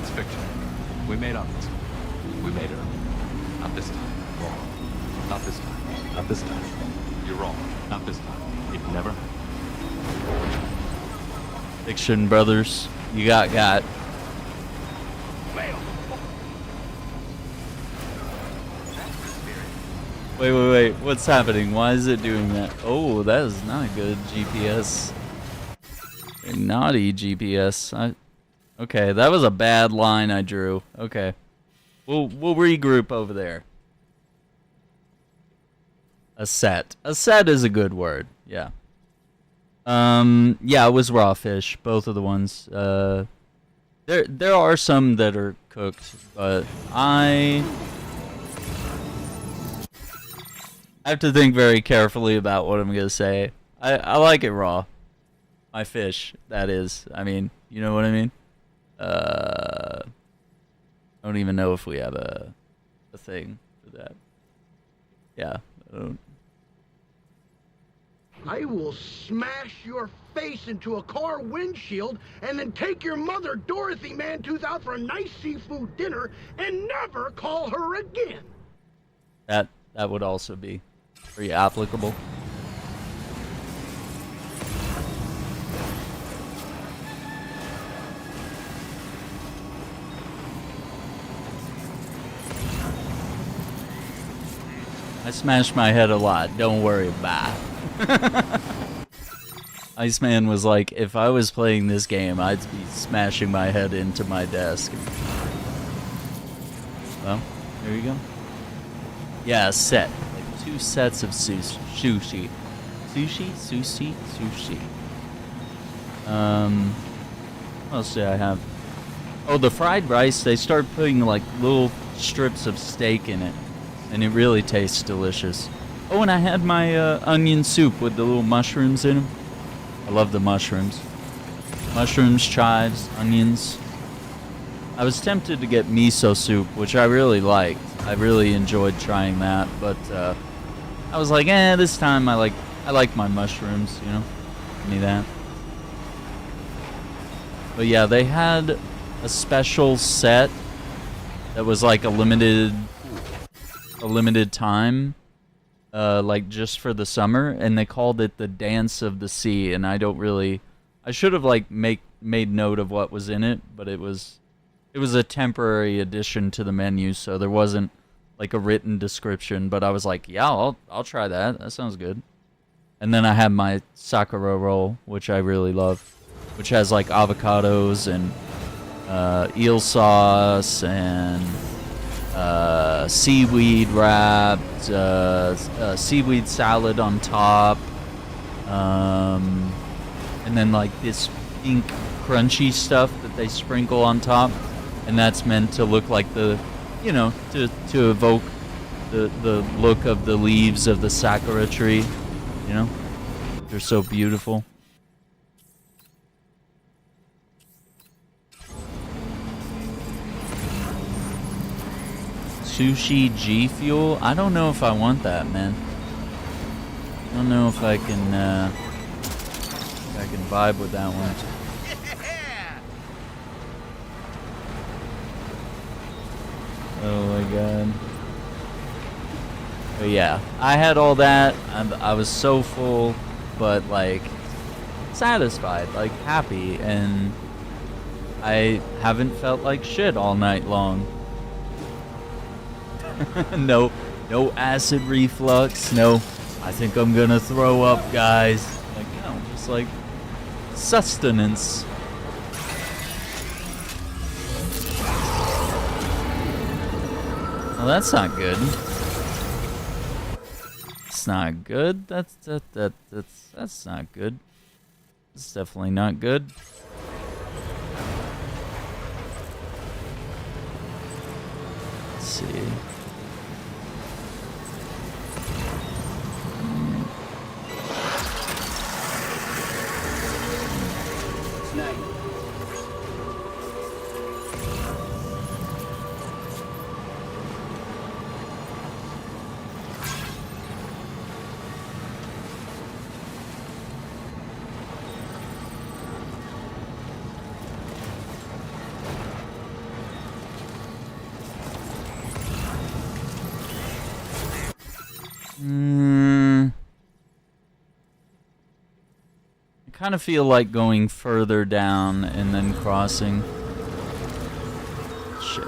It's fiction. We made up this one. We made it up. Not this time. Wrong. Not this time. Not this time. You're wrong. Not this time. It never happened. Fiction, brothers. You got. Wait. What's happening? Why is it doing that? Oh, that is not good GPS. Naughty GPS. Okay, that was a bad line I drew. Okay. We'll regroup over there. A set is a good word. Yeah. Yeah, it was raw fish, both of the ones. There are some that are cooked, but I have to think very carefully about what I'm gonna say. I like it raw. My fish, that is. I mean, you know what I mean? I don't even know if we have a thing for that. Yeah, I don't. I will smash your face into a car windshield and then take your mother, Dorothy Mantooth, out for a nice seafood dinner and never call her again. That would also be pretty applicable. I smashed my head a lot. Don't worry about it. Iceman was like, if I was playing this game, I'd be smashing my head into my desk. Well, there you go. Yeah, a set. Like 2 sets of sushi. Sushi. What else do I have? Oh, the fried rice, they start putting like little strips of steak in it. And it really tastes delicious. Oh, and I had my onion soup with the little mushrooms in them. I love the mushrooms. Mushrooms, chives, onions. I was tempted to get miso soup, which I really liked. I really enjoyed trying that, but I was like, this time I like my mushrooms, you know? Give me that. But yeah, they had a special set that was like a limited time. Like just for the summer, and they called it the Dance of the Sea, and I should have like made note of what was in it, but it was a temporary addition to the menu, so there wasn't like a written description, but I was like, yeah, I'll try that. That sounds good. And then I had my Sakura roll, which I really love, which has like avocados and eel sauce and seaweed wrapped, seaweed salad on top, and then like this pink crunchy stuff that they sprinkle on top, and that's meant to look like the, you know, to evoke the look of the leaves of the sakura tree, you know? They're so beautiful. Sushi G Fuel? I don't know if I want that, man. I don't know if I can vibe with that one. Oh my god. But yeah, I had all that. I was so full, but like satisfied, like happy, and I haven't felt like shit all night long. No acid reflux. No, I think I'm gonna throw up, guys. Like, no, just like sustenance. Well, that's not good. It's not good. That's not good. It's definitely not good. Let's see. I kind of feel like going further down and then crossing. Shit.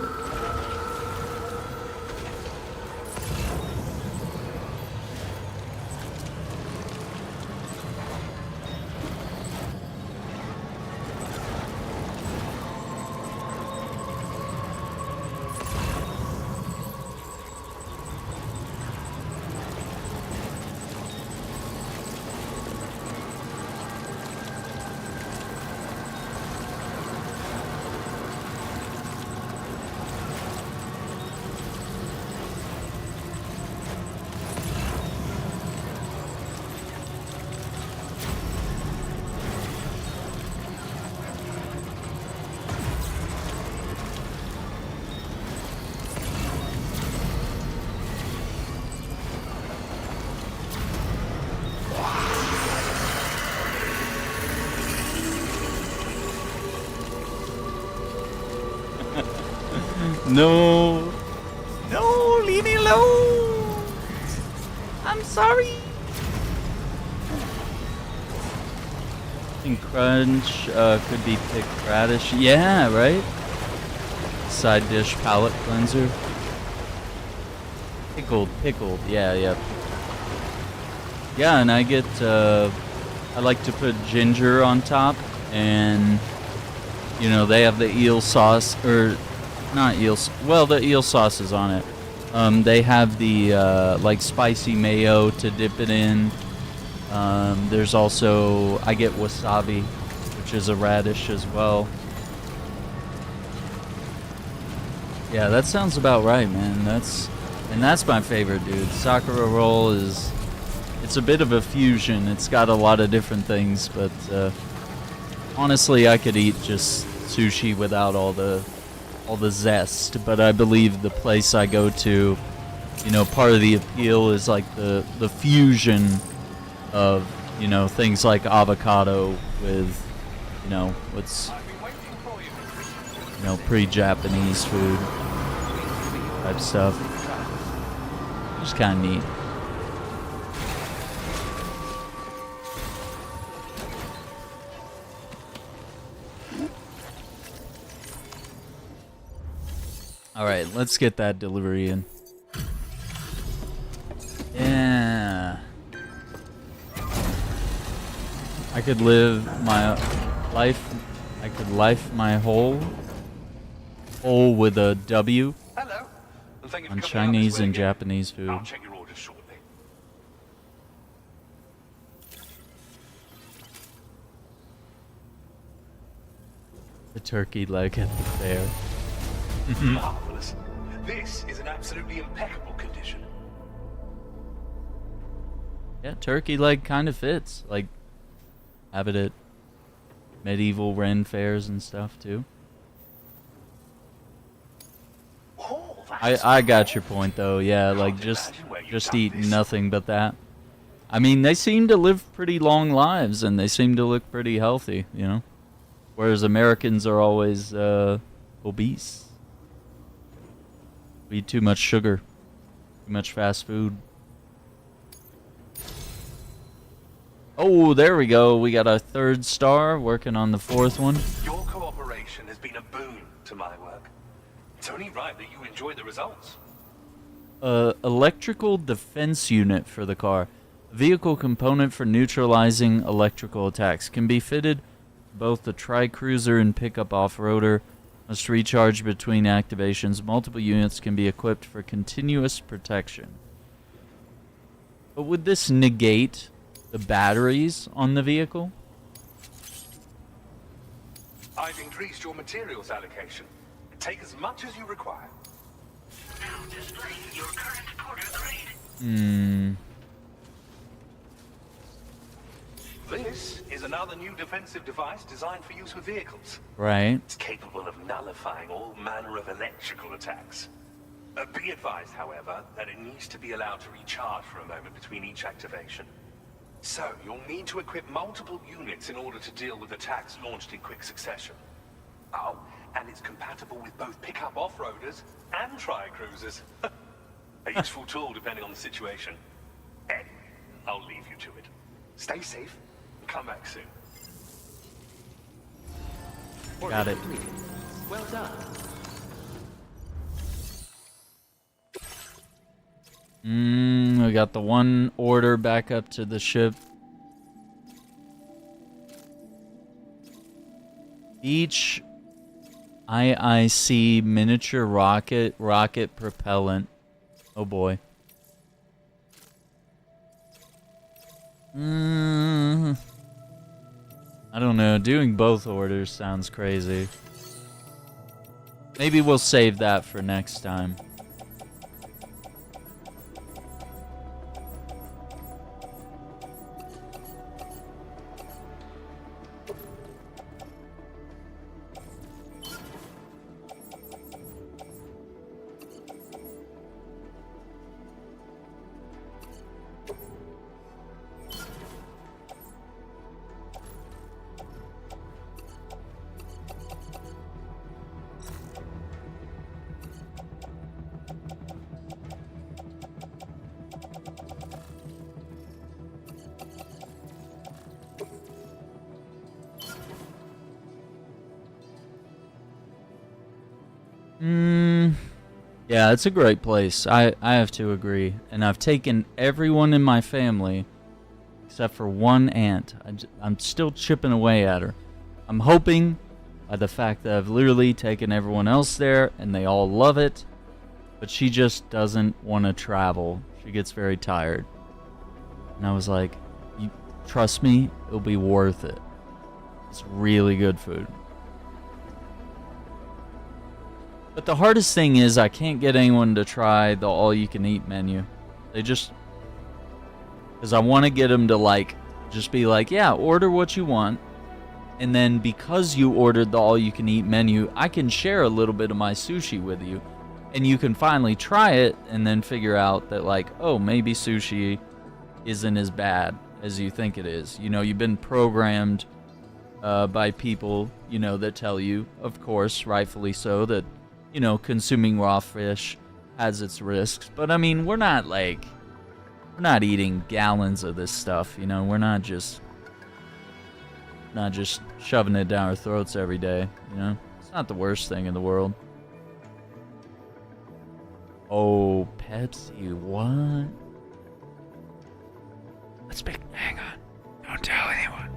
No. No, leave me alone. I'm sorry. And crunch could be picked radish. Yeah, right? Side dish palate cleanser. Pickled. Yeah. Yeah, and I get, I like to put ginger on top, and, you know, they have the eel sauce, or not eel, well, the eel sauce is on it. They have the, like, spicy mayo to dip it in. There's also, I get wasabi, which is a radish as well. Yeah, that sounds about right, man. That's my favorite, dude. Sakura roll is, it's a bit of a fusion. It's got a lot of different things, but honestly, I could eat just sushi without all the zest. But I believe the place I go to, you know, part of the appeal is like the fusion of, you know, things like avocado with, you know, what's, you know, pre-Japanese food type stuff. Just kind of neat. Alright, let's get that delivery in. Yeah. I could live my life. I could life my whole with a W. Hello. Thank you for on coming out this Chinese way and again. Japanese food. I'll check your orders shortly. The turkey leg at the fair. Marvelous. This is in absolutely impeccable condition. Yeah, turkey leg kind of fits. Like, have it at medieval Ren fairs and stuff too. I got your point though. Yeah, like just eat nothing but that. I mean, they seem to live pretty long lives and they seem to look pretty healthy, you know. Whereas Americans are always obese. We eat too much sugar, too much fast food. Oh, there we go. We got a 3rd star, working on the 4th one. Your cooperation has been a boon to my work. It's only right that you enjoy the results. Electrical defense unit for the car. Vehicle component for neutralizing electrical attacks. Can be fitted to both the tri-cruiser and pickup off-roader. Must recharge between activations. Multiple units can be equipped for continuous protection. But would this negate the batteries on the vehicle? I've increased your materials allocation. Take as much as you require. Now displaying your current porter grade. This is another new defensive device designed for use with vehicles. Right. It's capable of nullifying all manner of electrical attacks. Be advised, however, that it needs to be allowed to recharge for a moment between each activation. So, you'll need to equip multiple units in order to deal with attacks launched in quick succession. Oh, and it's compatible with both pickup off-roaders and tri-cruisers. A useful tool depending on the situation. Anyway, I'll leave you to it. Stay safe and come back soon. Got it. Well done. We got the 1 order back up to the ship. Each IIC miniature rocket propellant. Oh boy. I don't know. Doing both orders sounds crazy. Maybe we'll save that for next time. Yeah, it's a great place. I have to agree. And I've taken everyone in my family except for one aunt. I'm still chipping away at her. I'm hoping by the fact that I've literally taken everyone else there and they all love it, but she just doesn't want to travel. She gets very tired. And I was like, you trust me, it'll be worth it. It's really good food. But the hardest thing is I can't get anyone to try the all-you-can-eat menu. They just... Because I want to get them to, like, just be like, yeah, order what you want. And then because you ordered the all-you-can-eat menu, I can share a little bit of my sushi with you. And you can finally try it and then figure out that, like, oh, maybe sushi isn't as bad as you think it is. You know, you've been programmed by people, you know, that tell you, of course, rightfully so, that, you know, consuming raw fish has its risks. But, I mean, we're not eating gallons of this stuff, you know? We're not just shoving it down our throats every day, you know? It's not the worst thing in the world. Oh, Pepsi, what? Let's be... Hang on. Don't tell anyone.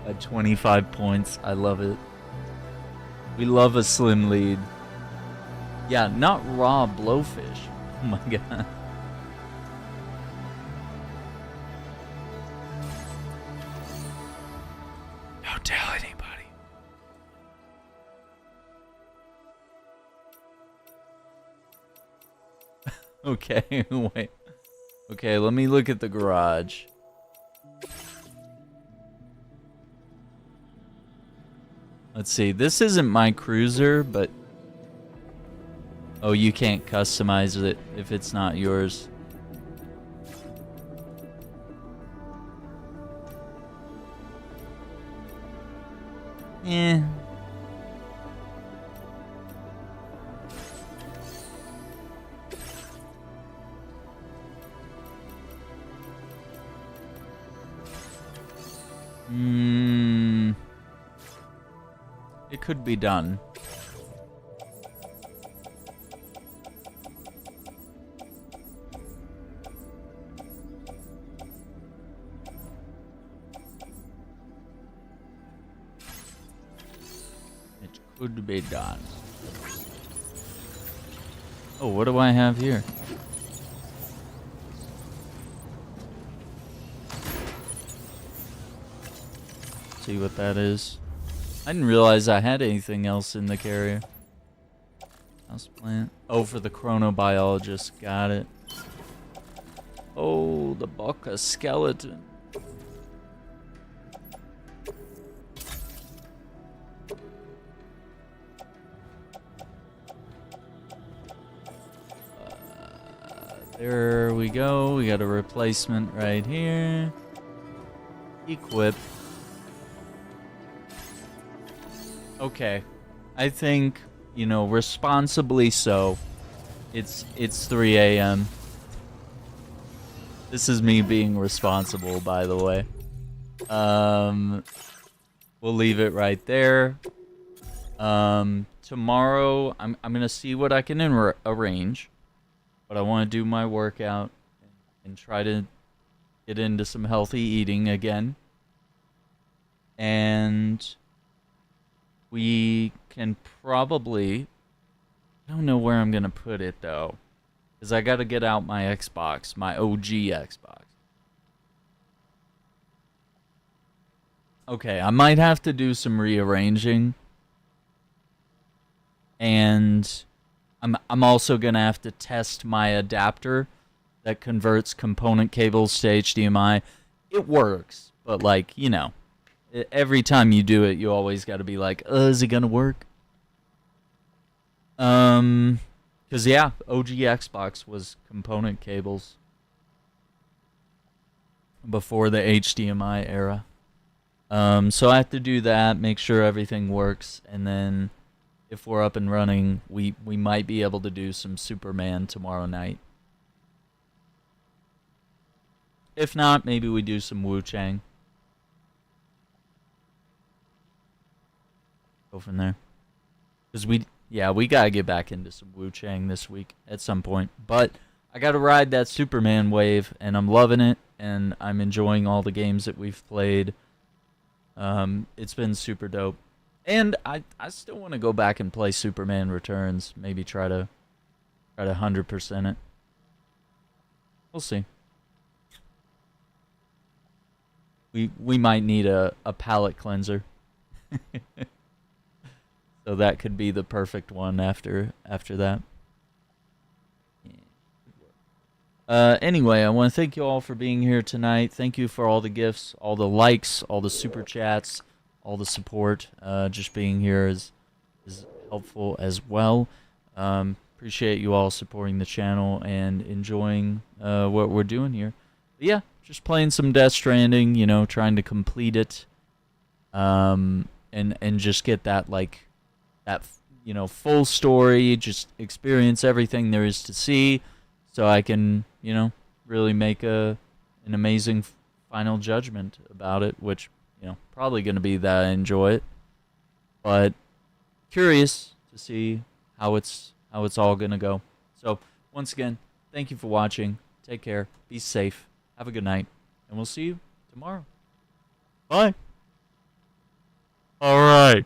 At 25 points. I love it. We love a slim lead. Yeah, not raw blowfish. Oh my god. Don't tell anybody. Okay, wait. Okay, let me look at the garage. Let's see. This isn't my cruiser, but... Oh, you can't customize it if it's not yours. Eh. It could be done. It could be done. Oh, what do I have here? See what that is. I didn't realize I had anything else in the carrier. Houseplant. Oh, for the chronobiologist. Got it. Oh, the Baka skeleton. There we go. We got a replacement right here. Equip. Okay. I think, you know, responsibly so. It's 3 a.m. This is me being responsible, by the way. We'll leave it right there. Tomorrow, I'm gonna see what I can arrange. But I want to do my workout and try to get into some healthy eating again. And we can probably... I don't know where I'm going to put it, though. Because I got to get out my Xbox, my OG Xbox. Okay, I might have to do some rearranging. And I'm also going to have to test my adapter that converts component cables to HDMI. It works, but like, you know, every time you do it, you always got to be like, is it going to work? Because, yeah, OG Xbox was component cables before the HDMI era. So I have to do that, make sure everything works, and then if we're up and running, we might be able to do some Superman tomorrow night. If not, maybe we do some Wu Chang. Go from there. Because we gotta get back into some Wu Chang this week at some point. But I gotta ride that Superman wave, and I'm loving it, and I'm enjoying all the games that we've played. It's been super dope. And I still want to go back and play Superman Returns. Maybe try to 100% it. We'll see. We might need a palate cleanser. So that could be the perfect one after that. Anyway, I want to thank you all for being here tonight. Thank you for all the gifts, all the likes, all the super chats, all the support. Just being here is helpful as well. Appreciate you all supporting the channel and enjoying what we're doing here. But yeah, just playing some Death Stranding, you know, trying to complete it, and just get that you know, full story, just experience everything there is to see, so I can, you know, really make an amazing final judgment about it, which, you know, probably going to be that I enjoy it, but curious to see how it's all going to go. So once again, thank you for watching. Take care. Be safe. Have a good night, and we'll see you tomorrow. Bye. All right.